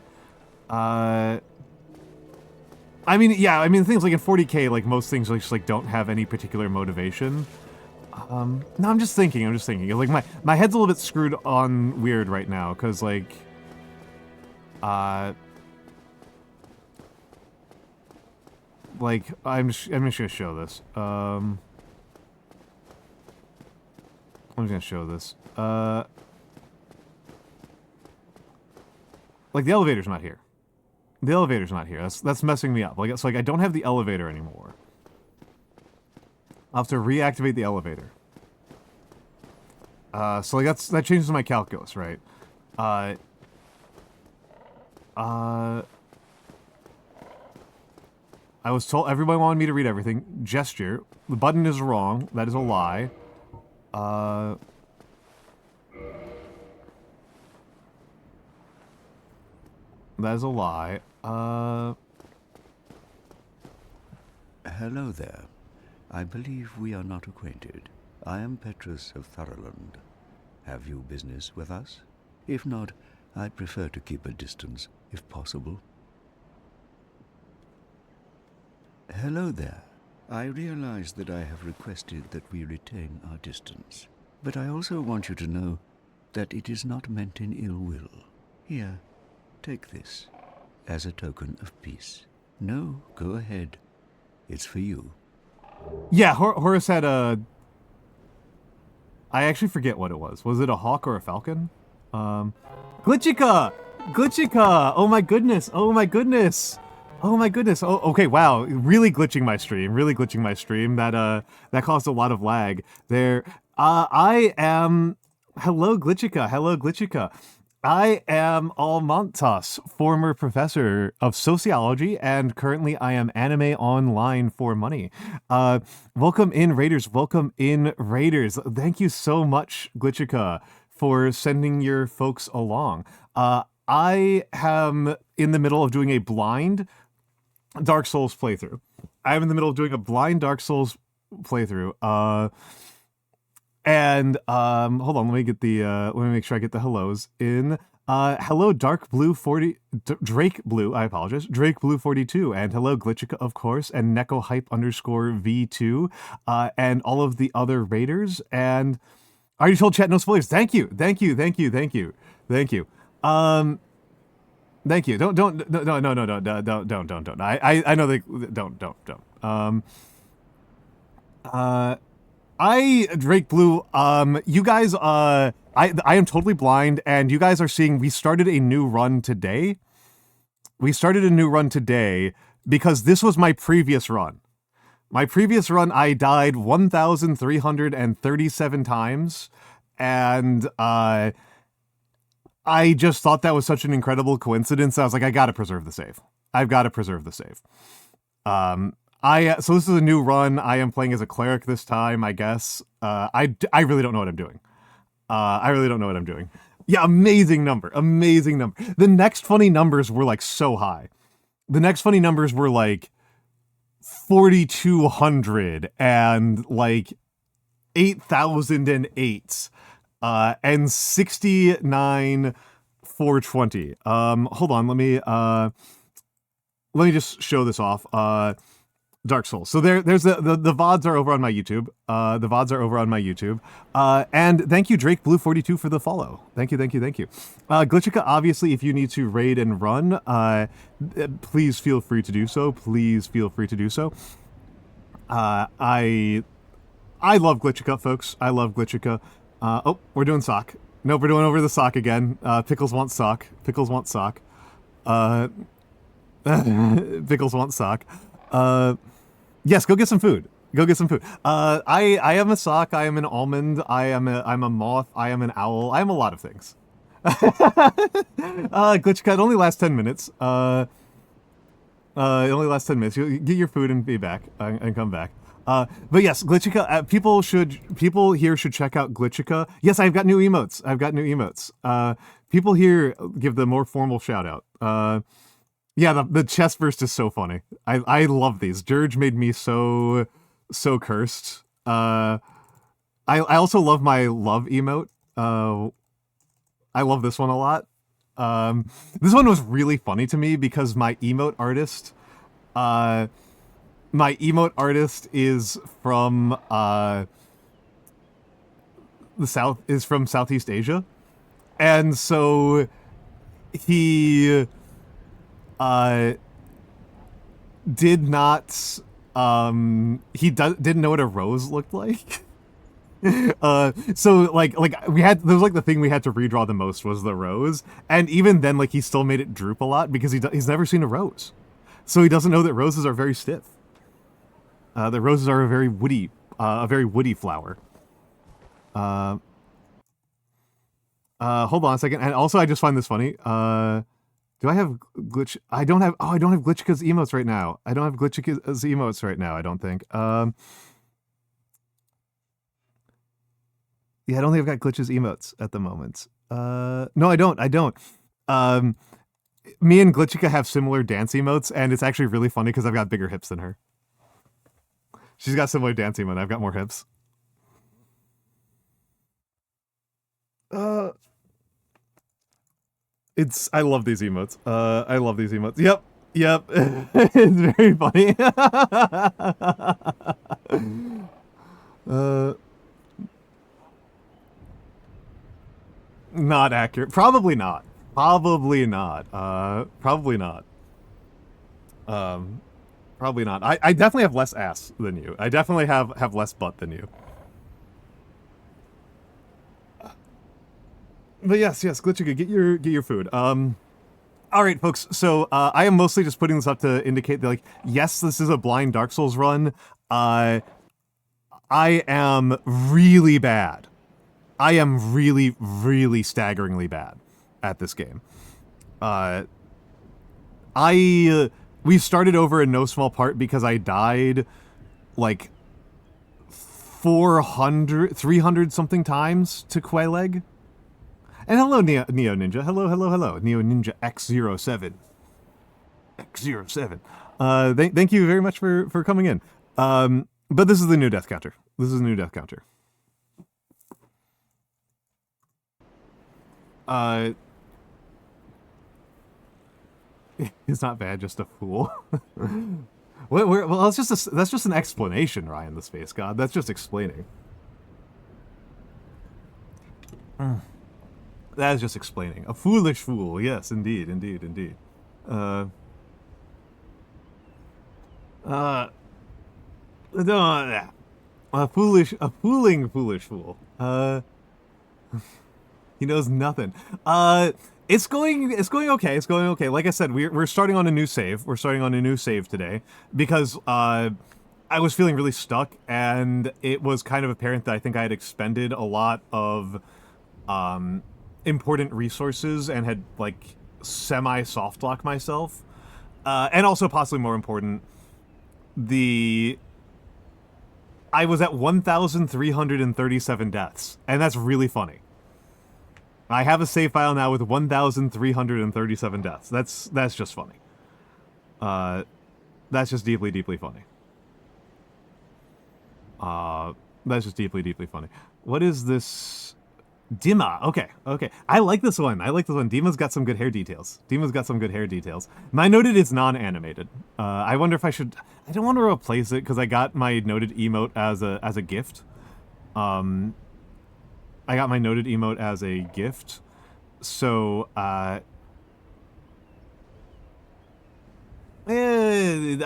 I mean, yeah, I mean, things like in 40K, like most things just like don't have any particular motivation. No, I'm just thinking, like my head's a little bit screwed on weird right now, cause like, I'm just gonna show this. I'm just gonna show this. Like, the elevator's not here. The elevator's not here. That's messing me up. Like, it's like I don't have the elevator anymore. I'll have to reactivate the elevator. So like that changes my calculus, right? I was told everybody wanted me to read everything. Gesture. The button is wrong. That is a lie. That is a lie. Hello there. I believe we are not acquainted. I am Petrus of Thoroland. Have you business with us? If not, I'd prefer to keep a distance, if possible. Hello there. I realize that I have requested that we retain our distance, but I also want you to know that it is not meant in ill will. Here. Take this, as a token of peace. No, go ahead. It's for you. Yeah, Horus had a... I actually forget what it was. Was it a hawk or a falcon? Glitchica! Glitchica! Oh my goodness! Oh my goodness! Oh my goodness! Oh, okay, wow. Really glitching my stream. Really glitching my stream. That caused a lot of lag there. I am... Hello, Glitchica. Hello, Glitchica. I am Almantas, former professor of sociology, and currently I am anime online for money. Welcome in, Raiders. Welcome in, Raiders. Thank you so much, Glitchica, for sending your folks along. I am in the middle of doing a blind Dark Souls playthrough. I'm in the middle of doing a blind Dark Souls playthrough. And hold on, let me make sure I get the hellos in. Hello, Dark Blue 40, Drake Blue, I apologize, Drake Blue 42, and hello, Glitchica, of course, and Neko Hype _V2, and all of the other raiders. And are you told chat no spoilers? Thank you. Thank you. Don't. I know they don't. Drake Blue, you guys, I am totally blind, and you guys are seeing, we started a new run today. Because this was my previous run. My previous run, I died 1,337 times, and, I just thought that was such an incredible coincidence. I was like, I gotta preserve the save. I've gotta preserve the save. So this is a new run. I am playing as a cleric this time, I guess. I really don't know what I'm doing. Yeah, amazing number. The next funny numbers were like so high. The next funny numbers were like 4,200 and like 8,008. and 69,420. Hold on, let me just show this off. Dark Souls. So there's the VODs are over on my YouTube. The VODs are over on my YouTube. And thank you, Drake Blue 42 for the follow. Thank you. Glitchica, obviously, if you need to raid and run, please feel free to do so. I love Glitchica, folks. I love Glitchica. Oh, we're doing sock. Nope, we're doing over the sock again. Pickles want sock. Pickles want sock. Yes, go get some food. I am a sock. I am an almond. I'm a moth. I am an owl. I am a lot of things. Glitchka, it only lasts 10 minutes. It only lasts 10 minutes. You get your food and be back and come back. But yes, Glitchica. People here should check out Glitchica. Yes, I've got new emotes. People here give the more formal shout out. Yeah, the chest burst is so funny. I love these. Dirge made me so cursed. I also love my love emote. I love this one a lot. This one was really funny to me because my emote artist is from from Southeast Asia, and so he didn't know what a rose looked like. So like there was the thing we had to redraw the most was the rose, and even then he still made it droop a lot because he's never seen a rose, so he doesn't know that roses are very stiff. The roses are a very woody flower. Hold on a second, and also I just find this funny. Do I have glitch? I don't have Glitchica's emotes right now. I don't think. Yeah, I don't think I've got Glitch's emotes at the moment. No, I don't. Me and Glitchica have similar dance emotes, and it's actually really funny because I've got bigger hips than her. She's got similar dance emote, I've got more hips. I love these emotes. Yep. It's very funny. Not accurate. Probably not. Probably not. I definitely have less ass than you. I definitely have less butt than you. But yes, Glitchica, get your food. All right, folks. So I am mostly just putting this up to indicate that, yes, this is a blind Dark Souls run. I am really bad. I am really, really staggeringly bad at this game. We started over in no small part because I died 300 something times to Quaileg. And hello, Neo Ninja. Hello. Neo Ninja X07. Thank you very much for coming in. But this is the new death counter. It's not bad, just a fool. Well, that's just an explanation, Ryan the Space God. That's just explaining. That is just explaining. A foolish fool. Yes, indeed. A fooling foolish fool. He knows nothing. It's going okay. Like I said, we're starting on a new save. We're starting on a new save today because I was feeling really stuck, and it was kind of apparent that I think I had expended a lot of important resources and had semi soft locked myself, and also possibly more important, I was at 1,337 deaths, and that's really funny. I have a save file now with 1,337 deaths. That's just funny. That's just deeply funny. That's just deeply funny. What is this? Dima. Okay. I like this one. Dima's got some good hair details. My noted is non-animated. I wonder if I should. I don't want to replace it because I got my noted emote as a gift. I got my noted emote as a gift, so I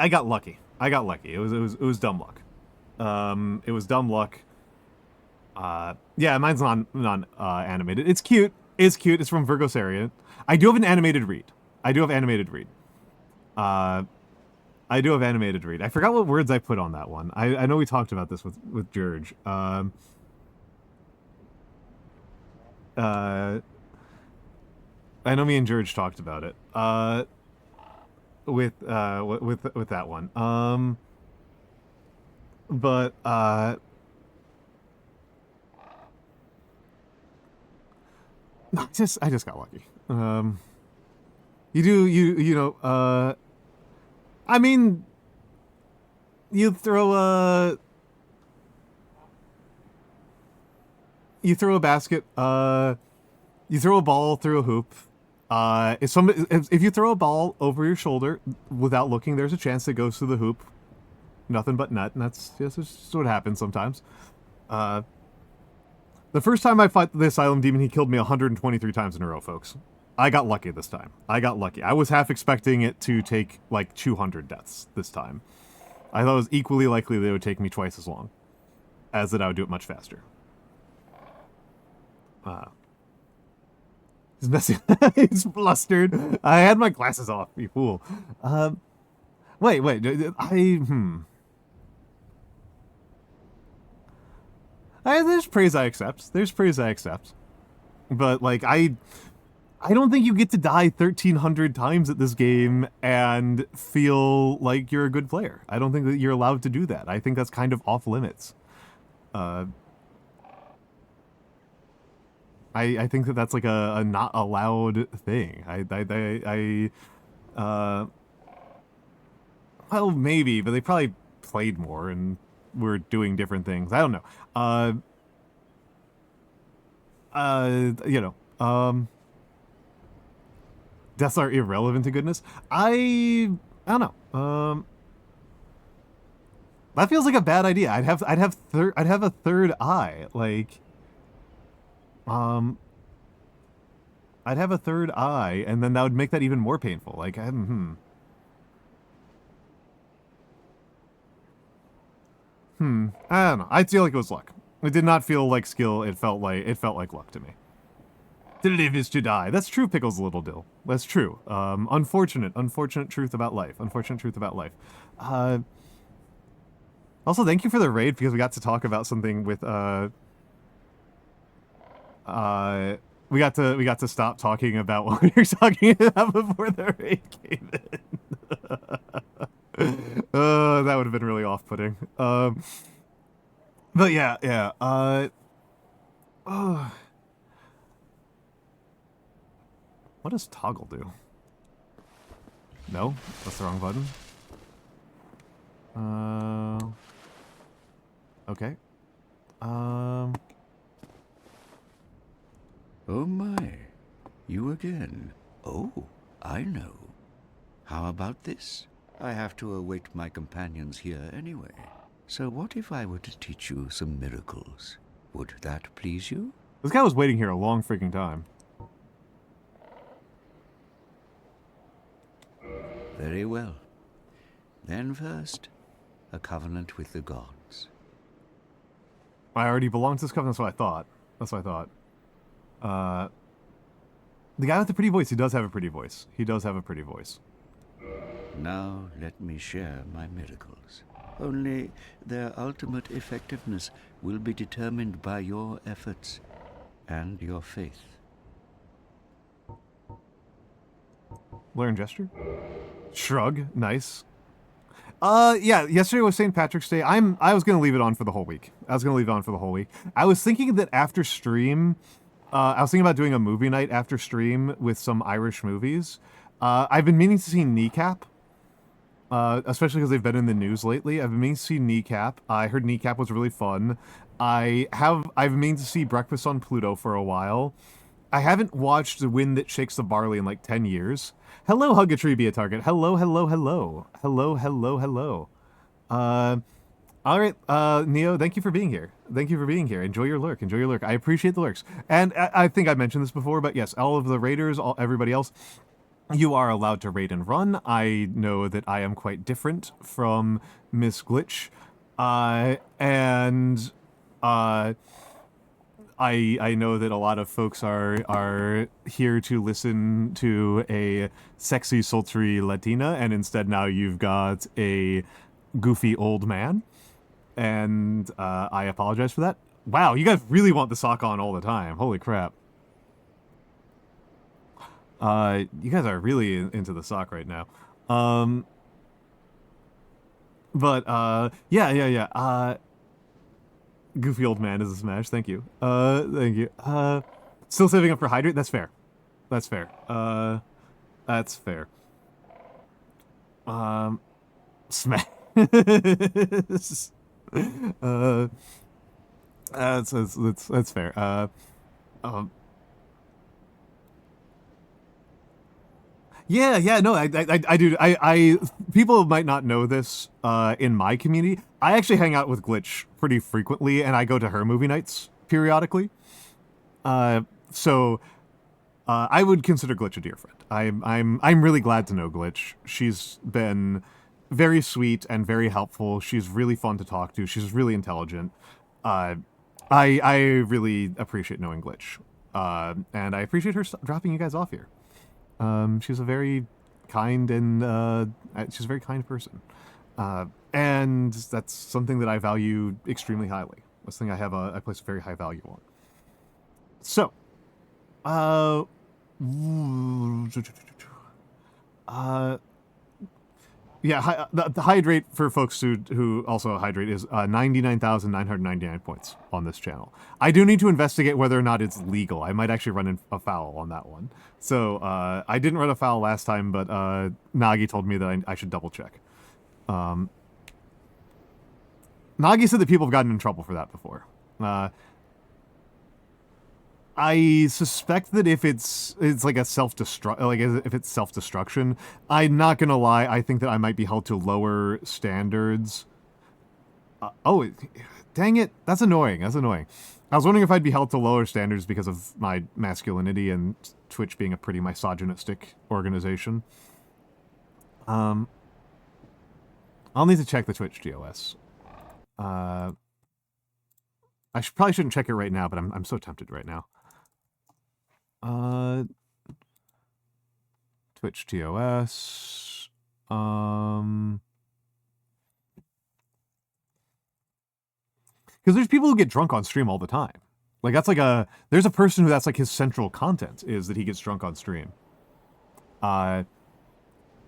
got lucky. It was dumb luck. It was dumb luck. Yeah, mine's non animated. It's cute. It's from Virgosarian. I do have an animated read. I do have animated read. I forgot what words I put on that one. I know we talked about this with George. I know me and George talked about it. With that one. But no, I just got lucky. You know, I mean, you throw a basket, you throw a ball through a hoop. If you throw a ball over your shoulder without looking, there's a chance it goes through the hoop. Nothing but net, and that's just what happens sometimes. The first time I fought the Asylum Demon, he killed me 123 times in a row, folks. I got lucky this time. I was half expecting it to take like 200 deaths this time. I thought it was equally likely that it would take me twice as long, as that I would do it much faster. He's messing. He's flustered. I had my glasses off, you fool. Wait. There's praise I accept. But, like, I don't think you get to die 1,300 times at this game and feel like you're a good player. I don't think that you're allowed to do that. I think that's kind of off limits. I think that that's like a not allowed thing. Well, maybe, but they probably played more and were doing different things. I don't know. Deaths are irrelevant to goodness. I don't know. That feels like a bad idea. I'd have a third eye. Like, I'd have a third eye, and then that would make that even more painful. Like, I don't know. I feel like it was luck. It did not feel like skill. It felt like luck to me. To live is to die. That's true, Pickles Little Dill. That's true. Unfortunate truth about life. Also, thank you for the raid, because we got to talk about something with we got to stop talking about what we were talking about before the raid came in. That would have been really off-putting. But yeah. What does toggle do? No, that's the wrong button. Okay. Oh my, you again. Oh, I know. How about this? I have to await my companions here anyway. So what if I were to teach you some miracles? Would that please you? This guy was waiting here a long freaking time. Very well. Then first, a covenant with the gods. I already belong to this covenant, that's what I thought. The guy with the pretty voice, he does have a pretty voice. Now let me share my miracles. Only their ultimate effectiveness will be determined by your efforts and your faith. Learn gesture? Shrug, nice. Yeah, yesterday was St. Patrick's Day. I was gonna leave it on for the whole week. I was thinking that after stream, I was thinking about doing a movie night after stream with some Irish movies. I've been meaning to see Kneecap. especially because they've been in the news lately. I've been meaning to see Kneecap. I heard Kneecap was really been I've meaning to see Breakfast on Pluto for a while. I haven't watched The Wind That Shakes the Barley in like 10 years. Hello, Hug a Tree, Be a Target. Hello, hello, hello. Hello, hello, hello. All right, Neo, thank you for being here. Thank you for being here. Enjoy your lurk. Enjoy your lurk. I appreciate the lurks. And I think I mentioned this before, but yes, all of the raiders, everybody else, you are allowed to raid and run. I know that I am quite different from Miss Glitch. And I know that a lot of folks are here to listen to a sexy, sultry Latina, and instead now you've got a goofy old man. And I apologize for that. Wow, you guys really want the sock on all the time. Holy crap. You guys are really into the sock right now. Yeah. Goofy old man is a smash. Thank you. Thank you. Still saving up for hydrate? That's fair. That's fair. That's fair. Smash. That's fair. Yeah, no, I do. People might not know this in my community. I actually hang out with Glitch pretty frequently, and I go to her movie nights periodically. So I would consider Glitch a dear friend. I'm really glad to know Glitch. She's been very sweet and very helpful. She's really fun to talk to. She's really intelligent. I really appreciate knowing Glitch, and I appreciate her dropping you guys off here. She's a very kind and she's a very kind person, and that's something that I value extremely highly. That's something I place a very high value on. So, yeah, the hydrate for folks who also hydrate is 99,999 points on this channel. I do need to investigate whether or not it's legal. I might actually run afoul on that one. So I didn't run afoul last time, but Nagi told me that I should double check. Nagi said that people have gotten in trouble for that before. I suspect that if it's like a if it's self-destruction, I'm not gonna lie, I think that I might be held to lower standards. Dang it, that's annoying. That's annoying. I was wondering if I'd be held to lower standards because of my masculinity and Twitch being a pretty misogynistic organization. I'll need to check the Twitch TOS. I probably shouldn't check it right now, but I'm so tempted right now. Twitch TOS. Because there's people who get drunk on stream all the time. Like there's a person who that's like his central content is that he gets drunk on stream. Like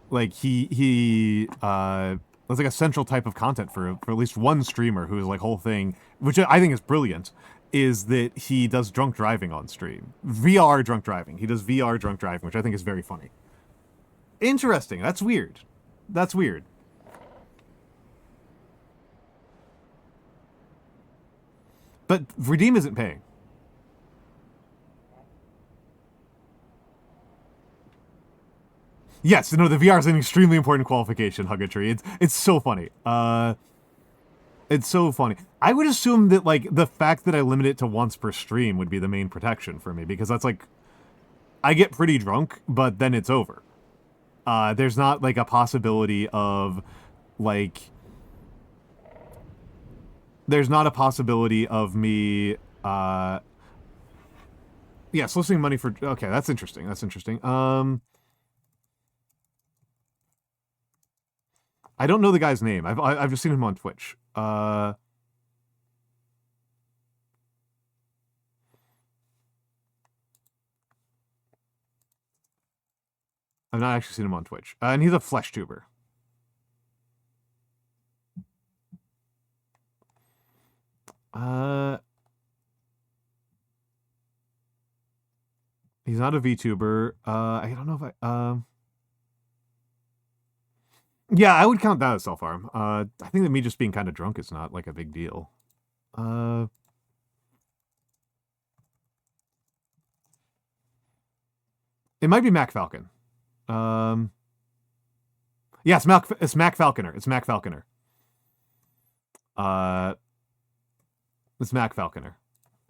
that's like a central type of content for at least one streamer who is like whole thing, which I think is brilliant, is that he does drunk driving on stream. VR drunk driving. He does VR drunk driving, which I think is very funny. Interesting. That's weird. That's weird. But Redeem isn't paying. Yes, no, the VR is an extremely important qualification, Huggatry. It's so funny. It's so funny. I would assume that, like, the fact that I limit it to once per stream would be the main protection for me, because that's, like, I get pretty drunk, but then it's over. There's not, like, a possibility of, like... There's not a possibility of me, yeah, soliciting money for... Okay, that's interesting. That's interesting. I don't know the guy's name. I've just seen him on Twitch. I've not actually seen him on Twitch. And he's a flesh tuber. He's not a VTuber. I don't know if Yeah, I would count that as self-harm. I think that me just being kind of drunk is not, like, a big deal. It might be Mac Falcon. Yeah, it's Mac Falconer. It's Mac Falconer. It's Mac Falconer.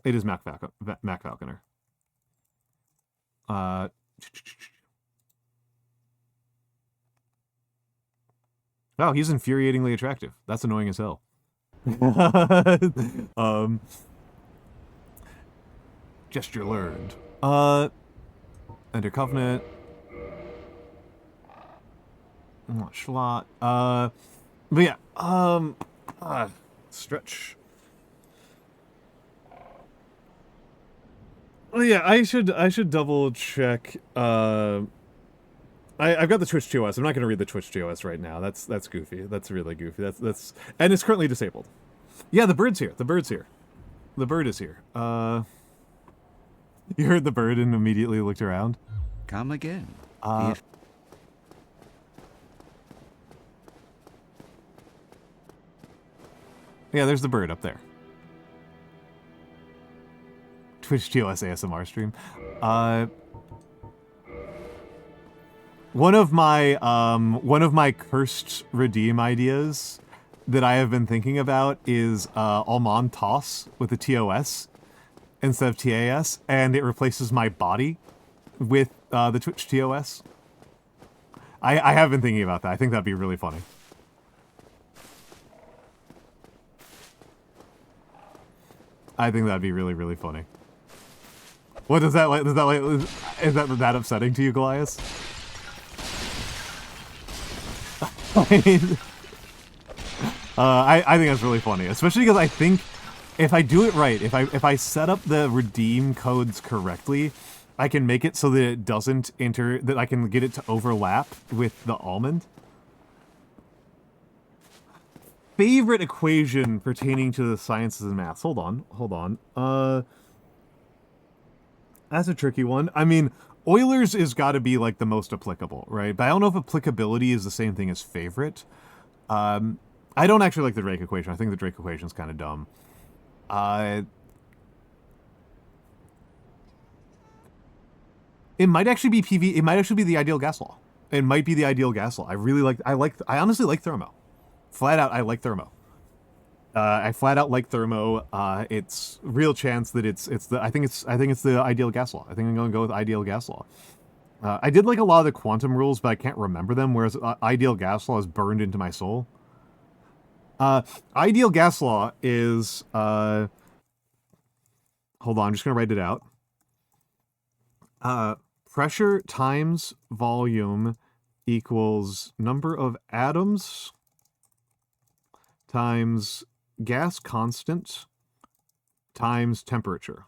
It is Mac Falconer. Oh, he's infuriatingly attractive. That's annoying as hell. Gesture learned. Enter Covenant. Schlot. But yeah, stretch. Well, yeah, I should double check. I've got the Twitch TOS. I'm not gonna read the Twitch TOS right now. That's goofy. That's really goofy. That's and it's currently disabled. Yeah, the bird's here. The bird's here. The bird is here. You heard the bird and immediately looked around. Come again. Yeah, there's the bird up there. Twitch TOS ASMR stream. One of my cursed redeem ideas that I have been thinking about is Almantas with a TOS instead of TAS, and it replaces my body with the Twitch TOS. I have been thinking about that. I think that'd be really funny. I think that'd be really, really funny. What does that like? Is that upsetting to you, Goliath? I think that's really funny, especially because I think if I do it right, if I set up the redeem codes correctly, I can make it so that it doesn't enter, that I can get it to overlap with the almond. Favorite equation pertaining to the sciences and maths. Hold on. That's a tricky one. I mean, Euler's is got to be like the most applicable, right? But I don't know if applicability is the same thing as favorite. I don't actually like the Drake equation. I think the Drake equation is kind of dumb. It might actually be PV. It might actually be the ideal gas law. It might be the ideal gas law. I honestly like thermo. Flat out, I like thermo. I flat out like thermo. It's real chance that I think it's the ideal gas law. I think I'm going to go with ideal gas law. I did like a lot of the quantum rules, but I can't remember them. Whereas ideal gas law is burned into my soul. Ideal gas law is hold on, I'm just going to write it out. Pressure times volume equals number of atoms times gas constant times temperature.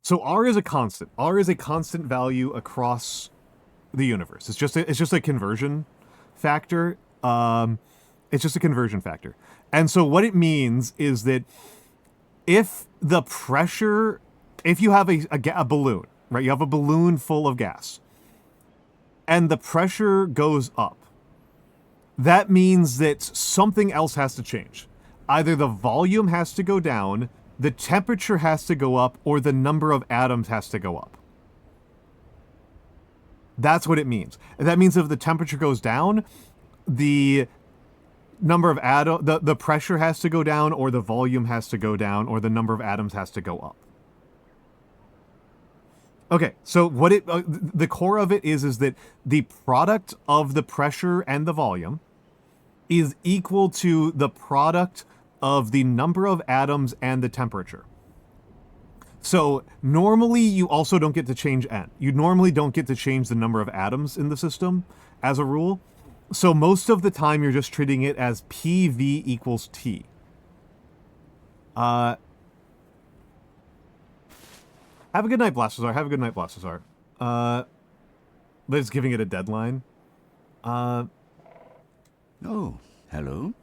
So R is a constant. R is a constant value across the universe. It's just a conversion factor. It's just a conversion factor. And so what it means is that if the pressure, if you have a balloon, right? You have a balloon full of gas and the pressure goes up, that means that something else has to change. Either the volume has to go down, the temperature has to go up, or the number of atoms has to go up. That's what it means. And that means if the temperature goes down, the number of the pressure has to go down, or the volume has to go down, or the number of atoms has to go up. Okay, so what the core of it is that the product of the pressure and the volume is equal to the product of the number of atoms and the temperature. So normally you also don't get to change n. You normally don't get to change the number of atoms in the system as a rule. So most of the time you're just treating it as PV equals T. Have a good night, Blasphazar. Have a good night, Blasphazar. But it's giving it a deadline. Oh, hello.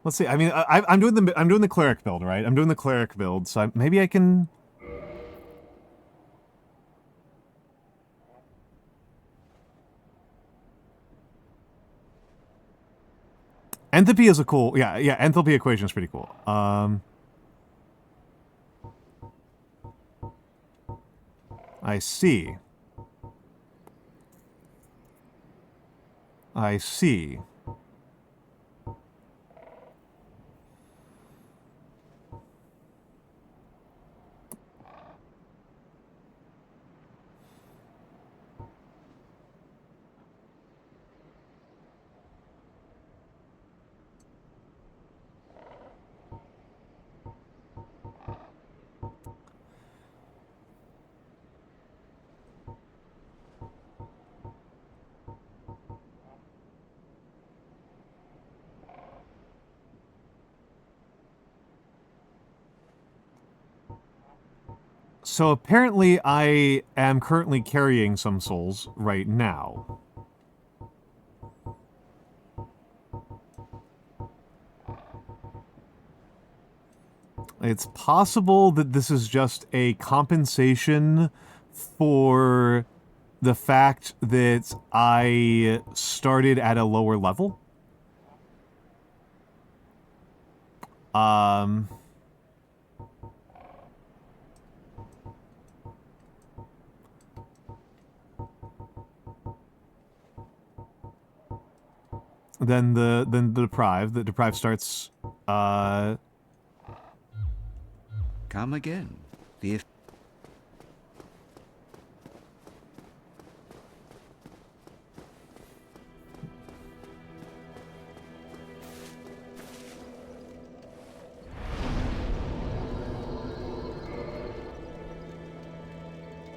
Let's see. I mean, I'm doing the cleric build, right? I'm doing the cleric build, so maybe I can. Enthalpy is a cool... Yeah, enthalpy equation is pretty cool. I see. I see. So apparently I am currently carrying some souls right now. It's possible that this is just a compensation for the fact that I started at a lower level. Then the deprived starts Come again.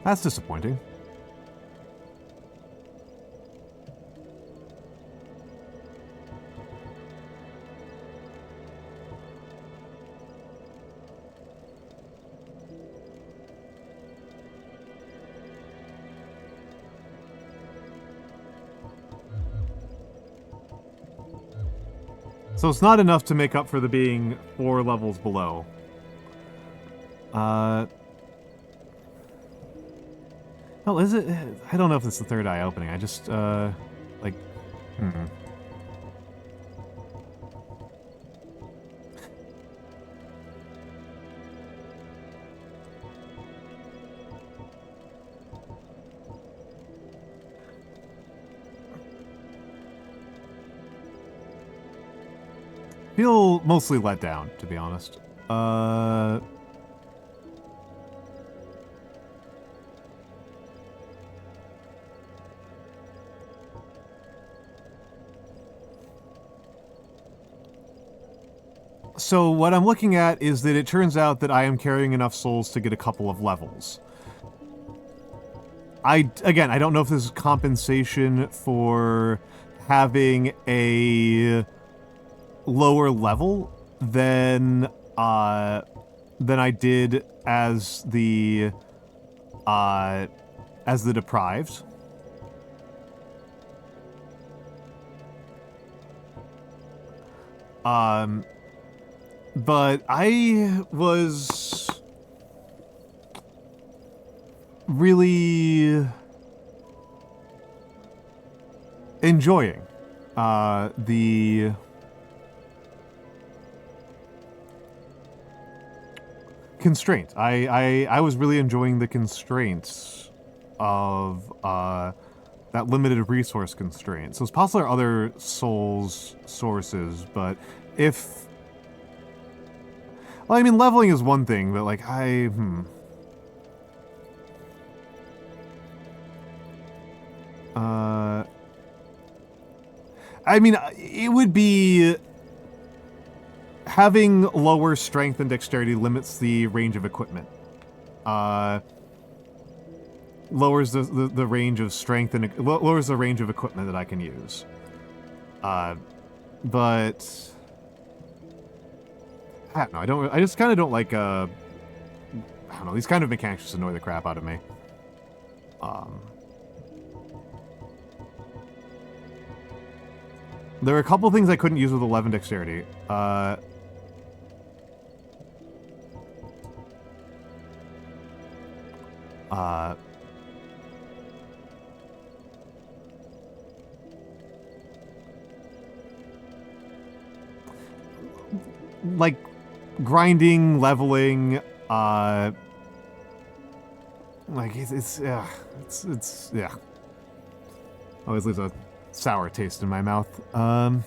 That's disappointing. So it's not enough to make up for the being 4 levels below. Oh, is it? I don't know if it's the third eye opening. I just, like, feel mostly let down, to be honest. So what I'm looking at is that it turns out that I am carrying enough souls to get a couple of levels. Again, I don't know if this is compensation for having a lower level than I did as the deprived. But I was really enjoying the constraint. I was really enjoying the constraints of that limited resource constraint. So it's possible there are other souls sources, but if... Well, I mean, leveling is one thing, but like, I mean, it would be... Having lower strength and dexterity limits the range of equipment. Lowers the range of strength and... lowers the range of equipment that I can use. But... I don't know, I just kind of don't like, I don't know, these kind of mechanics just annoy the crap out of me. There are a couple things I couldn't use with 11 dexterity. like grinding, leveling, like it's yeah. Always leaves a sour taste in my mouth. I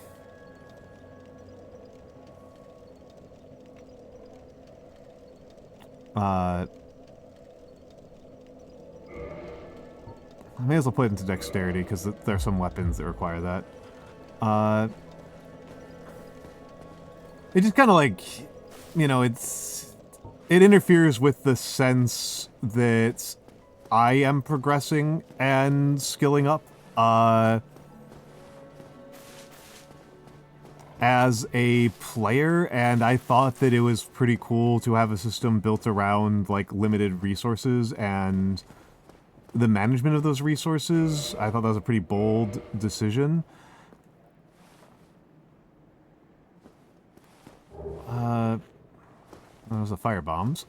may as well put it into dexterity, because there are some weapons that require that. It just kind of like, you know, it interferes with the sense that I am progressing and skilling up, as a player, and I thought that it was pretty cool to have a system built around, like, limited resources and the management of those resources. I thought that was a pretty bold decision. Those are fire bombs.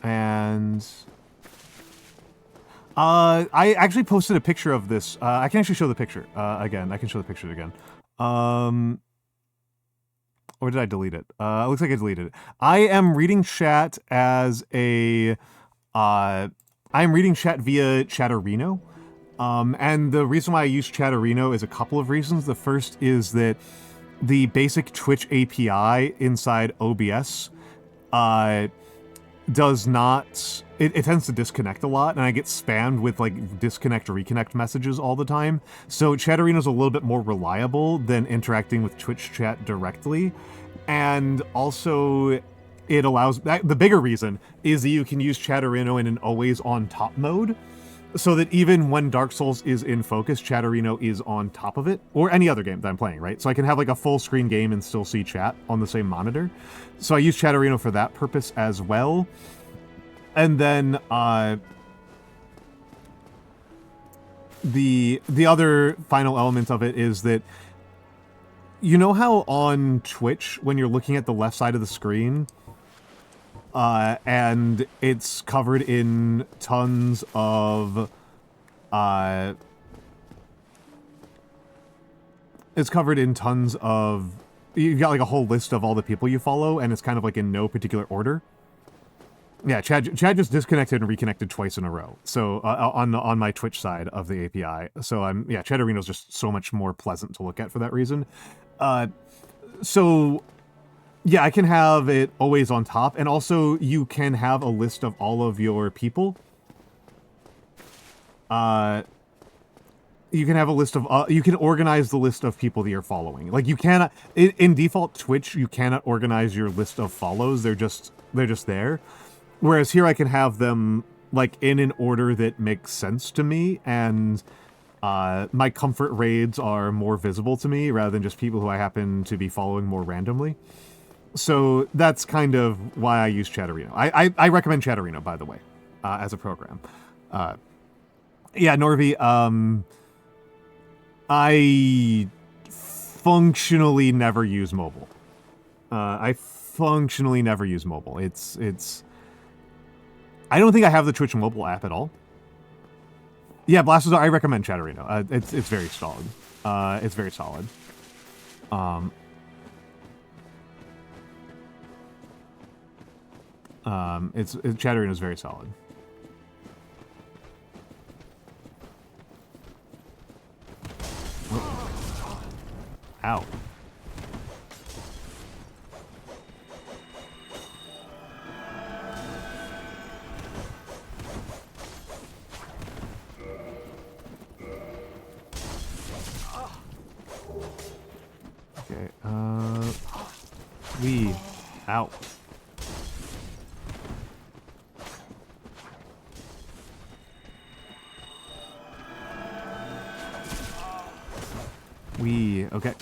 And I actually posted a picture of this. I can actually show the picture again. I can show the picture again. Or did I delete it? Looks like I deleted it. I am reading chat as a I'm reading chat via Chatterino. And the reason why I use Chatterino is a couple of reasons. The first is that the basic Twitch API inside OBS does not... It tends to disconnect a lot, and I get spammed with, like, disconnect or reconnect messages all the time. So Chatterino's a little bit more reliable than interacting with Twitch chat directly. And also, it allows... The bigger reason is that you can use Chatterino in an always-on-top mode, so that even when Dark Souls is in focus, Chatterino is on top of it, or any other game that I'm playing, right? So I can have like a full screen game and still see chat on the same monitor. So I use Chatterino for that purpose as well. And then the other final element of it is that, you know how on Twitch, when you're looking at the left side of the screen, and it's covered in tons of, you've got like a whole list of all the people you follow, and it's kind of like in no particular order. Yeah, Chad just disconnected and reconnected twice in a row. So, on my Twitch side of the API. So Chatterino's just so much more pleasant to look at for that reason. So... yeah, I can have it always on top, and also you can have a list of all of your people. You can have a list of, you can organize the list of people that you're following. Like, you cannot, in default Twitch, you cannot organize your list of follows, they're just there. Whereas here I can have them, like, in an order that makes sense to me, and my comfort raids are more visible to me, rather than just people who I happen to be following more randomly. So that's kind of why I use Chatterino. I recommend Chatterino, by the way, as a program. Yeah, Norvi, I functionally never use mobile. It's... I don't think I have the Twitch mobile app at all. Yeah, Blasters, I recommend Chatterino. It's very solid. It's very solid. Chatterino is very solid. Oh. Ow. Okay, Ow. Okay.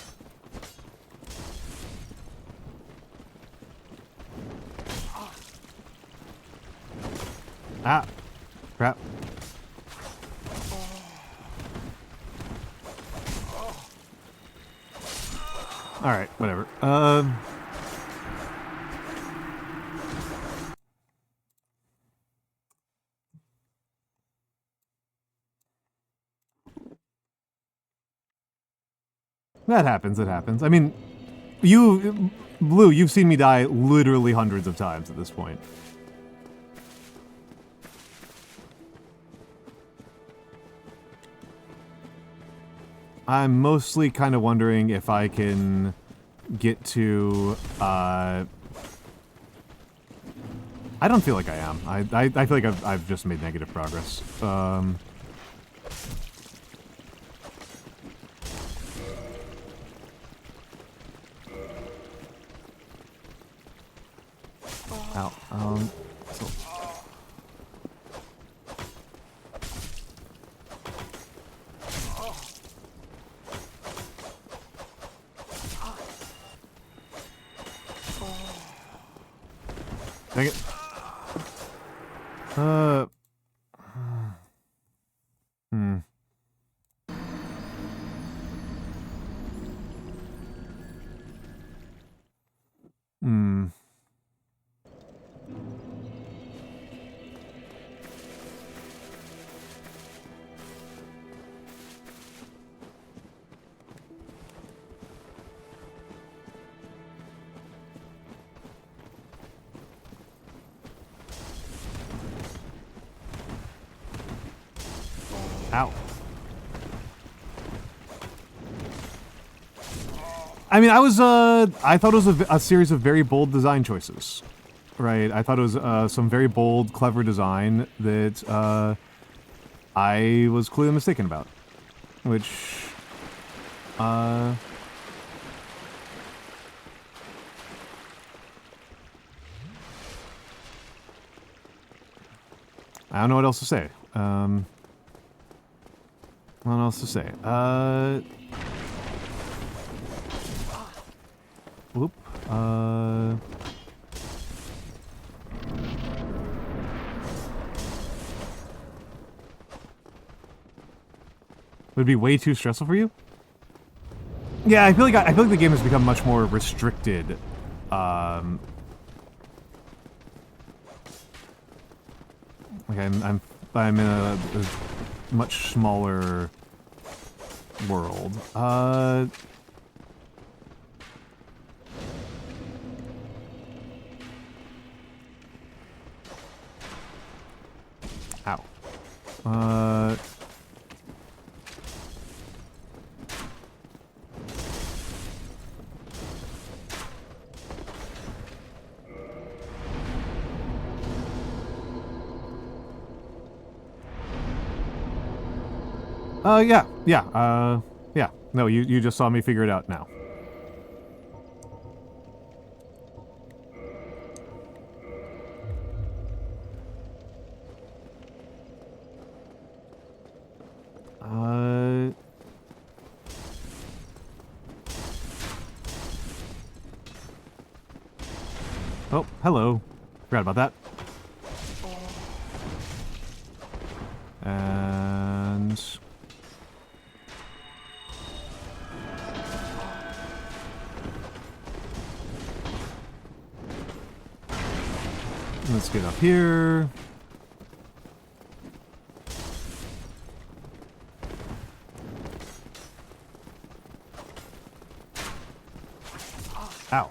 Ah! Crap. Alright, whatever. That happens, it happens. I mean, Blue, you've seen me die literally hundreds of times at this point. I'm mostly kind of wondering if I can get to, I don't feel like I am. I feel like I've just made negative progress. Ow, so. Dang it. Ow. I mean, I thought it was a series of very bold design choices, right? I thought it was some very bold, clever design that I was clearly mistaken about, which, I don't know what else to say. What else to say? Whoop. Would it be way too stressful for you? Yeah, I feel like the game has become much more restricted. Like I'm in a much smaller world. Ow. Yeah. No, you just saw me figure it out now. Oh, hello. Forgot about that. And... let's get up here. Ow.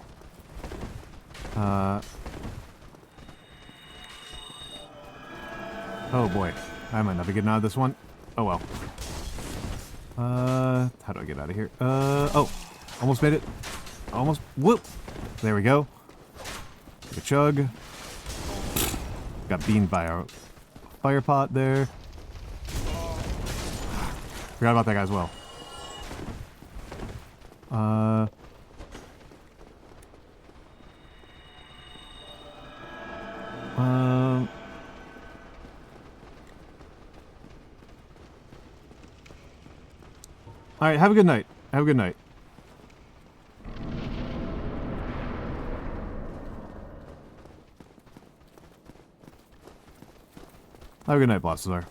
Oh boy. I might not be getting out of this one. Oh well. How do I get out of here? Oh. Almost made it. Almost. Whoop. There we go. Take a chug. Got beamed by a fire pot there. Forgot about that guy as well. Alright, have a good night. Have a good night. Have a good night, Blastazar.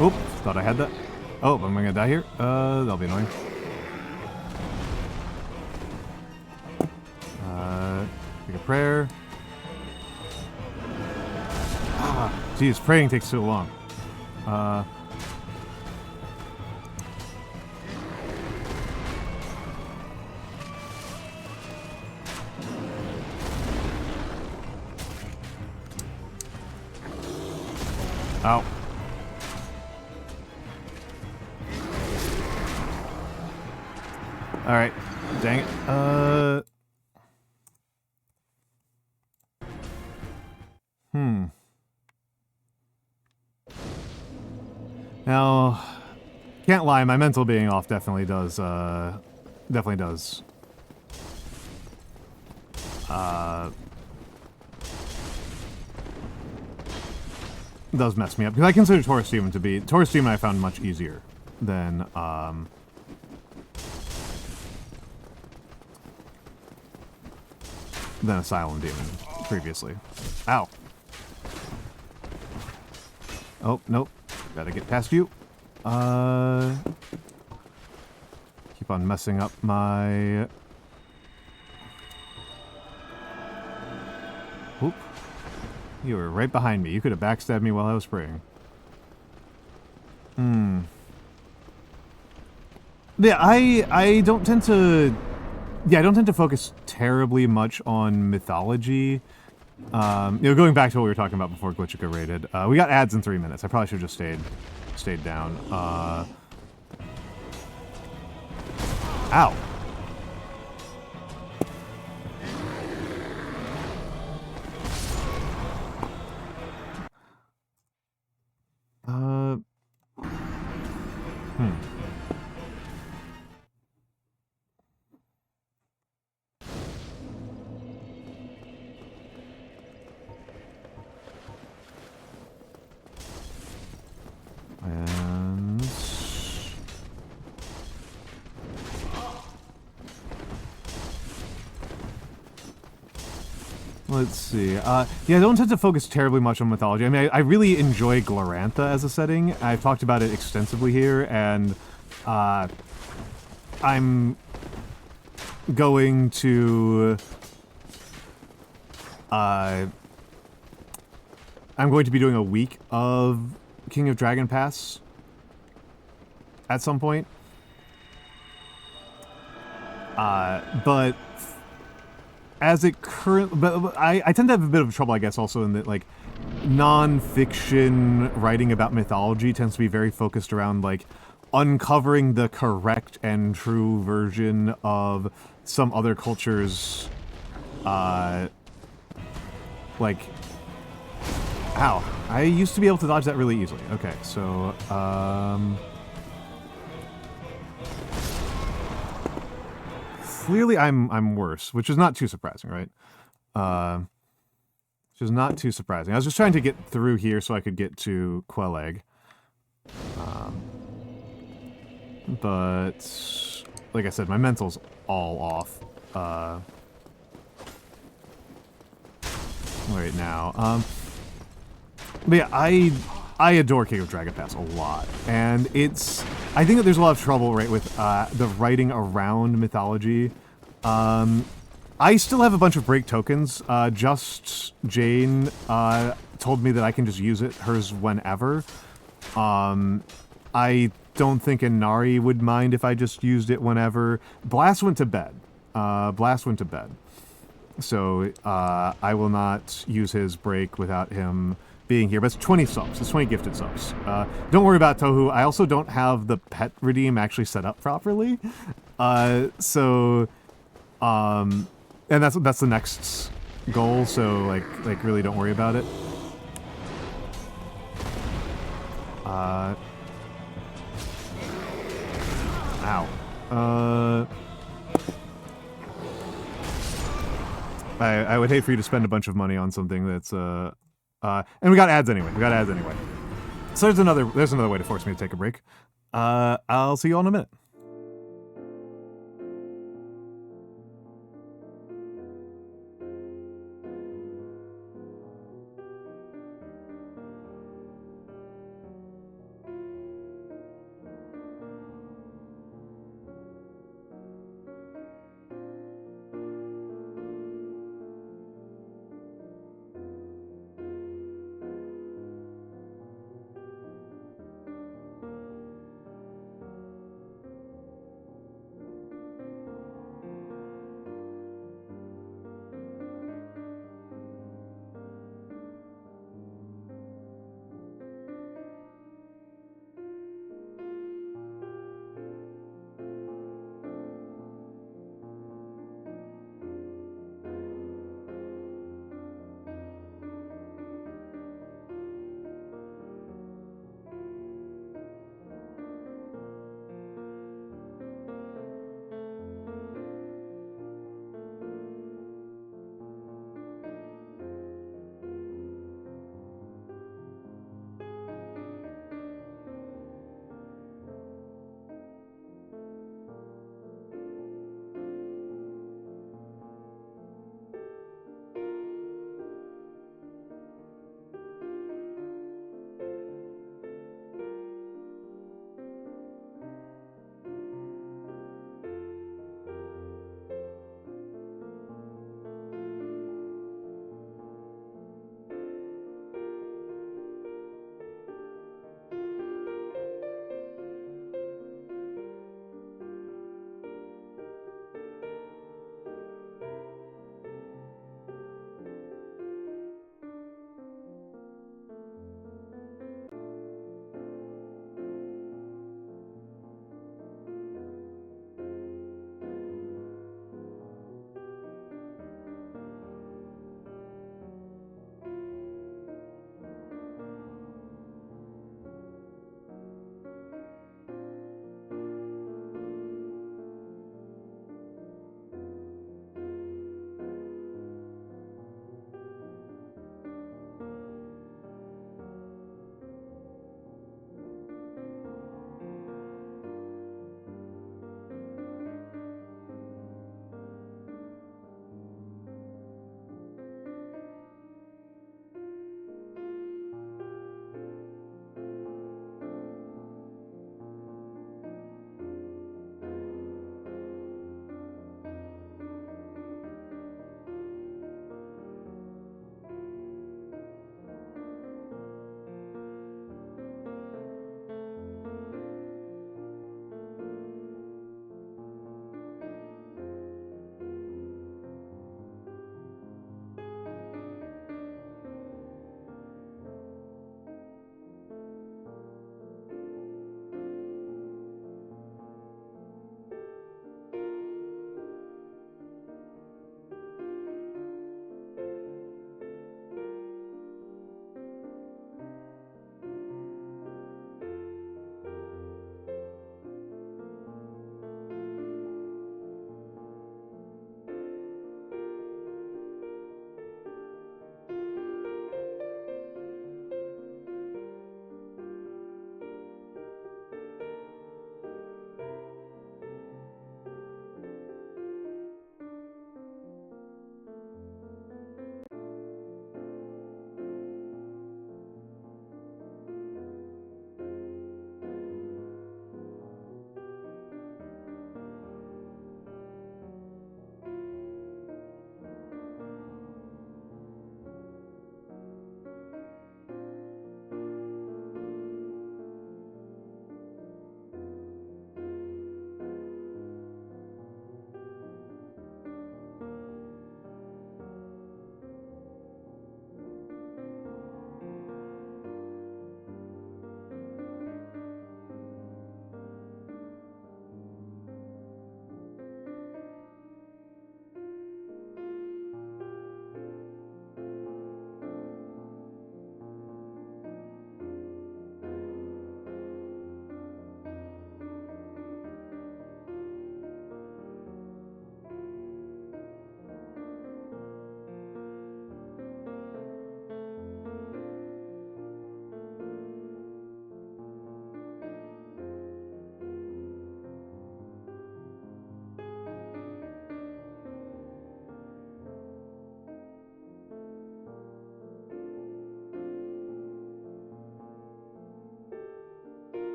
Oop, thought I had that. Oh, am I gonna die here? That'll be annoying. Take a prayer. Ah, geez, praying takes so long. Ow. Alright. Dang it. Now, can't lie, my mental being off definitely does, does mess me up. Because I consider Taurus Demon I found much easier than, Asylum Demon previously. Ow. Oh, nope. Gotta get past you. Keep on messing up my... Oop. You were right behind me. You could have backstabbed me while I was spraying. Yeah, I don't tend to... Yeah, I don't tend to focus terribly much on mythology. Going back to what we were talking about before Glitchica raided. We got ads in 3 minutes. I probably should have just stayed down. Ow. And... let's see. Yeah, I don't tend to focus terribly much on mythology. I mean, I really enjoy Glorantha as a setting. I've talked about it extensively here, and I'm going to... I'm going to be doing a week of King of Dragon Pass at some point. But as it but I tend to have a bit of trouble, I guess, also in that, like, non-fiction writing about mythology tends to be very focused around, like, uncovering the correct and true version of some other culture's, like... Ow. I used to be able to dodge that really easily. Okay, so, clearly I'm worse, which is not too surprising, right? Which is not too surprising. I was just trying to get through here so I could get to Quellegg. But, like I said, my mental's all off. Right now. But yeah, I adore King of Dragon Pass a lot, and I think that there's a lot of trouble, right, with the writing around mythology. I still have a bunch of break tokens. Just Jane told me that I can just use hers whenever. I don't think Inari would mind if I just used it whenever. Blast went to bed. So I will not use his break without him being here, but it's 20 subs. It's 20 gifted subs. Don't worry about Tohu. I also don't have the pet redeem actually set up properly. And that's the next goal, so like really don't worry about it. Ow. I would hate for you to spend a bunch of money on something that's and we got ads anyway. So there's another way to force me to take a break. I'll see you all in a minute.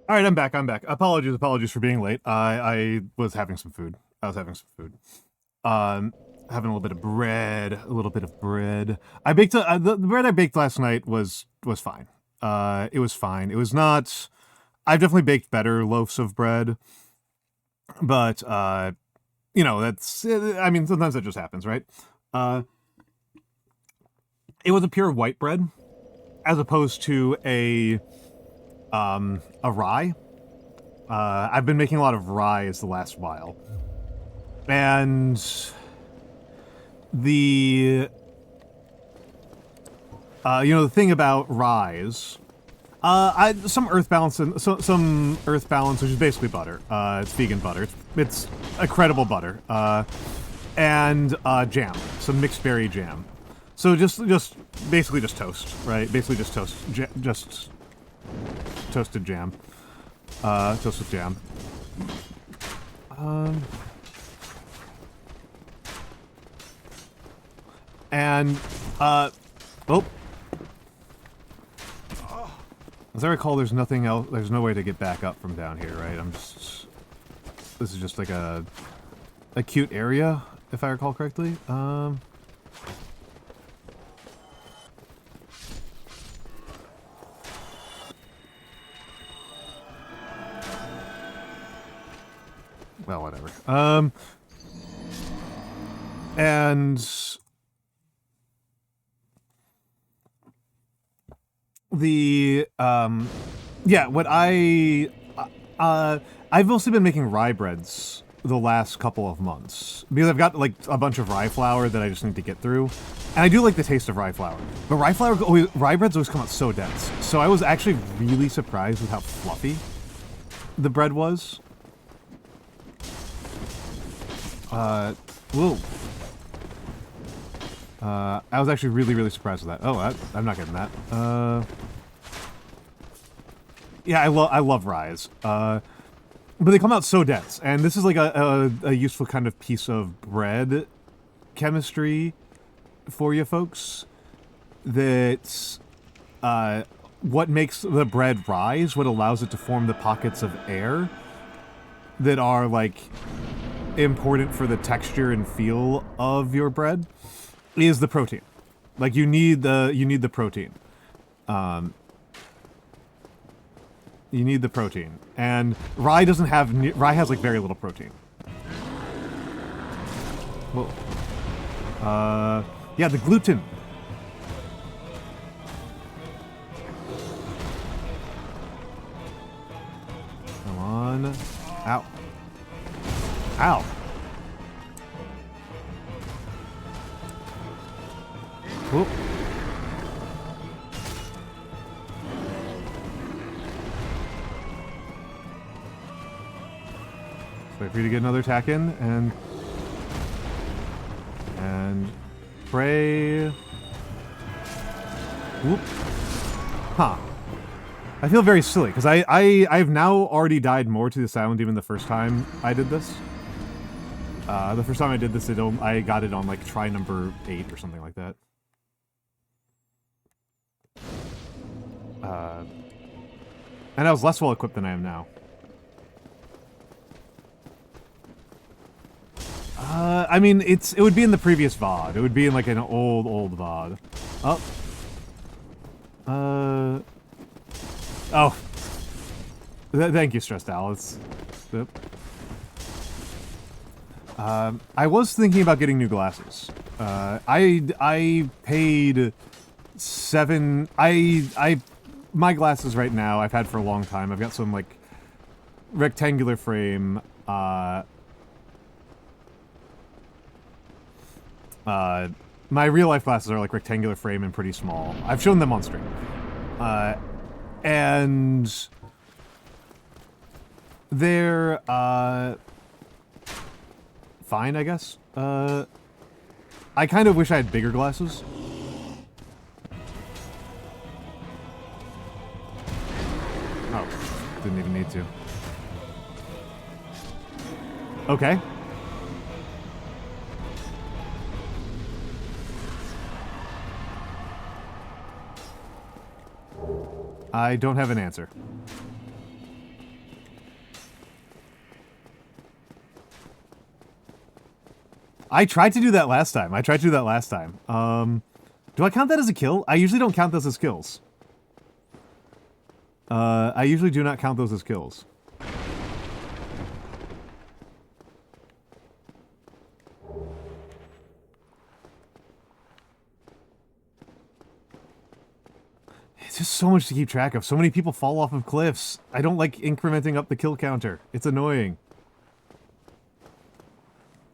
All right, I'm back. Apologies for being late. I was having some food. Having a little bit of bread. I baked the bread I baked last night was fine. It was fine. It was not. I've definitely baked better loaves of bread, but you know, that's. I mean, sometimes that just happens, right? It was a pure white bread, as opposed to a rye. I've been making a lot of rye the last while, and the the thing about ryes, some earth balance, which is basically butter. It's vegan butter. It's incredible butter. And jam, some mixed berry jam. So just basically just toast, right? Basically just toast, just toasted jam. Toast with jam. And oh. As I recall, there's nothing else. There's no way to get back up from down here, right? This is just like a cute area, if I recall correctly. Well, whatever. And the yeah, what I've also been making rye breads the last couple of months because I've got like a bunch of rye flour that I just need to get through, and I do like the taste of rye flour. But rye breads always come out so dense. So I was actually really surprised with how fluffy the bread was. Whoa. I was actually really surprised with that. Oh, I'm not getting that. Yeah, I love ryes. But they come out so dense, and this is like a useful kind of piece of bread chemistry for you folks. That's what makes the bread rise, what allows it to form the pockets of air that are like important for the texture and feel of your bread, is the protein. Like you need the protein. You need the protein, and rye doesn't have. Rye has like very little protein. Whoa. Yeah, the gluten. Come on. Ow. Ow. Whoop. Wait for you to get another attack in, and pray. Whoop. Huh. I feel very silly, because I've now already died more to the Silent Demon the first time I did this. The first time I did this, I got it on, like, try number 8 or something like that. And I was less well-equipped than I am now. I mean, it would be in the previous VOD. It would be in, like, an old VOD. Oh. Oh. Thank you, Stressed Alice. Yep. I was thinking about getting new glasses. I paid my glasses right now I've had for a long time. I've got some, like, rectangular frame, my real-life glasses are, like, rectangular frame and pretty small. I've shown them on stream. And they're, fine, I guess. I kind of wish I had bigger glasses. Oh, didn't even need to. Okay. I don't have an answer. I tried to do that last time. Do I count that as a kill? I usually don't count those as kills. I usually do not count those as kills. It's just so much to keep track of. So many people fall off of cliffs. I don't like incrementing up the kill counter. It's annoying.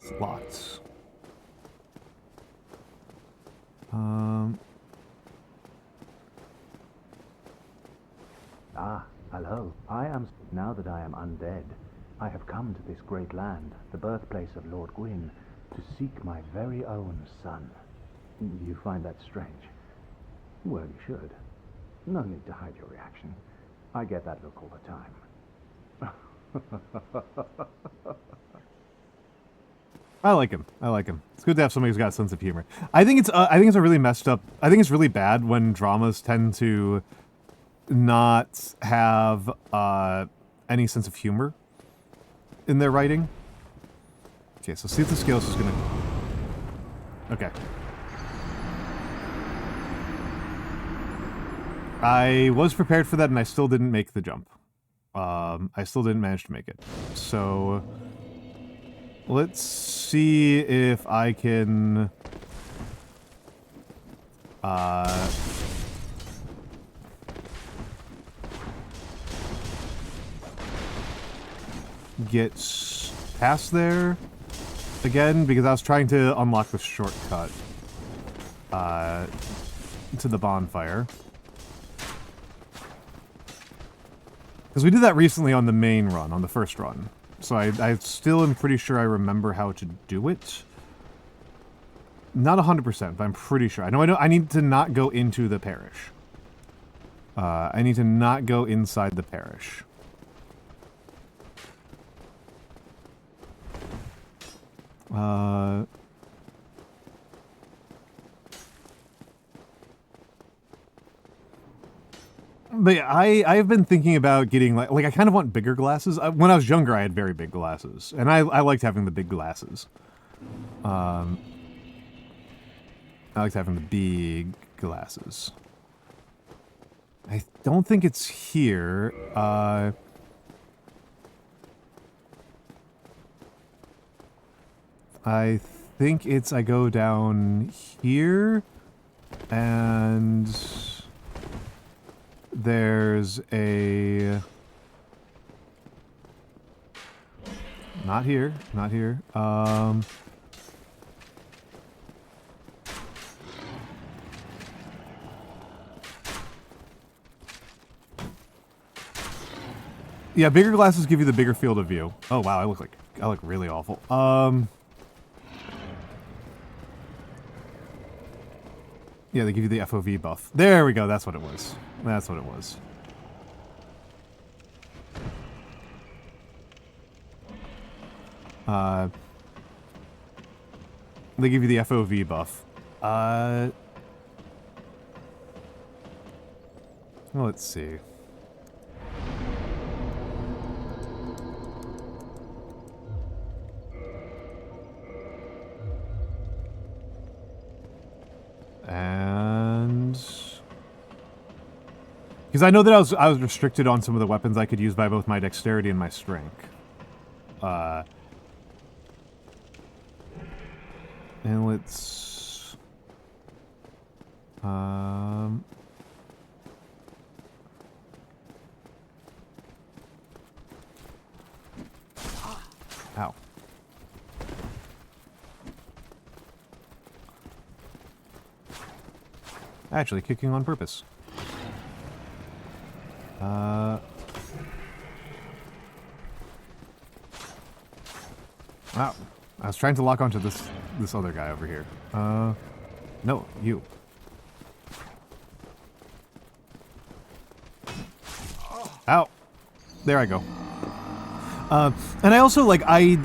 It's locked. Ah, hello. Now that I am undead, I have come to this great land, the birthplace of Lord Gwyn, to seek my very own son. You find that strange? Well, you should. No need to hide your reaction. I get that look all the time. I like him. It's good to have somebody who's got a sense of humor. I think it's a really messed up. I think it's really bad when dramas tend to not have any sense of humor in their writing. Okay, so see if the scales is gonna. Okay. I was prepared for that, and I still didn't make the jump. I still didn't manage to make it. So let's see if I can get past there again, because I was trying to unlock the shortcut to the bonfire. Because we did that recently on the main run, on the first run. So I still am pretty sure I remember how to do it. Not 100%, but I'm pretty sure. I need to not go into the parish. I need to not go inside the parish. But yeah, I've been thinking about getting like I kind of want bigger glasses. When I was younger, I had very big glasses, and I liked having the big glasses. I liked having the big glasses. I don't think it's here. I think it's I go down here, and there's a... Not here. Yeah, bigger glasses give you the bigger field of view. Oh wow, I look really awful. Yeah, they give you the FOV buff. There we go, that's what it was. They give you the FOV buff. Well, let's see. And because I know that I was restricted on some of the weapons I could use by both my dexterity and my strength. And let's ow. Actually, kicking on purpose. Wow. I was trying to lock onto this other guy over here. No, you. Ow. There I go. And I also I've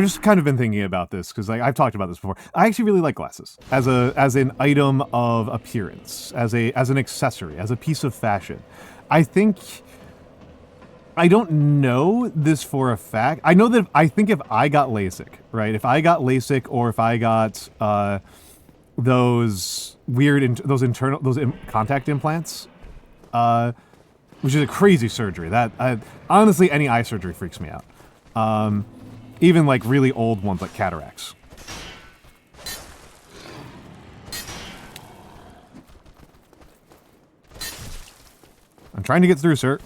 just kind of been thinking about this because I've talked about this before. I actually really like glasses as an item of appearance, as an accessory, as a piece of fashion. I think I don't know this for a fact. I know that I think if I got LASIK, right? If I got LASIK or if I got those weird contact implants, which is a crazy surgery. Honestly, any eye surgery freaks me out. Even like really old ones like cataracts. I'm trying to get through, sir.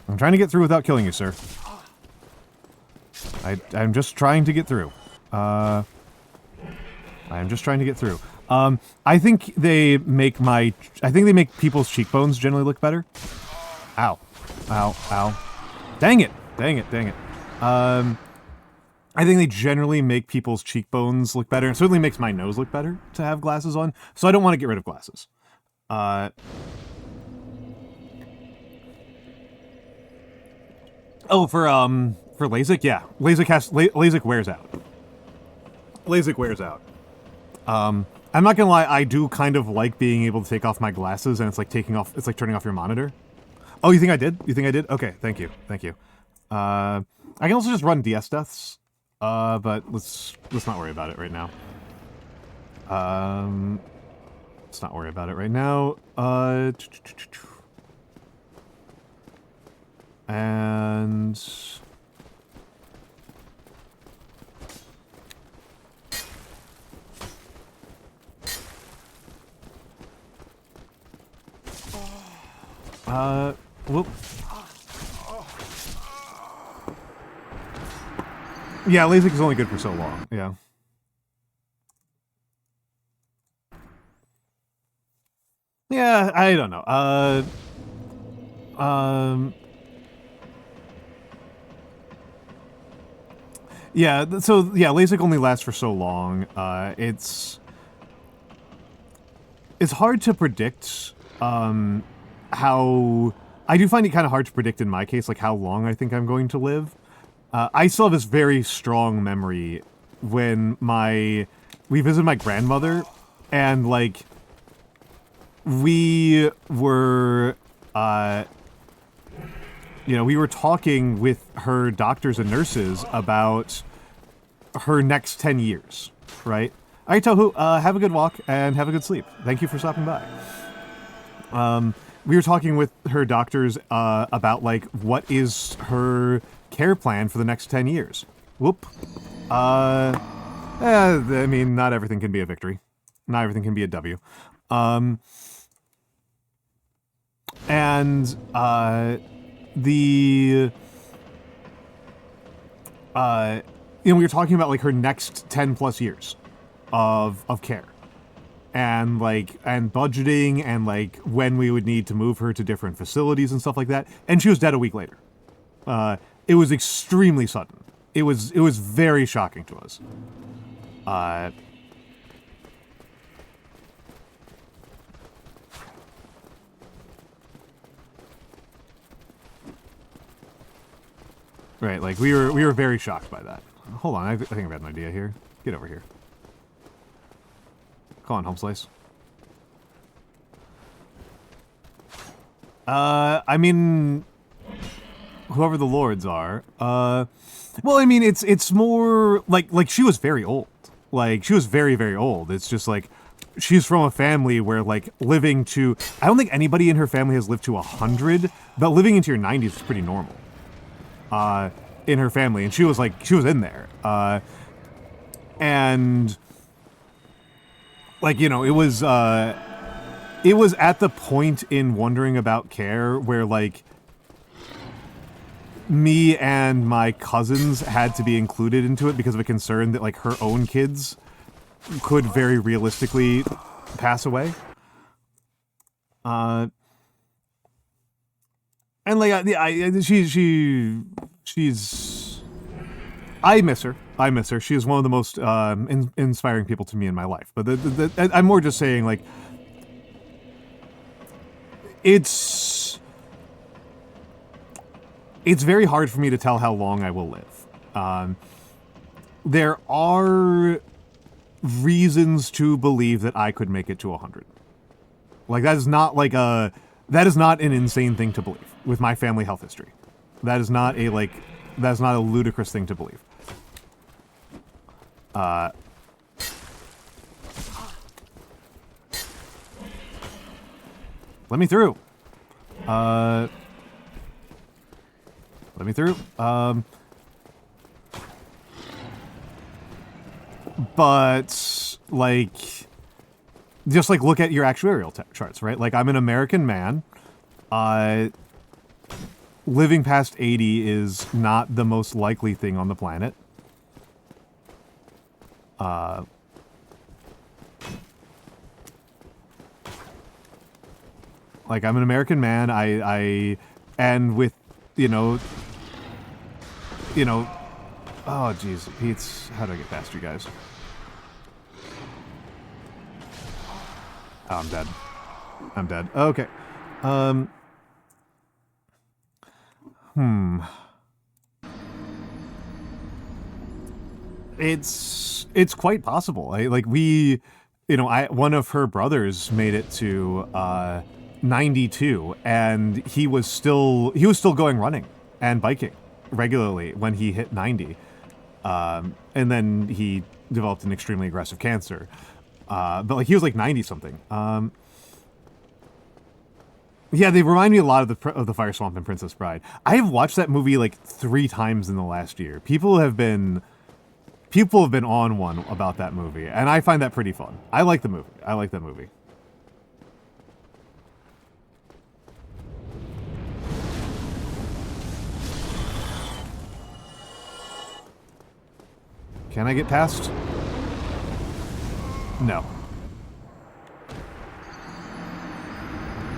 I'm trying to get through without killing you, sir. I'm just trying to get through. I'm just trying to get through. I think they make people's cheekbones generally look better. Ow. Ow. Ow. Dang it. Dang it. Dang it. I think they generally make people's cheekbones look better. It certainly makes my nose look better to have glasses on. So I don't want to get rid of glasses. Oh, for LASIK, yeah. LASIK wears out. LASIK wears out. I'm not gonna lie, I do kind of like being able to take off my glasses and it's like turning off your monitor. Oh, you think I did? You think I did? Okay, thank you. Thank you. I can also just run DS deaths. But let's not worry about it right now. Let's not worry about it right now. And whoop. Yeah, LASIK is only good for so long. Yeah. Yeah, I don't know. Yeah, so yeah, LASIK only lasts for so long. It's hard to predict how I do find it kind of hard to predict in my case, like how long I think I'm going to live. I still have this very strong memory when we visited my grandmother, and like we were we were talking with her doctors and nurses about her next 10 years, right? All right, Tohu, have a good walk and have a good sleep. Thank you for stopping by. We were talking with her doctors about like what is her care plan for the next 10 years. Whoop. I mean, not everything can be a victory. Not everything can be a W. We were talking about like her next 10 plus years of care. And budgeting and like when we would need to move her to different facilities and stuff like that. And she was dead a week later. It was extremely sudden. It was very shocking to us. Right, like we were very shocked by that. Hold on, I think I've got an idea here. Get over here. Come on, home slice. I mean, whoever the lords are. Well, I mean, it's more like she was very old. Like she was very, very old. It's just like she's from a family where like living to. I don't think anybody in her family has lived to 100, but living into your 90s is pretty normal. In her family, and she was in there. And like, you know, it was at the point in wondering about care where like me and my cousins had to be included into it because of a concern that like her own kids could very realistically pass away. And like she's I miss her. She is one of the most inspiring people to me in my life. But I'm more just saying, like, it's very hard for me to tell how long I will live. There are reasons to believe that I could make it to 100. Like, that is not like a... That is not an insane thing to believe with my family health history. That is not a, like... That is not a ludicrous thing to believe. Let me through. Let me through. But, like, just, like, look at your actuarial charts, right? Like, I'm an American man. Living past 80 is not the most likely thing on the planet. Like, I'm an American man. And with, you know, oh, jeez, Pete's, how do I get past you guys? Oh, I'm dead. I'm dead. Okay. It's quite possible. Like, we, you know, one of her brothers made it to, 92, and he was still going running and biking regularly when he hit 90. And then he developed an extremely aggressive cancer. But, like, he was, like, 90-something. Yeah, they remind me a lot of the Fire Swamp and Princess Bride. I have watched that movie, like, 3 times in the last year. People have been on one about that movie, and I find that pretty fun. I like the movie. I like that movie. Can I get past? No.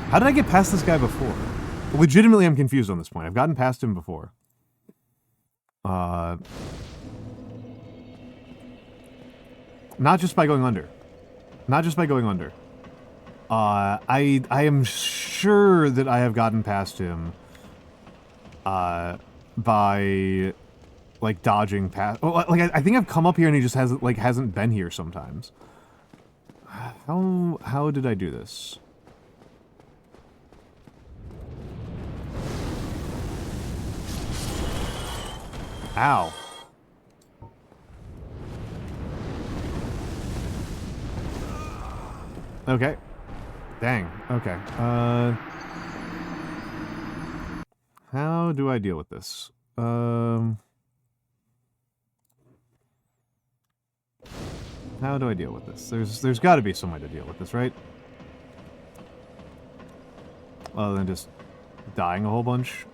How did I get past this guy before? Legitimately, I'm confused on this point. I've gotten past him before. Not just by going under. Not just by going under. I am sure that I have gotten past him by, like, dodging past... Oh, like, I think I've come up here and he just hasn't been here sometimes. How did I do this? Ow. Okay. Dang. Okay. How do I deal with this? How do I deal with this? There's got to be some way to deal with this, right? Other than just dying a whole bunch.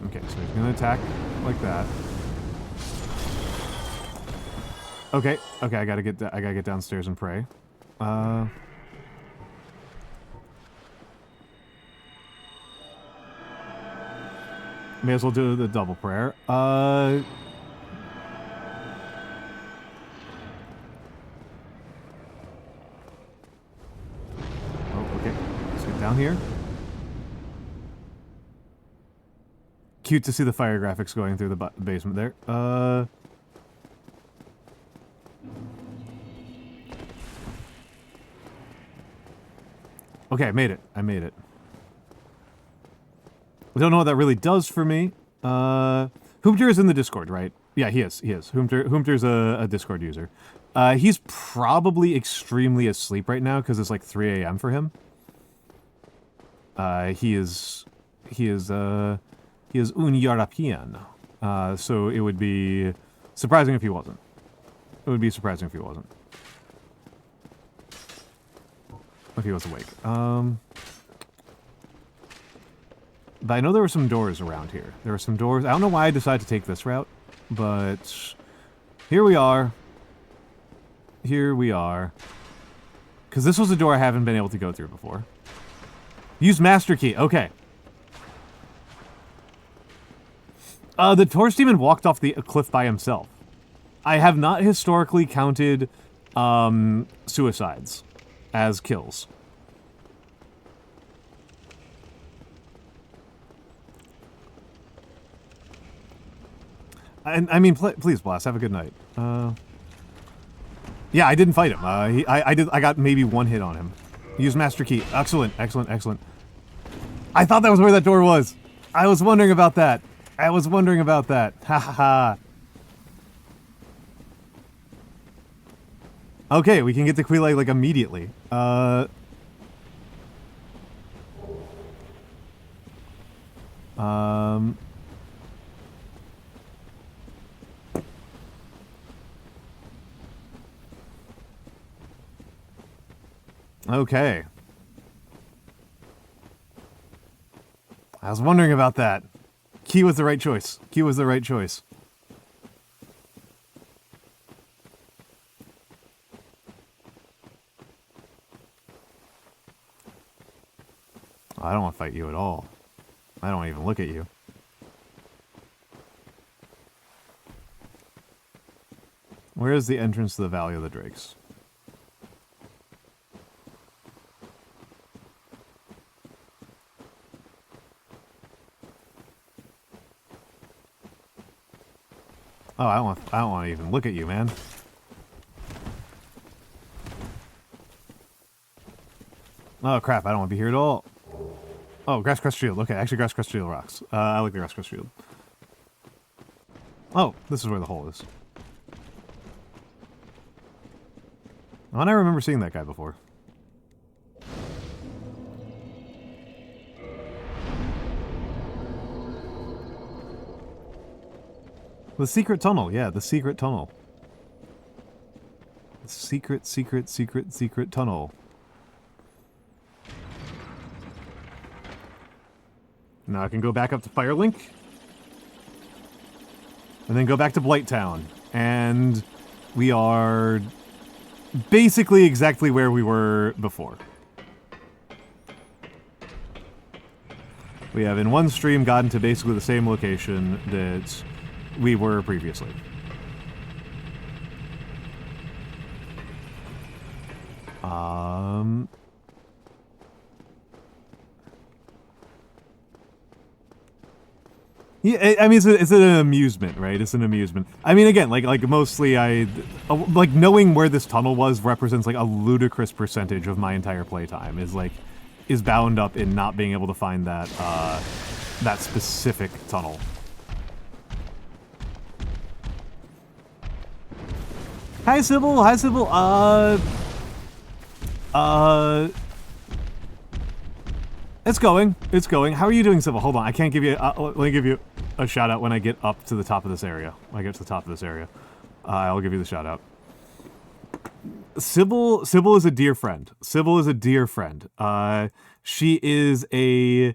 Okay, so he's gonna attack like that. Okay, I gotta get downstairs and pray. May as well do the double prayer. Oh, okay. Let's get down here. Cute to see the fire graphics going through the basement there. Okay, I made it. I made it. I don't know what that really does for me. Vbridger is in the Discord, right? Yeah, he is. He is. Vbridger's a Discord user. He's probably extremely asleep right now because it's like 3 a.m. for him. He is un European. So it would be surprising if he wasn't. It would be surprising if he wasn't. If he was awake. But I know there were some doors around here. There were some doors. I don't know why I decided to take this route, but here we are. Here we are. Because this was a door I haven't been able to go through before. Use master key. Okay. The Horse Demon walked off the cliff by himself. I have not historically counted suicides as kills. I mean, please, Blast, have a good night. Yeah, I didn't fight him. I got maybe one hit on him. Use Master Key. Excellent, excellent, excellent. I thought that was where that door was. I was wondering about that. I was wondering about that. Ha ha ha. Okay, we can get to Quilai, like, immediately. Okay. I was wondering about that. Key was the right choice. Key was the right choice. I don't want to fight you at all. I don't want to even look at you. Where is the entrance to the Valley of the Drakes? Oh, I don't want to even look at you, man. Oh crap, I don't want to be here at all. Oh, Grass Crest Shield. Okay, actually Grass Crest Shield rocks. I like the Grass Crest Shield. Oh, this is where the hole is. Oh, and I remember seeing that guy before. The secret tunnel, yeah, the secret tunnel. The secret tunnel. Now I can go back up to Firelink. And then go back to Blighttown. And we are basically exactly where we were before. We have in one stream gotten to basically the same location that we were previously. Yeah, I mean, it's an amusement, right? It's an amusement. I mean, again, like mostly like knowing where this tunnel was represents like a ludicrous percentage of my entire playtime is bound up in not being able to find that that specific tunnel. Hi, Sybil. Hi, Sybil. It's going. It's going. How are you doing, Sybil? Hold on. I can't give you... let me give you a shout-out when I get up to the top of this area. When I get to the top of this area. I'll give you the shout-out. Sybil is a dear friend. Sybil is a dear friend. She is a...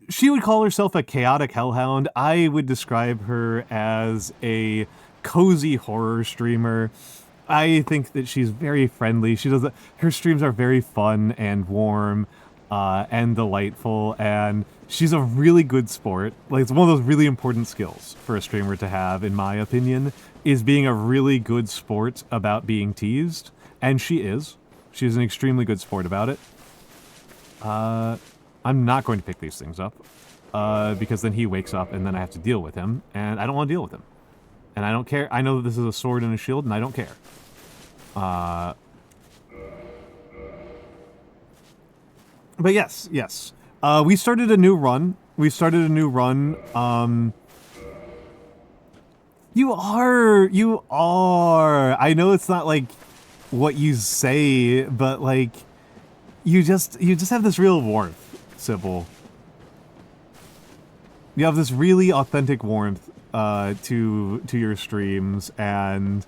she would call herself a chaotic hellhound. I would describe her as a cozy horror streamer. I think that she's very friendly. Her streams are very fun and warm and delightful, and she's a really good sport. Like, it's one of those really important skills for a streamer to have, in my opinion, is being a really good sport about being teased, and she is. She's an extremely good sport about it. I'm not going to pick these things up because then he wakes up and then I have to deal with him, and I don't want to deal with him. And I don't care. I know that this is a sword and a shield, and I don't care. But yes. We started a new run. You are. I know it's not like what you say, but like you just have this real warmth, Sybil. You have this really authentic warmth to your streams, and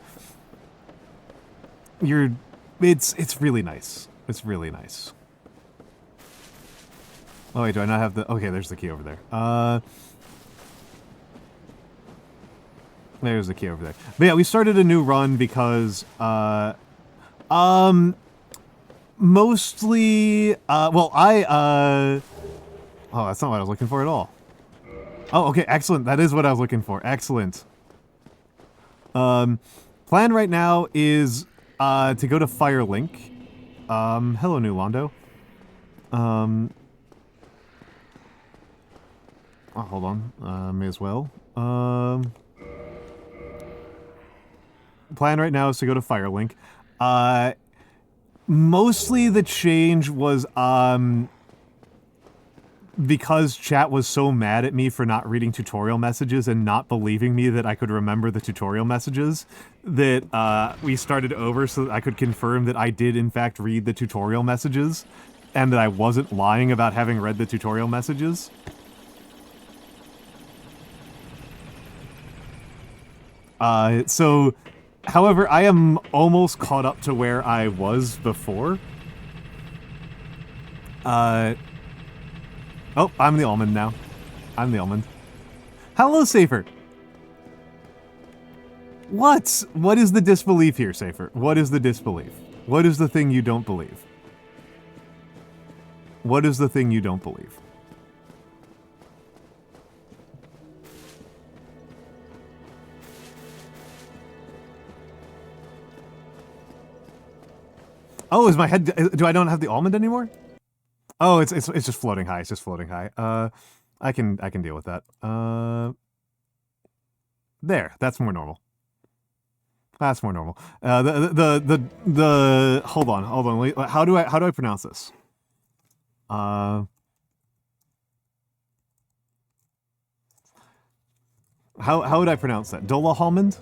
it's really nice. It's really nice. Oh wait, do I not have the... Okay, there's the key over there. There's the key over there. But yeah, we started a new run because mostly well, oh, that's not what I was looking for at all. Oh, okay, excellent. That is what I was looking for. Excellent. Plan right now is to go to Firelink. Hello, New Londo. Oh, hold on. May as well. Plan right now is to go to Firelink. Mostly the change was, because chat was so mad at me for not reading tutorial messages and not believing me that I could remember the tutorial messages, that we started over so that I could confirm that I did in fact read the tutorial messages and that I wasn't lying about having read the tutorial messages. So, however, I am almost caught up to where I was before. Oh, I'm the almond now. I'm the almond. Hello, Safer. What? What is the disbelief here, Safer? What is the disbelief? What is the thing you don't believe? What is the thing you don't believe? Oh, is my head... Do I don't have the almond anymore? Oh, it's just floating high. It's just floating high. I can deal with that. There. That's more normal. That's more normal. Hold on. Wait, how do I pronounce this? How would I pronounce that? Dola Halmond?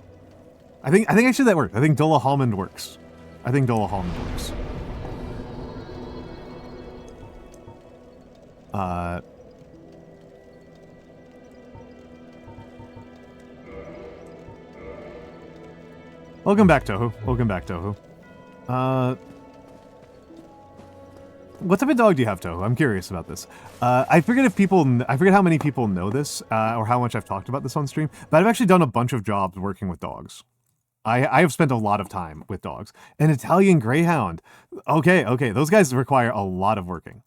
I think actually that works. I think Dola Halmond works. I think Dola Halmond works. Welcome back, Toho. Welcome back, Toho. What type of dog do you have, Toho? I'm curious about this. I forget how many people know this, or how much I've talked about this on stream, but I've actually done a bunch of jobs working with dogs. I have spent a lot of time with dogs. An Italian Greyhound. Okay, those guys require a lot of working.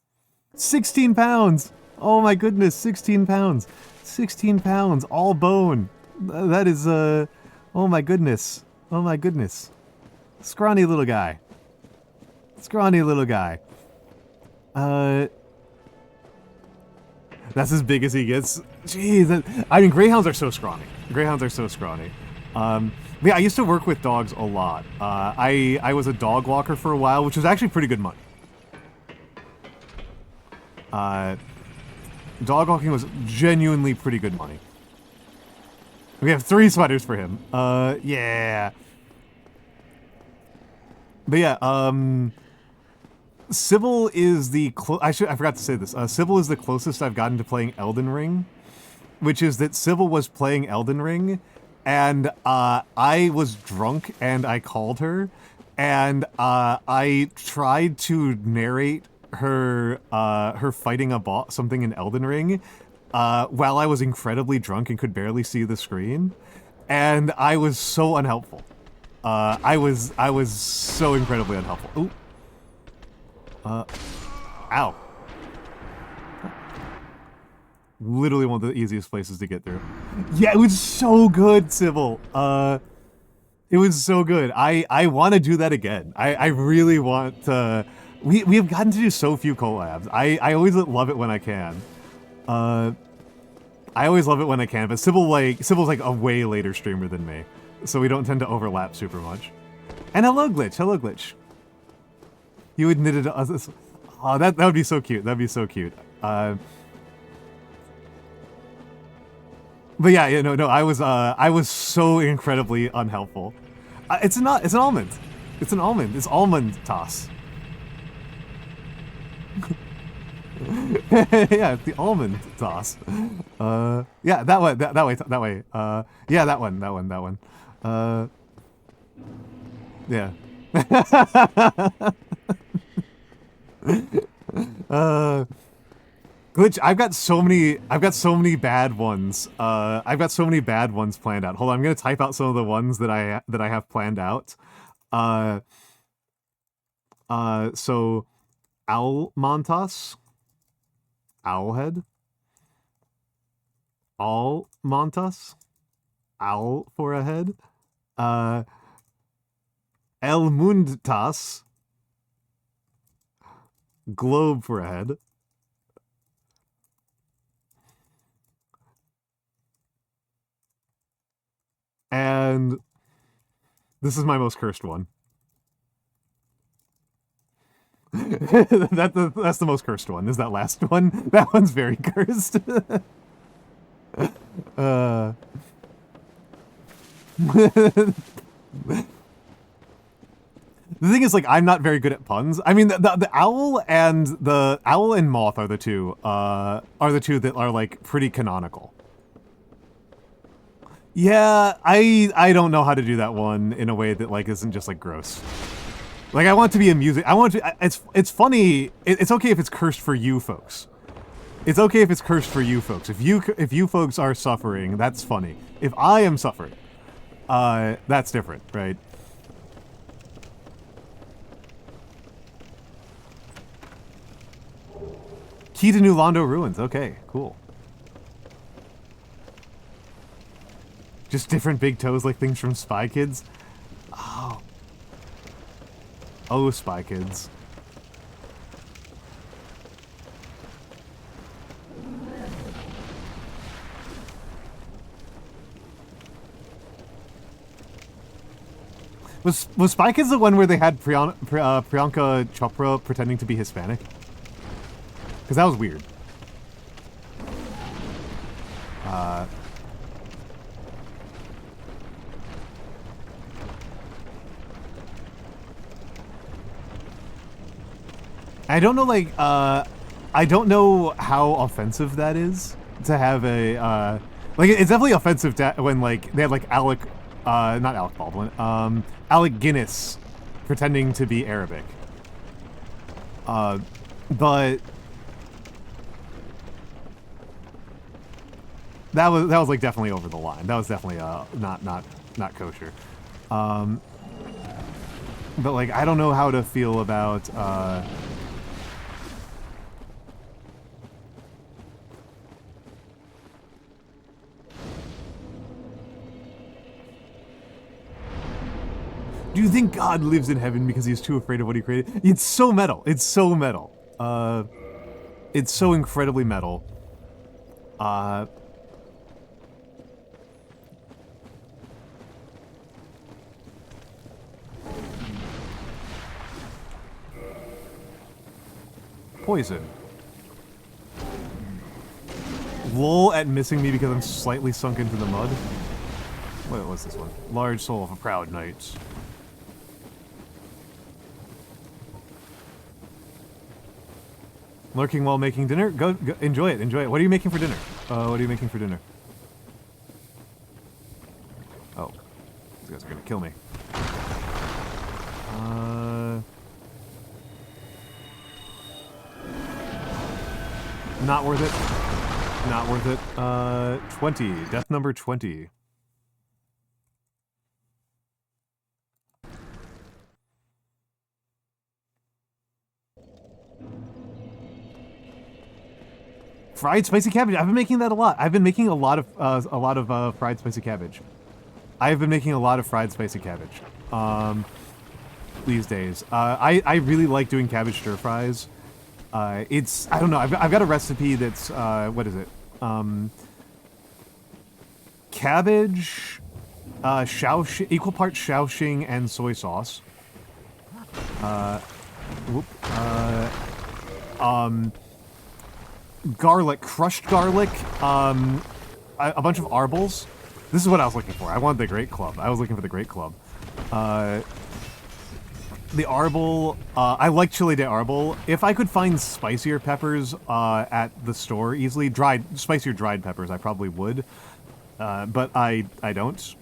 16 pounds! Oh my goodness, 16 pounds. 16 pounds, all bone. That is, oh my goodness. Oh my goodness. Scrawny little guy. Scrawny little guy. That's as big as he gets. Jeez, I mean, greyhounds are so scrawny. Greyhounds are so scrawny. Yeah, I used to work with dogs a lot. I was a dog walker for a while, which was actually pretty good money. Dog walking was genuinely pretty good money. We have 3 sweaters for him. Yeah. But yeah, Sybil is the I forgot to say this. Sybil is the closest I've gotten to playing Elden Ring, which is that Sybil was playing Elden Ring, and I was drunk and I called her, and I tried to narrate her fighting something in Elden Ring while I was incredibly drunk and could barely see the screen, and I was so unhelpful. I was so incredibly unhelpful. Ooh. Ow. Literally one of the easiest places to get through. Yeah, it was so good, Sybil. It was so good. I want to do that again. I really want to... We have gotten to do so few collabs. I always love it when I can. I always love it when I can, but Sybil's like a way later streamer than me, so we don't tend to overlap super much. And hello, Glitch. Hello, Glitch. You admitted to us. Oh, that would be so cute. That'd be so cute. But yeah, no. I was so incredibly unhelpful. It's an almond. It's an almond. It's almond toss. Yeah, it's the almond toss. Yeah, that way. Yeah, that one. Yeah. Glitch, I've got so many bad ones. I've got so many bad ones planned out. Hold on, I'm gonna type out some of the ones that I have planned out. So Almantas, Owlhead, Almantas, Owl for a head, El Mundtas, Globe for a head, This is my most cursed one. That's the most cursed one, is that last one. That one's very cursed. The thing is, like, I'm not very good at puns. I mean, the owl and moth are the two that are like pretty canonical. Yeah, I don't know how to do that one in a way that like isn't just like gross. Like, I want it to be amusing. I want to. It's funny. It's okay if it's cursed for you folks. It's okay if it's cursed for you folks. If you folks are suffering, that's funny. If I am suffering, that's different, right? Key to New Londo Ruins. Okay, cool. Just different big toes like things from Spy Kids. Oh. Oh, Spy Kids. Was Spy Kids the one where they had Priyanka Chopra pretending to be Hispanic? Because that was weird. I don't know, like, I don't know how offensive that is to have a, like, it's definitely offensive to, when, like, they had, like, not Alec Baldwin, Alec Guinness pretending to be Arabic. But that was like definitely over the line. That was definitely not kosher. But like, I don't know how to feel about do you think God lives in heaven because he's too afraid of what he created? It's so metal. It's so metal. It's so incredibly metal. Poison. Lol at missing me because I'm slightly sunk into the mud. What's this one? Large soul of a proud knight. Lurking while making dinner? Go enjoy it, enjoy it. What are you making for dinner? What are you making for dinner? Oh. These guys are gonna kill me. Not worth it. Not worth it. 20. Death number 20. Fried spicy cabbage. I've been making that a lot. I've been making a lot of fried spicy cabbage. I've been making a lot of fried spicy cabbage these days. I really like doing cabbage stir fries. I don't know. I've got a recipe that's what is it? Cabbage, equal parts Shaoxing and soy sauce. Garlic, crushed garlic, a bunch of arbles. This is what I was looking for. I wanted the Great Club. I was looking for the Great Club. The arbol, I like chile de arbol. If I could find spicier peppers at the store easily, spicier dried peppers, I probably would. But I don't.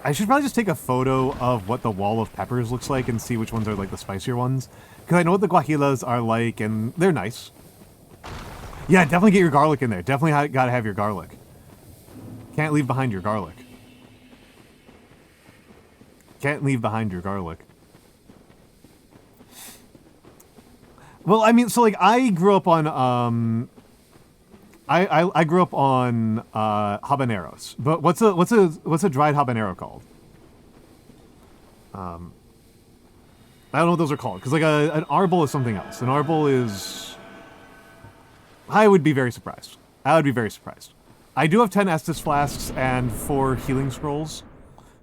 I should probably just take a photo of what the wall of peppers looks like and see which ones are like the spicier ones. Because I know what the guajilas are like, and they're nice. Yeah, definitely get your garlic in there. Definitely gotta have your garlic. Can't leave behind your garlic. Can't leave behind your garlic. Well, I mean, so like I grew up on I grew up on habaneros. But what's a dried habanero called? I don't know what those are called, because like an arbol is something else. An arbol is, I would be very surprised. I would be very surprised. I do have 10 Estus flasks and 4 healing scrolls,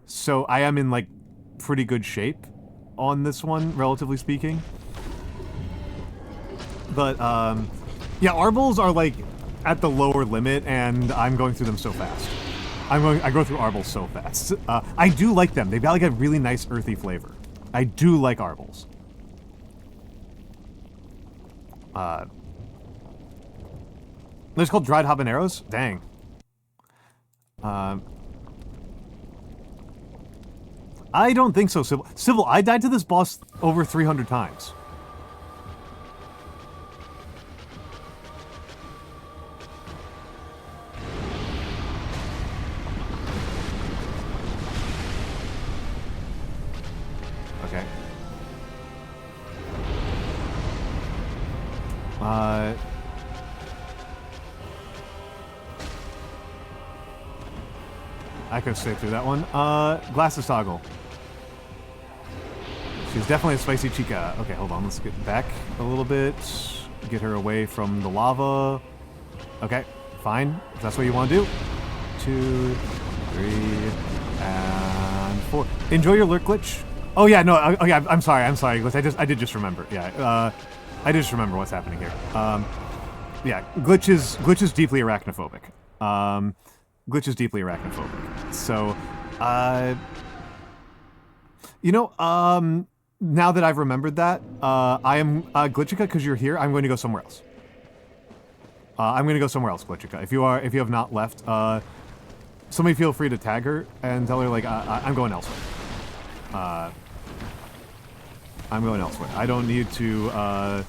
so I am in like pretty good shape on this one, relatively speaking. But, yeah, Arbles are, like, at the lower limit, and I'm going through them so fast. I go through Arbles so fast. I do like them. They've got, like, a really nice earthy flavor. I do like Arbles. It's called dried habaneros? Dang. I don't think so, Civil. Civil, I died to this boss over 300 times. Okay. I could stay through that one. Glasses toggle. She's definitely a spicy chica. Okay, hold on. Let's get back a little bit. Get her away from the lava. Okay, fine. If that's what you want to do. 2, 3, and 4. Enjoy your lurk glitch. Oh yeah, no. Okay, I'm sorry. I'm sorry. I did just remember. Yeah. I did just remember what's happening here. Yeah, glitch is deeply arachnophobic. Glitch is deeply arachnophobic. So, you know, now that I've remembered that, I am, Glitchica, because you're here, I'm going to go somewhere else. I'm going to go somewhere else, Glitchica. If you have not left, somebody feel free to tag her and tell her, like, I'm going elsewhere. I'm going elsewhere. I don't need to,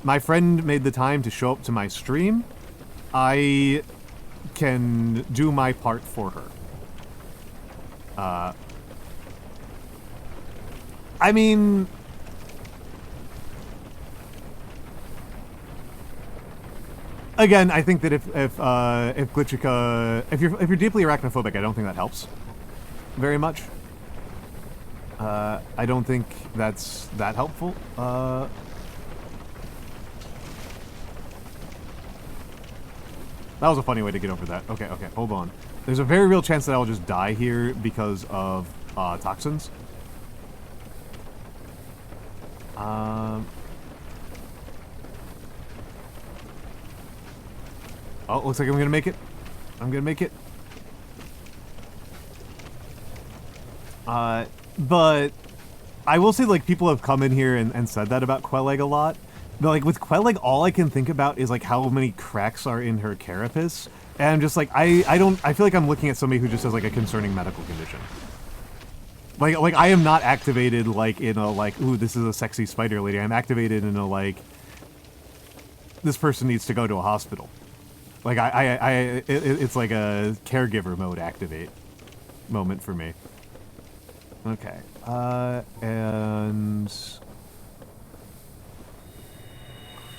my friend made the time to show up to my stream. I can do my part for her. I mean, again, I think that if Glitchica, if you're deeply arachnophobic, I don't think that helps very much. I don't think that's that helpful. That was a funny way to get over that. Okay, hold on. There's a very real chance that I'll just die here because of toxins. Oh, looks like I'm gonna make it. I'm gonna make it. But I will say, like, people have come in here and said that about Quelleg a lot. But, like, with Quelleg, all I can think about is, like, how many cracks are in her carapace. And I'm just like, I feel like I'm looking at somebody who just has, like, a concerning medical condition. Like, I am not activated, like, in a, like, ooh, this is a sexy spider lady. I'm activated in a, like, this person needs to go to a hospital. Like, it's like a caregiver mode activate moment for me. Okay. And...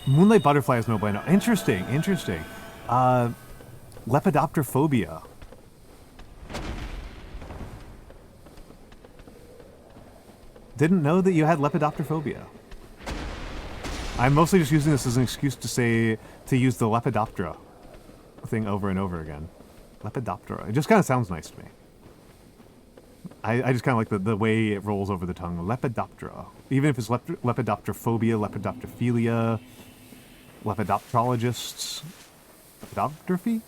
Moonlight butterfly is no bueno. Interesting. Lepidopterophobia. Didn't know that you had lepidopterophobia. I'm mostly just using this as an excuse to use the Lepidoptera thing over and over again. Lepidoptera. It just kind of sounds nice to me. I just kind of like the way it rolls over the tongue. Lepidoptera. Even if it's lepidopterophobia, lepidopterophilia, lepidopterologists. Lepidopterophy?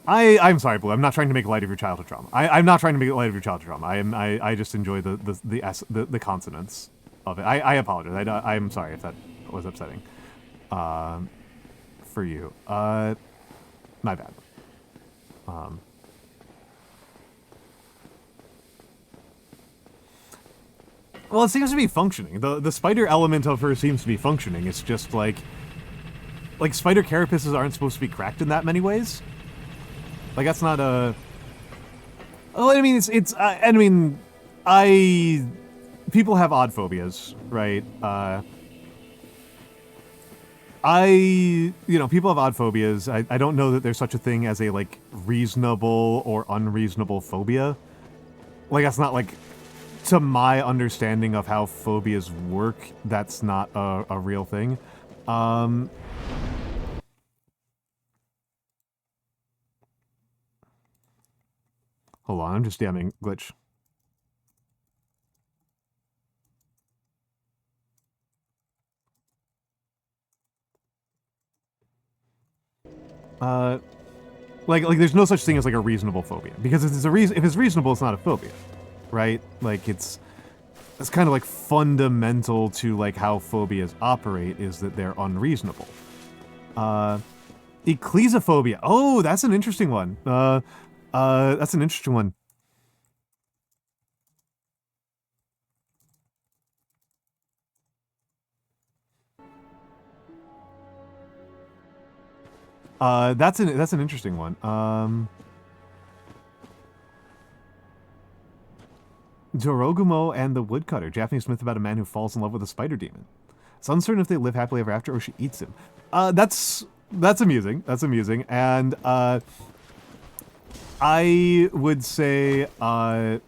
I'm sorry, Blue. I'm not trying to make light of your childhood trauma. I'm not trying to make light of your childhood trauma. I just enjoy the consonants of it. I apologize. I'm sorry if that was upsetting. For you. My bad. Well, it seems to be functioning. The spider element of her seems to be functioning. It's just like spider carapaces aren't supposed to be cracked in that many ways. Like, that's not a... Oh, I mean, people have odd phobias, right? People have odd phobias. I don't know that there's such a thing as a, like, reasonable or unreasonable phobia. Like, that's not, like, to my understanding of how phobias work, that's not a real thing. Hold on, I'm just DMing glitch. Like there's no such thing as like a reasonable phobia, because if it's reasonable, it's not a phobia, right? Like it's kind of like fundamental to like how phobias operate, is that they're unreasonable. Ecclesiophobia. Oh, that's an interesting one. That's an interesting one. That's an interesting one. Jorogumo and the Woodcutter, Japanese myth about a man who falls in love with a spider demon. It's uncertain if they live happily ever after or she eats him. That's amusing. That's amusing. And I would say okay.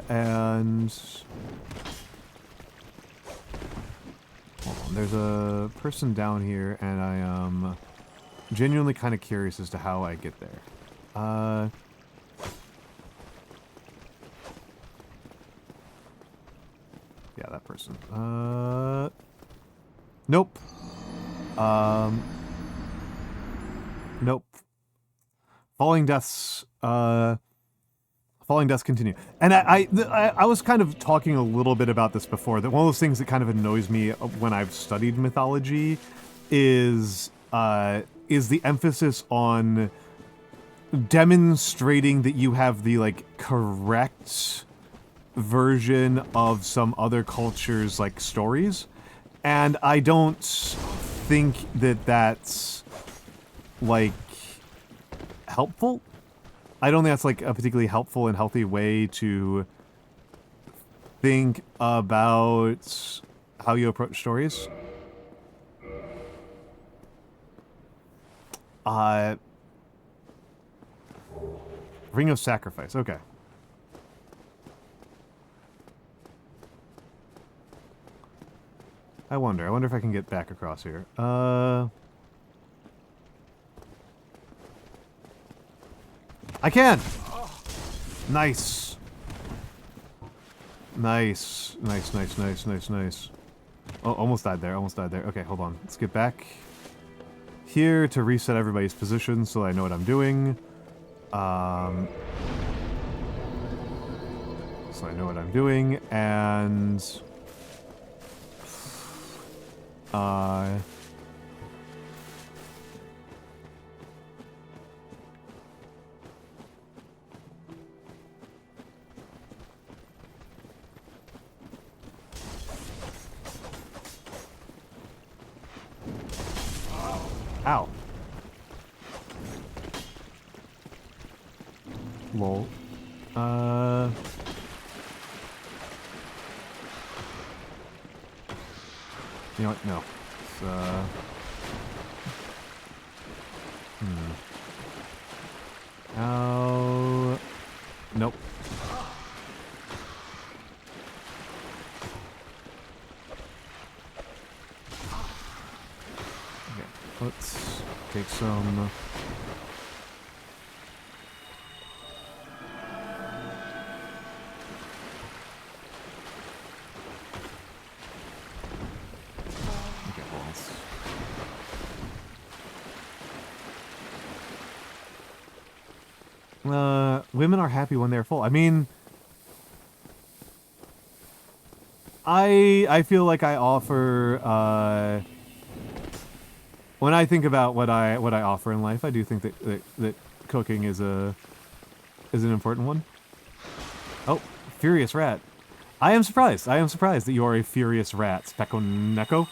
And hold on. There's a person down here, and I am genuinely kind of curious as to how I get there. Yeah, that person. Nope. Nope. Falling deaths continue. And I was kind of talking a little bit about this before, that one of those things that kind of annoys me when I've studied mythology is the emphasis on demonstrating that you have the like correct version of some other culture's like stories, and I don't think that that's like helpful. I don't think that's like a particularly helpful and healthy way to think about how you approach stories. Ring of Sacrifice. Okay. I wonder if I can get back across here. I can! Nice. Nice. Nice. Oh, almost died there, Okay, hold on. Let's get back here to reset everybody's position so I know what I'm doing. And ow. Lol. You know what? No. Ow. Nope. Okay, let's take some... women are happy when they're full. I mean, I feel like I offer, when I think about what I offer in life, I do think that cooking is an important one. Oh, Furious Rat. I am surprised that you are a Furious Rat, Specco Neko.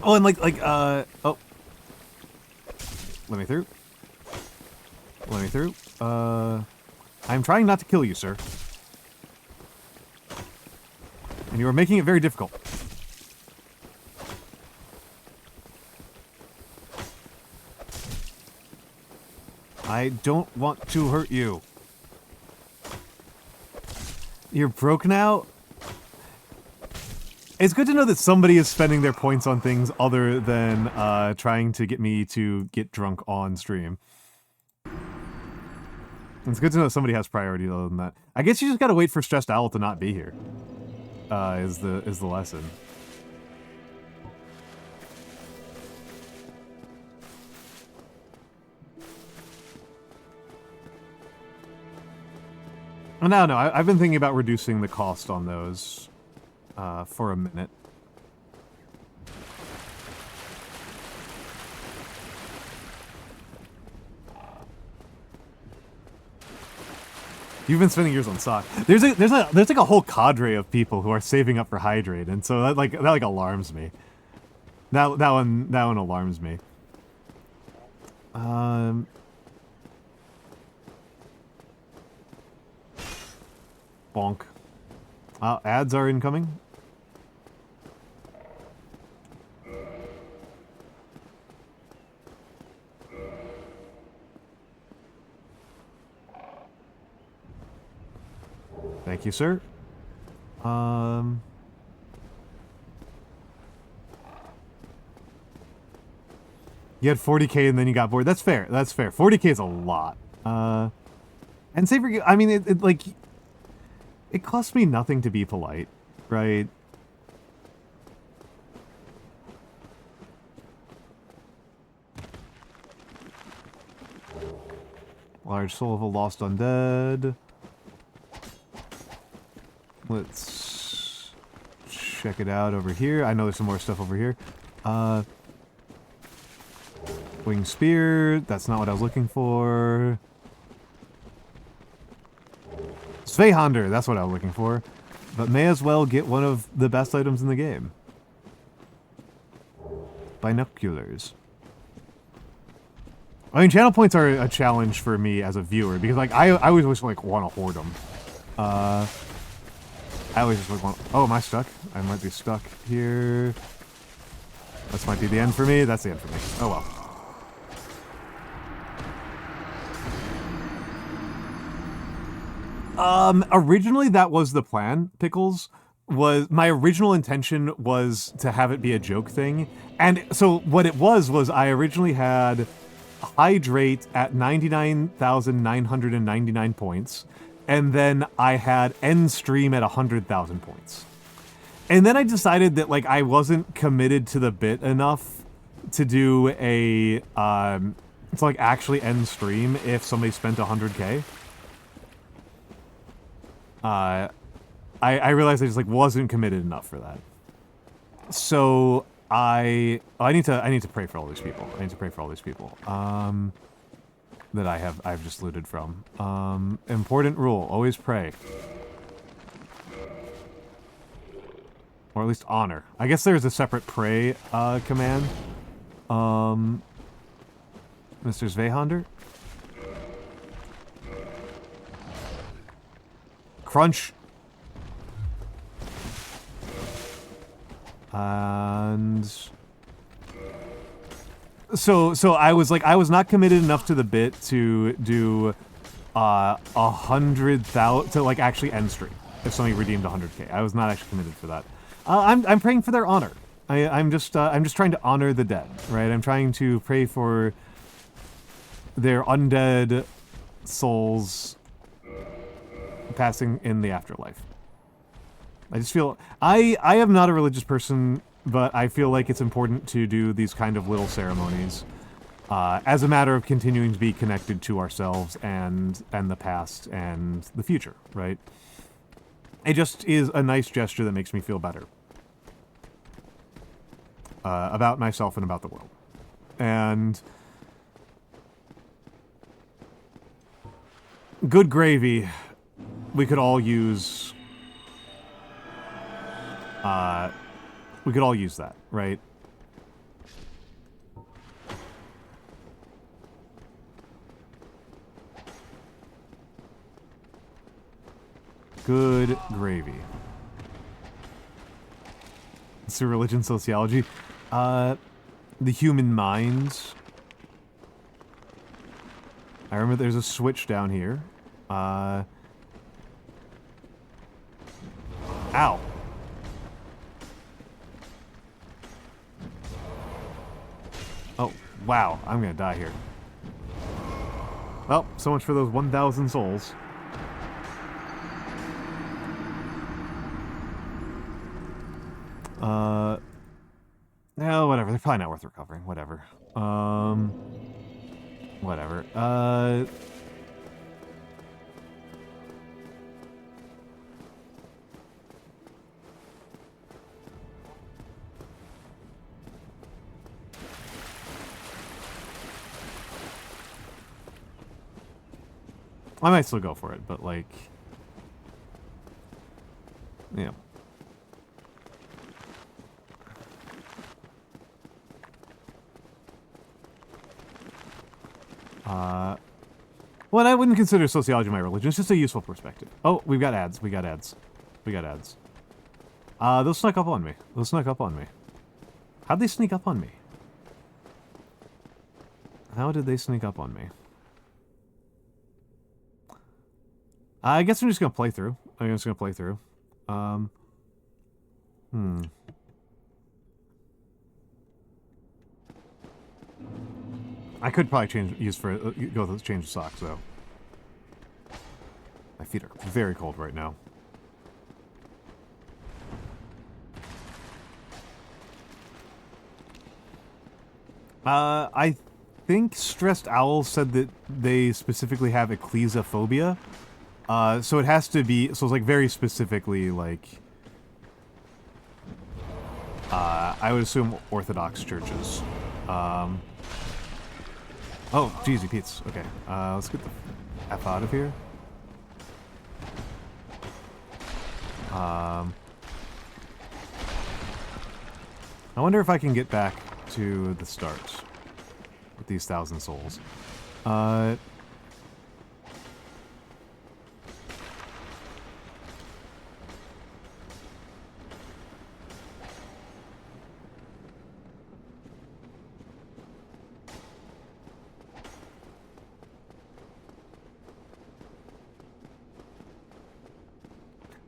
Oh, and oh. Let me through. I'm trying not to kill you, sir. And you are making it very difficult. I don't want to hurt you. You're broke now? It's good to know that somebody is spending their points on things other than trying to get me to get drunk on stream. It's good to know somebody has priorities other than that. I guess you just gotta wait for Stressed Owl to not be here. Is the lesson. No, I've been thinking about reducing the cost on those for a minute. You've been spending years on sock. There's like a whole cadre of people who are saving up for hydrate, and so that alarms me. That one alarms me. Bonk. Ads are incoming. Thank you, sir. You had 40K and then you got bored. That's fair. That's fair. 40K is a lot. And say for you, I mean, it costs me nothing to be polite, right? Large soul of a lost undead. Let's check it out over here. I know there's some more stuff over here. Wing spear. That's not what I was looking for. Sveihander, that's what I was looking for. But may as well get one of the best items in the game. Binoculars. I mean, channel points are a challenge for me as a viewer, because like I always just like want to hoard them. I always just like want. Oh, am I stuck? I might be stuck here. This might be the end for me. That's the end for me. Oh well. Originally that was the plan, Pickles. My original intention was to have it be a joke thing. And so what it was I originally had Hydrate at 99,999 points, and then I had End Stream at 100,000 points. And then I decided that like I wasn't committed to the bit enough to do a to like actually end stream if somebody spent 100K. I realized I just like wasn't committed enough for that. So I need to pray for all these people. I need to pray for all these people. That I've just looted from. Important rule, always pray. Or at least honor. I guess there's a separate pray command. Mr. Sveihander? Crunch. And so I was not committed enough to the bit to do 100,000 to like actually end stream if somebody redeemed 100K. I was not actually committed for that. I'm praying for their honor. I'm just trying to honor the dead, right? I'm trying to pray for their undead souls passing in the afterlife. I just feel I am not a religious person, but I feel like it's important to do these kind of little ceremonies as a matter of continuing to be connected to ourselves and the past and the future, right? It just is a nice gesture that makes me feel better about myself and about the world. And good gravy, we could all use that, right? Good gravy. So religion, sociology. The human mind. I remember there's a switch down here. Ow. Wow, I'm gonna die here. Well, so much for those 1,000 souls. No, whatever. They're probably not worth recovering. Whatever. Whatever. I might still go for it, but like, yeah. Well, I wouldn't consider sociology my religion. It's just a useful perspective. Oh, we've got ads. We got ads. We got ads. Those snuck up on me. Those snuck up on me. How'd they sneak up on me? How did they sneak up on me? I guess I'm just gonna play through. I'm just gonna play through. I could probably change the socks though. My feet are very cold right now. I think Stressed Owl said that they specifically have ecclesiophobia. So it has to be, so it's like very specifically like, I would assume Orthodox churches. Oh, Jeezy Pete's. Okay, let's get the F out of here. I wonder if I can get back to the start with these 1,000 souls.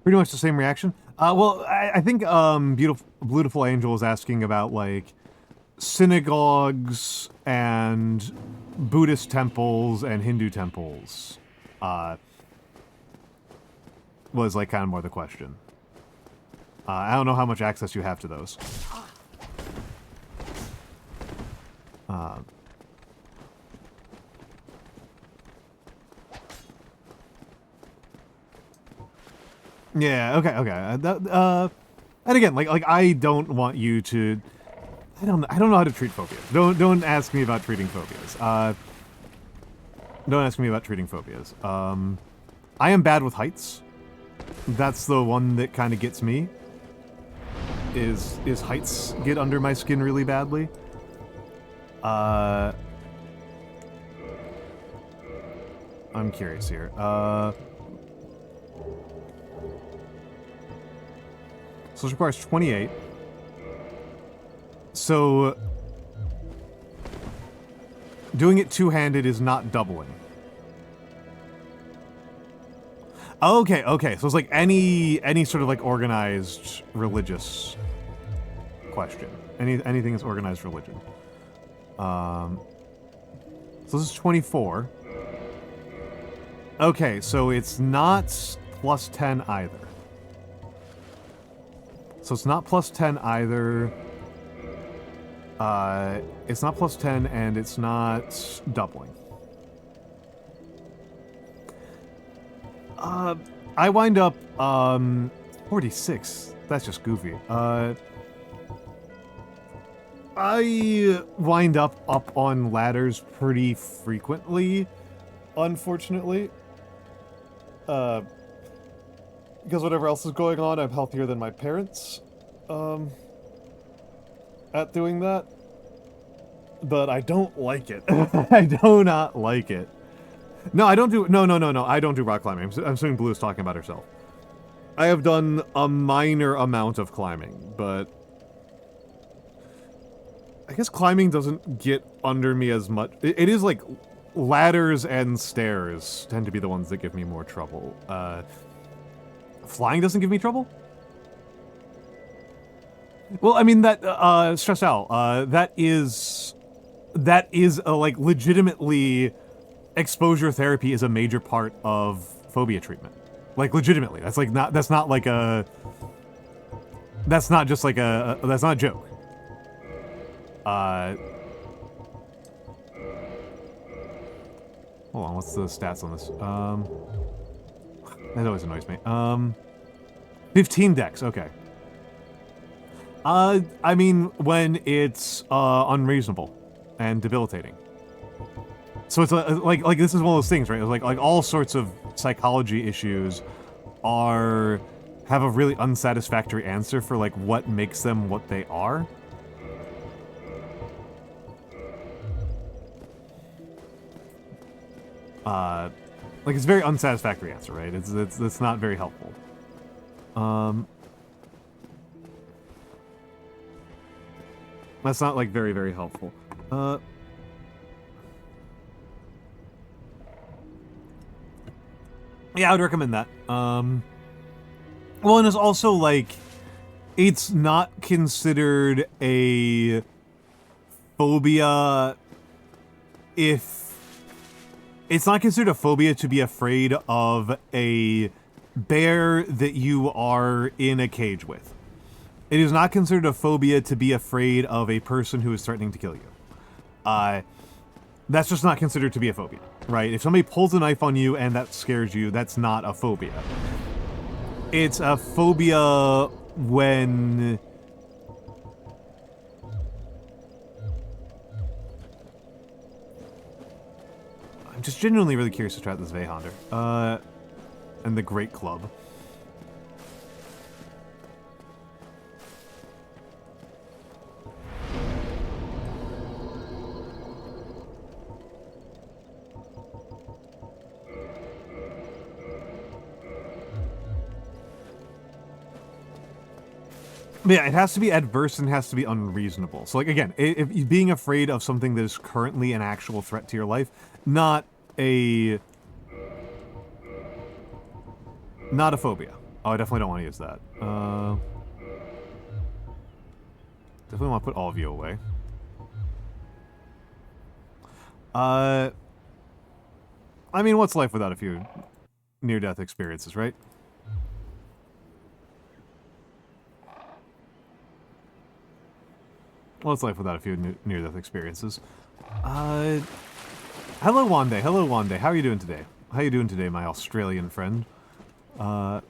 Pretty much the same reaction. Well, I think Beautiful Angel is asking about like synagogues and Buddhist temples and Hindu temples. Was like kind of more the question. I don't know how much access you have to those. Yeah. Okay. Okay. And again, like I don't want you to. I don't know how to treat phobias. Don't ask me about treating phobias. Don't ask me about treating phobias. I am bad with heights. That's the one that kind of gets me. Is heights get under my skin really badly? I'm curious here. So this requires 28. So doing it two-handed is not doubling. Okay, okay. So it's like any sort of like organized religious question. Anything that's organized religion. So this is 24. Okay, so it's not plus 10 either. So it's not plus 10 either. It's not plus 10 and it's not doubling. I wind up, 46. That's just goofy. I wind up on ladders pretty frequently, unfortunately. Because whatever else is going on, I'm healthier than my parents, at doing that. But I don't like it. I do not like it. No, I don't do, no, I don't do rock climbing. I'm assuming Blue is talking about herself. I have done a minor amount of climbing, but I guess climbing doesn't get under me as much. It is like ladders and stairs tend to be the ones that give me more trouble. Flying doesn't give me trouble? Well, I mean, that, Stress Owl, that is that is a, like, legitimately, exposure therapy is a major part of phobia treatment. Like, legitimately. That's like not, that's not like a, that's not just like that's not a joke. Hold on, what's the stats on this? That always annoys me. 15 decks, okay. I mean, when it's, unreasonable and debilitating. So it's like this is one of those things, right? Like all sorts of psychology issues have a really unsatisfactory answer for like what makes them what they are. Like it's a very unsatisfactory answer, right? It's not very helpful. That's not like very, very helpful. Yeah, I would recommend that. Well, and it's also like, it's not considered a phobia if... It's not considered a phobia to be afraid of a bear that you are in a cage with. It is not considered a phobia to be afraid of a person who is threatening to kill you. That's just not considered to be a phobia, right? If somebody pulls a knife on you and that scares you, that's not a phobia. It's a phobia when... I'm just genuinely really curious to try out this Veyhander. And the Great Club. But yeah, it has to be adverse and has to be unreasonable. So, like, again, if being afraid of something that is currently an actual threat to your life, not a phobia. Oh, I definitely don't want to use that. Definitely want to put all of you away. I mean, what's life without a few near-death experiences, right? What's life without a few near-death experiences? Hello, Wande. Hello, Wande. How are you doing today? How are you doing today, my Australian friend? Do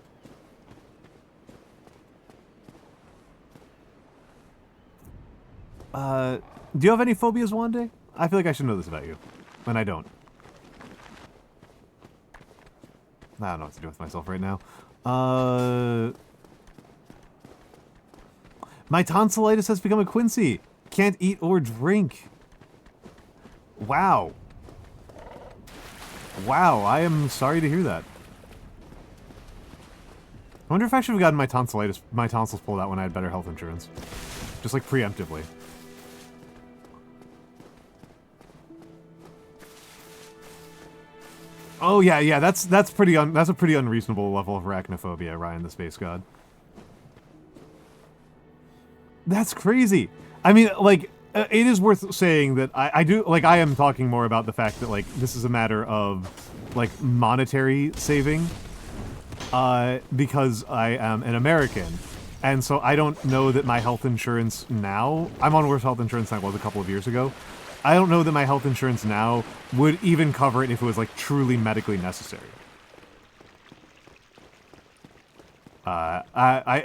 you have any phobias, Wande? I feel like I should know this about you, and I don't. I don't know what to do with myself right now. My tonsillitis has become a Quincy. Can't eat or drink. Wow. Wow, I am sorry to hear that. I wonder if I should have gotten my tonsils pulled out when I had better health insurance. Just like preemptively. Oh yeah, that's a pretty unreasonable level of arachnophobia, Ryan the Space God. That's crazy. I mean, like, it is worth saying that I am talking more about the fact that, like, this is a matter of, like, monetary saving, because I am an American, and so I don't know that my health insurance now, I'm on worse health insurance than I was a couple of years ago, I don't know that my health insurance now would even cover it if it was, like, truly medically necessary.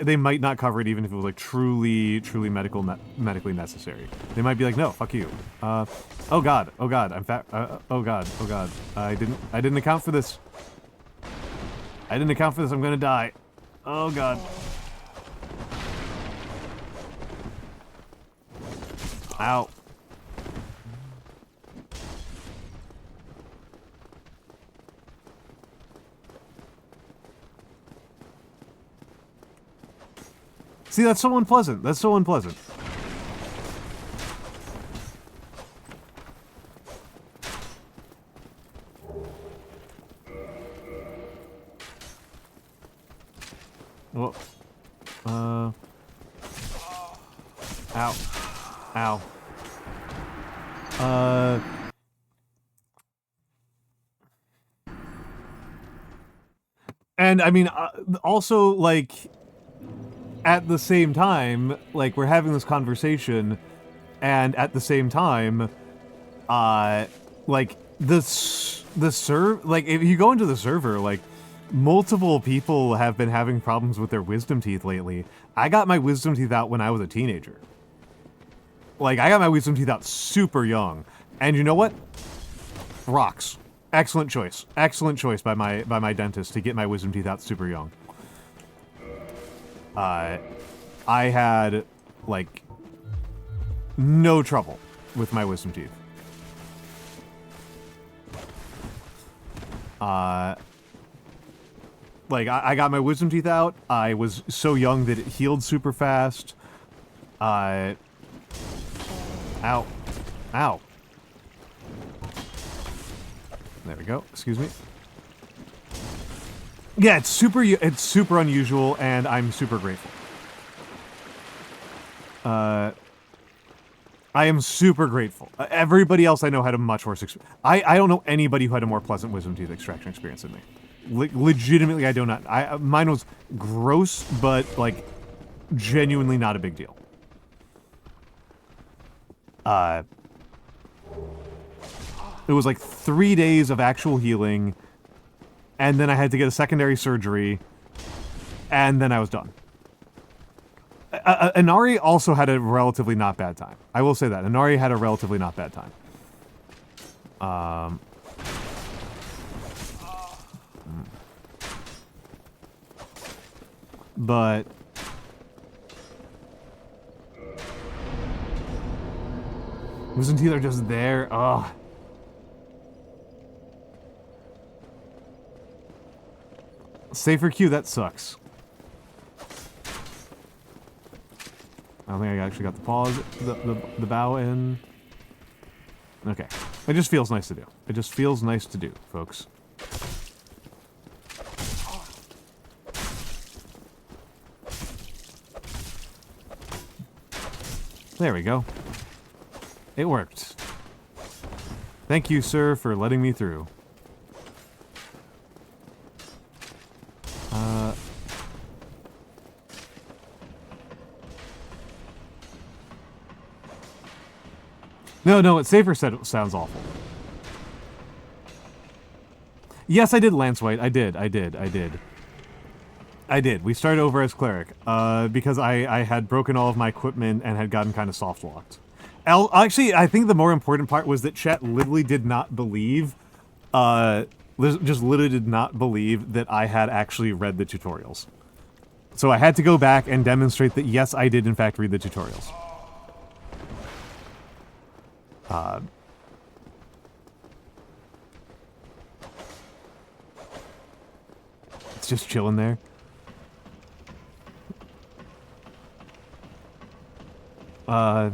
They might not cover it even if it was like truly medically necessary. They might be like, no, fuck you. Oh god, I'm fat. Oh god. I didn't account for this. I'm gonna die. Oh god. Ow. See, that's so unpleasant. That's so unpleasant. Well, ow. Ow. And I mean, also, like, at the same time, like, we're having this conversation, and at the same time, like, like, if you go into the server, like, multiple people have been having problems with their wisdom teeth lately. I got my wisdom teeth out when I was a teenager. Like, I got my wisdom teeth out super young. And you know what? Rocks. Excellent choice. Excellent choice by my dentist to get my wisdom teeth out super young. I had, like, no trouble with my wisdom teeth. Like, I got my wisdom teeth out. I was so young that it healed super fast. Ow. Ow. There we go. Excuse me. Yeah, it's super unusual, and I'm super grateful. I am super grateful. Everybody else I know had a much worse experience. I don't know anybody who had a more pleasant wisdom teeth extraction experience than me. Legitimately, I do not. Mine was gross, but, like, genuinely not a big deal. It was like 3 days of actual healing, and then I had to get a secondary surgery, and then I was done. Inari also had a relatively not bad time. I will say that. Inari had a relatively not bad time. But wisdom teeth are just there. Ugh. Safer queue, that sucks. I don't think I actually got the pause, the bow in. Okay. It just feels nice to do. It just feels nice to do, folks. There we go. It worked. Thank you, sir, for letting me through. No, it's safer said sounds awful. Yes, I did Lance White. I did. We started over as cleric, because I had broken all of my equipment and had gotten kind of soft-locked. Actually, I think the more important part was that chat literally did not believe, just literally did not believe that I had actually read the tutorials. So I had to go back and demonstrate that, yes, I did in fact read the tutorials. It's just chilling there. Yeah,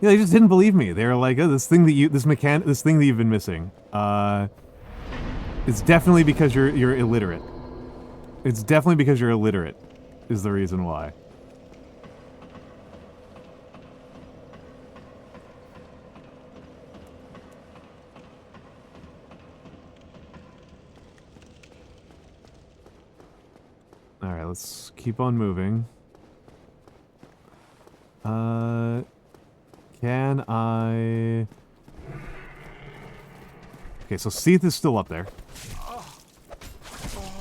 they just didn't believe me. They were like, "Oh, this thing that you've been missing. It's definitely because you're illiterate. It's definitely because you're illiterate, is the reason why." All right, let's keep on moving. Can I... Okay, so Seath is still up there.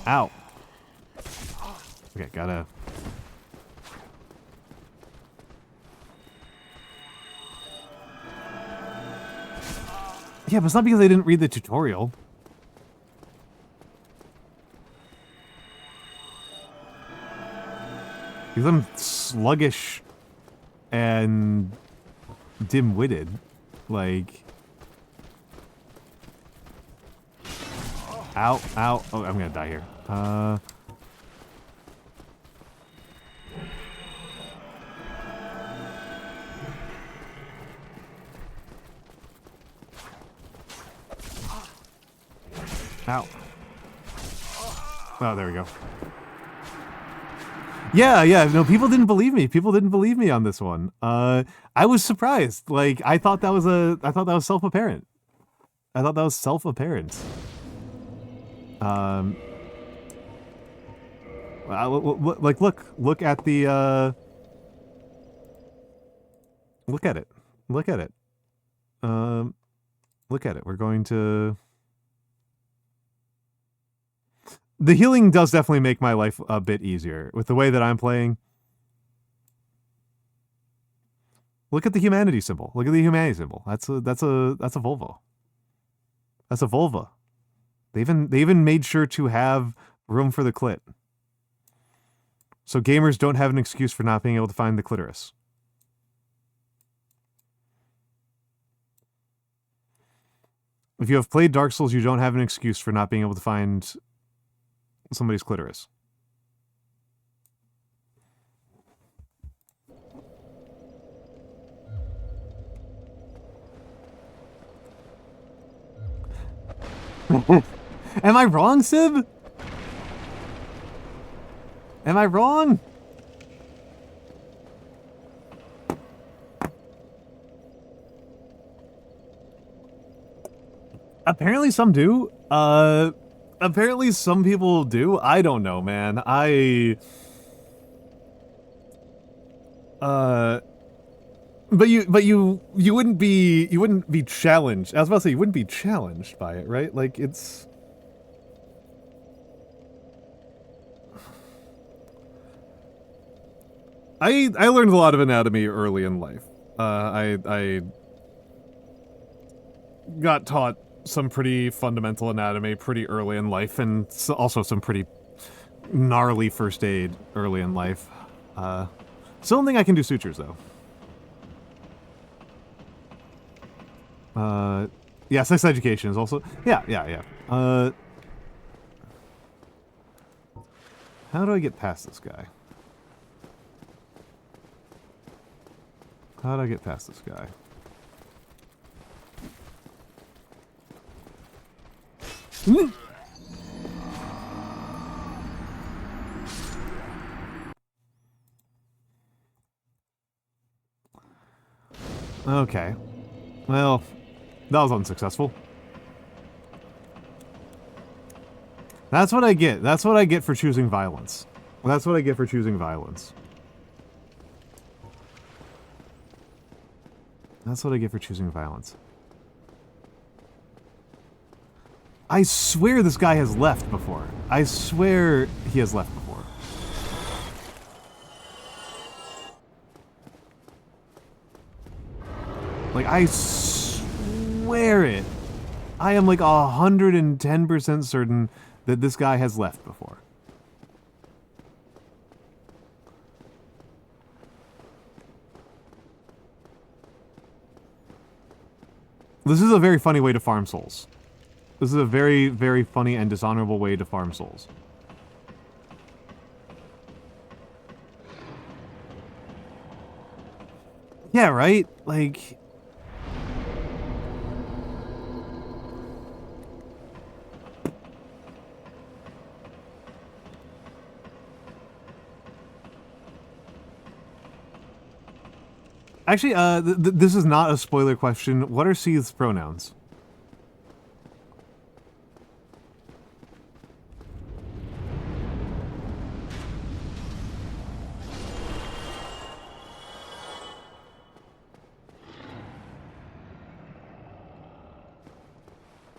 Ow. Okay, gotta... Yeah, but it's not because I didn't read the tutorial. Because I'm sluggish and dim-witted. Like... Ow, ow. Oh, I'm gonna die here. Ow. Oh, there we go. Yeah, no, people didn't believe me. People didn't believe me on this one. I was surprised. Like, I thought that was self-apparent. I thought that was self-apparent. Like, look at the, look at it. Look at it. Look at it. We're going to... The healing does definitely make my life a bit easier with the way that I'm playing. Look at the humanity symbol. Look at the humanity symbol. That's a Volvo. That's a vulva. They even made sure to have room for the clit. So gamers don't have an excuse for not being able to find the clitoris. If you have played Dark Souls, you don't have an excuse for not being able to find somebody's clitoris. Am I wrong, Sib? Am I wrong? Apparently some do. Apparently some people do. I don't know, man. But you wouldn't be challenged. I was about to say you wouldn't be challenged by it, right? Like it's I learned a lot of anatomy early in life. I got taught some pretty fundamental anatomy pretty early in life, and also some pretty gnarly first aid early in life. Still don't think I can do sutures, though. Yeah, sex education is also... Yeah. How do I get past this guy? How do I get past this guy? Okay. Well, that was unsuccessful. That's what I get. That's what I get for choosing violence. That's what I get for choosing violence. That's what I get for choosing violence. I swear this guy has left before. I swear he has left before. Like, I swear it. I am like 110% certain that this guy has left before. This is a very funny way to farm souls. This is a very, very funny and dishonorable way to farm souls. Yeah, right? Like... Actually, this is not a spoiler question. What are Seeth's pronouns?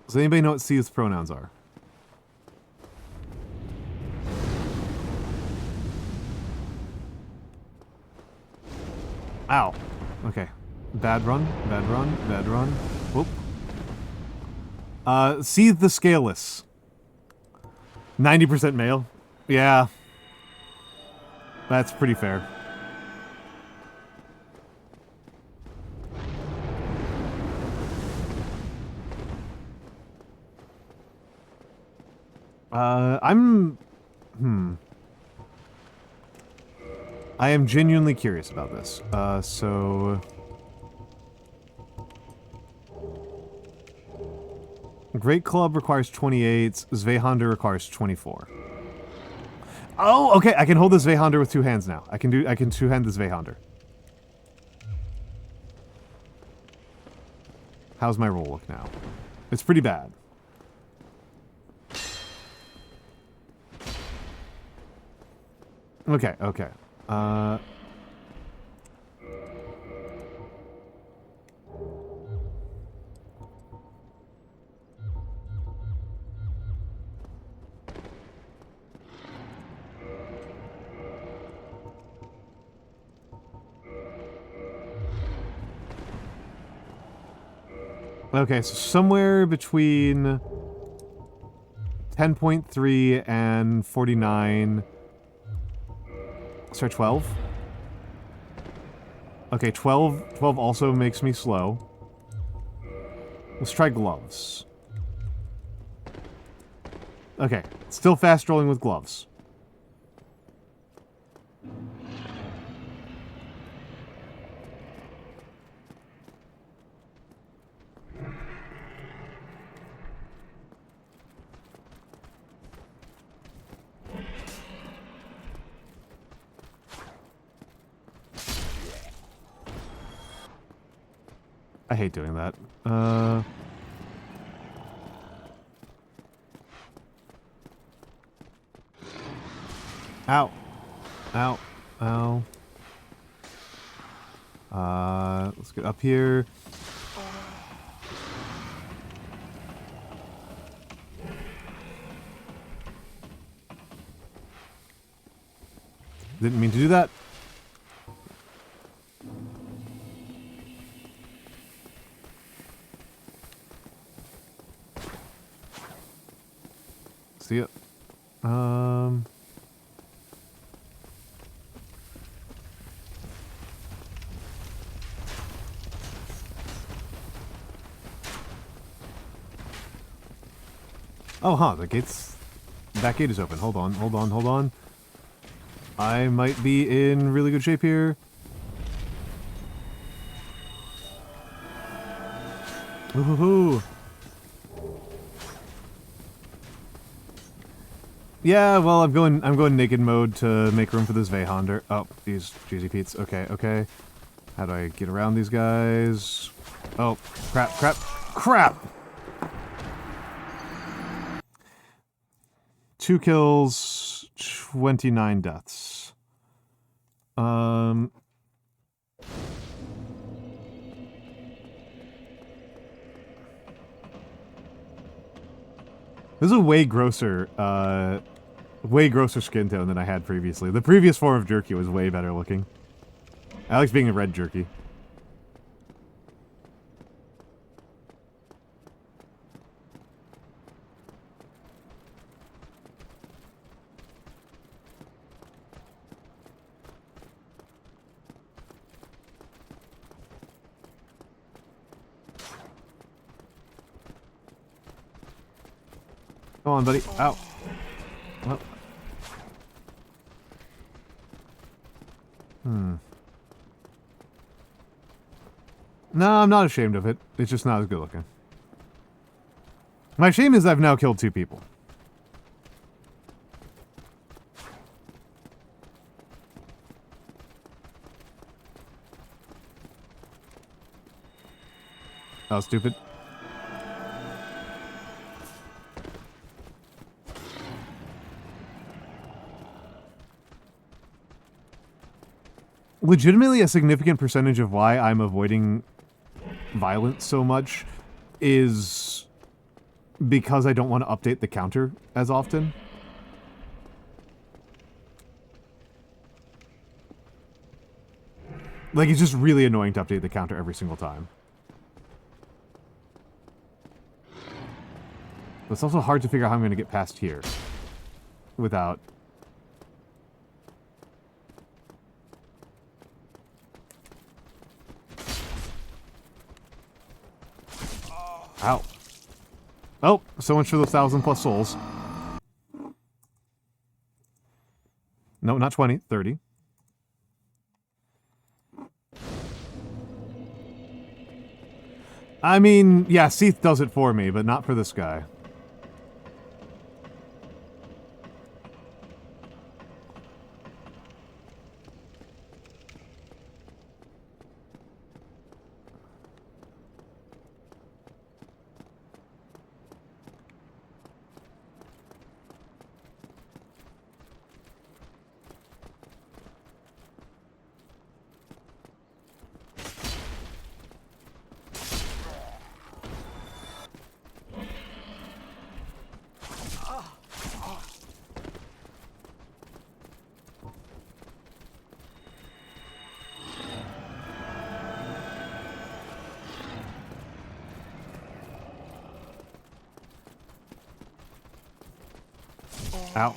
Does anybody know what Seeth's pronouns are? Ow. Okay. Bad run, bad run, bad run. Whoop. Seeth the Scaleless. 90% male. Yeah. That's pretty fair. I am genuinely curious about this. So... Great Club requires 28, Zweihander requires 24. Oh, okay. I can hold this Veyhander with 2 hands now. I can 2-hand this Veyhander. How's my roll look now? It's pretty bad. Okay, okay. Okay, so somewhere between 10.3 and 49... Sorry, 12? Okay, 12 also makes me slow. Let's try gloves. Okay, still fast rolling with gloves. I hate doing that. Ow. Ow. Ow. Let's get up here. Didn't mean to do that. See it. Oh, huh, that gate is open. Hold on, hold on, hold on. I might be in really good shape here. Woohoo! Yeah, well, I'm going naked mode to make room for this Veyhander. Oh, these Jeezy Pete's. Okay, okay. How do I get around these guys? Oh, crap, crap, crap! 2 kills, 29 deaths. This is a way grosser skin tone than I had previously. The previous form of jerky was way better looking. I like being a red jerky. Come on, buddy. Ow. Oh. No, I'm not ashamed of it. It's just not as good looking. My shame is I've now killed 2 people. That was stupid. Legitimately, a significant percentage of why I'm avoiding violence so much is because I don't want to update the counter as often. Like, it's just really annoying to update the counter every single time. But it's also hard to figure out how I'm going to get past here without... Ow. Oh, so much for those 1,000+ souls. No, not 20, 30. I mean, yeah, Seath does it for me, but not for this guy. Ow.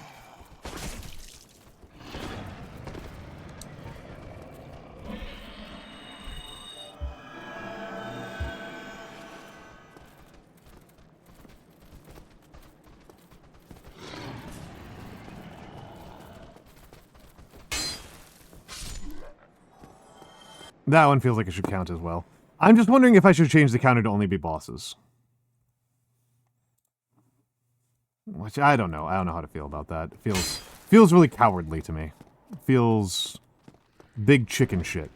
That one feels like it should count as well. I'm just wondering if I should change the counter to only be bosses. Which I don't know. I don't know how to feel about that. It feels really cowardly to me. It feels big chicken shit.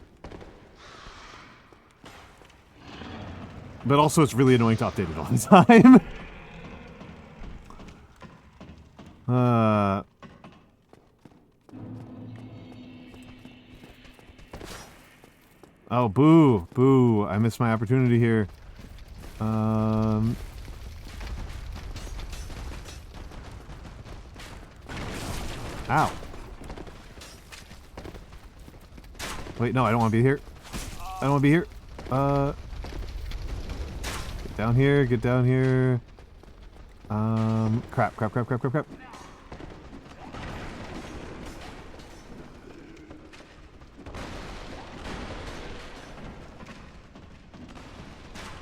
But also it's really annoying to update it all the time. Oh, boo. Boo. I missed my opportunity here. Ow. Wait, no, I don't want to be here. I don't want to be here. Get down here, get down here. Crap.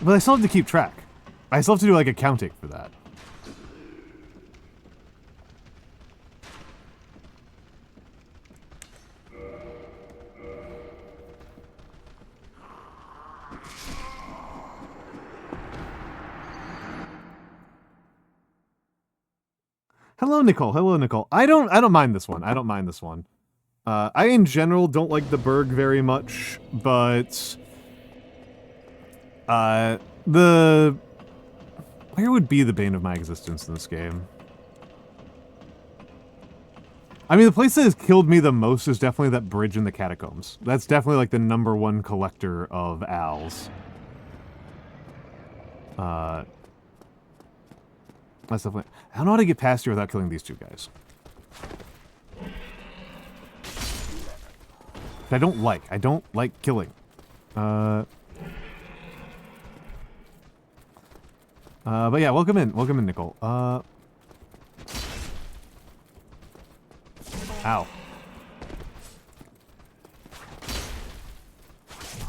But I still have to keep track. I still have to do, like, accounting for that. Hello, Nicole. Hello, Nicole. I don't mind this one. I don't mind this one. I, in general, don't like the Berg very much, but... Where would be the bane of my existence in this game? I mean, the place that has killed me the most is definitely that bridge in the catacombs. That's definitely, like, the #1 collector of owls. That's definitely... I don't know how to get past here without killing these two guys. I don't like killing. But yeah, welcome in, Nicole. Ow.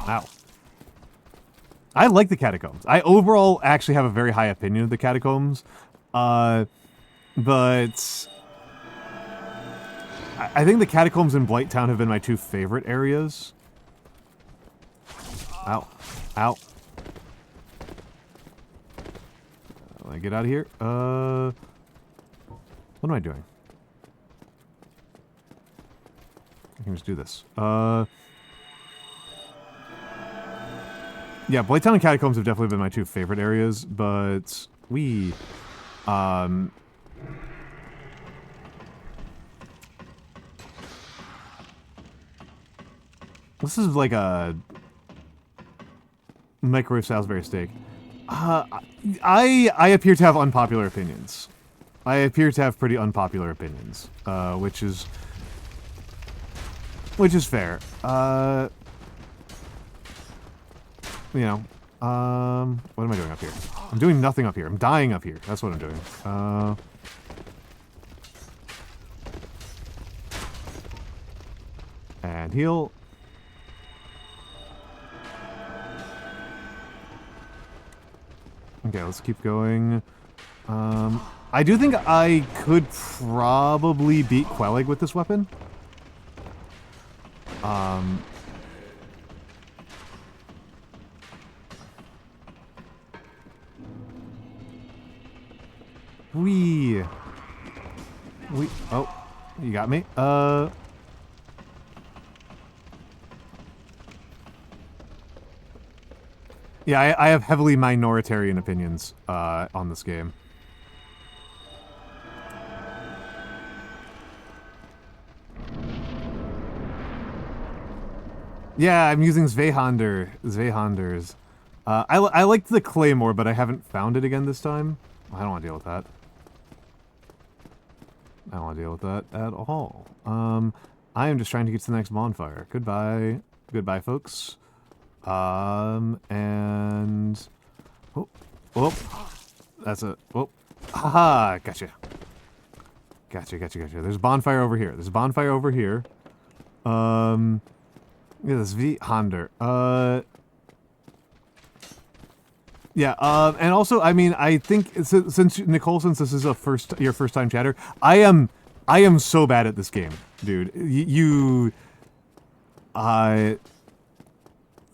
Ow. I like the catacombs. I overall actually have a very high opinion of the catacombs. But I think the catacombs in Blighttown have been my two favorite areas. Ow. Ow. Get out of here. What am I doing? I can just do this. Yeah, Blighttown and Catacombs have definitely been my two favorite areas, but we... This is like a... microwave Salisbury steak. I appear to have unpopular opinions. I appear to have pretty unpopular opinions, which is fair. You know, what am I doing up here? I'm doing nothing up here. I'm dying up here. That's what I'm doing. And heal. Okay, let's keep going. I do think I could probably beat Quellig with this weapon. Oh, you got me. Yeah, I have heavily minoritarian opinions on this game. Yeah, I'm using Zweihanders. I liked the Claymore, but I haven't found it again this time. I don't want to deal with that. I don't want to deal with that at all. I am just trying to get to the next bonfire. Goodbye. Goodbye, folks. And... Oh, that's a... Oh, haha, gotcha. Gotcha. There's a bonfire over here. Yeah, this Honda. Yeah, and also, I mean, I think since Nicole, since this is your first time chatter, I am so bad at this game, dude.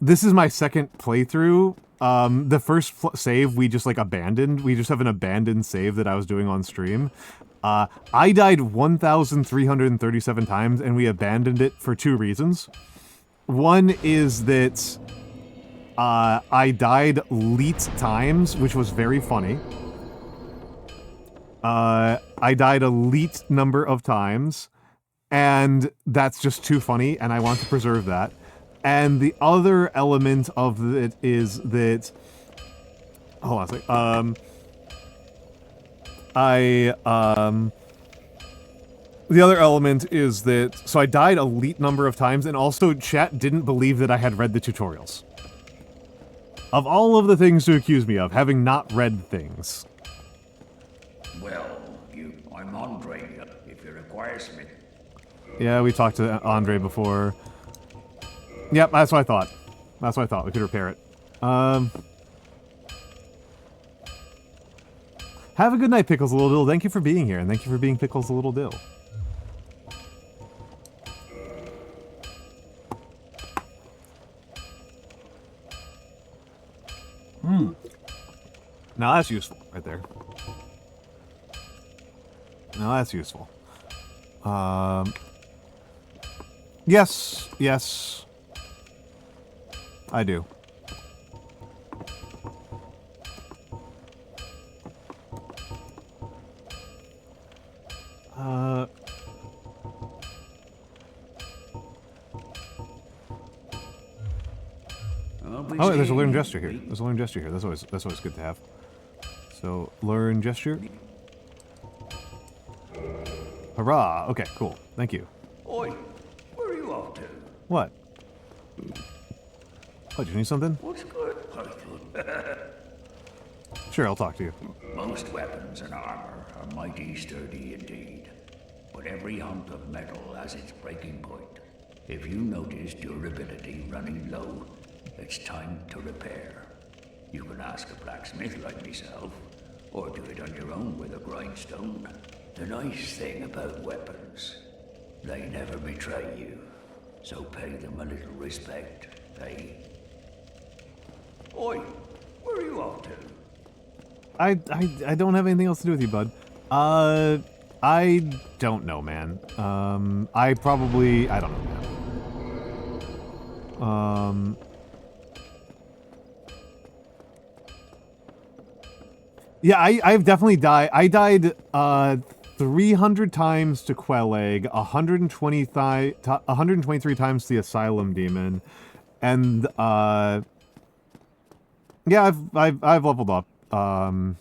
This is my second playthrough. The first save we just like abandoned. We just have an abandoned save that I was doing on stream. I died 1,337 times, and we abandoned it for 2 reasons. One is that I died leet times, which was very funny. I died a leet number of times, and that's just too funny, and I want to preserve that. And the other element of it is that... Hold on a sec. The other element is that... So I died a leet number of times, and also chat didn't believe that I had read the tutorials. Of all of the things to accuse me of, having not read things. Well, I'm Andre, if you require me. Yeah, we talked to Andre before. Yep, that's what I thought. We could repair it. Have a good night, Pickles a Little Dill. Thank you for being here, and thank you for being Pickles a Little Dill. Now that's useful, right there. Now that's useful. Yes. I do. Oh, there's a learn gesture here. That's always good to have. So, learn gesture. Hurrah! Okay, cool. Thank you. Oi, where are you off to? What? What, you need something? What's good? Sure, I'll talk to you. Most weapons and armor are mighty sturdy indeed, but every hunk of metal has its breaking point. If you notice durability running low, it's time to repair. You can ask a blacksmith like myself, or do it on your own with a grindstone. The nice thing about weapons, they never betray you, so pay them a little respect, eh? Oi, where are you off to? I don't have anything else to do with you, bud. I don't know, man. I don't know, man. Yeah, I've definitely died. I died 300 times to Quellegg, 123 times to the Asylum Demon, and yeah, I've leveled up. And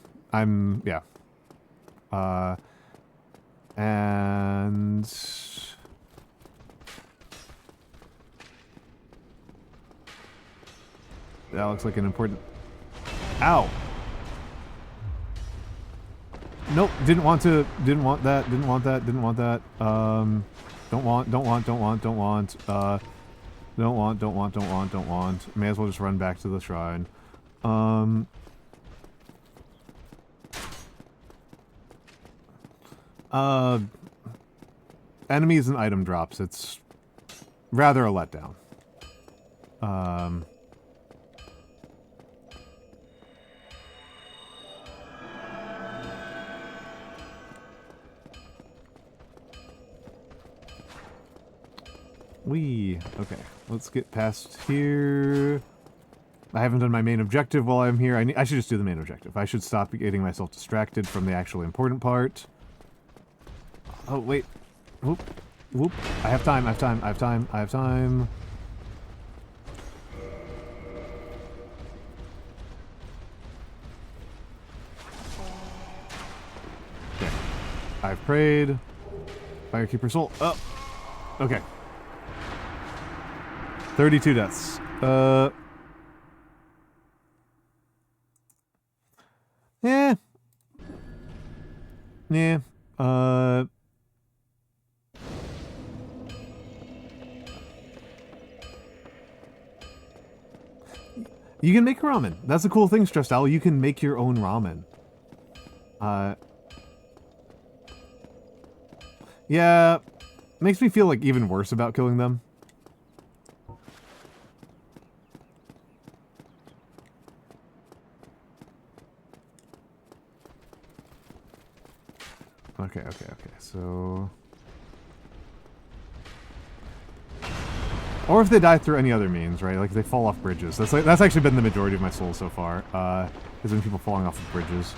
that looks like an important... Ow! Nope, didn't want that. Don't want. May as well just run back to the shrine. Enemies and item drops, it's rather a letdown. Okay, let's get past here. I haven't done my main objective while I'm here. I should just do the main objective. I should stop getting myself distracted from the actual important part. Oh, wait. Whoop. Whoop. I have time. Okay. I've prayed. Firekeeper soul. Oh. Okay. 32 deaths. Yeah. You can make ramen. That's the cool thing, Stressed Owl. You can make your own ramen. Yeah, makes me feel like even worse about killing them. Okay, so... Or if they die through any other means, right? Like, they fall off bridges. That's actually been the majority of my souls so far, has been people falling off of bridges.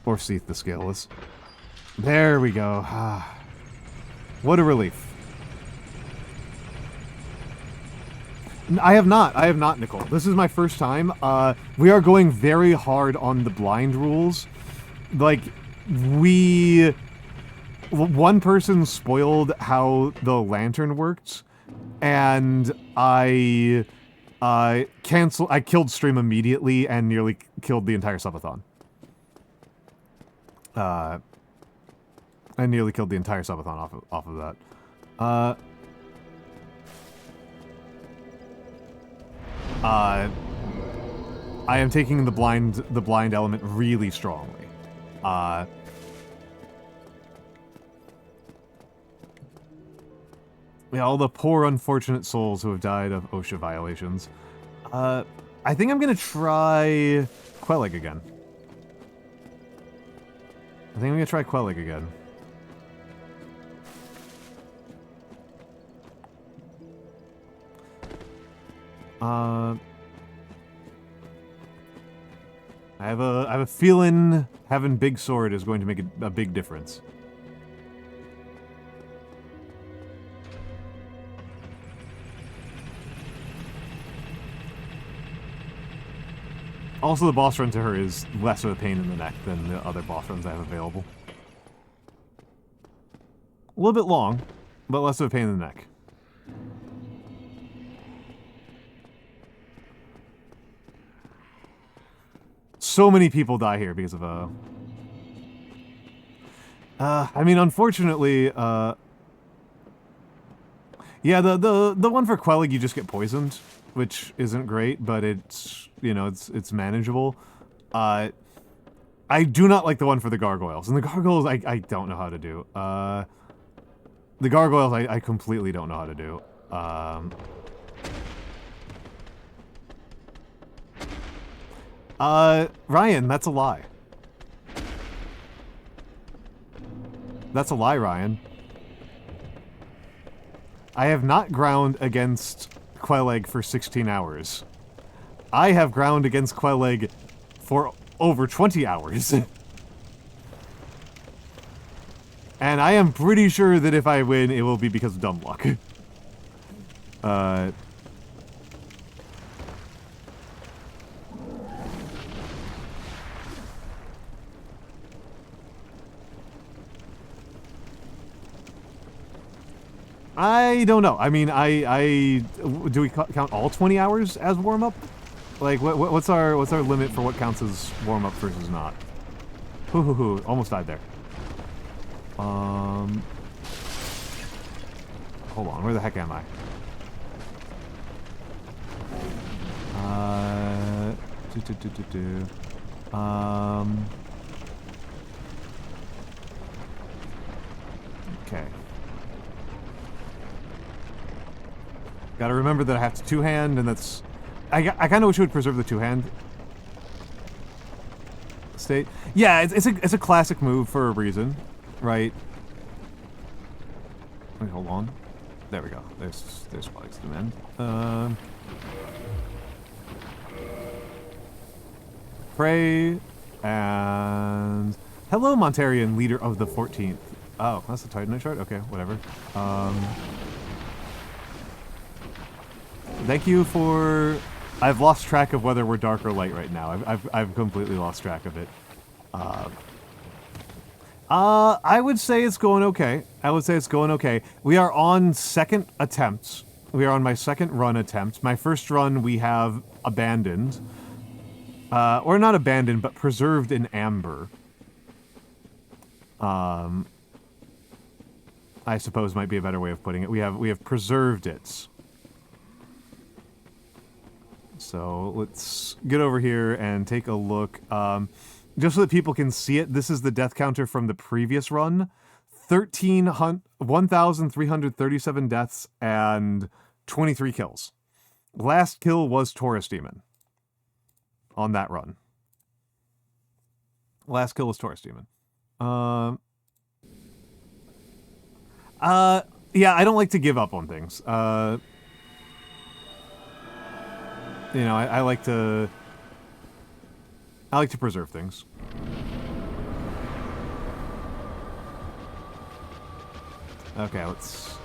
Or Seath the Scaleless. There we go. What a relief. I have not, Nicole. This is my first time. We are going very hard on the blind rules. Like, one person spoiled how the lantern worked, and I killed stream immediately and nearly killed the entire subathon. I nearly killed the entire subathon off of that. I am taking the blind element really strongly. Yeah, all the poor unfortunate souls who have died of OSHA violations. I think I'm gonna try Quellig again. I have a feeling having Big Sword is going to make a big difference. Also, the boss run to her is less of a pain in the neck than the other boss runs I have available. A little bit long, but less of a pain in the neck. So many people die here because of I mean, unfortunately, yeah, the one for Quellig, you just get poisoned, which isn't great, but it's, you know, it's manageable. I do not like the one for the gargoyles, and the gargoyles I don't know how to do. The gargoyles I completely don't know how to do. Ryan, that's a lie. That's a lie, Ryan. I have not ground against Quellig for 16 hours. I have ground against Quellig for over 20 hours. And I am pretty sure that if I win, it will be because of dumb luck. I don't know. I mean, do we count all 20 hours as warm-up? Like, what's our limit for what counts as warm-up versus not? Hoo, almost died there. Hold on, where the heck am I? Okay. Gotta remember that I have to two-hand, and that's... I kind of wish it would preserve the two-hand state. Yeah, it's a classic move for a reason, right? Wait, hold on. There we go. There's spikes to mend. Pray, and... Hello, Montarian, leader of the 14th. Oh, that's the Titanite shard? Okay, whatever. Thank you for... I've lost track of whether we're dark or light right now. I've completely lost track of it. I would say it's going okay. We are on second attempts. We are on my second run attempt. My first run we have abandoned. Or not abandoned, but preserved in amber. I suppose might be a better way of putting it. We have preserved it. So let's get over here and take a look. Just so that people can see it, this is the death counter from the previous run. 1,337 deaths and 23 kills. Last kill was Taurus Demon on that run. Last kill was Taurus Demon. Yeah, I don't like to give up on things. You know, I like to preserve things. Okay, let's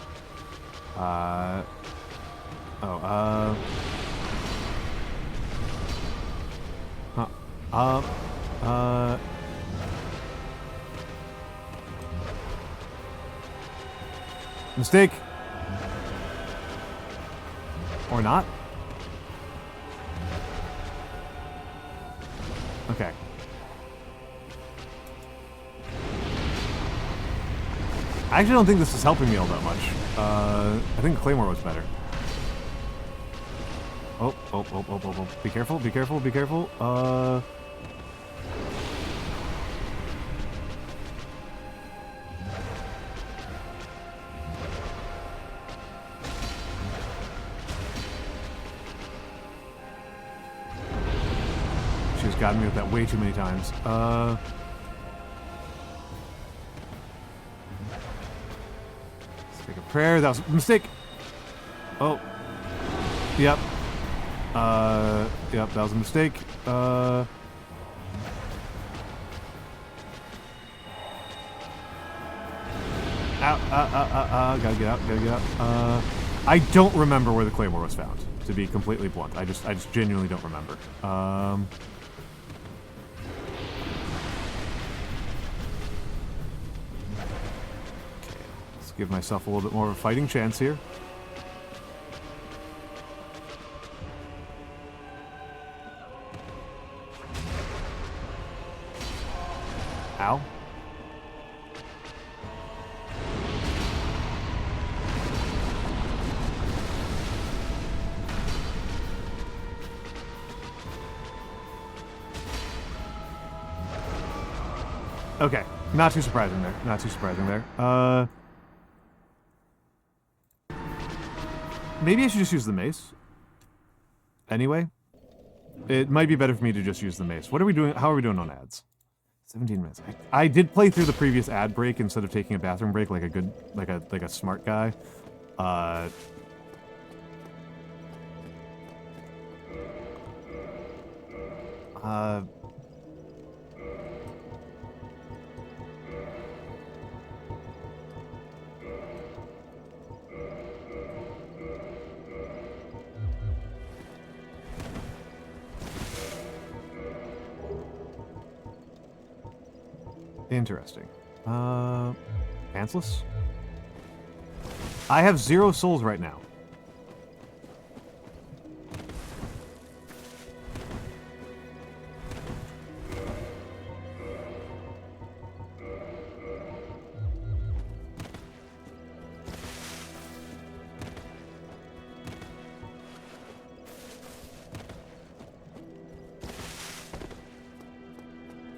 mistake. Or not? Okay. I actually don't think this is helping me all that much. I think Claymore was better. Oh. Be careful, be careful, be careful. She's gotten me with that way too many times. Let's take a prayer. That was a mistake. Oh. Yep. Yep, that was a mistake. Gotta get out, gotta get out. I don't remember where the Claymore was found, to be completely blunt. I just genuinely don't remember. Okay, let's give myself a little bit more of a fighting chance here. Ow. Okay, not too surprising there. Not too surprising there. Maybe I should just use the mace. Anyway, it might be better for me to just use the mace. What are we doing? How are we doing on ads? 17 minutes. I did play through the previous ad break instead of taking a bathroom break like a good, like a smart guy. Interesting. Pantsless? I have 0 souls right now.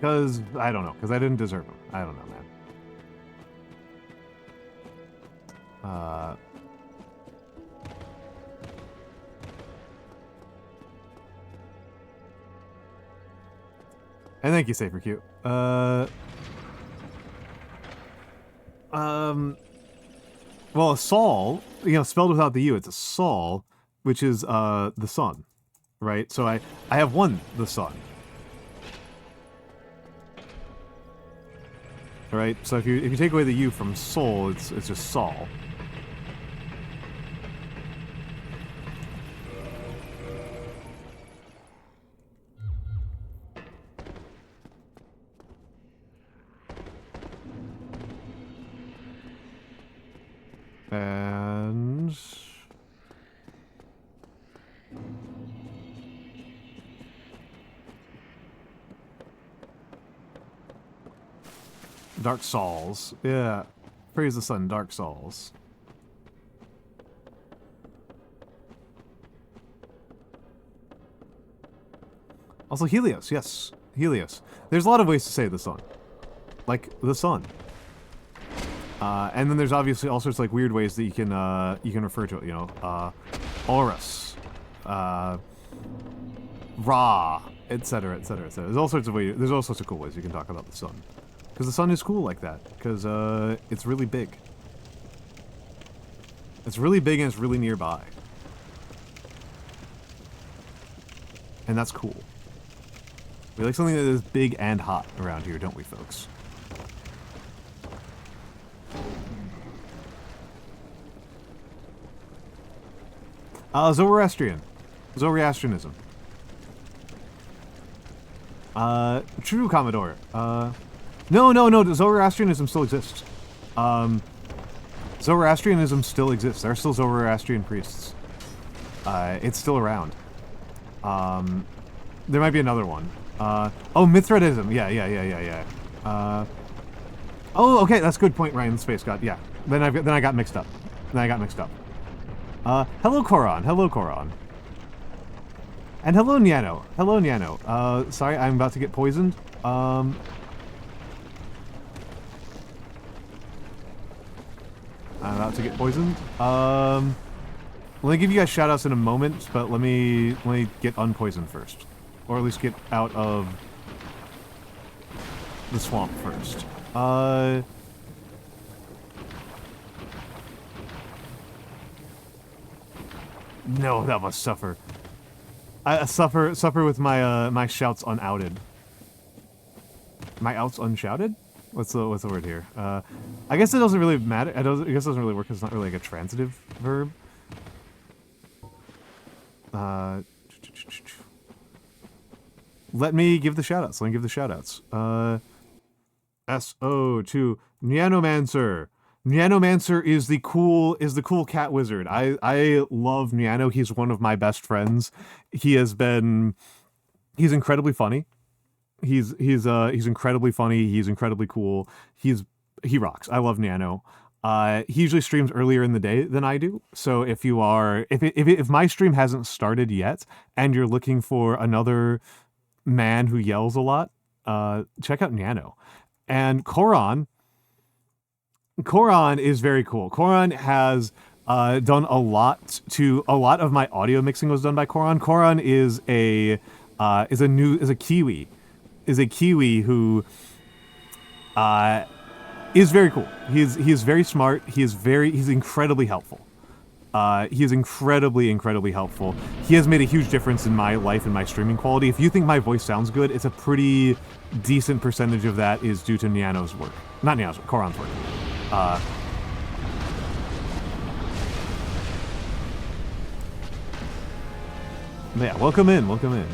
Because, I don't know, because I didn't deserve them. I don't know, man. And thank you, Safer Q. Well, a sol, you know, spelled without the U, it's a sol, which is, the sun, right? So I have one, the sun. Right, so if you take away the U from soul, it's just Sol. And Dark Souls. Yeah. Praise the sun, Dark Souls. Also Helios, yes. Helios. There's a lot of ways to say the sun. Like, the sun. And then there's obviously all sorts of like weird ways that you can refer to it, you know, Horus, Ra, etc., etc., etc. There's all sorts of ways. There's all sorts of cool ways you can talk about the sun, because the sun is cool like that. Because it's really big. It's really big and it's really nearby, and that's cool. We like something that is big and hot around here, don't we, folks? Zoroastrianism. True, Commodore. No, Zoroastrianism still exists. Zoroastrianism still exists. There are still Zoroastrian priests. It's still around. There might be another one. Oh, Mithradism. Yeah. Oh, okay, that's a good point, Ryan, the Space God. Yeah. Then I got mixed up. Hello, Koron. Hello, Koron. And hello, Niano. Hello, Niano. Sorry, I'm about to get poisoned. I'm about to get poisoned. Let me give you guys shoutouts in a moment, but let me get unpoisoned first. Or at least get out of the swamp first. No, that must suffer. I suffer with my my shouts unouted. My outs unshouted? What's the word here? I guess it doesn't really matter. I guess it doesn't really work because it's not really like a transitive verb. Let me give the shoutouts. SO2 Nyanomancer. Nyanomancer is the cool cat wizard. I love Nyano. He's one of my best friends. He's incredibly funny. He's incredibly funny. He's incredibly cool. He rocks. I love Nyano. He usually streams earlier in the day than I do. So if my stream hasn't started yet and you're looking for another man who yells a lot, check out Nyano. And Koron is very cool. Koron has done a lot of my audio mixing was done by Koron. Koron is a Kiwi who is very cool. He's very smart. He's incredibly helpful. He is incredibly helpful. He has made a huge difference in my life and my streaming quality. If you think my voice sounds good, it's a pretty decent percentage of that is due to Nyano's work. Not Nyano's work, Koron's work. Yeah, welcome in. Welcome in.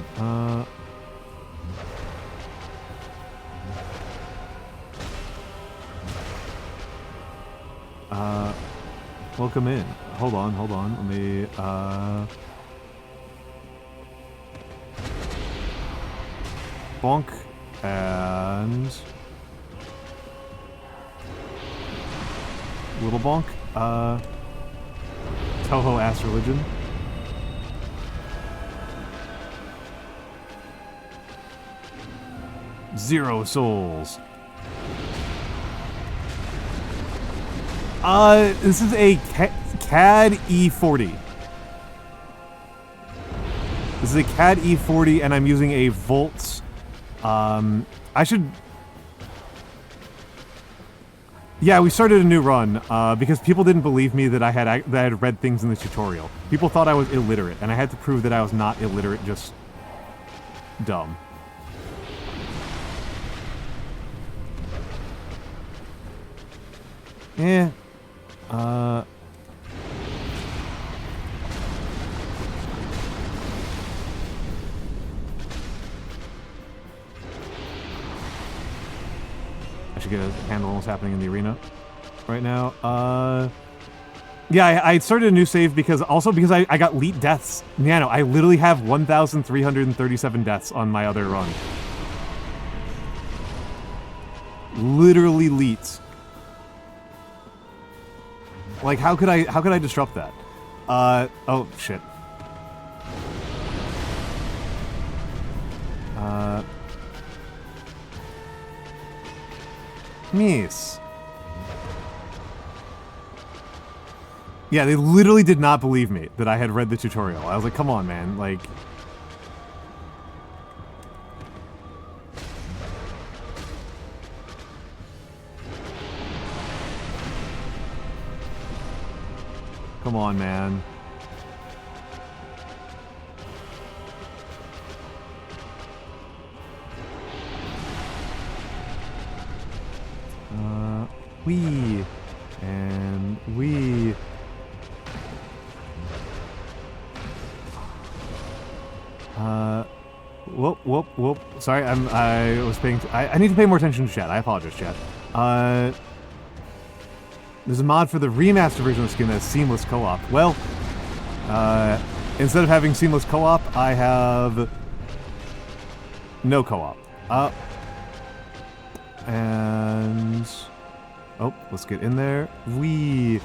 Hold on. Let me, bonk and little bonk. Toho ass religion. Zero souls. This is a CAD E40. This is a CAD E40, and I'm using a Volt. Yeah, we started a new run because people didn't believe me that I had read things in the tutorial. People thought I was illiterate, and I had to prove that I was not illiterate, just dumb. Yeah. I should get a handle on what's happening in the arena right now. Yeah, I started a new save because I got leet deaths. Yeah, no, I literally have 1,337 deaths on my other run. Literally leets. Like, how could I disrupt that? Oh, shit. Miss. Yeah, they literally did not believe me that I had read the tutorial. I was like, come on, man, like... Come on, man. Wee. And wee. Whoop, whoop, whoop. Sorry, I was paying... I need to pay more attention to chat. I apologize, chat. There's a mod for the remastered version of the skin that's seamless co-op. Well, instead of having seamless co-op, I have no co-op. And... Oh, let's get in there. Wee.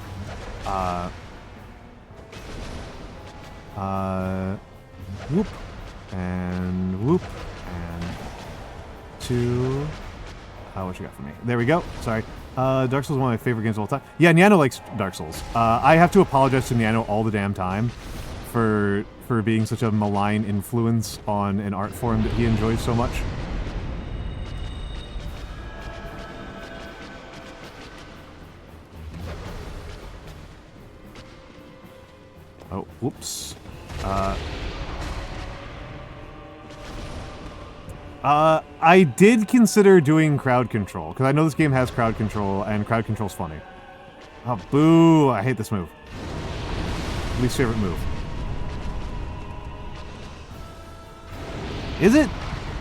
Whoop. And whoop. And two. What you got for me? There we go. Sorry. Dark Souls is one of my favorite games of all time. Yeah, Niano likes Dark Souls. I have to apologize to Niano all the damn time for being such a malign influence on an art form that he enjoys so much. Oh, whoops. I did consider doing crowd control, because I know this game has crowd control, and crowd control's funny. Oh, boo! I hate this move. Least favorite move. Is it?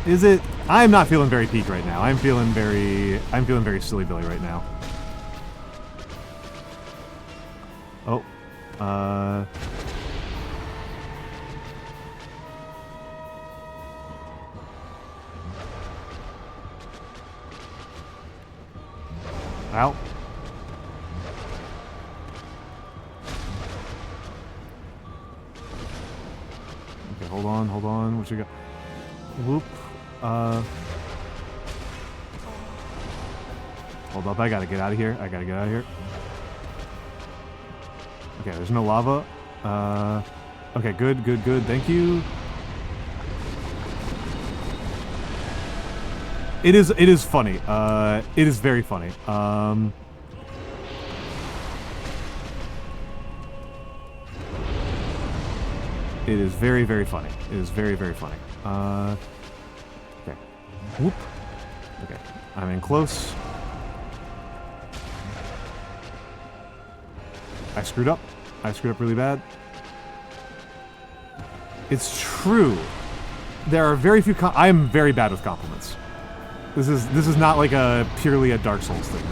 Is it? I'm not feeling very peak right now. I'm feeling very silly Billy right now. Oh. Ow. Okay, hold on. What you got? Whoop. Hold up, I gotta get out of here. Okay, there's no lava. Okay, good. Thank you. It is funny. It is very funny. It is very, very funny. It is very, very funny. Okay. Whoop. Okay. I'm in close. I screwed up. Really bad. It's true. There are very few I am very bad with compliments. This is not like purely a Dark Souls thing.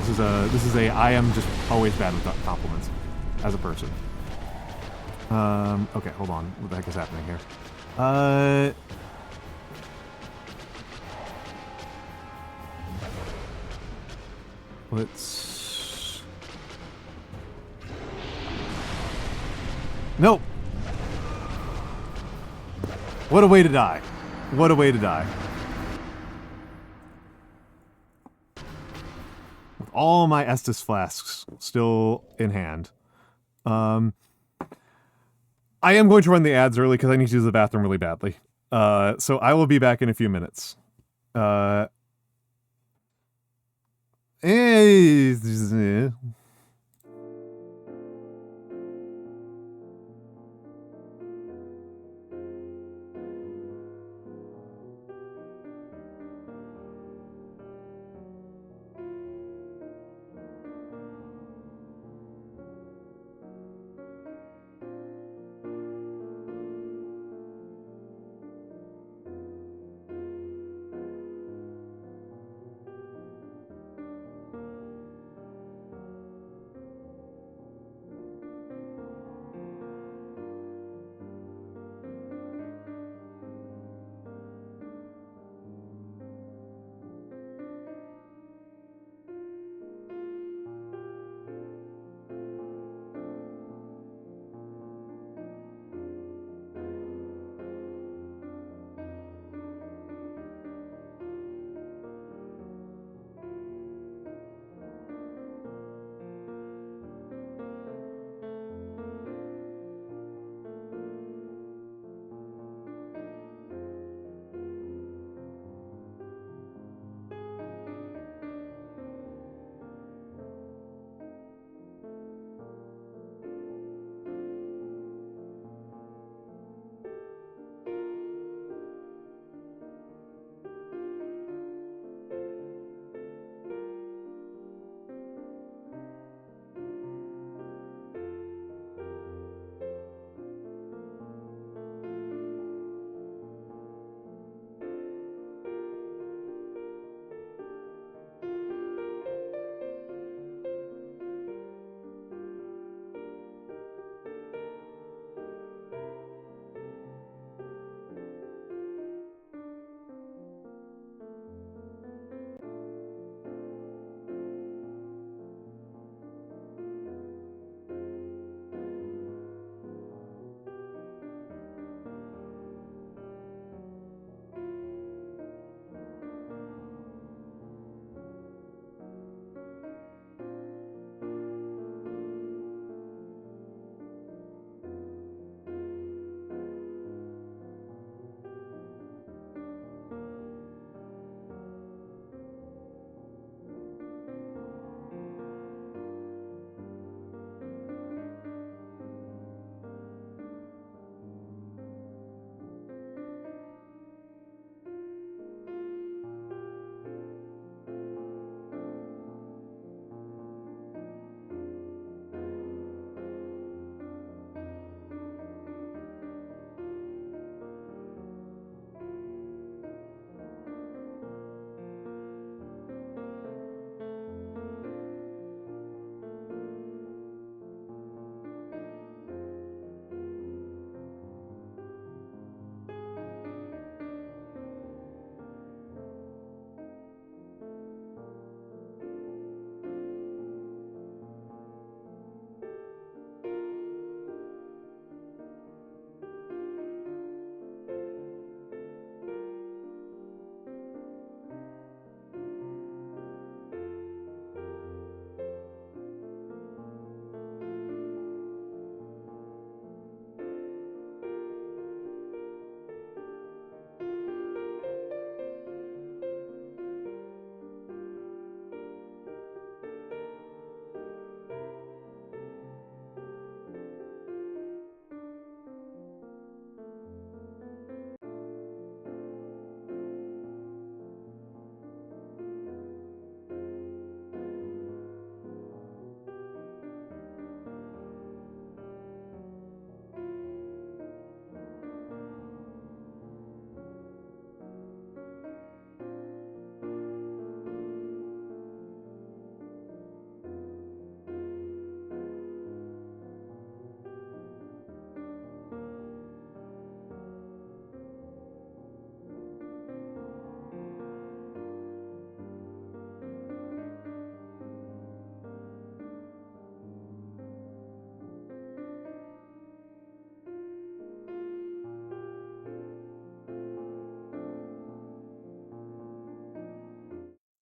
This is a I am just always bad with compliments as a person. Okay, hold on. What the heck is happening here? Let's... Nope! What a way to die. What a way to die. With all my Estus flasks still in hand. I am going to run the ads early because I need to use the bathroom really badly. So I will be back in a few minutes.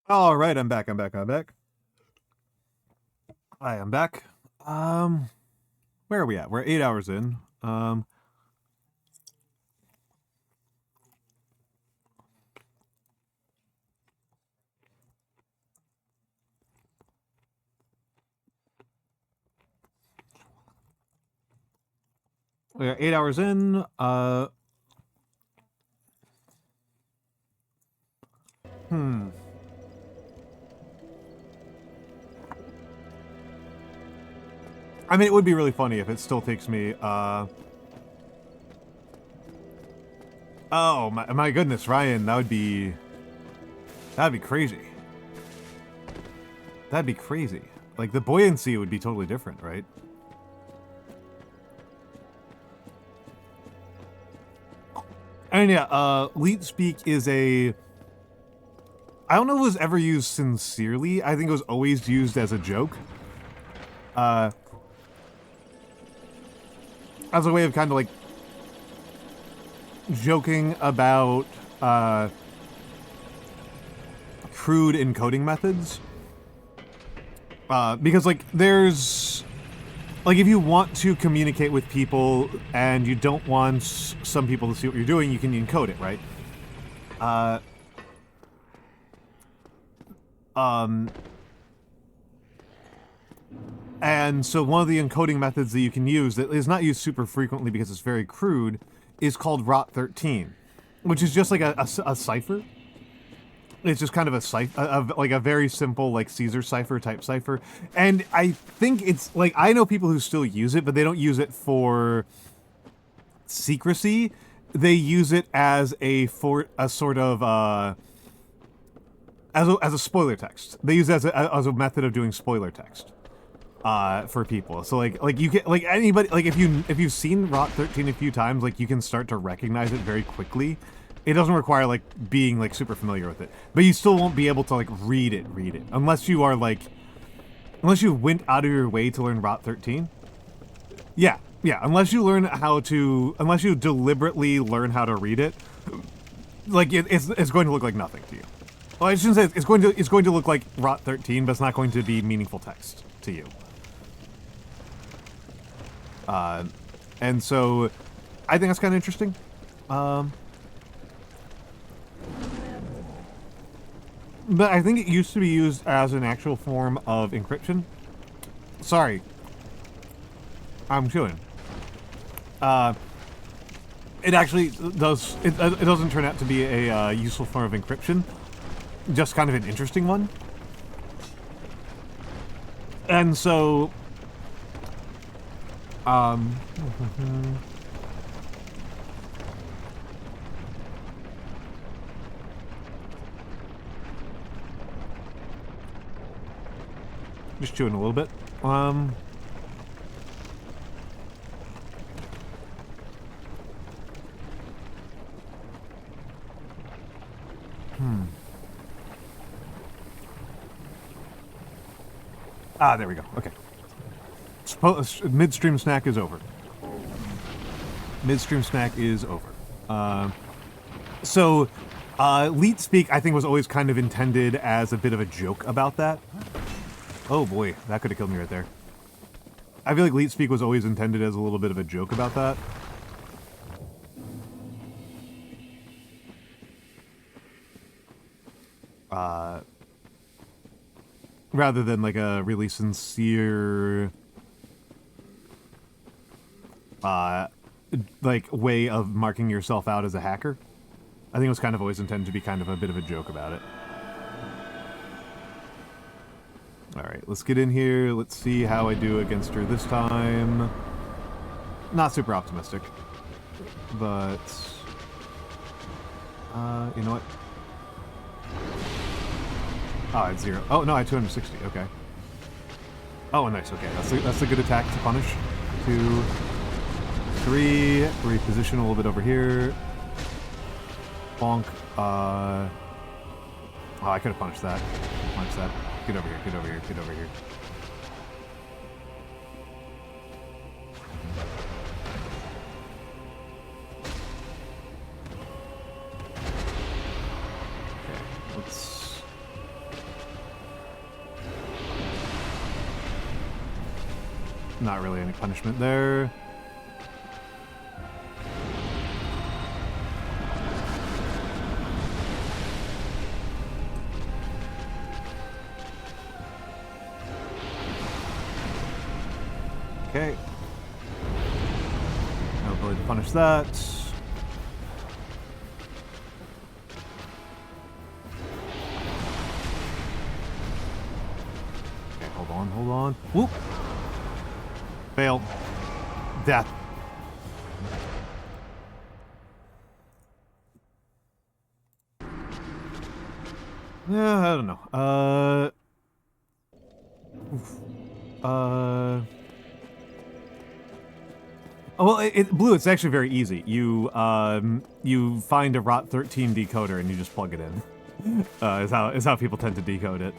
All right, I'm back. I am back. Where are we at? We're 8 hours in. We're 8 hours in. I mean, it would be really funny if it still takes me, oh, my goodness, Ryan, that'd be crazy. That'd be crazy. Like, the buoyancy would be totally different, right? And yeah, Leet Speak is a... I don't know if it was ever used sincerely. I think it was always used as a joke. As a way of kind of like joking about crude encoding methods. Because like there's like if you want to communicate with people and you don't want some people to see what you're doing, you can encode it, right? And so one of the encoding methods that you can use that is not used super frequently because it's very crude is called ROT13, which is just like a cipher. It's just kind of a cipher, like a very simple like Caesar cipher type cipher. And I think it's like, I know people who still use it, but they don't use it for secrecy. They use it as a sort of as a spoiler text. They use it as a method of doing spoiler text. For people, so like you can like anybody like if you've seen ROT13 a few times, like you can start to recognize it very quickly. It doesn't require like being like super familiar with it, but you still won't be able to like read it unless you are like unless you went out of your way to learn ROT13. Yeah, unless you deliberately learn how to read it, like it's going to look like nothing to you. Well, I shouldn't say it's going to look like ROT13, but it's not going to be meaningful text to you. And so I think that's kind of interesting. But I think it used to be used as an actual form of encryption. Sorry. I'm chewing. It actually does, it doesn't turn out to be a useful form of encryption. Just kind of an interesting one. And so, just chewing a little bit. Ah, there we go. Okay. Midstream snack is over. Midstream snack is over. So, Leet Speak, I think, was always kind of intended as a bit of a joke about that. Oh boy, that could have killed me right there. I feel like Leet Speak was always intended as a little bit of a joke about that. Rather than like a really sincere like way of marking yourself out as a hacker. I think it was kind of always intended to be kind of a bit of a joke about it. Alright, let's get in here. Let's see how I do against her this time. Not super optimistic. But you know what? Oh, it's 0. Oh, no, I had 260. Okay. Oh, nice. Okay, that's a good attack to punish. 2, 3. Reposition a little bit over here. Bonk. Oh, I could have punished that. Punch that. Get over here. Get over here. Get over here. not really any punishment there. Okay. No ability to punish that. Okay, hold on, hold on. Whoop! Fail. Death. Yeah, I don't know. Oh, well, Blue, it's actually very easy. You find a ROT13 decoder and you just plug it in. Is how people tend to decode it.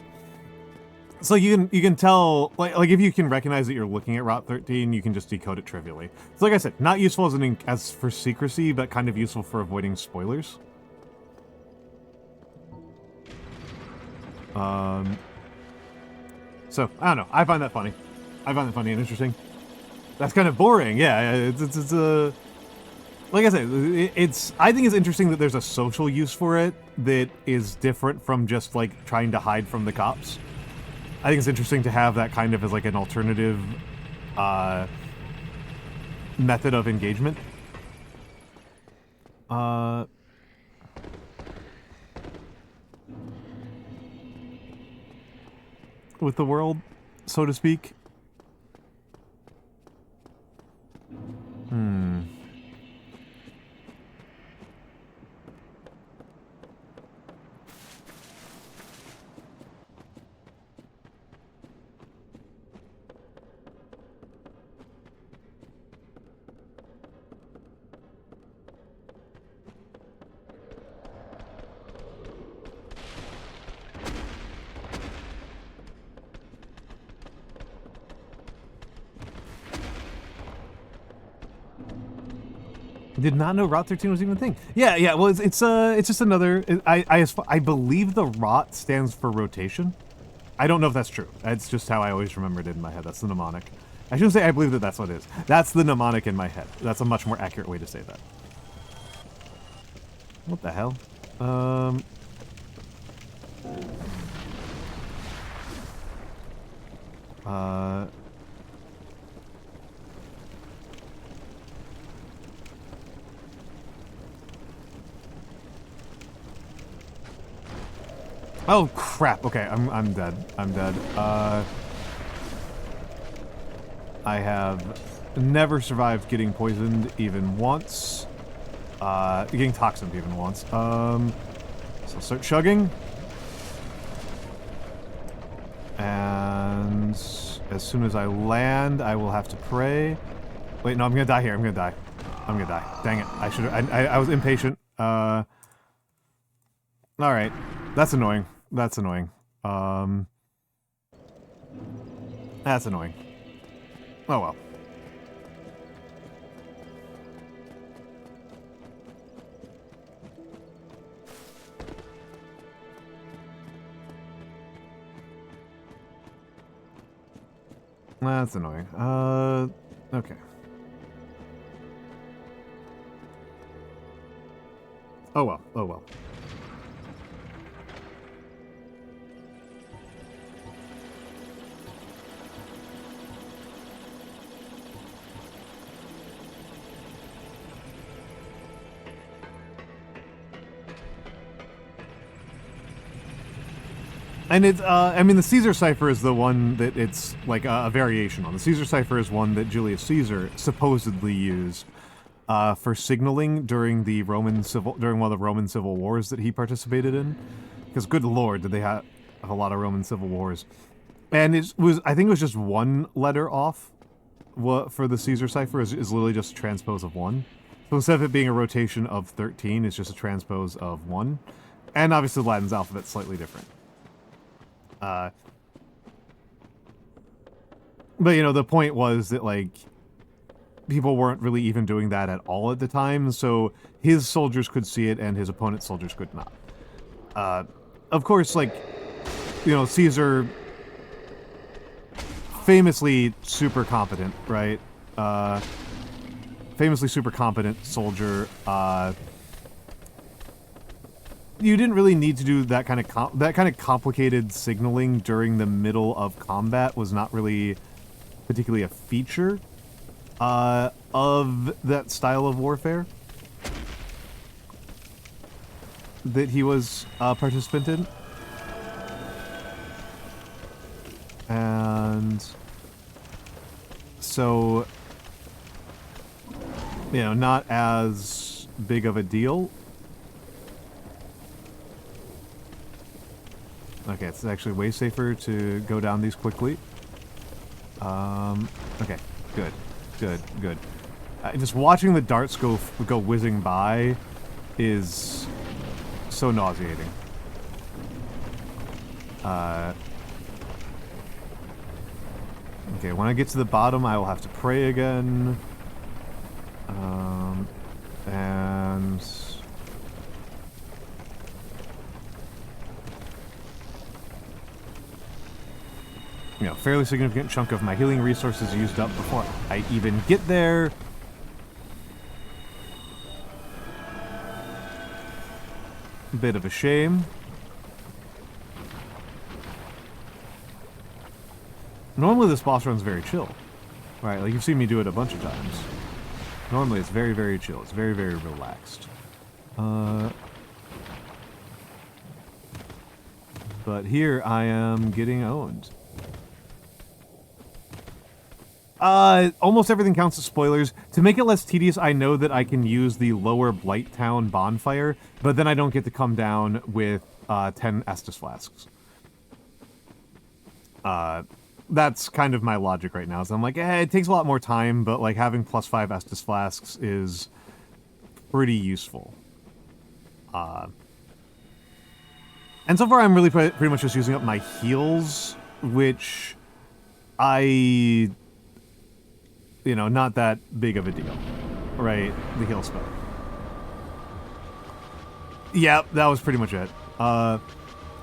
So you can tell, like if you can recognize that you're looking at ROT13, you can just decode it trivially. So like I said, not useful as for secrecy, but kind of useful for avoiding spoilers. So I don't know. I find that funny. I find that funny and interesting. That's kind of boring. Yeah, it's like I said, I think it's interesting that there's a social use for it that is different from just like trying to hide from the cops. I think it's interesting to have that kind of as like an alternative method of engagement. With the world, so to speak. Did not know ROT13 was even a thing. Yeah. Well, it's just another. I believe the ROT stands for rotation. I don't know if that's true. It's just how I always remembered it in my head. That's the mnemonic. I shouldn't say I believe that that's what it is. That's the mnemonic in my head. That's a much more accurate way to say that. What the hell? Oh crap! Okay, I'm dead. I'm dead. I have never survived getting poisoned even once. Getting toxined even once. So I'll start chugging. And as soon as I land, I will have to pray. Wait, no, I'm gonna die here. I'm gonna die. I'm gonna die. Dang it! I should. I was impatient. All right, that's annoying. That's annoying. That's annoying. Oh well. That's annoying. Okay. Oh well. Oh well. And it's, I mean, the Caesar cipher is the one that it's like a variation on. The Caesar cipher is one that Julius Caesar supposedly used for signaling during one of the Roman civil wars that he participated in. Because good lord, did they have a lot of Roman civil wars. And I think it was just one letter off for the Caesar cipher is literally just a transpose of 1. So instead of it being a rotation of 13, it's just a transpose of 1. And obviously Latin's alphabet's slightly different. But you know, the point was that like people weren't really even doing that at all at the time, so his soldiers could see it and his opponent's soldiers could not. Of course, like, you know, Caesar famously super competent, right? Famously super competent soldier. You didn't really need to do that kind of complicated signaling during the middle of combat. Was not really particularly a feature of that style of warfare that he was a participant in. And so, you know, not as big of a deal. Okay, it's actually way safer to go down these quickly. Okay, good. Just watching the darts go whizzing by is so nauseating. Okay, when I get to the bottom, I will have to pray again. And... you know, fairly significant chunk of my healing resources used up before I even get there. Bit of a shame. Normally this boss run's very chill. Right, like you've seen me do it a bunch of times. Normally it's very, very chill. It's very, very relaxed. But here I am getting owned. Almost everything counts as spoilers. To make it less tedious, I know that I can use the lower Blighttown bonfire, but then I don't get to come down with 10 Estus flasks. That's kind of my logic right now. So I'm like, it takes a lot more time, but like having +5 Estus flasks is pretty useful. And so far I'm really pretty much just using up my heals, which you know, not that big of a deal, right? The heal spell. Yeah, that was pretty much it.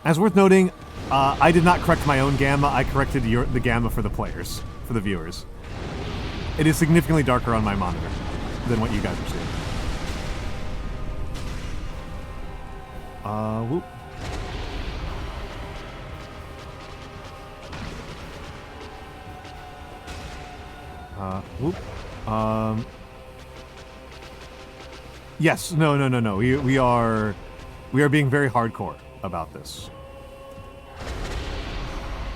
As worth noting, I did not correct my own gamma. I corrected the gamma for the players, for the viewers. It is significantly darker on my monitor than what you guys are seeing. Whoop. Whoop. Yes, no. We are being very hardcore about this.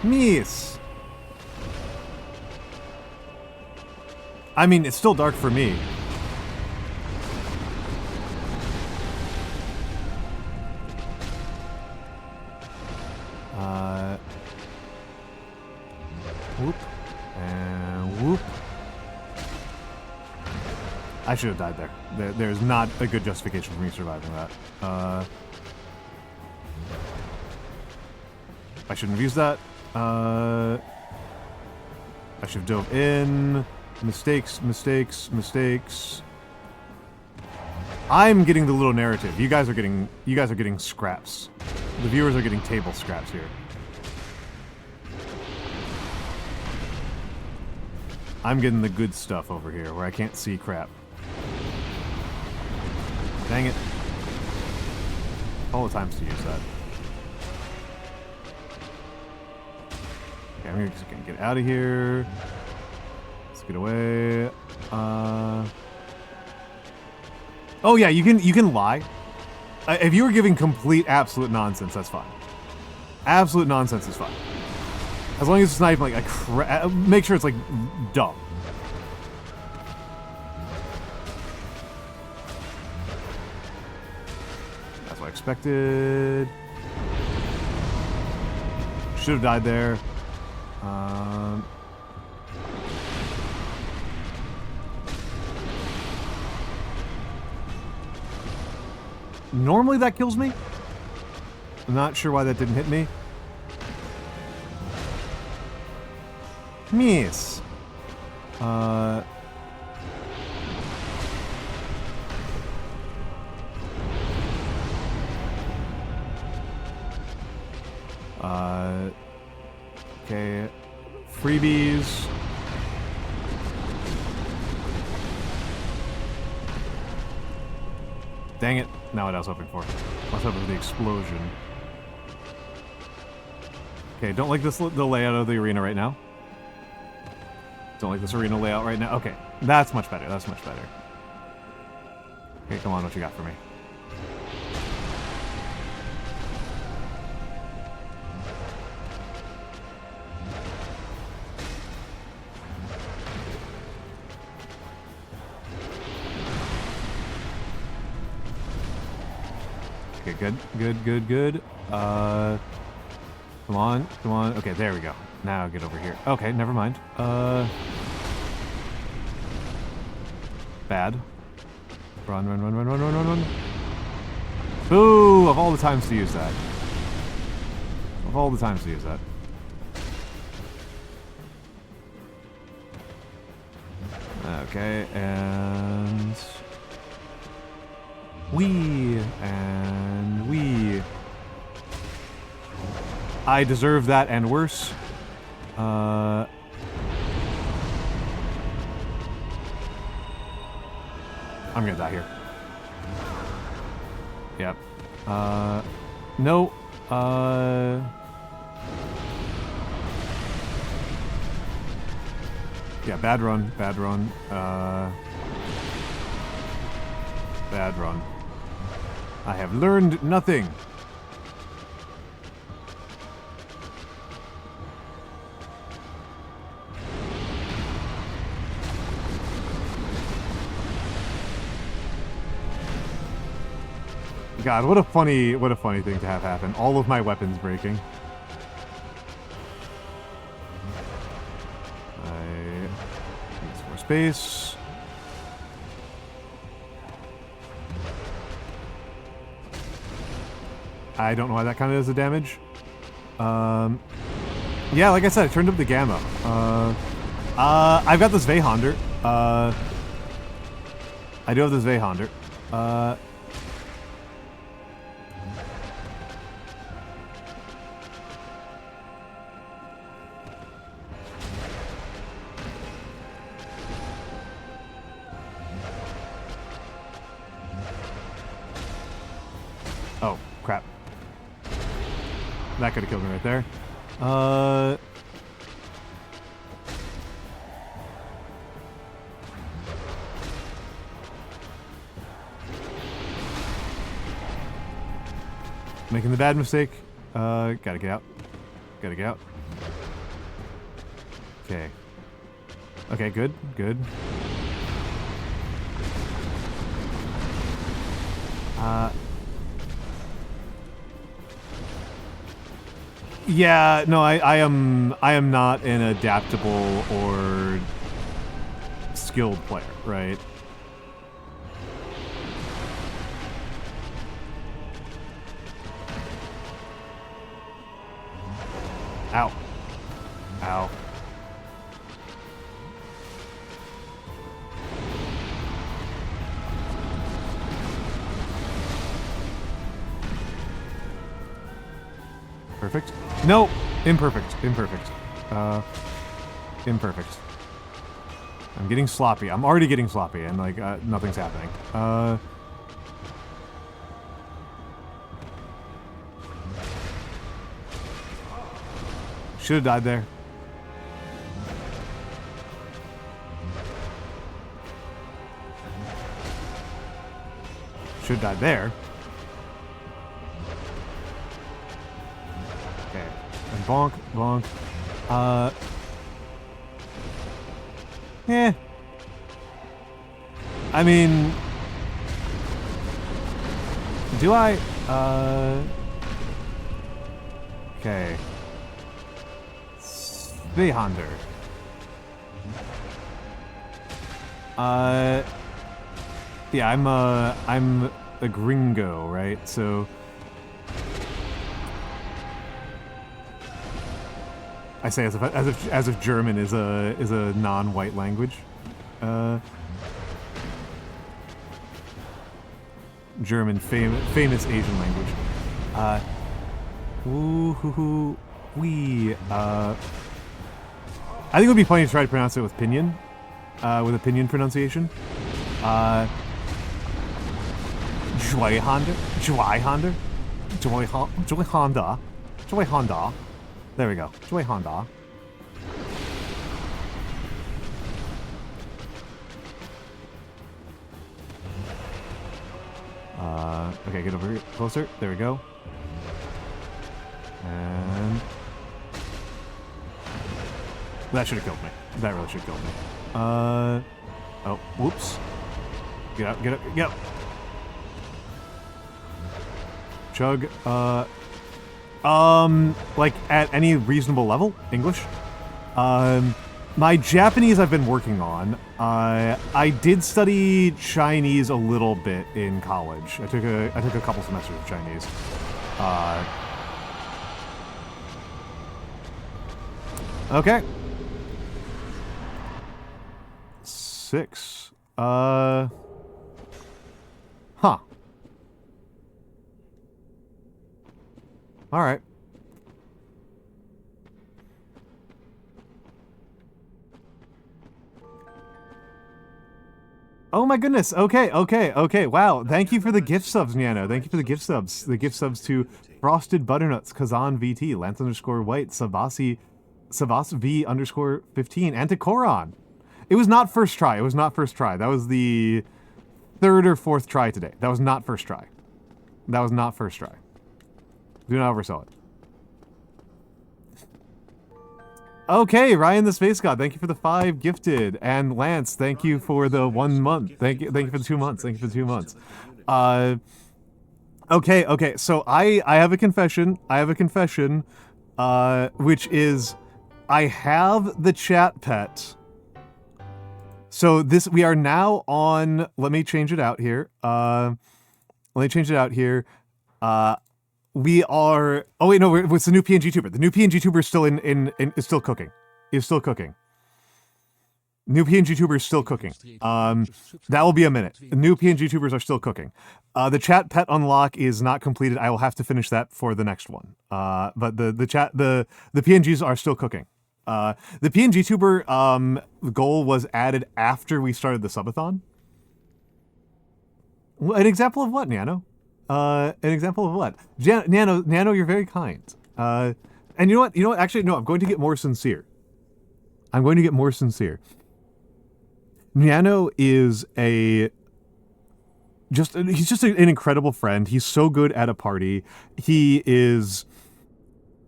Miss. I mean, it's still dark for me. Whoop. And whoop. I should have died there. There's not a good justification for me surviving that. I shouldn't have used that. I should have dove in. Mistakes. I'm getting the little narrative. You guys are getting scraps. The viewers are getting table scraps here. I'm getting the good stuff over here where I can't see crap. Dang it. All the times to use that. Okay, I'm just gonna get out of here. Let's get away. Oh yeah, you can lie. If you were giving complete absolute nonsense, that's fine. Absolute nonsense is fine. As long as it's not even like a make sure it's like dumb. That's what I expected. Should have died there. Normally that kills me. I'm not sure why that didn't hit me. Miss. Okay. freebies. Dang it. Not what I was hoping for. I was hoping for the explosion. Okay, don't like this, the layout of the arena right now. Don't like this arena layout right now. Okay, that's much better. That's much better. Okay, come on, what you got for me? Okay, good, good, good, good. Come on, come on. Okay, there we go. Now get over here. Okay, never mind. Bad. Run, run, run, run, run, run, run, run. Boo! Of all the times to use that. Of all the times to use that. Okay, and... And we. I deserve that and worse. I'm gonna die here. Yep. No. Yeah, bad run, bad run. Bad run. I have learned nothing. God, what a funny thing to have happen. All of my weapons breaking. I need some more space. I don't know why that counted as a damage. Yeah, like I said, I turned up the gamma. I've got this Vehonder. I do have this Vehonder. Oh, crap. That could have killed me right there. Making the bad mistake. Gotta get out. Gotta get out. Okay. Okay, good, good. Yeah, no, I am not an adaptable or skilled player, right? Ow. Ow. Perfect. No! Imperfect. Imperfect. Imperfect. I'm getting sloppy. I'm already getting sloppy, and, like, nothing's happening. Should have died there. Should have died there. Okay. And bonk, bonk. Eh. I mean... Do I? Okay. Vehonder. Yeah, I'm a gringo, right? So I say as if German is a non-white language. German, famous Asian language. I think it would be funny to try to pronounce it with pinyin. With a pinyin pronunciation. Joy Honda. There we go. Joy Honda. Okay, get over here closer. There we go. And that should have killed me. That really should have killed me. Oh, whoops. Get up, get up, get up. Chug, like at any reasonable level, English. My Japanese I've been working on. I did study Chinese a little bit in college. I took a couple semesters of Chinese. Okay. 6. Huh. All right. Oh my goodness. Okay. Wow. Thank you for the gift subs, Niano. Thank you for the gift subs. The gift subs to Frosted Butternuts, Kazan VT, Lance _White, Savas V _15, and to Koron. It was not first try. That was the 3rd or 4th try today. That was not first try. Do not oversell it. Okay, Ryan the Space God, thank you for the 5 gifted. And Lance, thank you for the 1 month. Thank you for the 2 months. Okay, so I have a confession. Which is I have the chat pet. So we are now on, let me change it out here. We are, oh wait, no, it's the new PNG tuber. The new PNG tuber is still is still cooking. New PNG tuber is still cooking. That will be a minute. New PNG tubers are still cooking. The chat pet unlock is not completed. I will have to finish that for the next one. But the PNGs are still cooking. The PNG tuber goal was added after we started the subathon. An example of what, Nano? An example of what? Nano, you're very kind. And you know what? Actually, no, I'm going to get more sincere. Nano is he's just an incredible friend. He's so good at a party. He is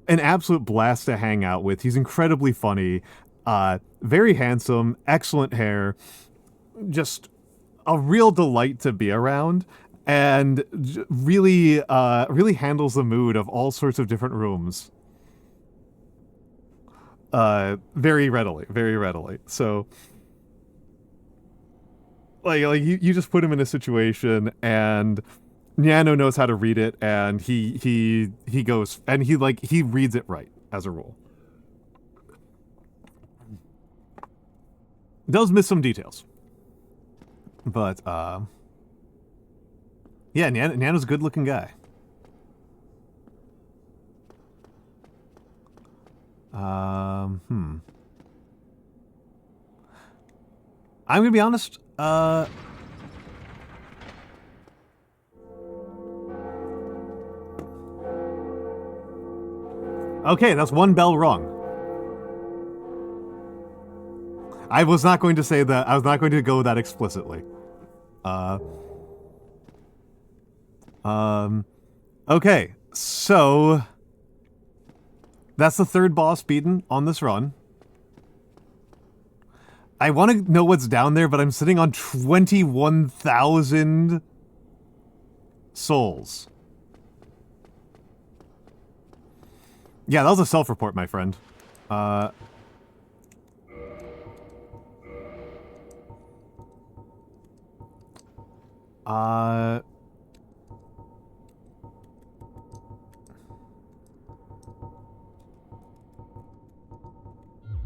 an absolute blast to hang out with. He's incredibly funny, very handsome, excellent hair, just a real delight to be around, and really handles the mood of all sorts of different rooms very readily. So like you just put him in a situation and Nano knows how to read it, and he goes and he reads it right as a rule. Does miss some details, but yeah, Nano's a good-looking guy. I'm gonna be honest. Okay, that's 1 bell wrong. I was not going to say that. I was not going to go that explicitly. Okay, so that's the 3rd boss beaten on this run. I want to know what's down there, but I'm sitting on 21,000 souls. Yeah, that was a self-report, my friend.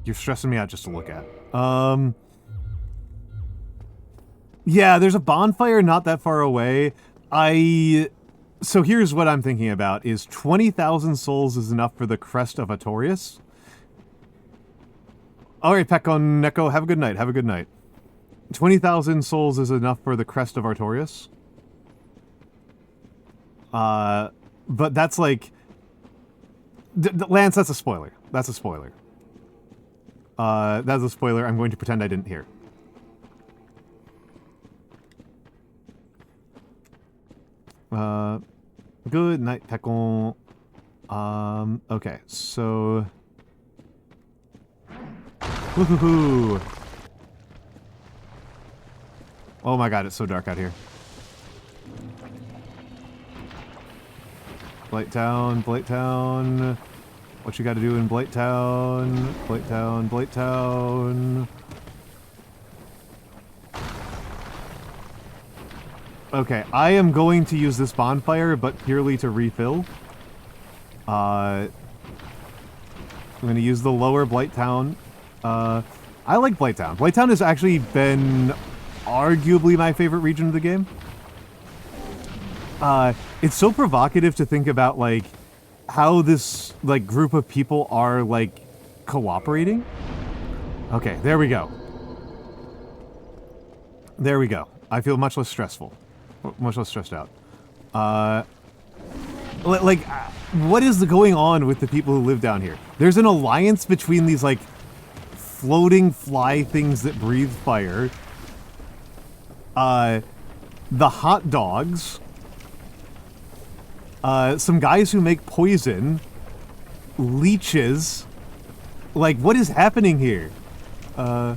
You're stressing me out just to look at. Yeah, there's a bonfire not that far away. So here's what I'm thinking about, is 20,000 souls is enough for the Crest of Artorias? Alright, Pekon Neko, have a good night, have a good night. 20,000 souls is enough for the crest of Artorias. But that's like... Lance, that's a spoiler. That's a spoiler. That's a spoiler I'm going to pretend I didn't hear. Good night, Pekon. Okay, so... Woohoo! Oh my god, it's so dark out here. Blight Town, Blight Town. What you gotta do in Blight Town? Blight Town, Blight Town. Okay, I am going to use this bonfire, but purely to refill. I'm gonna use the lower Blight Town. I like Blight Town. Blight Town has actually been arguably my favorite region of the game. It's so provocative to think about, like, how this, like, group of people are, like, cooperating. Okay, there we go. There we go. I feel much less stressful. Much less stressed out. What is going on with the people who live down here? There's an alliance between these, like, floating fly things that breathe fire. The hot dogs. Some guys who make poison. Leeches. Like, what is happening here? They're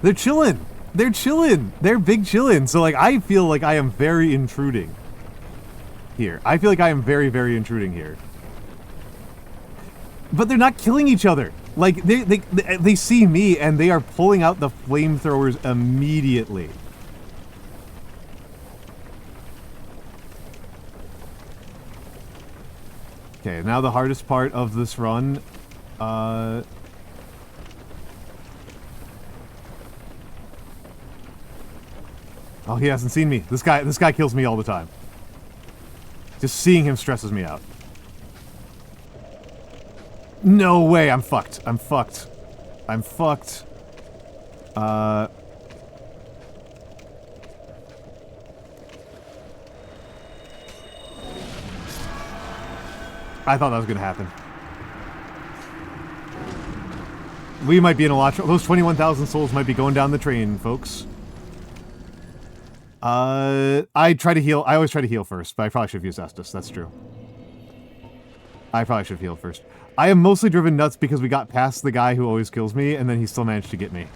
chillin'. They're chillin'. They're big chillin'. So, like, I feel like I am very intruding here. I feel like I am very, very intruding here. But they're not killing each other. Like, they see me and they are pulling out the flamethrowers immediately. Okay, now the hardest part of this run. Oh, he hasn't seen me. This guy kills me all the time. Just seeing him stresses me out. No way, I'm fucked. I'm fucked. I'm fucked. I thought that was gonna happen. We might be in a lot. Those 21,000 souls might be going down the train, folks. I try to heal. I always try to heal first, but I probably should have used Estus. That's true. I probably should have healed first. I am mostly driven nuts because we got past the guy who always kills me, and then he still managed to get me.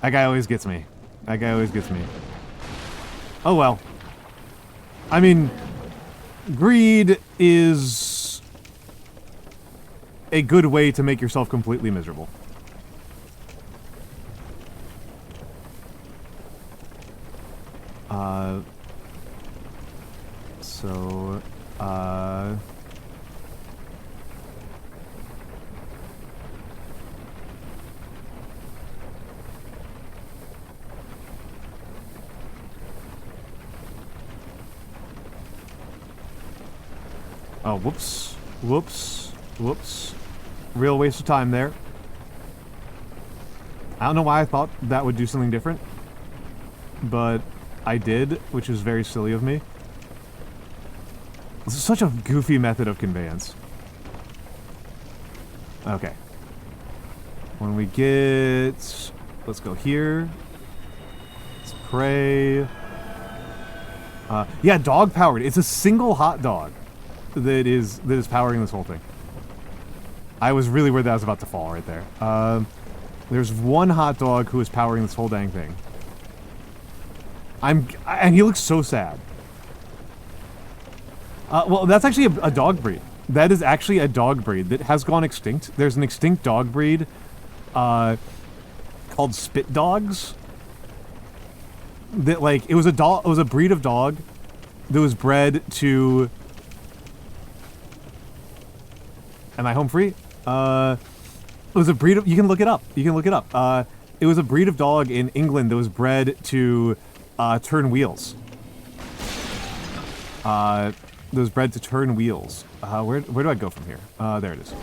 That guy always gets me. That guy always gets me. Oh well. I mean, greed is a good way to make yourself completely miserable. Oh, whoops. Whoops. Whoops. Real waste of time there. I don't know why I thought that would do something different. But I did, which is very silly of me. This is such a goofy method of conveyance. Okay. When we get... Let's go here. Let's pray. Yeah, dog powered. It's a single hot dog that is powering this whole thing. I was really worried that I was about to fall right there. There's one hot dog who is powering this whole dang thing. And he looks so sad. Well, that's actually a dog breed. That is actually a dog breed that has gone extinct. There's an extinct dog breed called spit dogs. That, like, it was a breed of dog that was bred to... Am I home free? It was a breed of... You can look it up. You can look it up. It was a breed of dog in England that was bred to turn wheels. That was bred to turn wheels. Where do I go from here? There it is.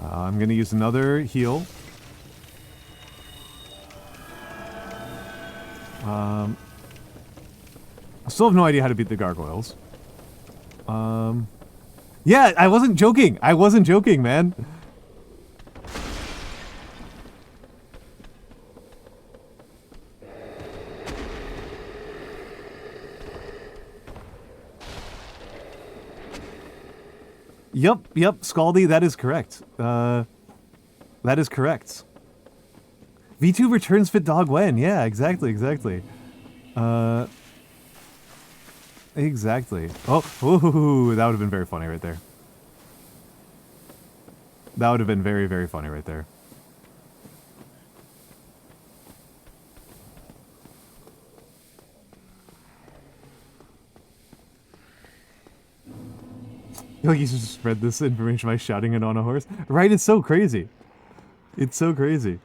I'm gonna use another heal. I still have no idea how to beat the gargoyles. Yeah, I wasn't joking. I wasn't joking, man. Yep, Scaldy, that is correct. That is correct. VTuber turns fit dog when? Yeah, exactly. Exactly. Oh, ooh, that would have been very funny right there. That would have been very, very funny right there. Like you should spread this information by shouting it on a horse. Right, it's so crazy. It's so crazy.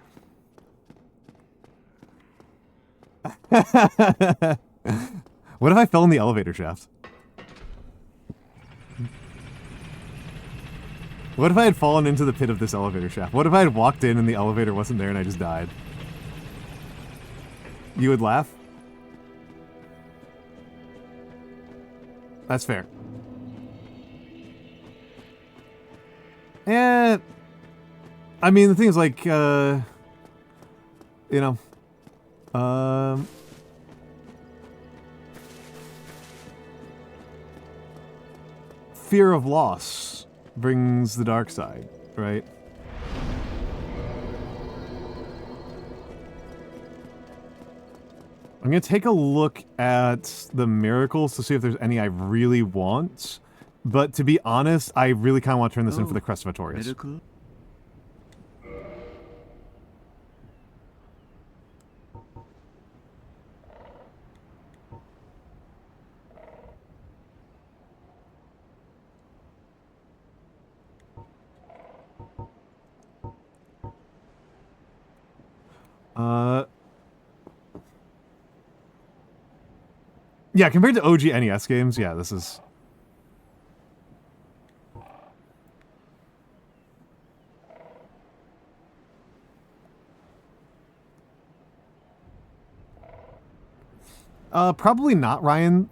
What if I fell in the elevator shaft? What if I had fallen into the pit of this elevator shaft? What if I had walked in and the elevator wasn't there and I just died? You would laugh? That's fair. Eh, I mean, the thing is, like, you know, fear of loss brings the dark side, right? I'm gonna take a look at the miracles to see if there's any I really want. But to be honest, I really kind of want to turn this in for the Crest of Artorias. Medical? Yeah, compared to OG NES games, yeah, this is... probably not, Ryan.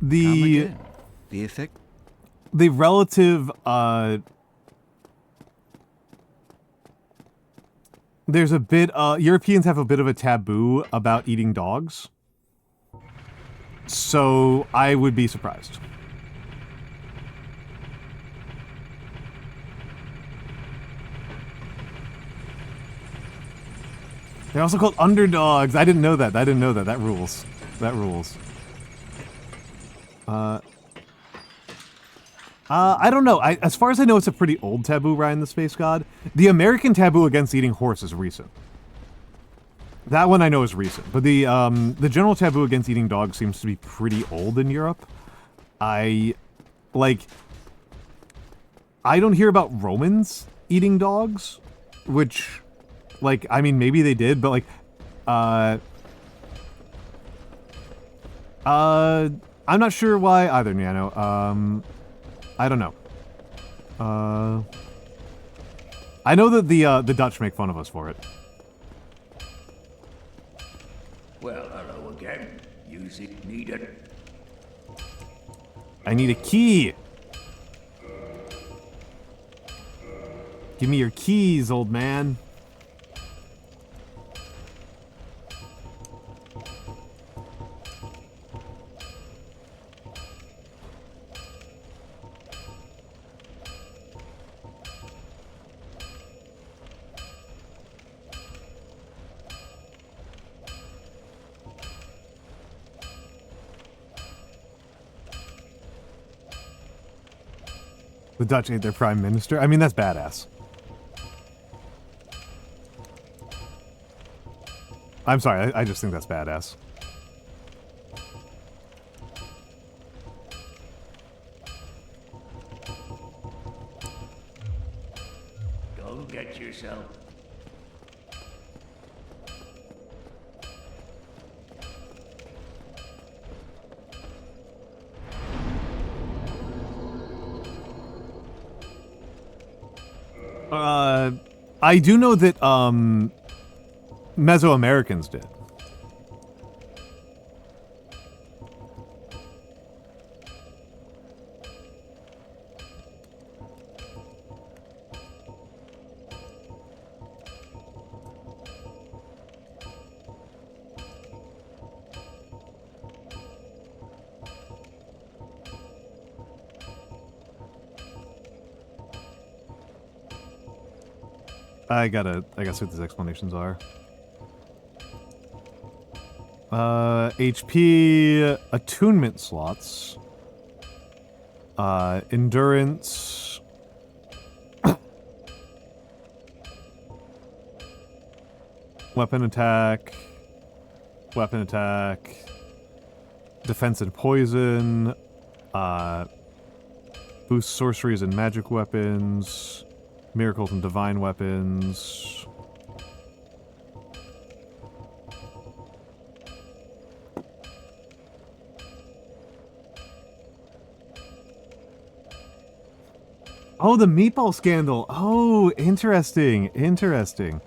The effect? The relative, there's a bit, Europeans have a bit of a taboo about eating dogs. So, I would be surprised. They're also called underdogs. I didn't know that. I didn't know that. That rules. That rules. I don't know. As far as I know, it's a pretty old taboo, Ryan the Space God. The American taboo against eating horse is recent. That one I know is recent. But the general taboo against eating dogs seems to be pretty old in Europe. I don't hear about Romans eating dogs, which... Like, I mean, maybe they did, but, like, I'm not sure why either, Nano. I don't know. I know that the Dutch make fun of us for it. Well, hello again. Music needed. I need a key. Give me your keys, old man. The Dutch ate their prime minister? I mean, that's badass. I'm sorry, I just think that's badass. Go get yourself. I do know that Mesoamericans did. I gotta see what these explanations are. HP attunement slots. Endurance. Weapon attack. Weapon attack. Defense and poison. Boost sorceries and magic weapons. Miracles and divine weapons. Oh, the meatball scandal. Oh, interesting. Interesting.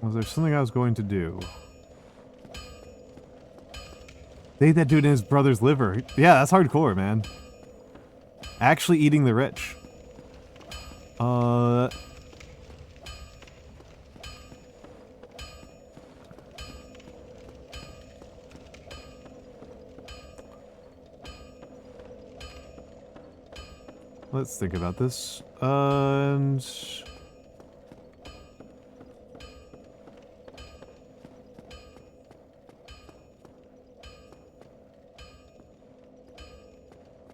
Was there something I was going to do? They ate that dude in his brother's liver. Yeah, that's hardcore, man. Actually eating the rich. Let's think about this. And...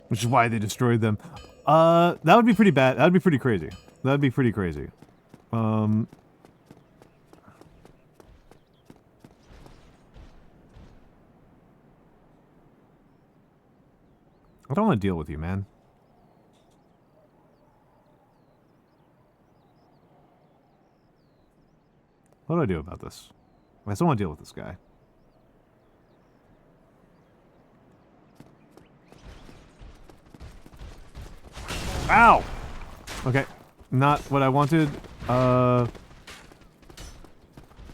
which is why they destroyed them. That would be pretty bad. That would be pretty crazy. That would be pretty crazy. I don't want to deal with you, man. What do I do about this? I still want to deal with this guy. Ow! Okay, not what I wanted.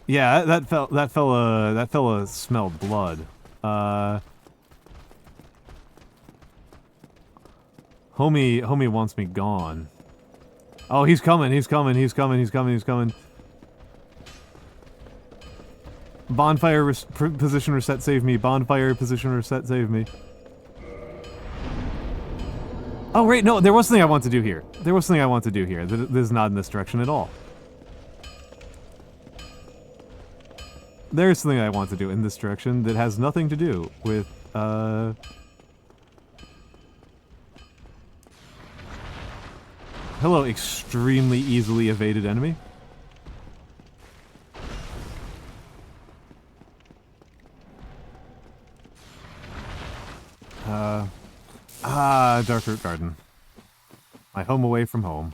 Yeah, that fella smelled blood. Homie wants me gone. Oh, he's coming, he's coming, he's coming, he's coming, he's coming. Bonfire position reset, save me. Bonfire position reset, save me. Oh, wait, no, there was something I want to do here. There was something I want to do here. This is not in this direction at all. There's something I want to do in this direction that has nothing to do with, hello, extremely easily evaded enemy. Dark Root Garden. My home away from home.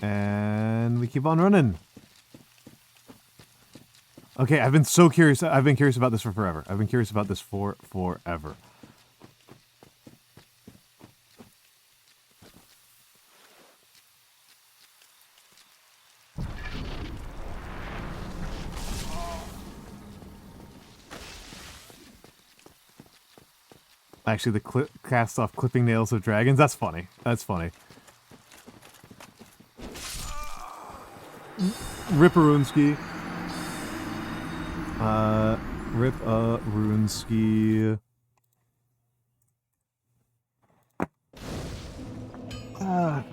And we keep on running. Okay, I've been so curious. I've been curious about this for forever. I've been curious about this for forever. Actually, the cast off clipping nails of dragons. That's funny. That's funny. Ripperunski. Rip-a-Runesky.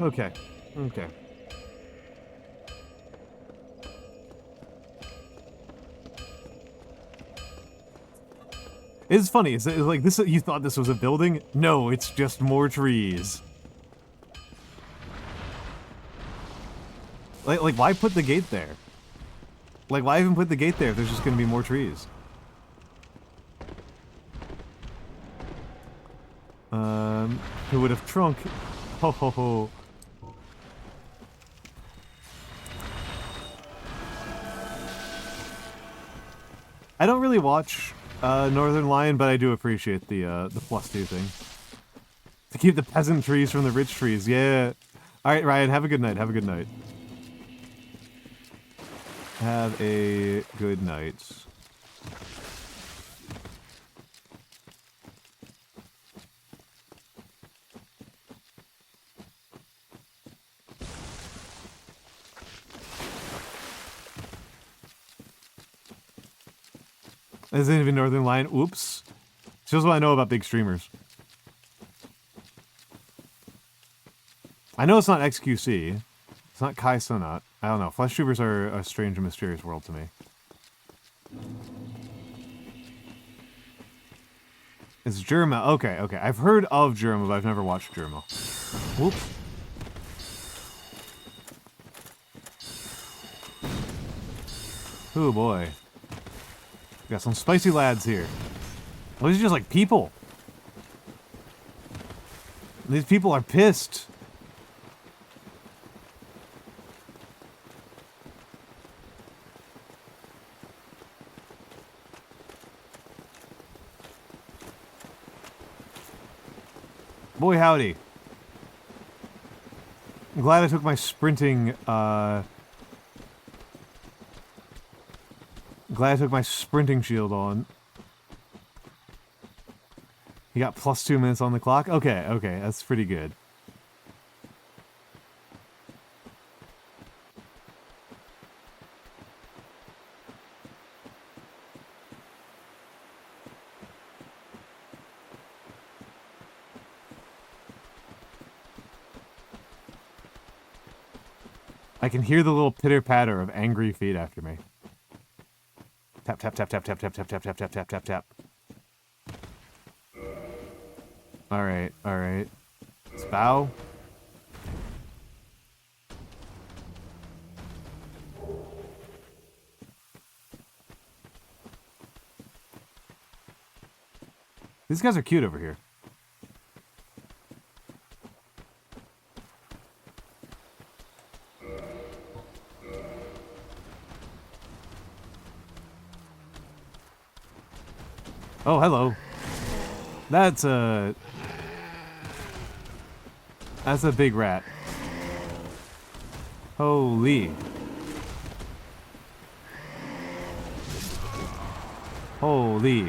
Okay. Okay. It's funny. It's like this. You thought this was a building? No, it's just more trees. Like, why put the gate there? Like, why even put the gate there if there's just gonna be more trees? Who would have trunk? Ho ho ho. I don't really watch Northern Lion, but I do appreciate the +2 thing. To keep the peasant trees from the rich trees, yeah. Alright, Ryan, have a good night, have a good night. Have a good night. Isn't even Northern Lion. Oops. Shows what I know about big streamers. I know it's not XQC. It's not Kai Sonat. I don't know. Flesh tubers are a strange and mysterious world to me. It's Germa. Okay, okay. I've heard of Germa, but I've never watched Germa. Whoops. Oh boy. Got some spicy lads here. Well, these are just like people. These people are pissed. Boy howdy. I'm glad I took my sprinting, Glad I took my sprinting shield on. You got +2 minutes on the clock? Okay, okay, that's pretty good. I can hear the little pitter-patter of angry feet after me. Tap, tap, tap, tap, tap, tap, tap, tap, tap, tap, tap, tap, tap. Alright, alright. Let's bow. These guys are cute over here. Oh, hello. That's a big rat. Holy. Holy.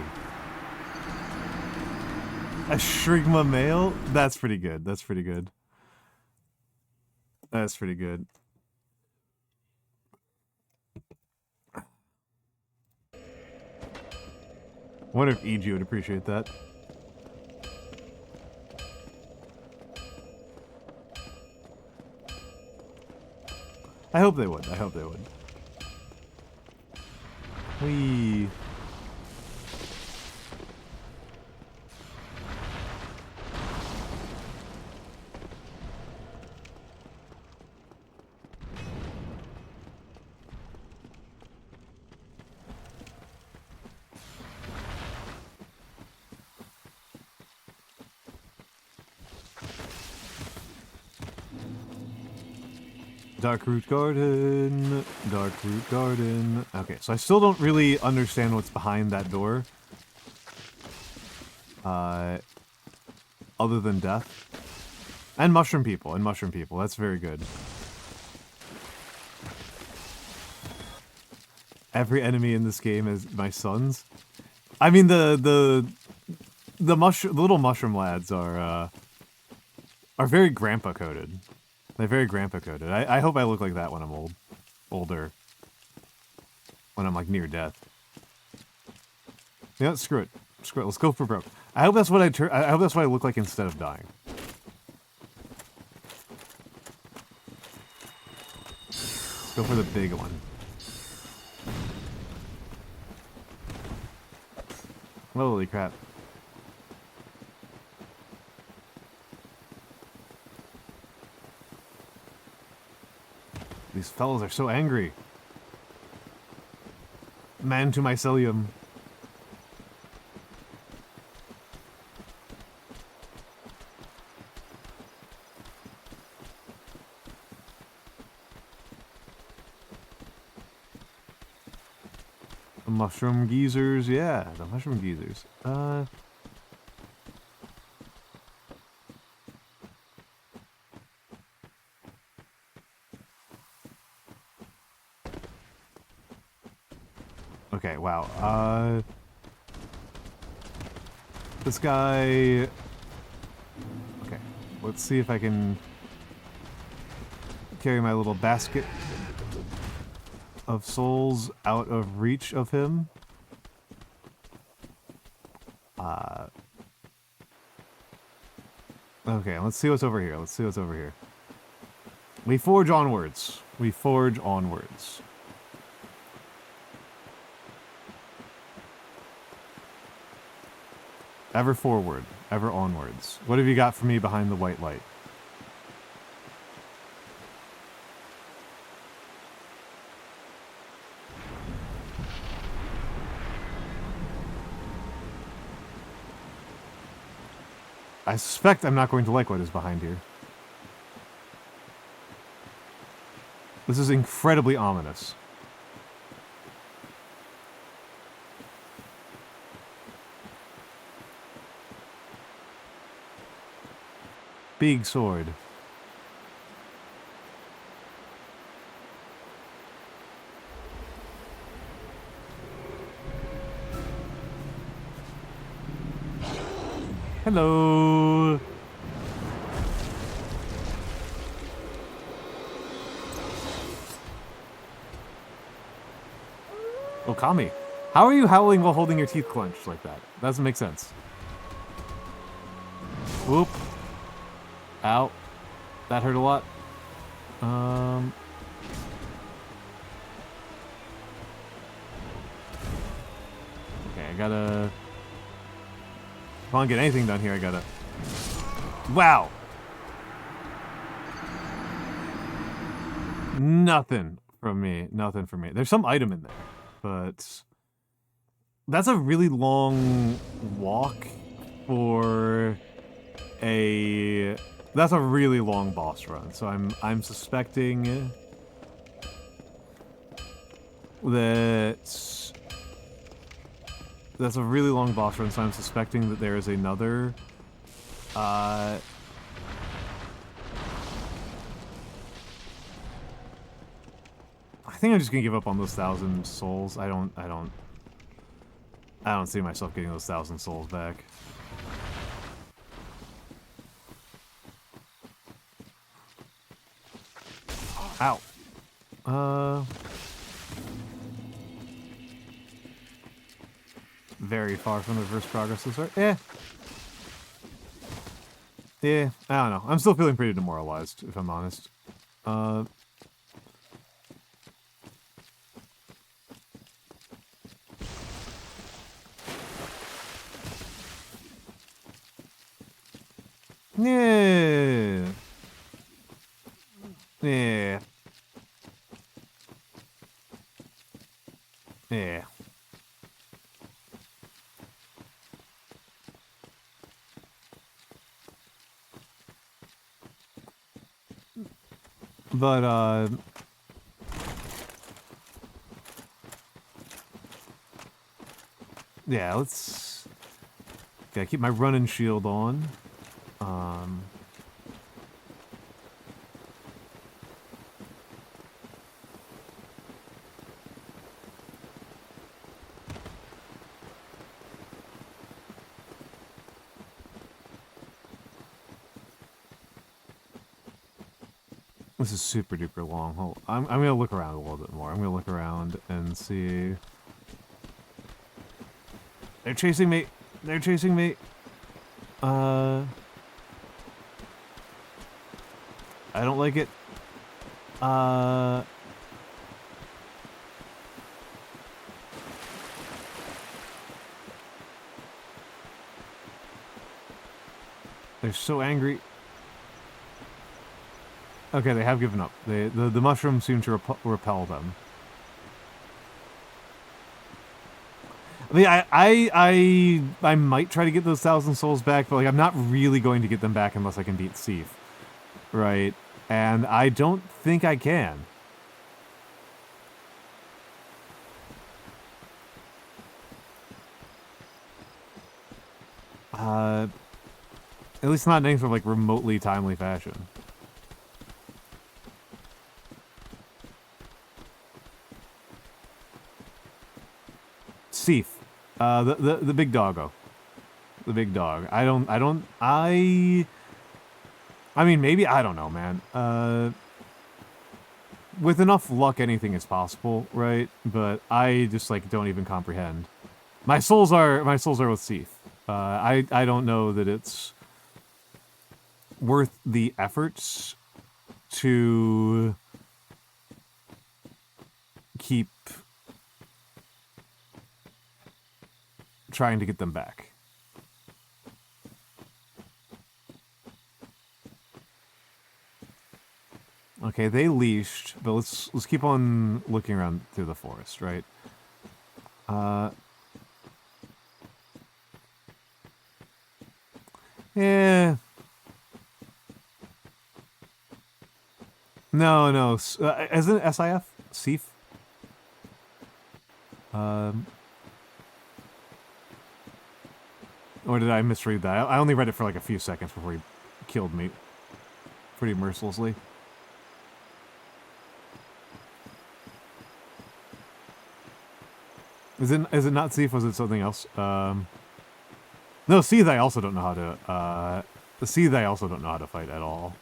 A Shrigma male? That's pretty good. That's pretty good. That's pretty good. I wonder if EG would appreciate that. I hope they would. I hope they would. Whee. Darkroot Garden, Darkroot Garden. Okay, so I still don't really understand what's behind that door. Other than death. And mushroom people, That's very good. Every enemy in this game is my sons. I mean, the little mushroom lads are very grandpa coded. They're very grandpa coded. I hope I look like that when I'm older. When I'm like near death. You know, screw it. Screw it. Let's go for broke. I hope that's what I hope that's what I look like instead of dying. Let's go for the big one. Holy crap. These fellas are so angry. Man to mycelium. The mushroom geezers, yeah, the mushroom geezers. Okay, wow. This guy... Okay, let's see if I can carry my little basket of souls out of reach of him. Okay, let's see what's over here. Let's see what's over here. We forge onwards. We forge onwards. Ever forward, ever onwards. What have you got for me behind the white light? I suspect I'm not going to like what is behind here. This is incredibly ominous. Big sword. Hello. Okami, how are you howling while holding your teeth clenched like that? Doesn't make sense. Whoop. Ow. That hurt a lot. Okay, I gotta... If I want to get anything done here, I gotta... Wow! Nothing from me. Nothing from me. There's some item in there, but... That's a really long walk for a... That's a really long boss run, so I'm suspecting that that's a really long boss run, so I'm suspecting that there is another I think I'm just gonna give up on those 1,000 souls. I don't see myself getting those 1,000 souls back. Ow. Very far from the reverse progress to start. Yeah, I don't know. I'm still feeling pretty demoralized, if I'm honest. Yeah. Yeah. Yeah. But, yeah, let's... Gotta keep my running shield on. This is super duper long. Hold, I'm gonna look around a little bit more. I'm gonna look around and see. They're chasing me. They're chasing me. I don't like it. They're so angry. Okay, they have given up. The mushrooms seem to repel them. I mean, I might try to get those 1,000 souls back, but like I'm not really going to get them back unless I can beat Seath, right? And I don't think I can. At least not in any sort of like remotely timely fashion. Seath. The big doggo. The big dog. I mean, maybe, I don't know, man. With enough luck, anything is possible, right? But I just, like, don't even comprehend. My souls are with Seath. I don't know that it's worth the efforts to keep trying to get them back. Okay, they leashed, but let's keep on looking around through the forest, right? Yeah. No. Isn't it SIF? Seath? Or did I misread that? I only read it for like a few seconds before he killed me pretty mercilessly. Is it not Seath? Was it something else? No, Seath I also don't know how to Seath I also don't know how to fight at all.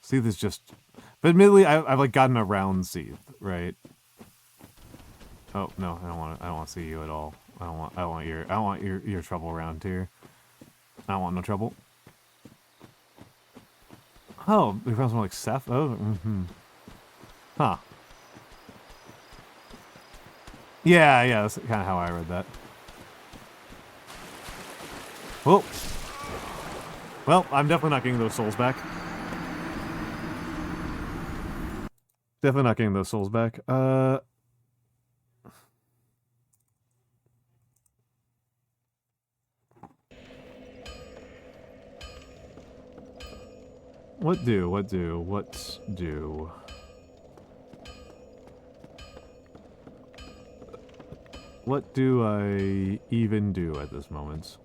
Seath is just, but admittedly I've like gotten around Seath, right? Oh no, I don't want to see you at all. I don't want your trouble around here. I don't want no trouble. Oh, we found something like Seth. Oh, huh. Yeah, that's kind of how I read that. Oh. Well, I'm definitely not getting those souls back. Definitely not getting those souls back. What do? What do I even do at this moment?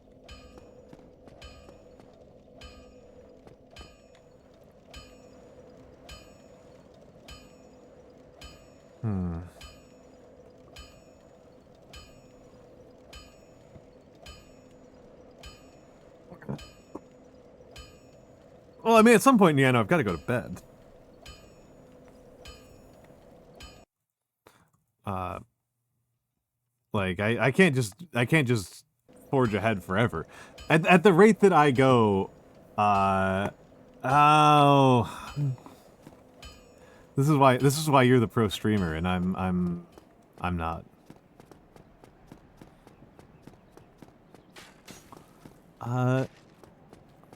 Well, I mean, at some point, yeah, no, I've got to go to bed. Like, I can't just forge ahead forever. At the rate that I go, oh, this is why you're the pro streamer and I'm not.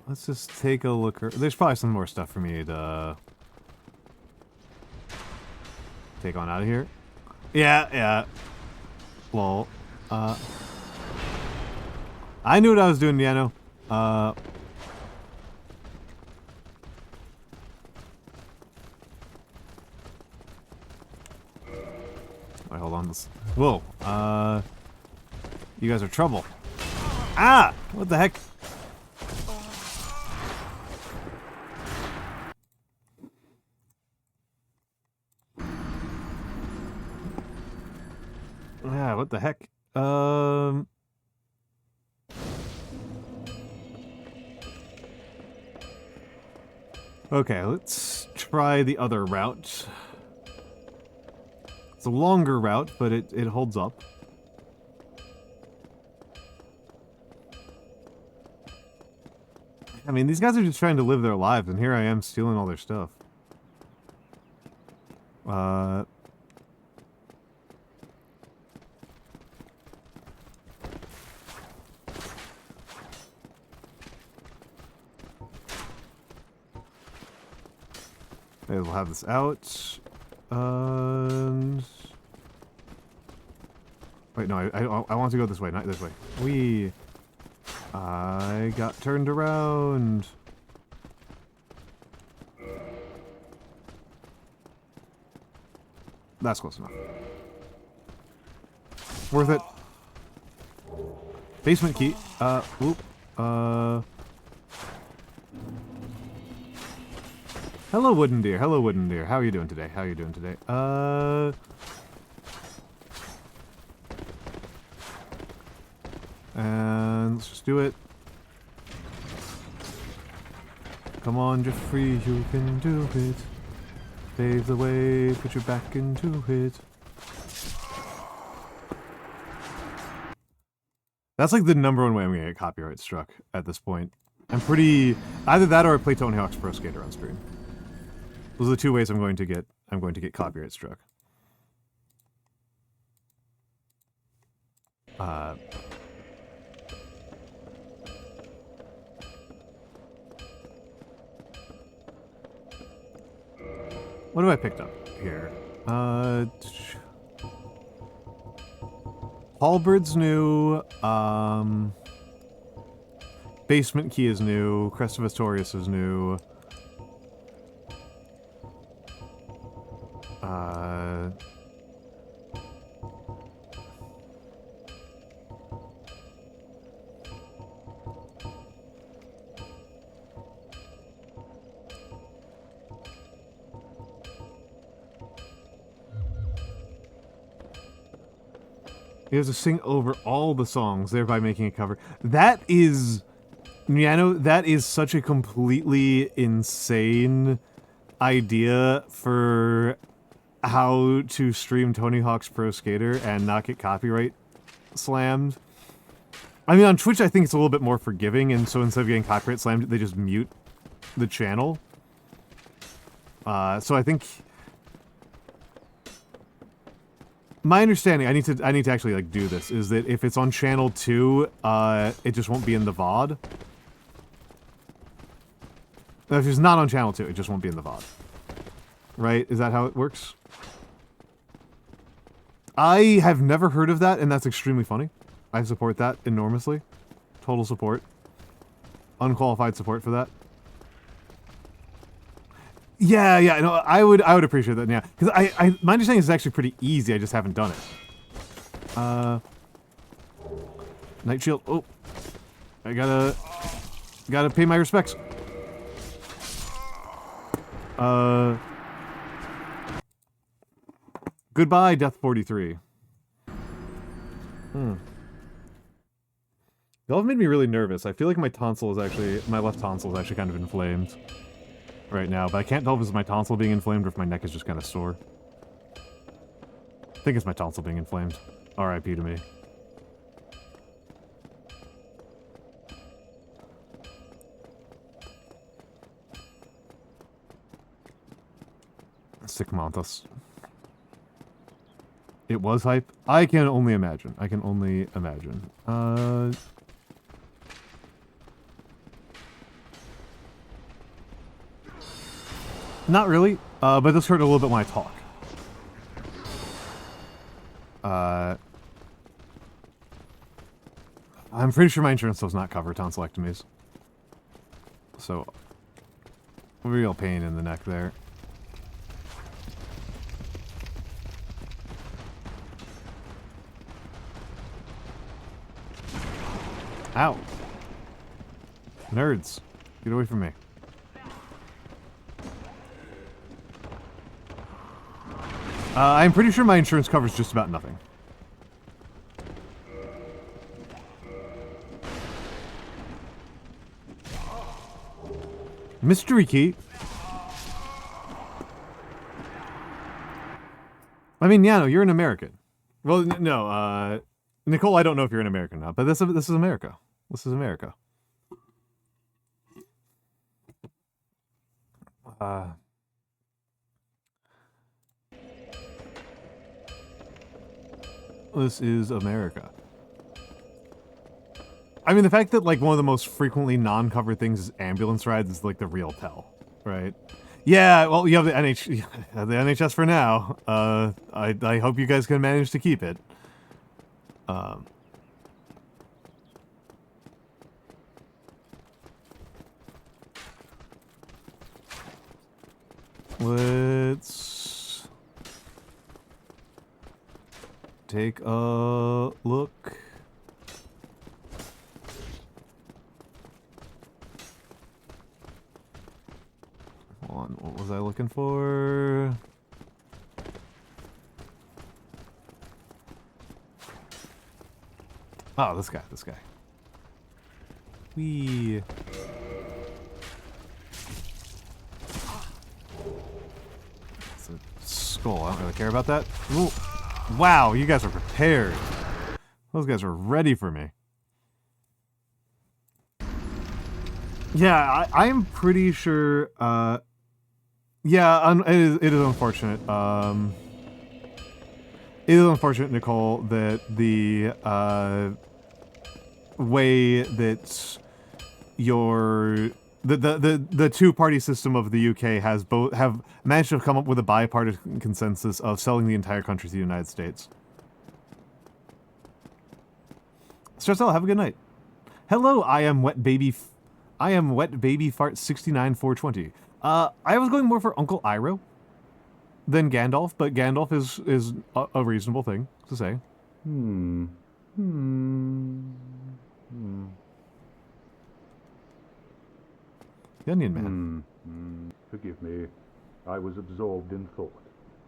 Let's just take a look. There's probably some more stuff for me to take on out of here. Yeah. Well, I knew what I was doing, Yano. Wait, hold on. Whoa. You guys are trouble. Ah! What the heck? Yeah, what the heck? Okay, let's try the other route. It's a longer route, but it holds up. I mean, these guys are just trying to live their lives, and here I am stealing all their stuff. We'll have this out. And... Wait, no, I want to go this way, not this way. I got turned around. That's close enough. Worth it. Basement key. Whoop. Hello, Wooden Deer. Hello, Wooden Deer. How are you doing today? How are you doing today? And let's just do it. Come on, Jeffrey, you can do it. Pave the way, put your back into it. That's like the #1 way I'm gonna get copyright struck at this point. I'm pretty... Either that or I play Tony Hawk's Pro Skater on stream. Those are the two ways I'm going to get copyright struck. What have I picked up here? Halberd's new, Basement Key is new, Crest of Astorius is new. He has to sing over all the songs, thereby making a cover. That is... Miano, that is such a completely insane idea for how to stream Tony Hawk's Pro Skater and not get copyright slammed. I mean, on Twitch, I think it's a little bit more forgiving, and so instead of getting copyright slammed, they just mute the channel. So I think... My understanding, I need to actually like do this, is that if it's on channel 2, it just won't be in the VOD. If it's not on channel 2, it just won't be in the VOD. Right? Is that how it works? I have never heard of that, and that's extremely funny. I support that enormously. Total support. Unqualified support for that. Yeah, no, I would appreciate that, yeah. Because my understanding is it's actually pretty easy, I just haven't done it. Night Shield, oh. I gotta pay my respects. Goodbye, Death43. Y'all have made me really nervous. I feel like my left tonsil is actually kind of inflamed right now, but I can't tell if it's my tonsil being inflamed or if my neck is just kind of sore. I think it's my tonsil being inflamed. R.I.P. to me. Sick Almantas. It was hype? I can only imagine. I can only imagine. Not really, but this hurt a little bit when I talk. I'm pretty sure my insurance does not cover tonsillectomies. So, real pain in the neck there. Ow. Nerds. Get away from me. I'm pretty sure my insurance covers just about nothing. Mystery key? I mean, yeah, no, you're an American. Well, no, Nicole, I don't know if you're an American or not, but this is America. This is America. This is America. I mean, the fact that, like, one of the most frequently non-covered things is ambulance rides is, like, the real tell, right? Yeah, well, you have the the NHS for now. I hope you guys can manage to keep it. Let's take a look. Hold on, what was I looking for? Oh, this guy. Wee. It's a skull. I don't really care about that. Ooh. Wow, you guys are prepared. Those guys are ready for me. Yeah, I'm pretty sure, yeah, it is unfortunate. It is unfortunate, Nicole, that the, way that the two-party system of the UK have managed to come up with a bipartisan consensus of selling the entire country to the United States. Stressel, have a good night. Hello, I am Wet Baby Fart 69420. I was going more for Uncle Iroh than Gandalf, but Gandalf is a reasonable thing to say. The Onion Man. Forgive me. I was absorbed in thought.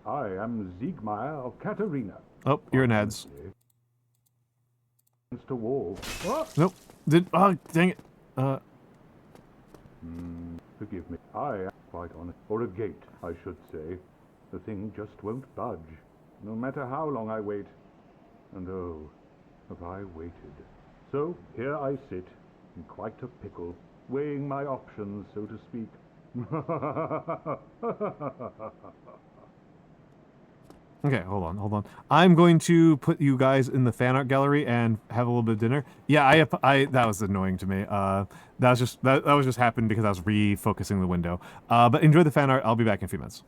I am Siegmeyer of Katarina. Oh, you're in ads. To wall. Nope. Oh, dang it. Forgive me. I am quite honest. Or a gate, I should say. The thing just won't budge. No matter how long I wait. And oh, have I waited. So, here I sit, in quite a pickle, weighing my options, so to speak. Okay, hold on. I'm going to put you guys in the fan art gallery and have a little bit of dinner. Yeah, that was annoying to me. That was just happened because I was refocusing the window. But enjoy the fan art. I'll be back in a few minutes.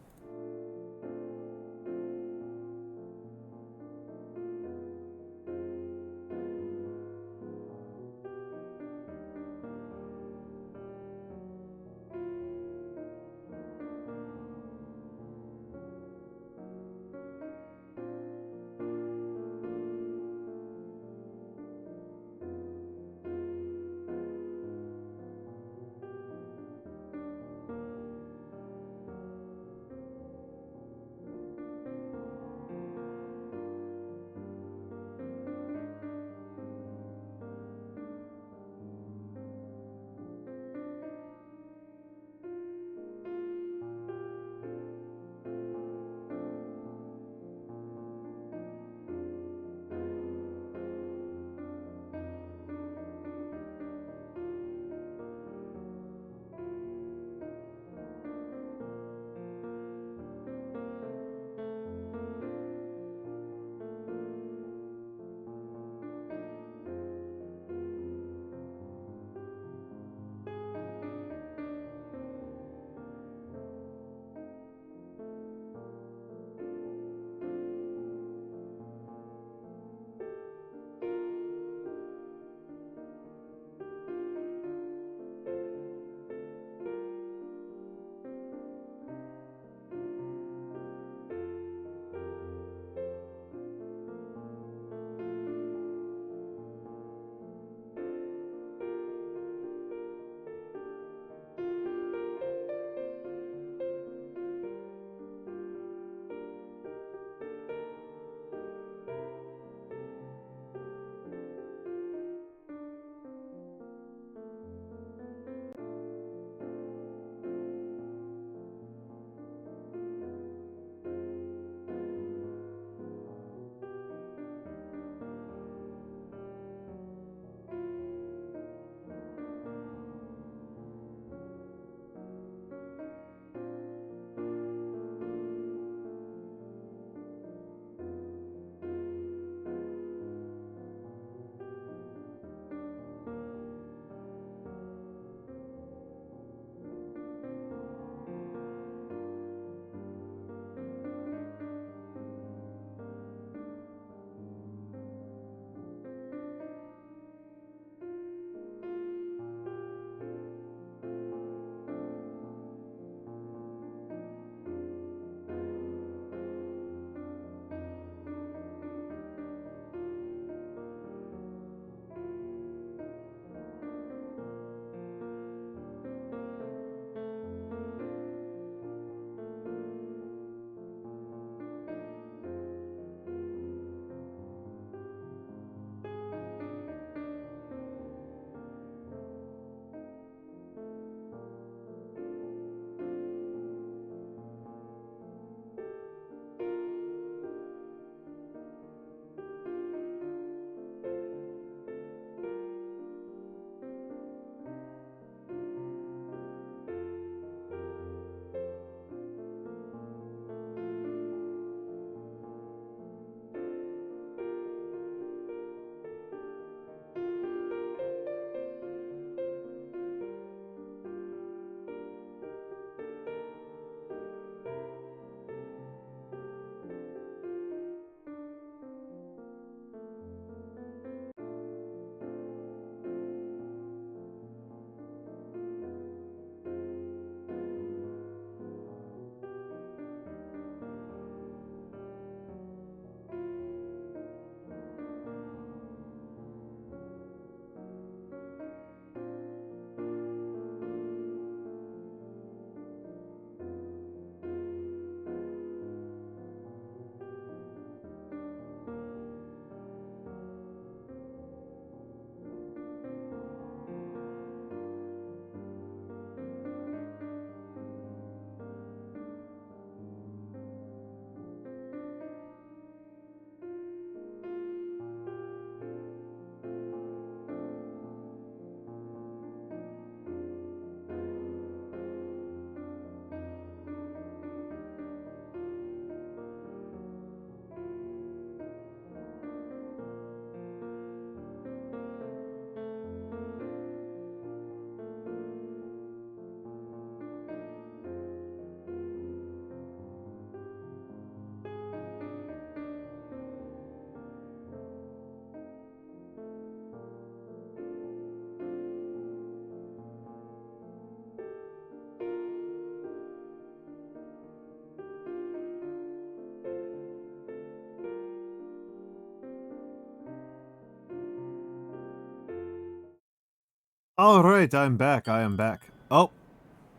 All right, I'm back. I am back. Oh,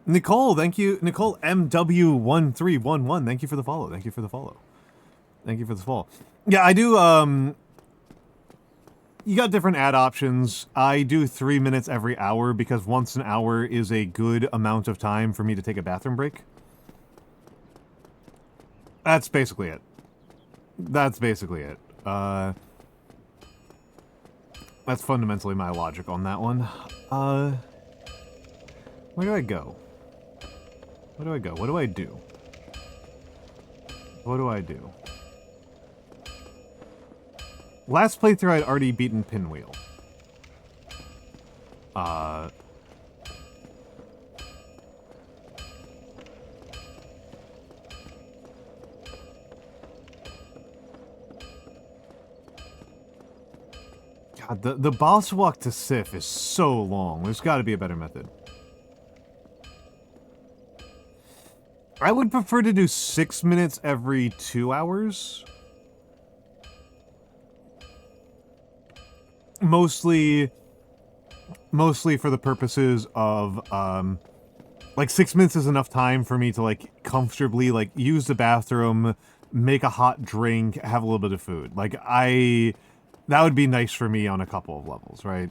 Nicole, thank you. Nicole MW1311. Thank you for the follow. Thank you for the follow. Thank you for the follow. Yeah, I do, you got different ad options. I do 3 minutes every hour because once an hour is a good amount of time for me to take a bathroom break. That's basically it. That's basically it. That's fundamentally my logic on that one. Where do I go? Where do I go? What do I do? What do I do? Last playthrough, I'd already beaten Pinwheel. God, the boss walk to Sif is so long. There's got to be a better method. I would prefer to do 6 minutes every 2 hours. Mostly for the purposes of, like 6 minutes is enough time for me to, like, comfortably, like, use the bathroom, make a hot drink, have a little bit of food. Like, that would be nice for me on a couple of levels, right?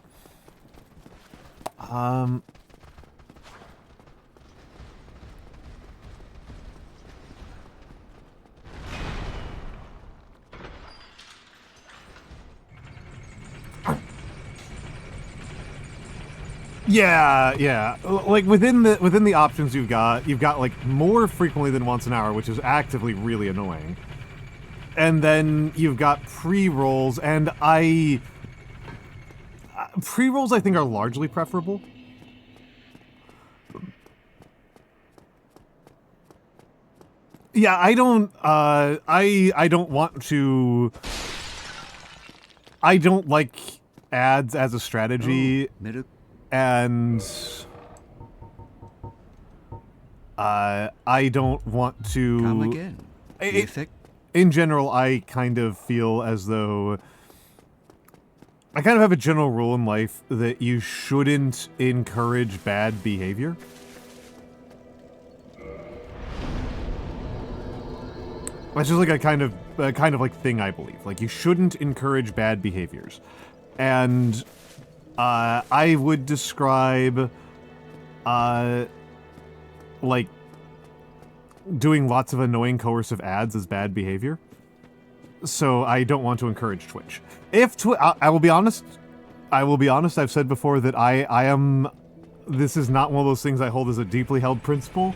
Yeah. Like within the options you've got like more frequently than once an hour, which is actively really annoying. And then you've got pre-rolls, and pre-rolls I think are largely preferable. Yeah, I don't want to. I don't like ads as a strategy, and I don't want to. Come again. In general, I kind of feel as though I kind of have a general rule in life that you shouldn't encourage bad behavior. That's just like a kind of like thing I believe. Like you shouldn't encourage bad behaviors, and I would describe like doing lots of annoying coercive ads as bad behavior. So I don't want to encourage Twitch. I will be honest. I've said before that this is not one of those things I hold as a deeply held principle.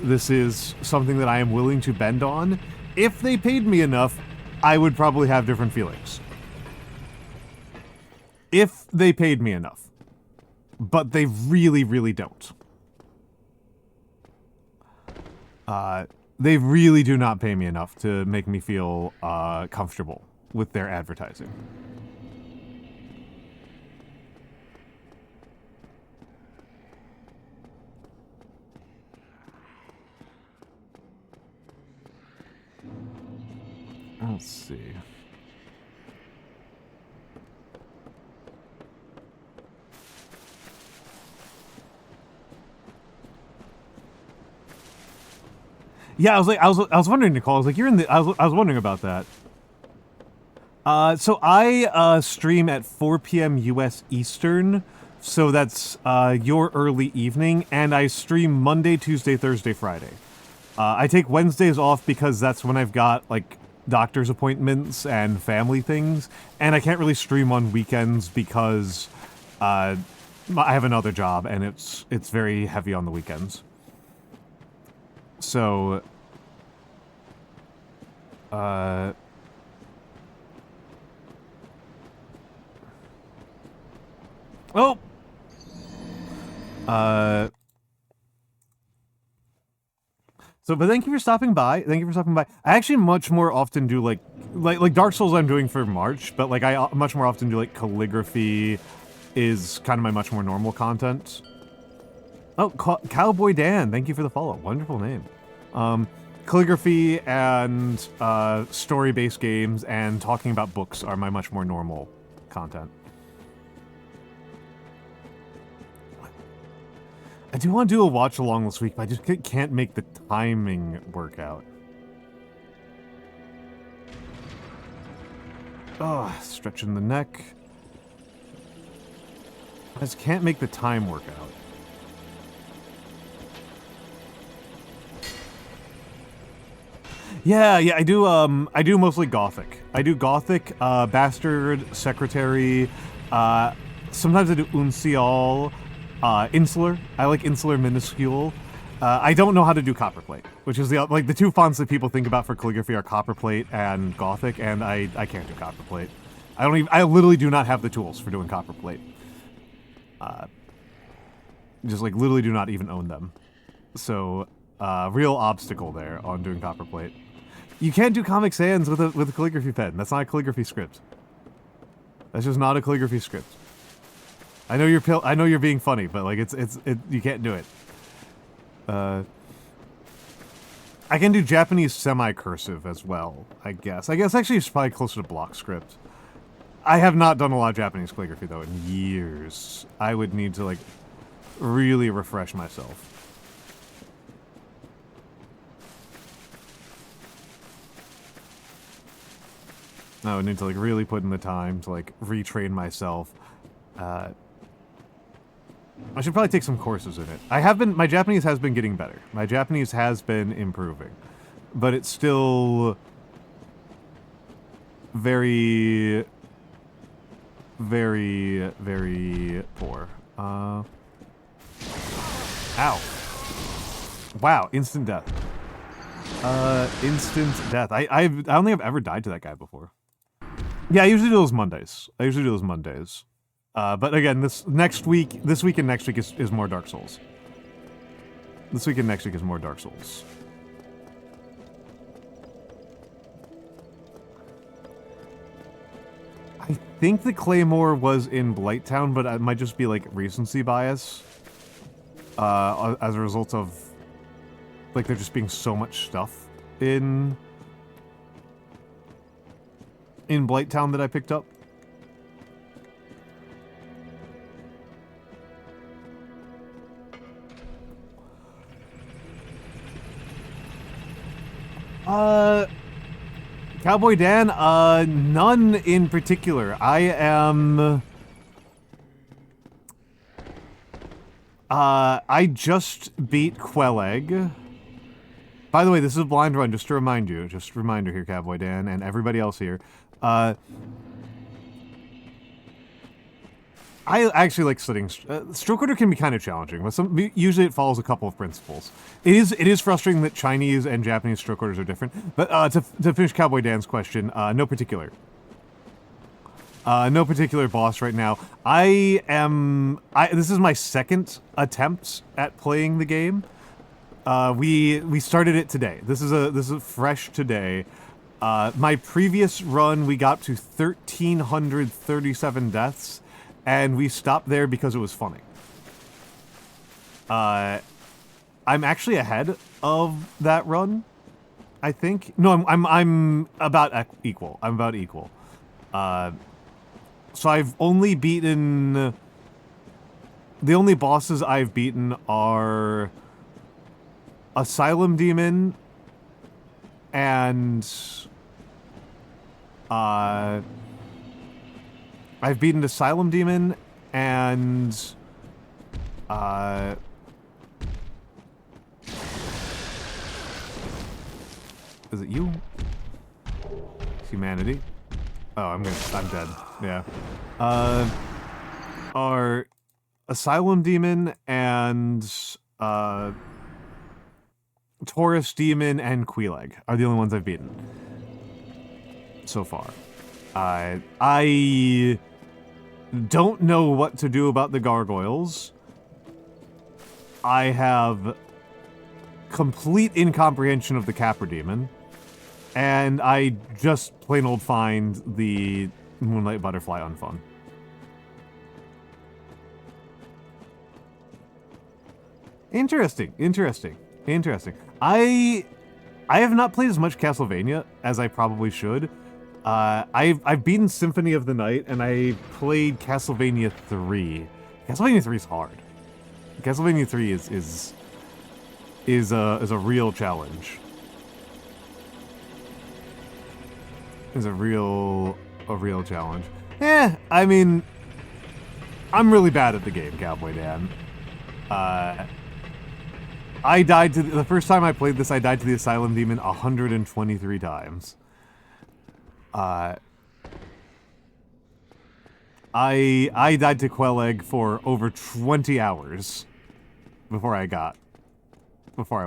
This is something that I am willing to bend on. If they paid me enough, I would probably have different feelings. If they paid me enough. But they really, really don't. They really do not pay me enough to make me feel comfortable with their advertising. Let's see. Yeah, I was wondering, Nicole. I was like, you're in the. I was wondering about that. So I stream at 4 p.m. U.S. Eastern, so that's your early evening, and I stream Monday, Tuesday, Thursday, Friday. I take Wednesdays off because that's when I've got like doctor's appointments and family things, and I can't really stream on weekends because I have another job and it's very heavy on the weekends. So, oh! So, but thank you for stopping by. Thank you for stopping by. I actually much more often do like Dark Souls I'm doing for March, but like I much more often do like calligraphy is kind of my much more normal content. Oh, Cowboy Dan, thank you for the follow. Wonderful name. Calligraphy and story-based games and talking about books are my much more normal content. do want to do a watch along this week, but I just can't make the timing work out. Oh, stretching the neck. I just can't make the time work out. Yeah, I do mostly Gothic. I do Gothic, Bastard, Secretary, sometimes I do Uncial, Insular. I like Insular Minuscule. I don't know how to do Copperplate, which is the two fonts that people think about for calligraphy are Copperplate and Gothic, and I can't do Copperplate. I literally do not have the tools for doing Copperplate. Just like literally do not even own them. So, real obstacle there on doing Copperplate. You can't do Comic Sans with a calligraphy pen. That's not a calligraphy script. That's just not a calligraphy script. I know you're being funny, but like you can't do it. I can do Japanese semi-cursive as well, I guess. I guess actually it's probably closer to block script. I have not done a lot of Japanese calligraphy though in years. I would need to like really refresh myself. I would need to like really put in the time to like retrain myself. I should probably take some courses in it. My Japanese has been getting better. My Japanese has been improving. But it's still very, very, very poor. Ow. Wow, instant death. Instant death. I don't think I've ever died to that guy before. Yeah, I usually do those Mondays. But again, this week and next week is more Dark Souls. This week and next week is more Dark Souls. I think the Claymore was in Blighttown, but it might just be like recency bias. As a result of like there just being so much stuff in Blighttown that I picked up. Cowboy Dan, none in particular. I just beat Quellegg. By the way, this is a blind run, just to remind you. Just a reminder here, Cowboy Dan, and everybody else here. I actually like studying. Stroke order can be kind of challenging, but usually it follows a couple of principles. It is frustrating that Chinese and Japanese stroke orders are different. But to finish Cowboy Dan's question, no particular. No particular boss right now. This is my second attempt at playing the game. We started it today. This is fresh today. My previous run, we got to 1,337 deaths. And we stopped there because it was funny. I'm actually ahead of that run, I think. No, I'm about equal. I'm about equal. So I've only beaten... The only bosses I've beaten are Asylum Demon and I've beaten Asylum Demon and is it you? Humanity? Oh, I'm dead. Yeah. Are Asylum Demon and Taurus Demon and Quelegg are the only ones I've beaten so far. I don't know what to do about the gargoyles. I have complete incomprehension of the Capra Demon. And I just plain old find the Moonlight Butterfly unfun. Interesting. I have not played as much Castlevania as I probably should. I've beaten Symphony of the Night, and I played Castlevania 3. Castlevania 3 is hard. Castlevania 3 is a real challenge. Is a real challenge. I mean, I'm really bad at the game, Cowboy Dan. I died to the first time I played this. I died to the Asylum Demon 123 times. I died to Quellegg for over 20 hours before I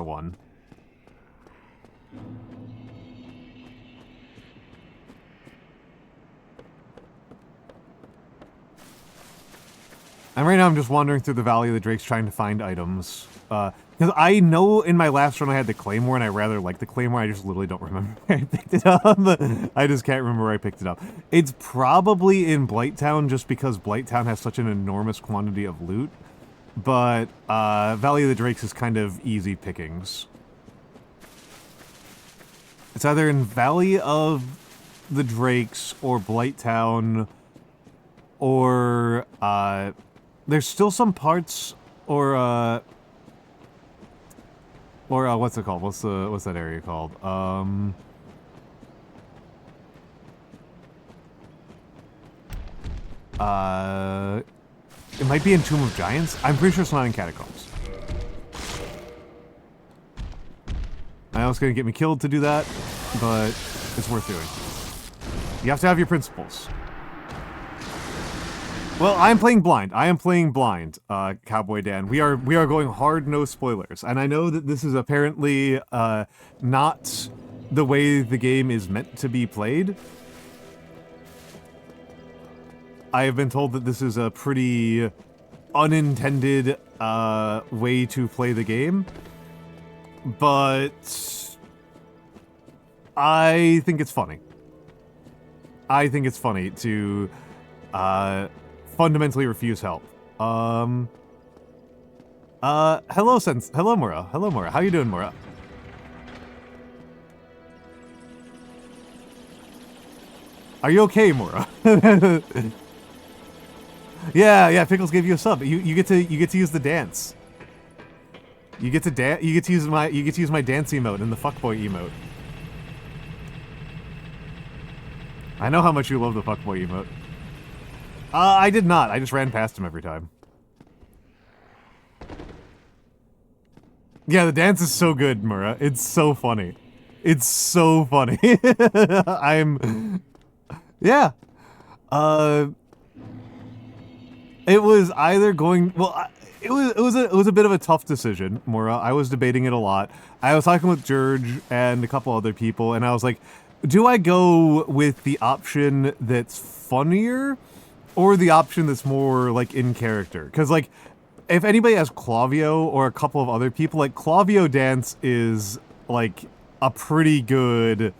won. And right now I'm just wandering through the Valley of the Drakes trying to find items. Because I know in my last run I had the Claymore, and I rather like the Claymore. I just literally don't remember where I picked it up. I just can't remember where I picked it up. It's probably in Blighttown, just because Blighttown has such an enormous quantity of loot. But Valley of the Drakes is kind of easy pickings. It's either in Valley of the Drakes or Blighttown, or there's still some parts, or what's it called? What's that area called? It might be in Tomb of Giants. I'm pretty sure it's not in Catacombs. I know it's gonna get me killed to do that, but it's worth doing. You have to have your principles. Well, I am playing blind. Cowboy Dan. We are going hard, no spoilers. And I know that this is apparently not the way the game is meant to be played. I have been told that this is a pretty unintended way to play the game. But I think it's funny. I think it's funny to fundamentally refuse help. Hello, Mura. Hello, Mura. How you doing, Mura? Are you okay, Mura? Yeah, Pickles gave you a sub. You get to use the dance. You get to use my dance emote and the fuckboy emote. I know how much you love the fuckboy emote. I did not. I just ran past him every time. Yeah, the dance is so good, Mura. It's so funny. It's so funny. Yeah. It was either going... Well, it was a bit of a tough decision, Mura. I was debating it a lot. I was talking with George and a couple other people, and I was like, do I go with the option that's funnier, or the option that's more, like, in character? Because, like, if anybody has Clavio or a couple of other people, like, Clavio dance is, like, a pretty good...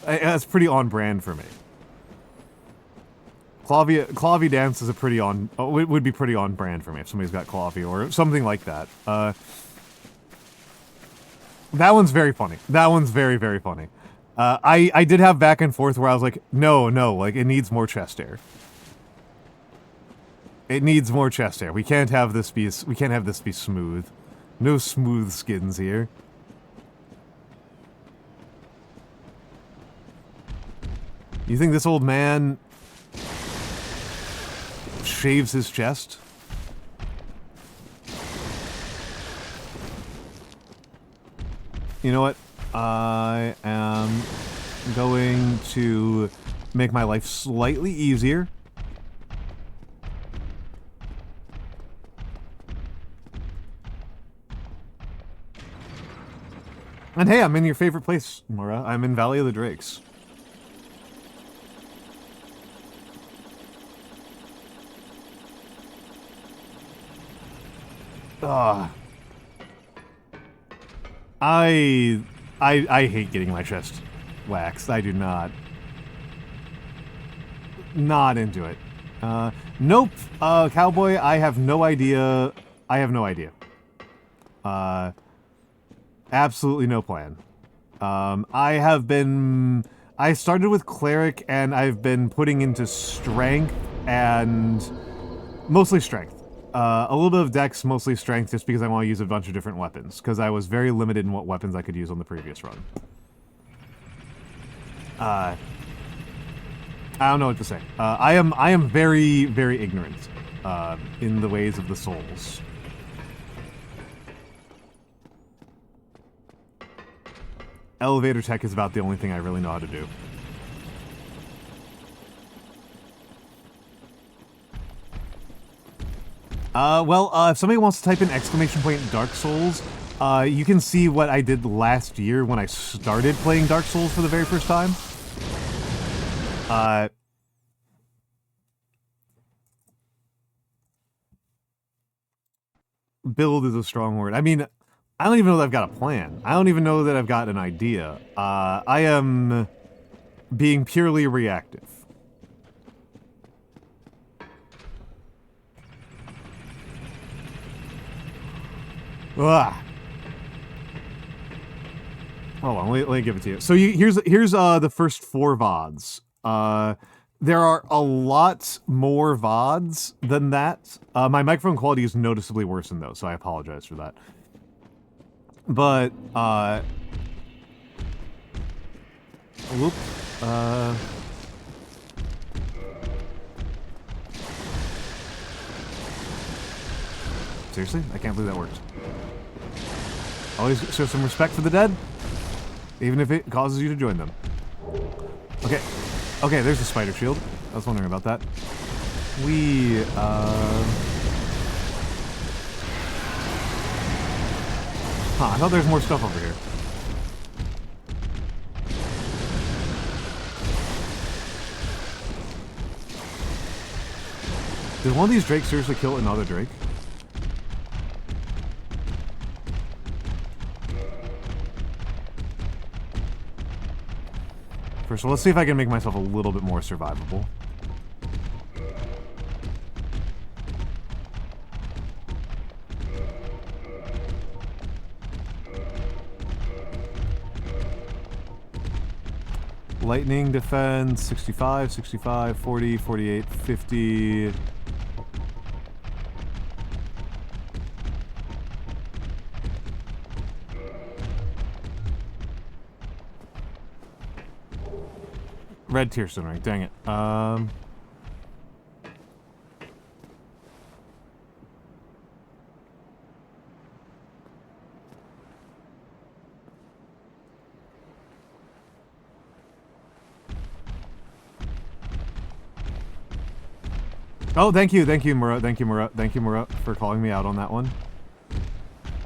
That's pretty on brand for me. Clavio dance is a pretty on... it would be pretty on brand for me if somebody's got Clavio or something like that. That one's very funny. That one's very, very funny. I did have back and forth where I was like, no, like, it needs more chest hair. It needs more chest hair. We can't have this be smooth. No smooth skins here. You think this old man shaves his chest? You know what? I am going to make my life slightly easier. And hey, I'm in your favorite place, Mura. I'm in Valley of the Drakes. I hate getting my chest waxed. I do not. Not into it. Nope. Cowboy, I have no idea. Absolutely no plan. I started with Cleric, and I've been putting into Strength, and mostly Strength. A little bit of dex, mostly strength, just because I want to use a bunch of different weapons, because I was very limited in what weapons I could use on the previous run. I don't know what to say. I am very, very ignorant in the ways of the souls. Elevator tech is about the only thing I really know how to do. If somebody wants to type in ! Dark Souls, you can see what I did last year when I started playing Dark Souls for the very first time. Build is a strong word. I mean, I don't even know that I've got a plan. I don't even know that I've got an idea. I am being purely reactive. Ugh. Hold on, let me give it to you. So here's the first 4 VODs. There are a lot more VODs than that. My microphone quality is noticeably worse than those, so I apologize for that. But, whoop, seriously? I can't believe that worked. Always show some respect for the dead, even if it causes you to join them. Okay. Okay, there's the spider shield. I was wondering about that. I thought there was more stuff over here. Did one of these drakes seriously kill another drake? First of all, let's see if I can make myself a little bit more survivable. Lightning defense, 65, 65, 40, 48, 50... Red Tearstone ring, dang it. Oh, thank you, Mura, thank you, Mura, for calling me out on that one.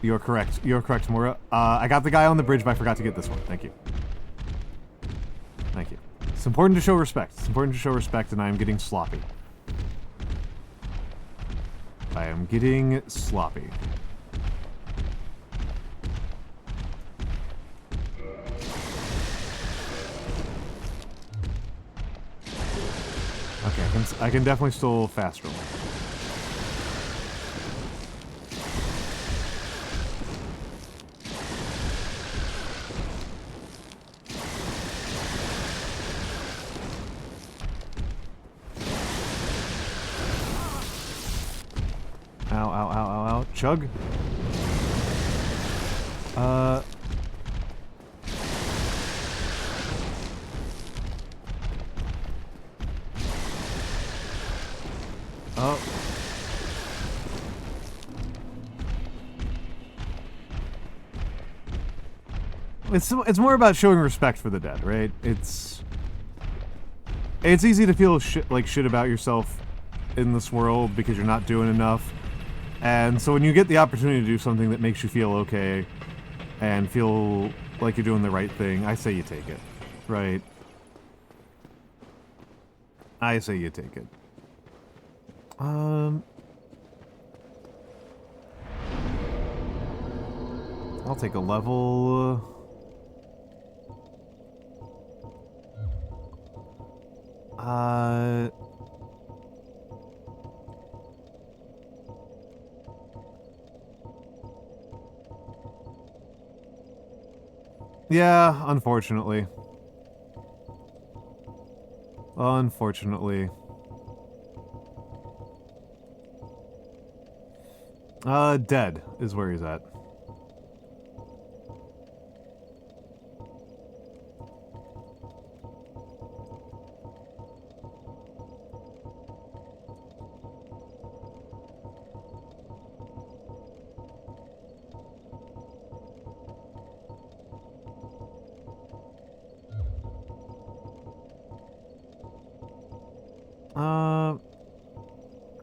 You're correct, Mura. I got the guy on the bridge, but I forgot to get this one, thank you. Thank you. It's important to show respect. It's important to show respect, and I am getting sloppy. I am getting sloppy. Okay, I can definitely still fast roll. Ow. Chug. Oh. It's more about showing respect for the dead, right? It's easy to feel like shit about yourself in this world because you're not doing enough. And so when you get the opportunity to do something that makes you feel okay and feel like you're doing the right thing, I say you take it, right? I say you take it. I'll take a level. Yeah, unfortunately. Unfortunately. Dead is where he's at.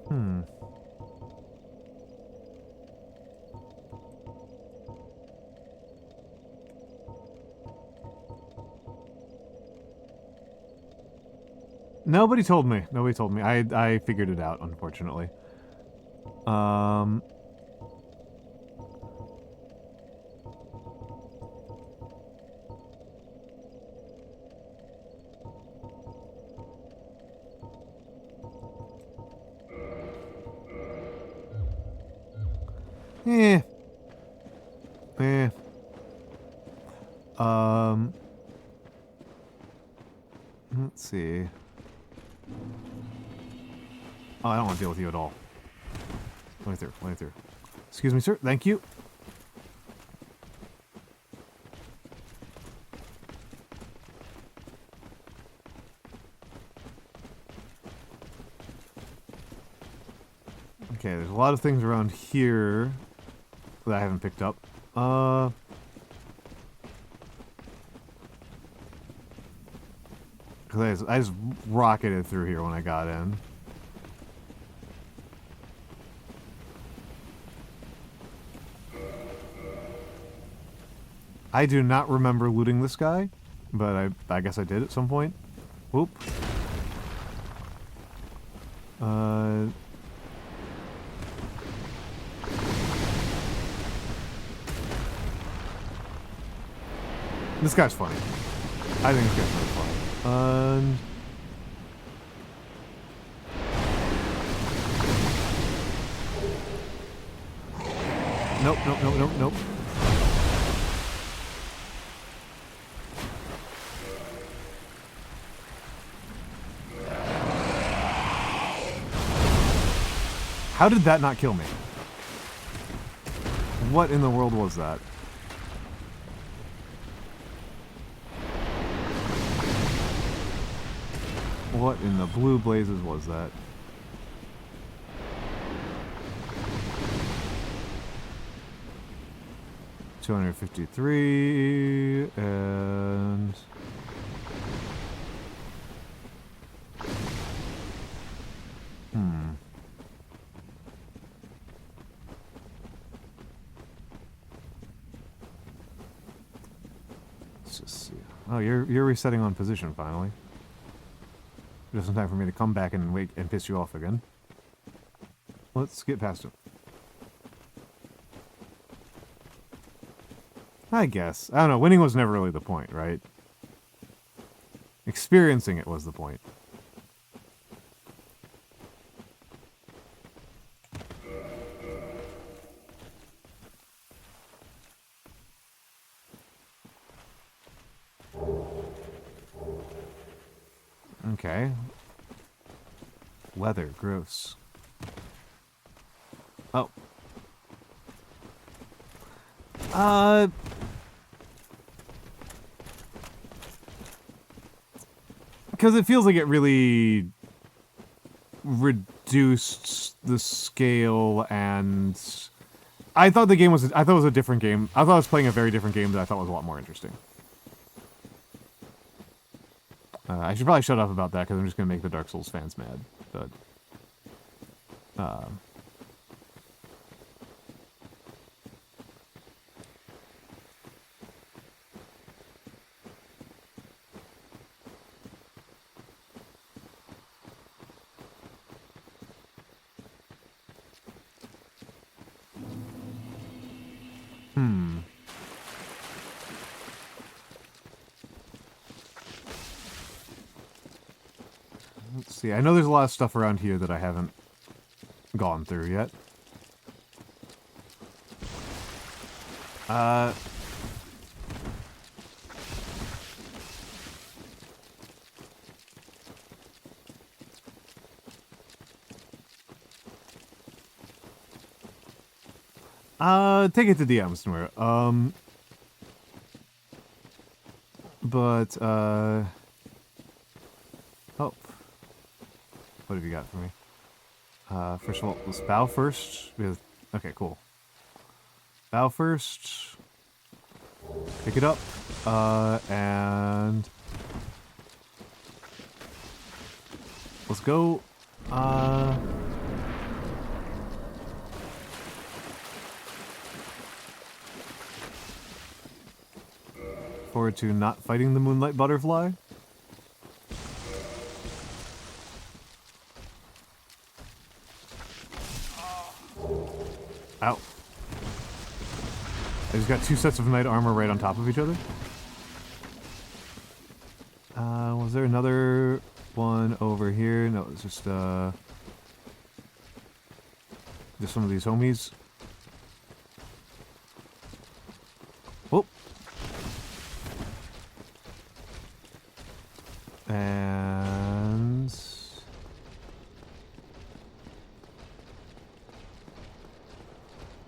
Hmm. Nobody told me. Nobody told me. I figured it out, unfortunately. Eh. Eh. Let's see. Oh, I don't want to deal with you at all. Let me through. Let me through. Excuse me, sir. Thank you. Okay, there's a lot of things around here that I haven't picked up. Cause I just rocketed through here when I got in. I do not remember looting this guy, but I guess I did at some point. Whoop. This guy's funny. I think this guy's really funny. Nope, nope, nope, nope, nope. How did that not kill me? What in the world was that? What in the blue blazes was that? $253 and let's just see. Oh, you're resetting on position finally. Just in time for me to come back and wait and piss you off again. Let's get past him. I guess. I don't know. Winning was never really the point, right? Experiencing it was the point. Okay. Leather, gross. Oh. Because it feels like it really reduced the scale, and I thought it was a different game. I thought I was playing a very different game that I thought was a lot more interesting. I should probably shut up about that because I'm just going to make the Dark Souls fans mad. But, let's see. I know there's a lot of stuff around here that I haven't gone through yet. Take it to DMs somewhere. Oh. What have you got for me? First of all, let's bow first. Okay, cool. Bow first. Pick it up. And... let's go. Forward to not fighting the moonlight butterfly. Ow. I just got 2 sets of knight armor right on top of each other. Was there another one over here? No, it's just some of these homies. Whoop. And...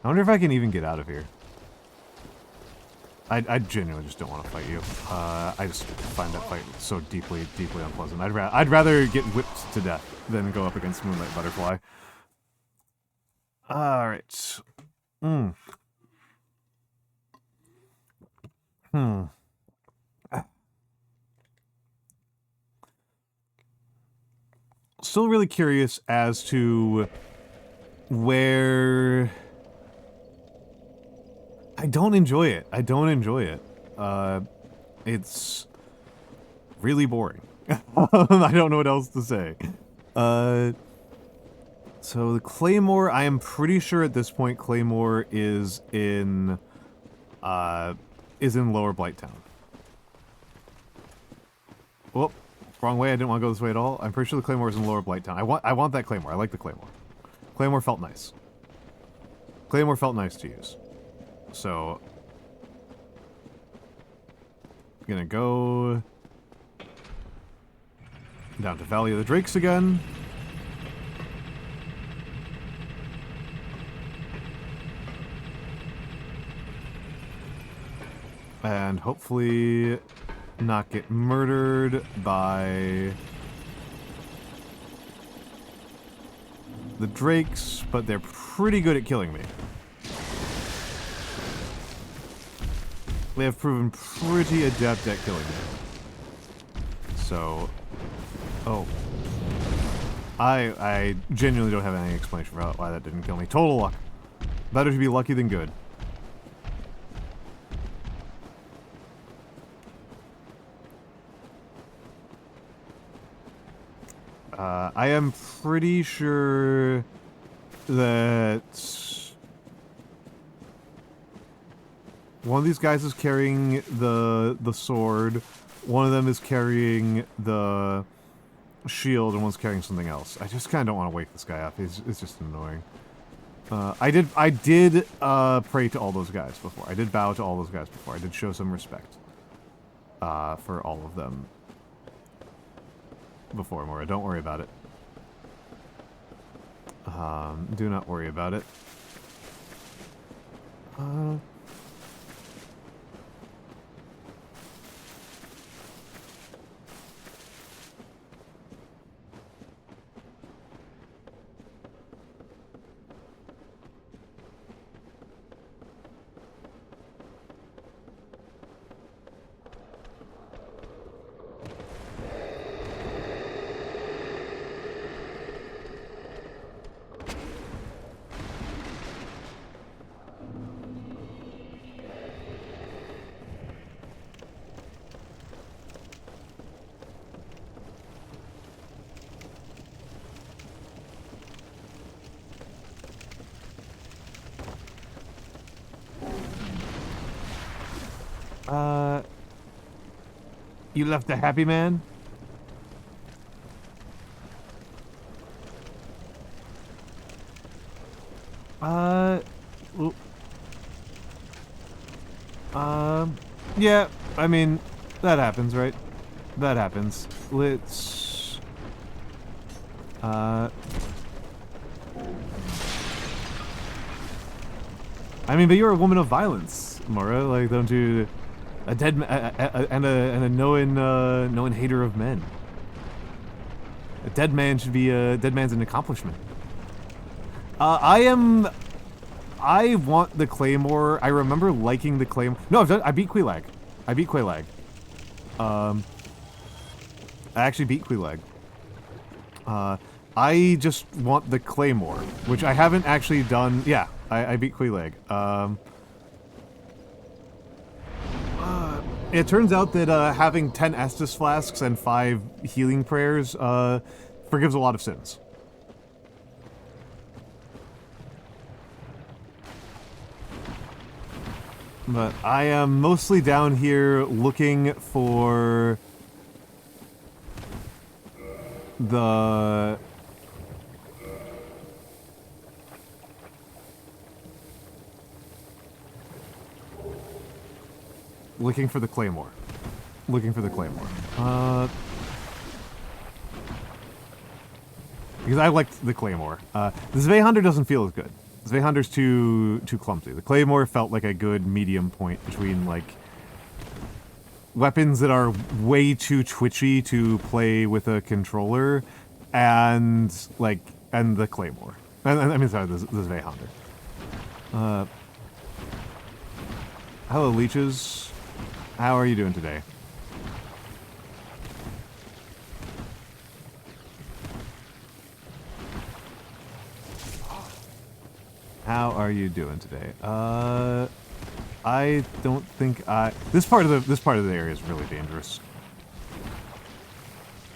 I wonder if I can even get out of here. I genuinely just don't want to fight you. I just find that fight so deeply, deeply unpleasant. I'd rather get whipped to death than go up against Moonlight Butterfly. Alright. Still really curious as to where... I don't enjoy it. I don't enjoy it. It's really boring. I don't know what else to say. So the Claymore, I am pretty sure at this point Claymore is in Lower Blighttown. Whoop, wrong way. I didn't want to go this way at all. I'm pretty sure the Claymore is in Lower Blighttown. I want that Claymore. I like the Claymore. Claymore felt nice. Claymore felt nice to use. So, gonna go down to Valley of the Drakes again. And hopefully not get murdered by the Drakes, but they're pretty good at killing me. They have proven pretty adept at killing me. So, oh. I genuinely don't have any explanation for why that didn't kill me. Total luck. Better to be lucky than good. I am pretty sure that one of these guys is carrying the sword, one of them is carrying the shield, and one's carrying something else. I just kind of don't want to wake this guy up. It's just annoying. I did pray to all those guys before. I did bow to all those guys before. I did show some respect for all of them before, Mora. Don't worry about it. Do not worry about it. You left a happy man? Yeah, I mean, that happens, right? That happens. Let's... I I mean, but you're a woman of violence, Mora. Like, don't you? A dead and a known hater of men. A dead man should be a dead man's an accomplishment. I want the Claymore. I remember liking the Claymore. No, I beat Quelaag. I beat Quelaag. I actually beat Quelaag. I just want the Claymore, which I haven't actually done. Yeah, I beat Quelaag. It turns out that having 10 Estus flasks and 5 healing prayers forgives a lot of sins. But I am mostly down here looking for the... Looking for the Claymore. Looking for the Claymore. Because I liked the Claymore. The Zweihander doesn't feel as good. Zweihunder's too clumsy. The Claymore felt like a good medium point between, like, weapons that are way too twitchy to play with a controller and, like, and the Claymore. I mean, sorry, the Zweihander. Hello, leeches. How are you doing today? How are you doing today? I don't think this part of the area is really dangerous.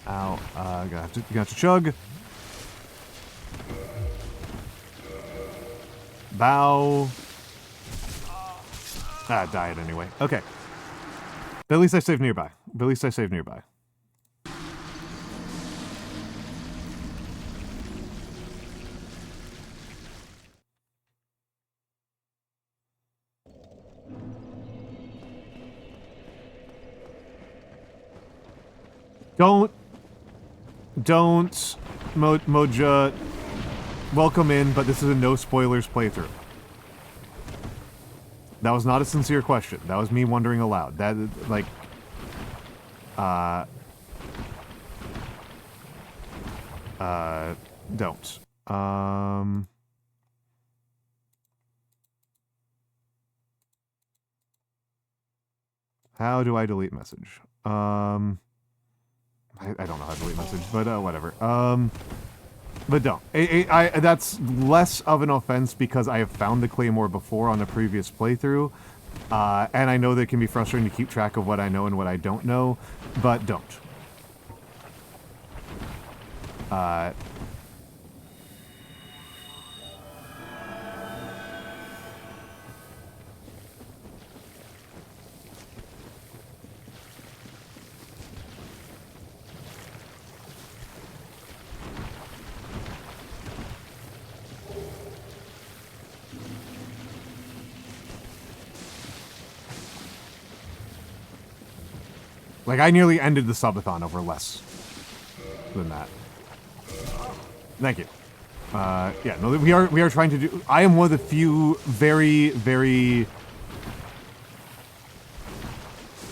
Ow, gonna have to chug. Bow. Died anyway. Okay. But at least I saved nearby. Don't, Moja, welcome in, but this is a no spoilers playthrough. That was not a sincere question. That was me wondering aloud. That, like, don't. How do I delete message? I don't know how to delete message, but whatever. But don't. That's less of an offense because I have found the Claymore before on a previous playthrough, and I know that it can be frustrating to keep track of what I know and what I don't know, but don't. Like, I nearly ended the subathon over less than that. Thank you. Yeah, no, we are trying to do... I am one of the few very, very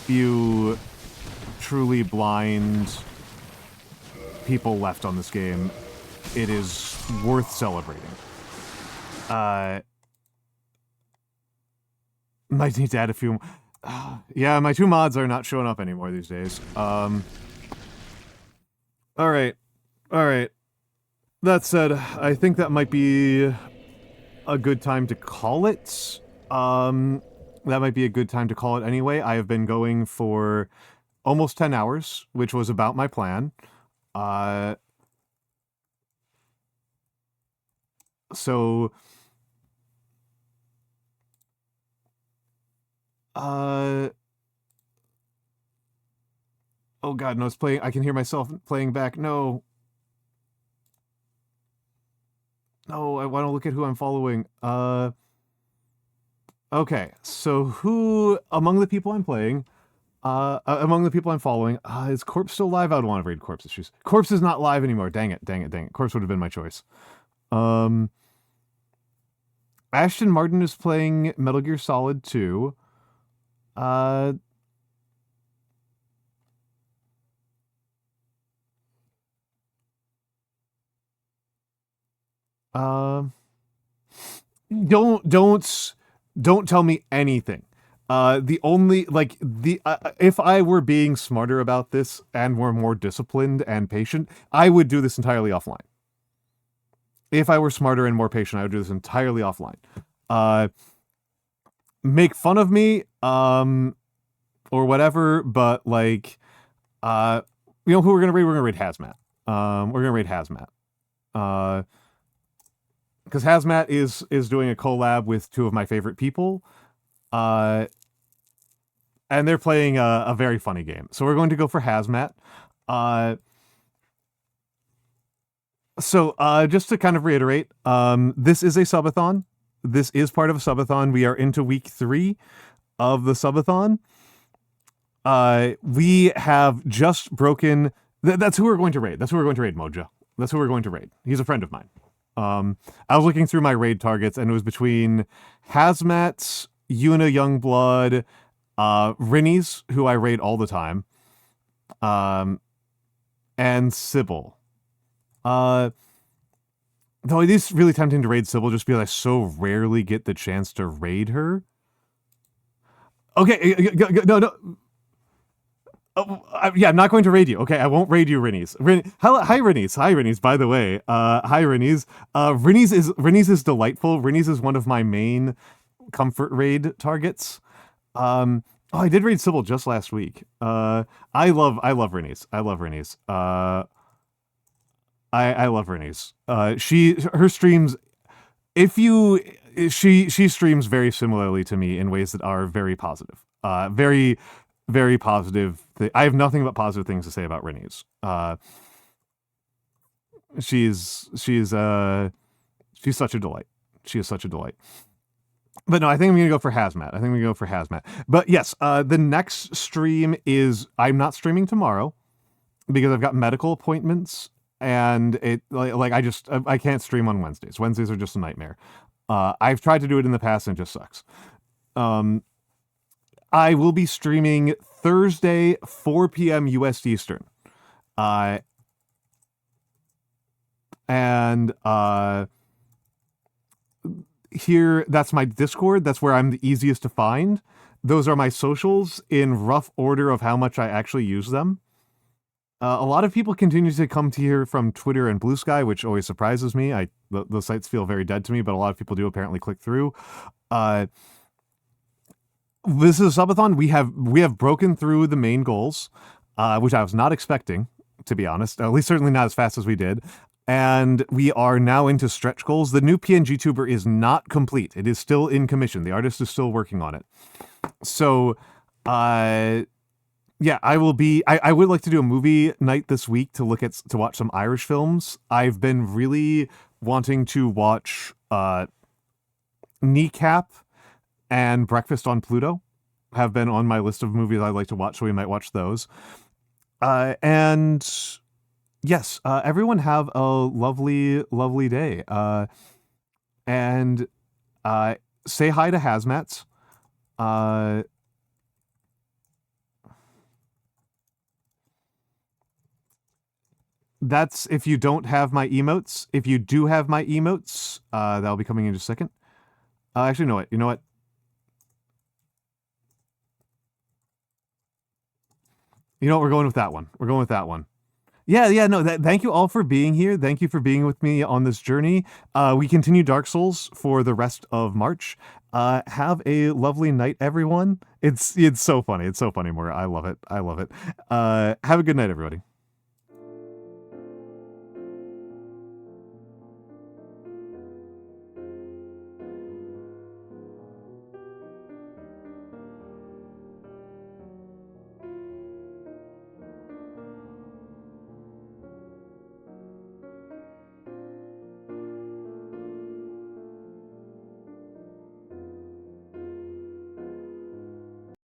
few truly blind people left on this game. It is worth celebrating. Might need to add a few... yeah, my 2 mods are not showing up anymore these days. Alright. That said, I think that might be a good time to call it. That might be a good time to call it anyway. I have been going for almost 10 hours, which was about my plan. So... oh god, no, it's playing. I can hear myself playing back. No. No, I want to look at who I'm following. Okay, so who, among the people I'm playing, among the people I'm following, is Corpse still live? I would want to raid Corpse issues. Corpse is not live anymore. Dang it. Corpse would have been my choice. Ashton Martin is playing Metal Gear Solid 2. Don't tell me anything. The only, like, if I were being smarter about this and were more disciplined and patient, I would do this entirely offline. If I were smarter and more patient, I would do this entirely offline. Make fun of me, or whatever, but, like, you know who we're gonna raid? We're gonna raid Hazmat. We're gonna raid Hazmat. Because Hazmat is doing a collab with two of my favorite people. And they're playing a very funny game. So we're going to go for Hazmat. So just to kind of reiterate, this is a subathon. This is part of a subathon. We are into week 3 of the subathon. We have just broken... that's who we're going to raid. That's who we're going to raid, Moja. That's who we're going to raid. He's a friend of mine. I was looking through my raid targets, and it was between Hazmat's, Yuna Youngblood, Rinny's, who I raid all the time, and Sybil. Though it is really tempting to raid Sybil just because I so rarely get the chance to raid her. Okay, no. Yeah, I'm not going to raid you. Okay, I won't raid you, Rinny's. Hi, Rinny's. Hi, Rinny's. By the way, hi, Rinny's. Rinny's is delightful. Rinny's is one of my main comfort raid targets. I did raid Sybil just last week. I love Rinny's. I love Rinny's. I love Rinny's. Her streams, she streams very similarly to me in ways that are very positive. Very positive. I have nothing but positive things to say about Rinny's. She's such a delight. She is such a delight. But no, I think I'm going to go for Hazmat. But yes, the next stream is, I'm not streaming tomorrow because I've got medical appointments, and I can't stream on Wednesdays. Wednesdays are just a nightmare. I've tried to do it in the past and it just sucks. I will be streaming Thursday, 4 p.m. US Eastern. Here, that's my Discord. That's where I'm the easiest to find. Those are my socials in rough order of how much I actually use them. A lot of people continue to come to here from Twitter and Blue Sky, which always surprises me. The sites feel very dead to me, but a lot of people do apparently click through. This is a subathon. We have broken through the main goals, which I was not expecting, to be honest. At least certainly not as fast as we did. And we are now into stretch goals. The new PNG tuber is not complete. It is still in commission. The artist is still working on it. So, yeah, I will be. I would like to do a movie night this week to watch some Irish films. I've been really wanting to watch Kneecap and Breakfast on Pluto. Have been on my list of movies I'd like to watch, so we might watch those. And yes, everyone have a lovely, lovely day. And say hi to Hazmats. That's if you don't have my emotes. If you do have my emotes, that'll be coming in just a second. Actually, you know what? We're going with that one. Yeah, no, thank you all for being here. Thank you for being with me on this journey. We continue Dark Souls for the rest of March. Have a lovely night, everyone. It's so funny. It's so funny, Maura. I love it. Have a good night, everybody.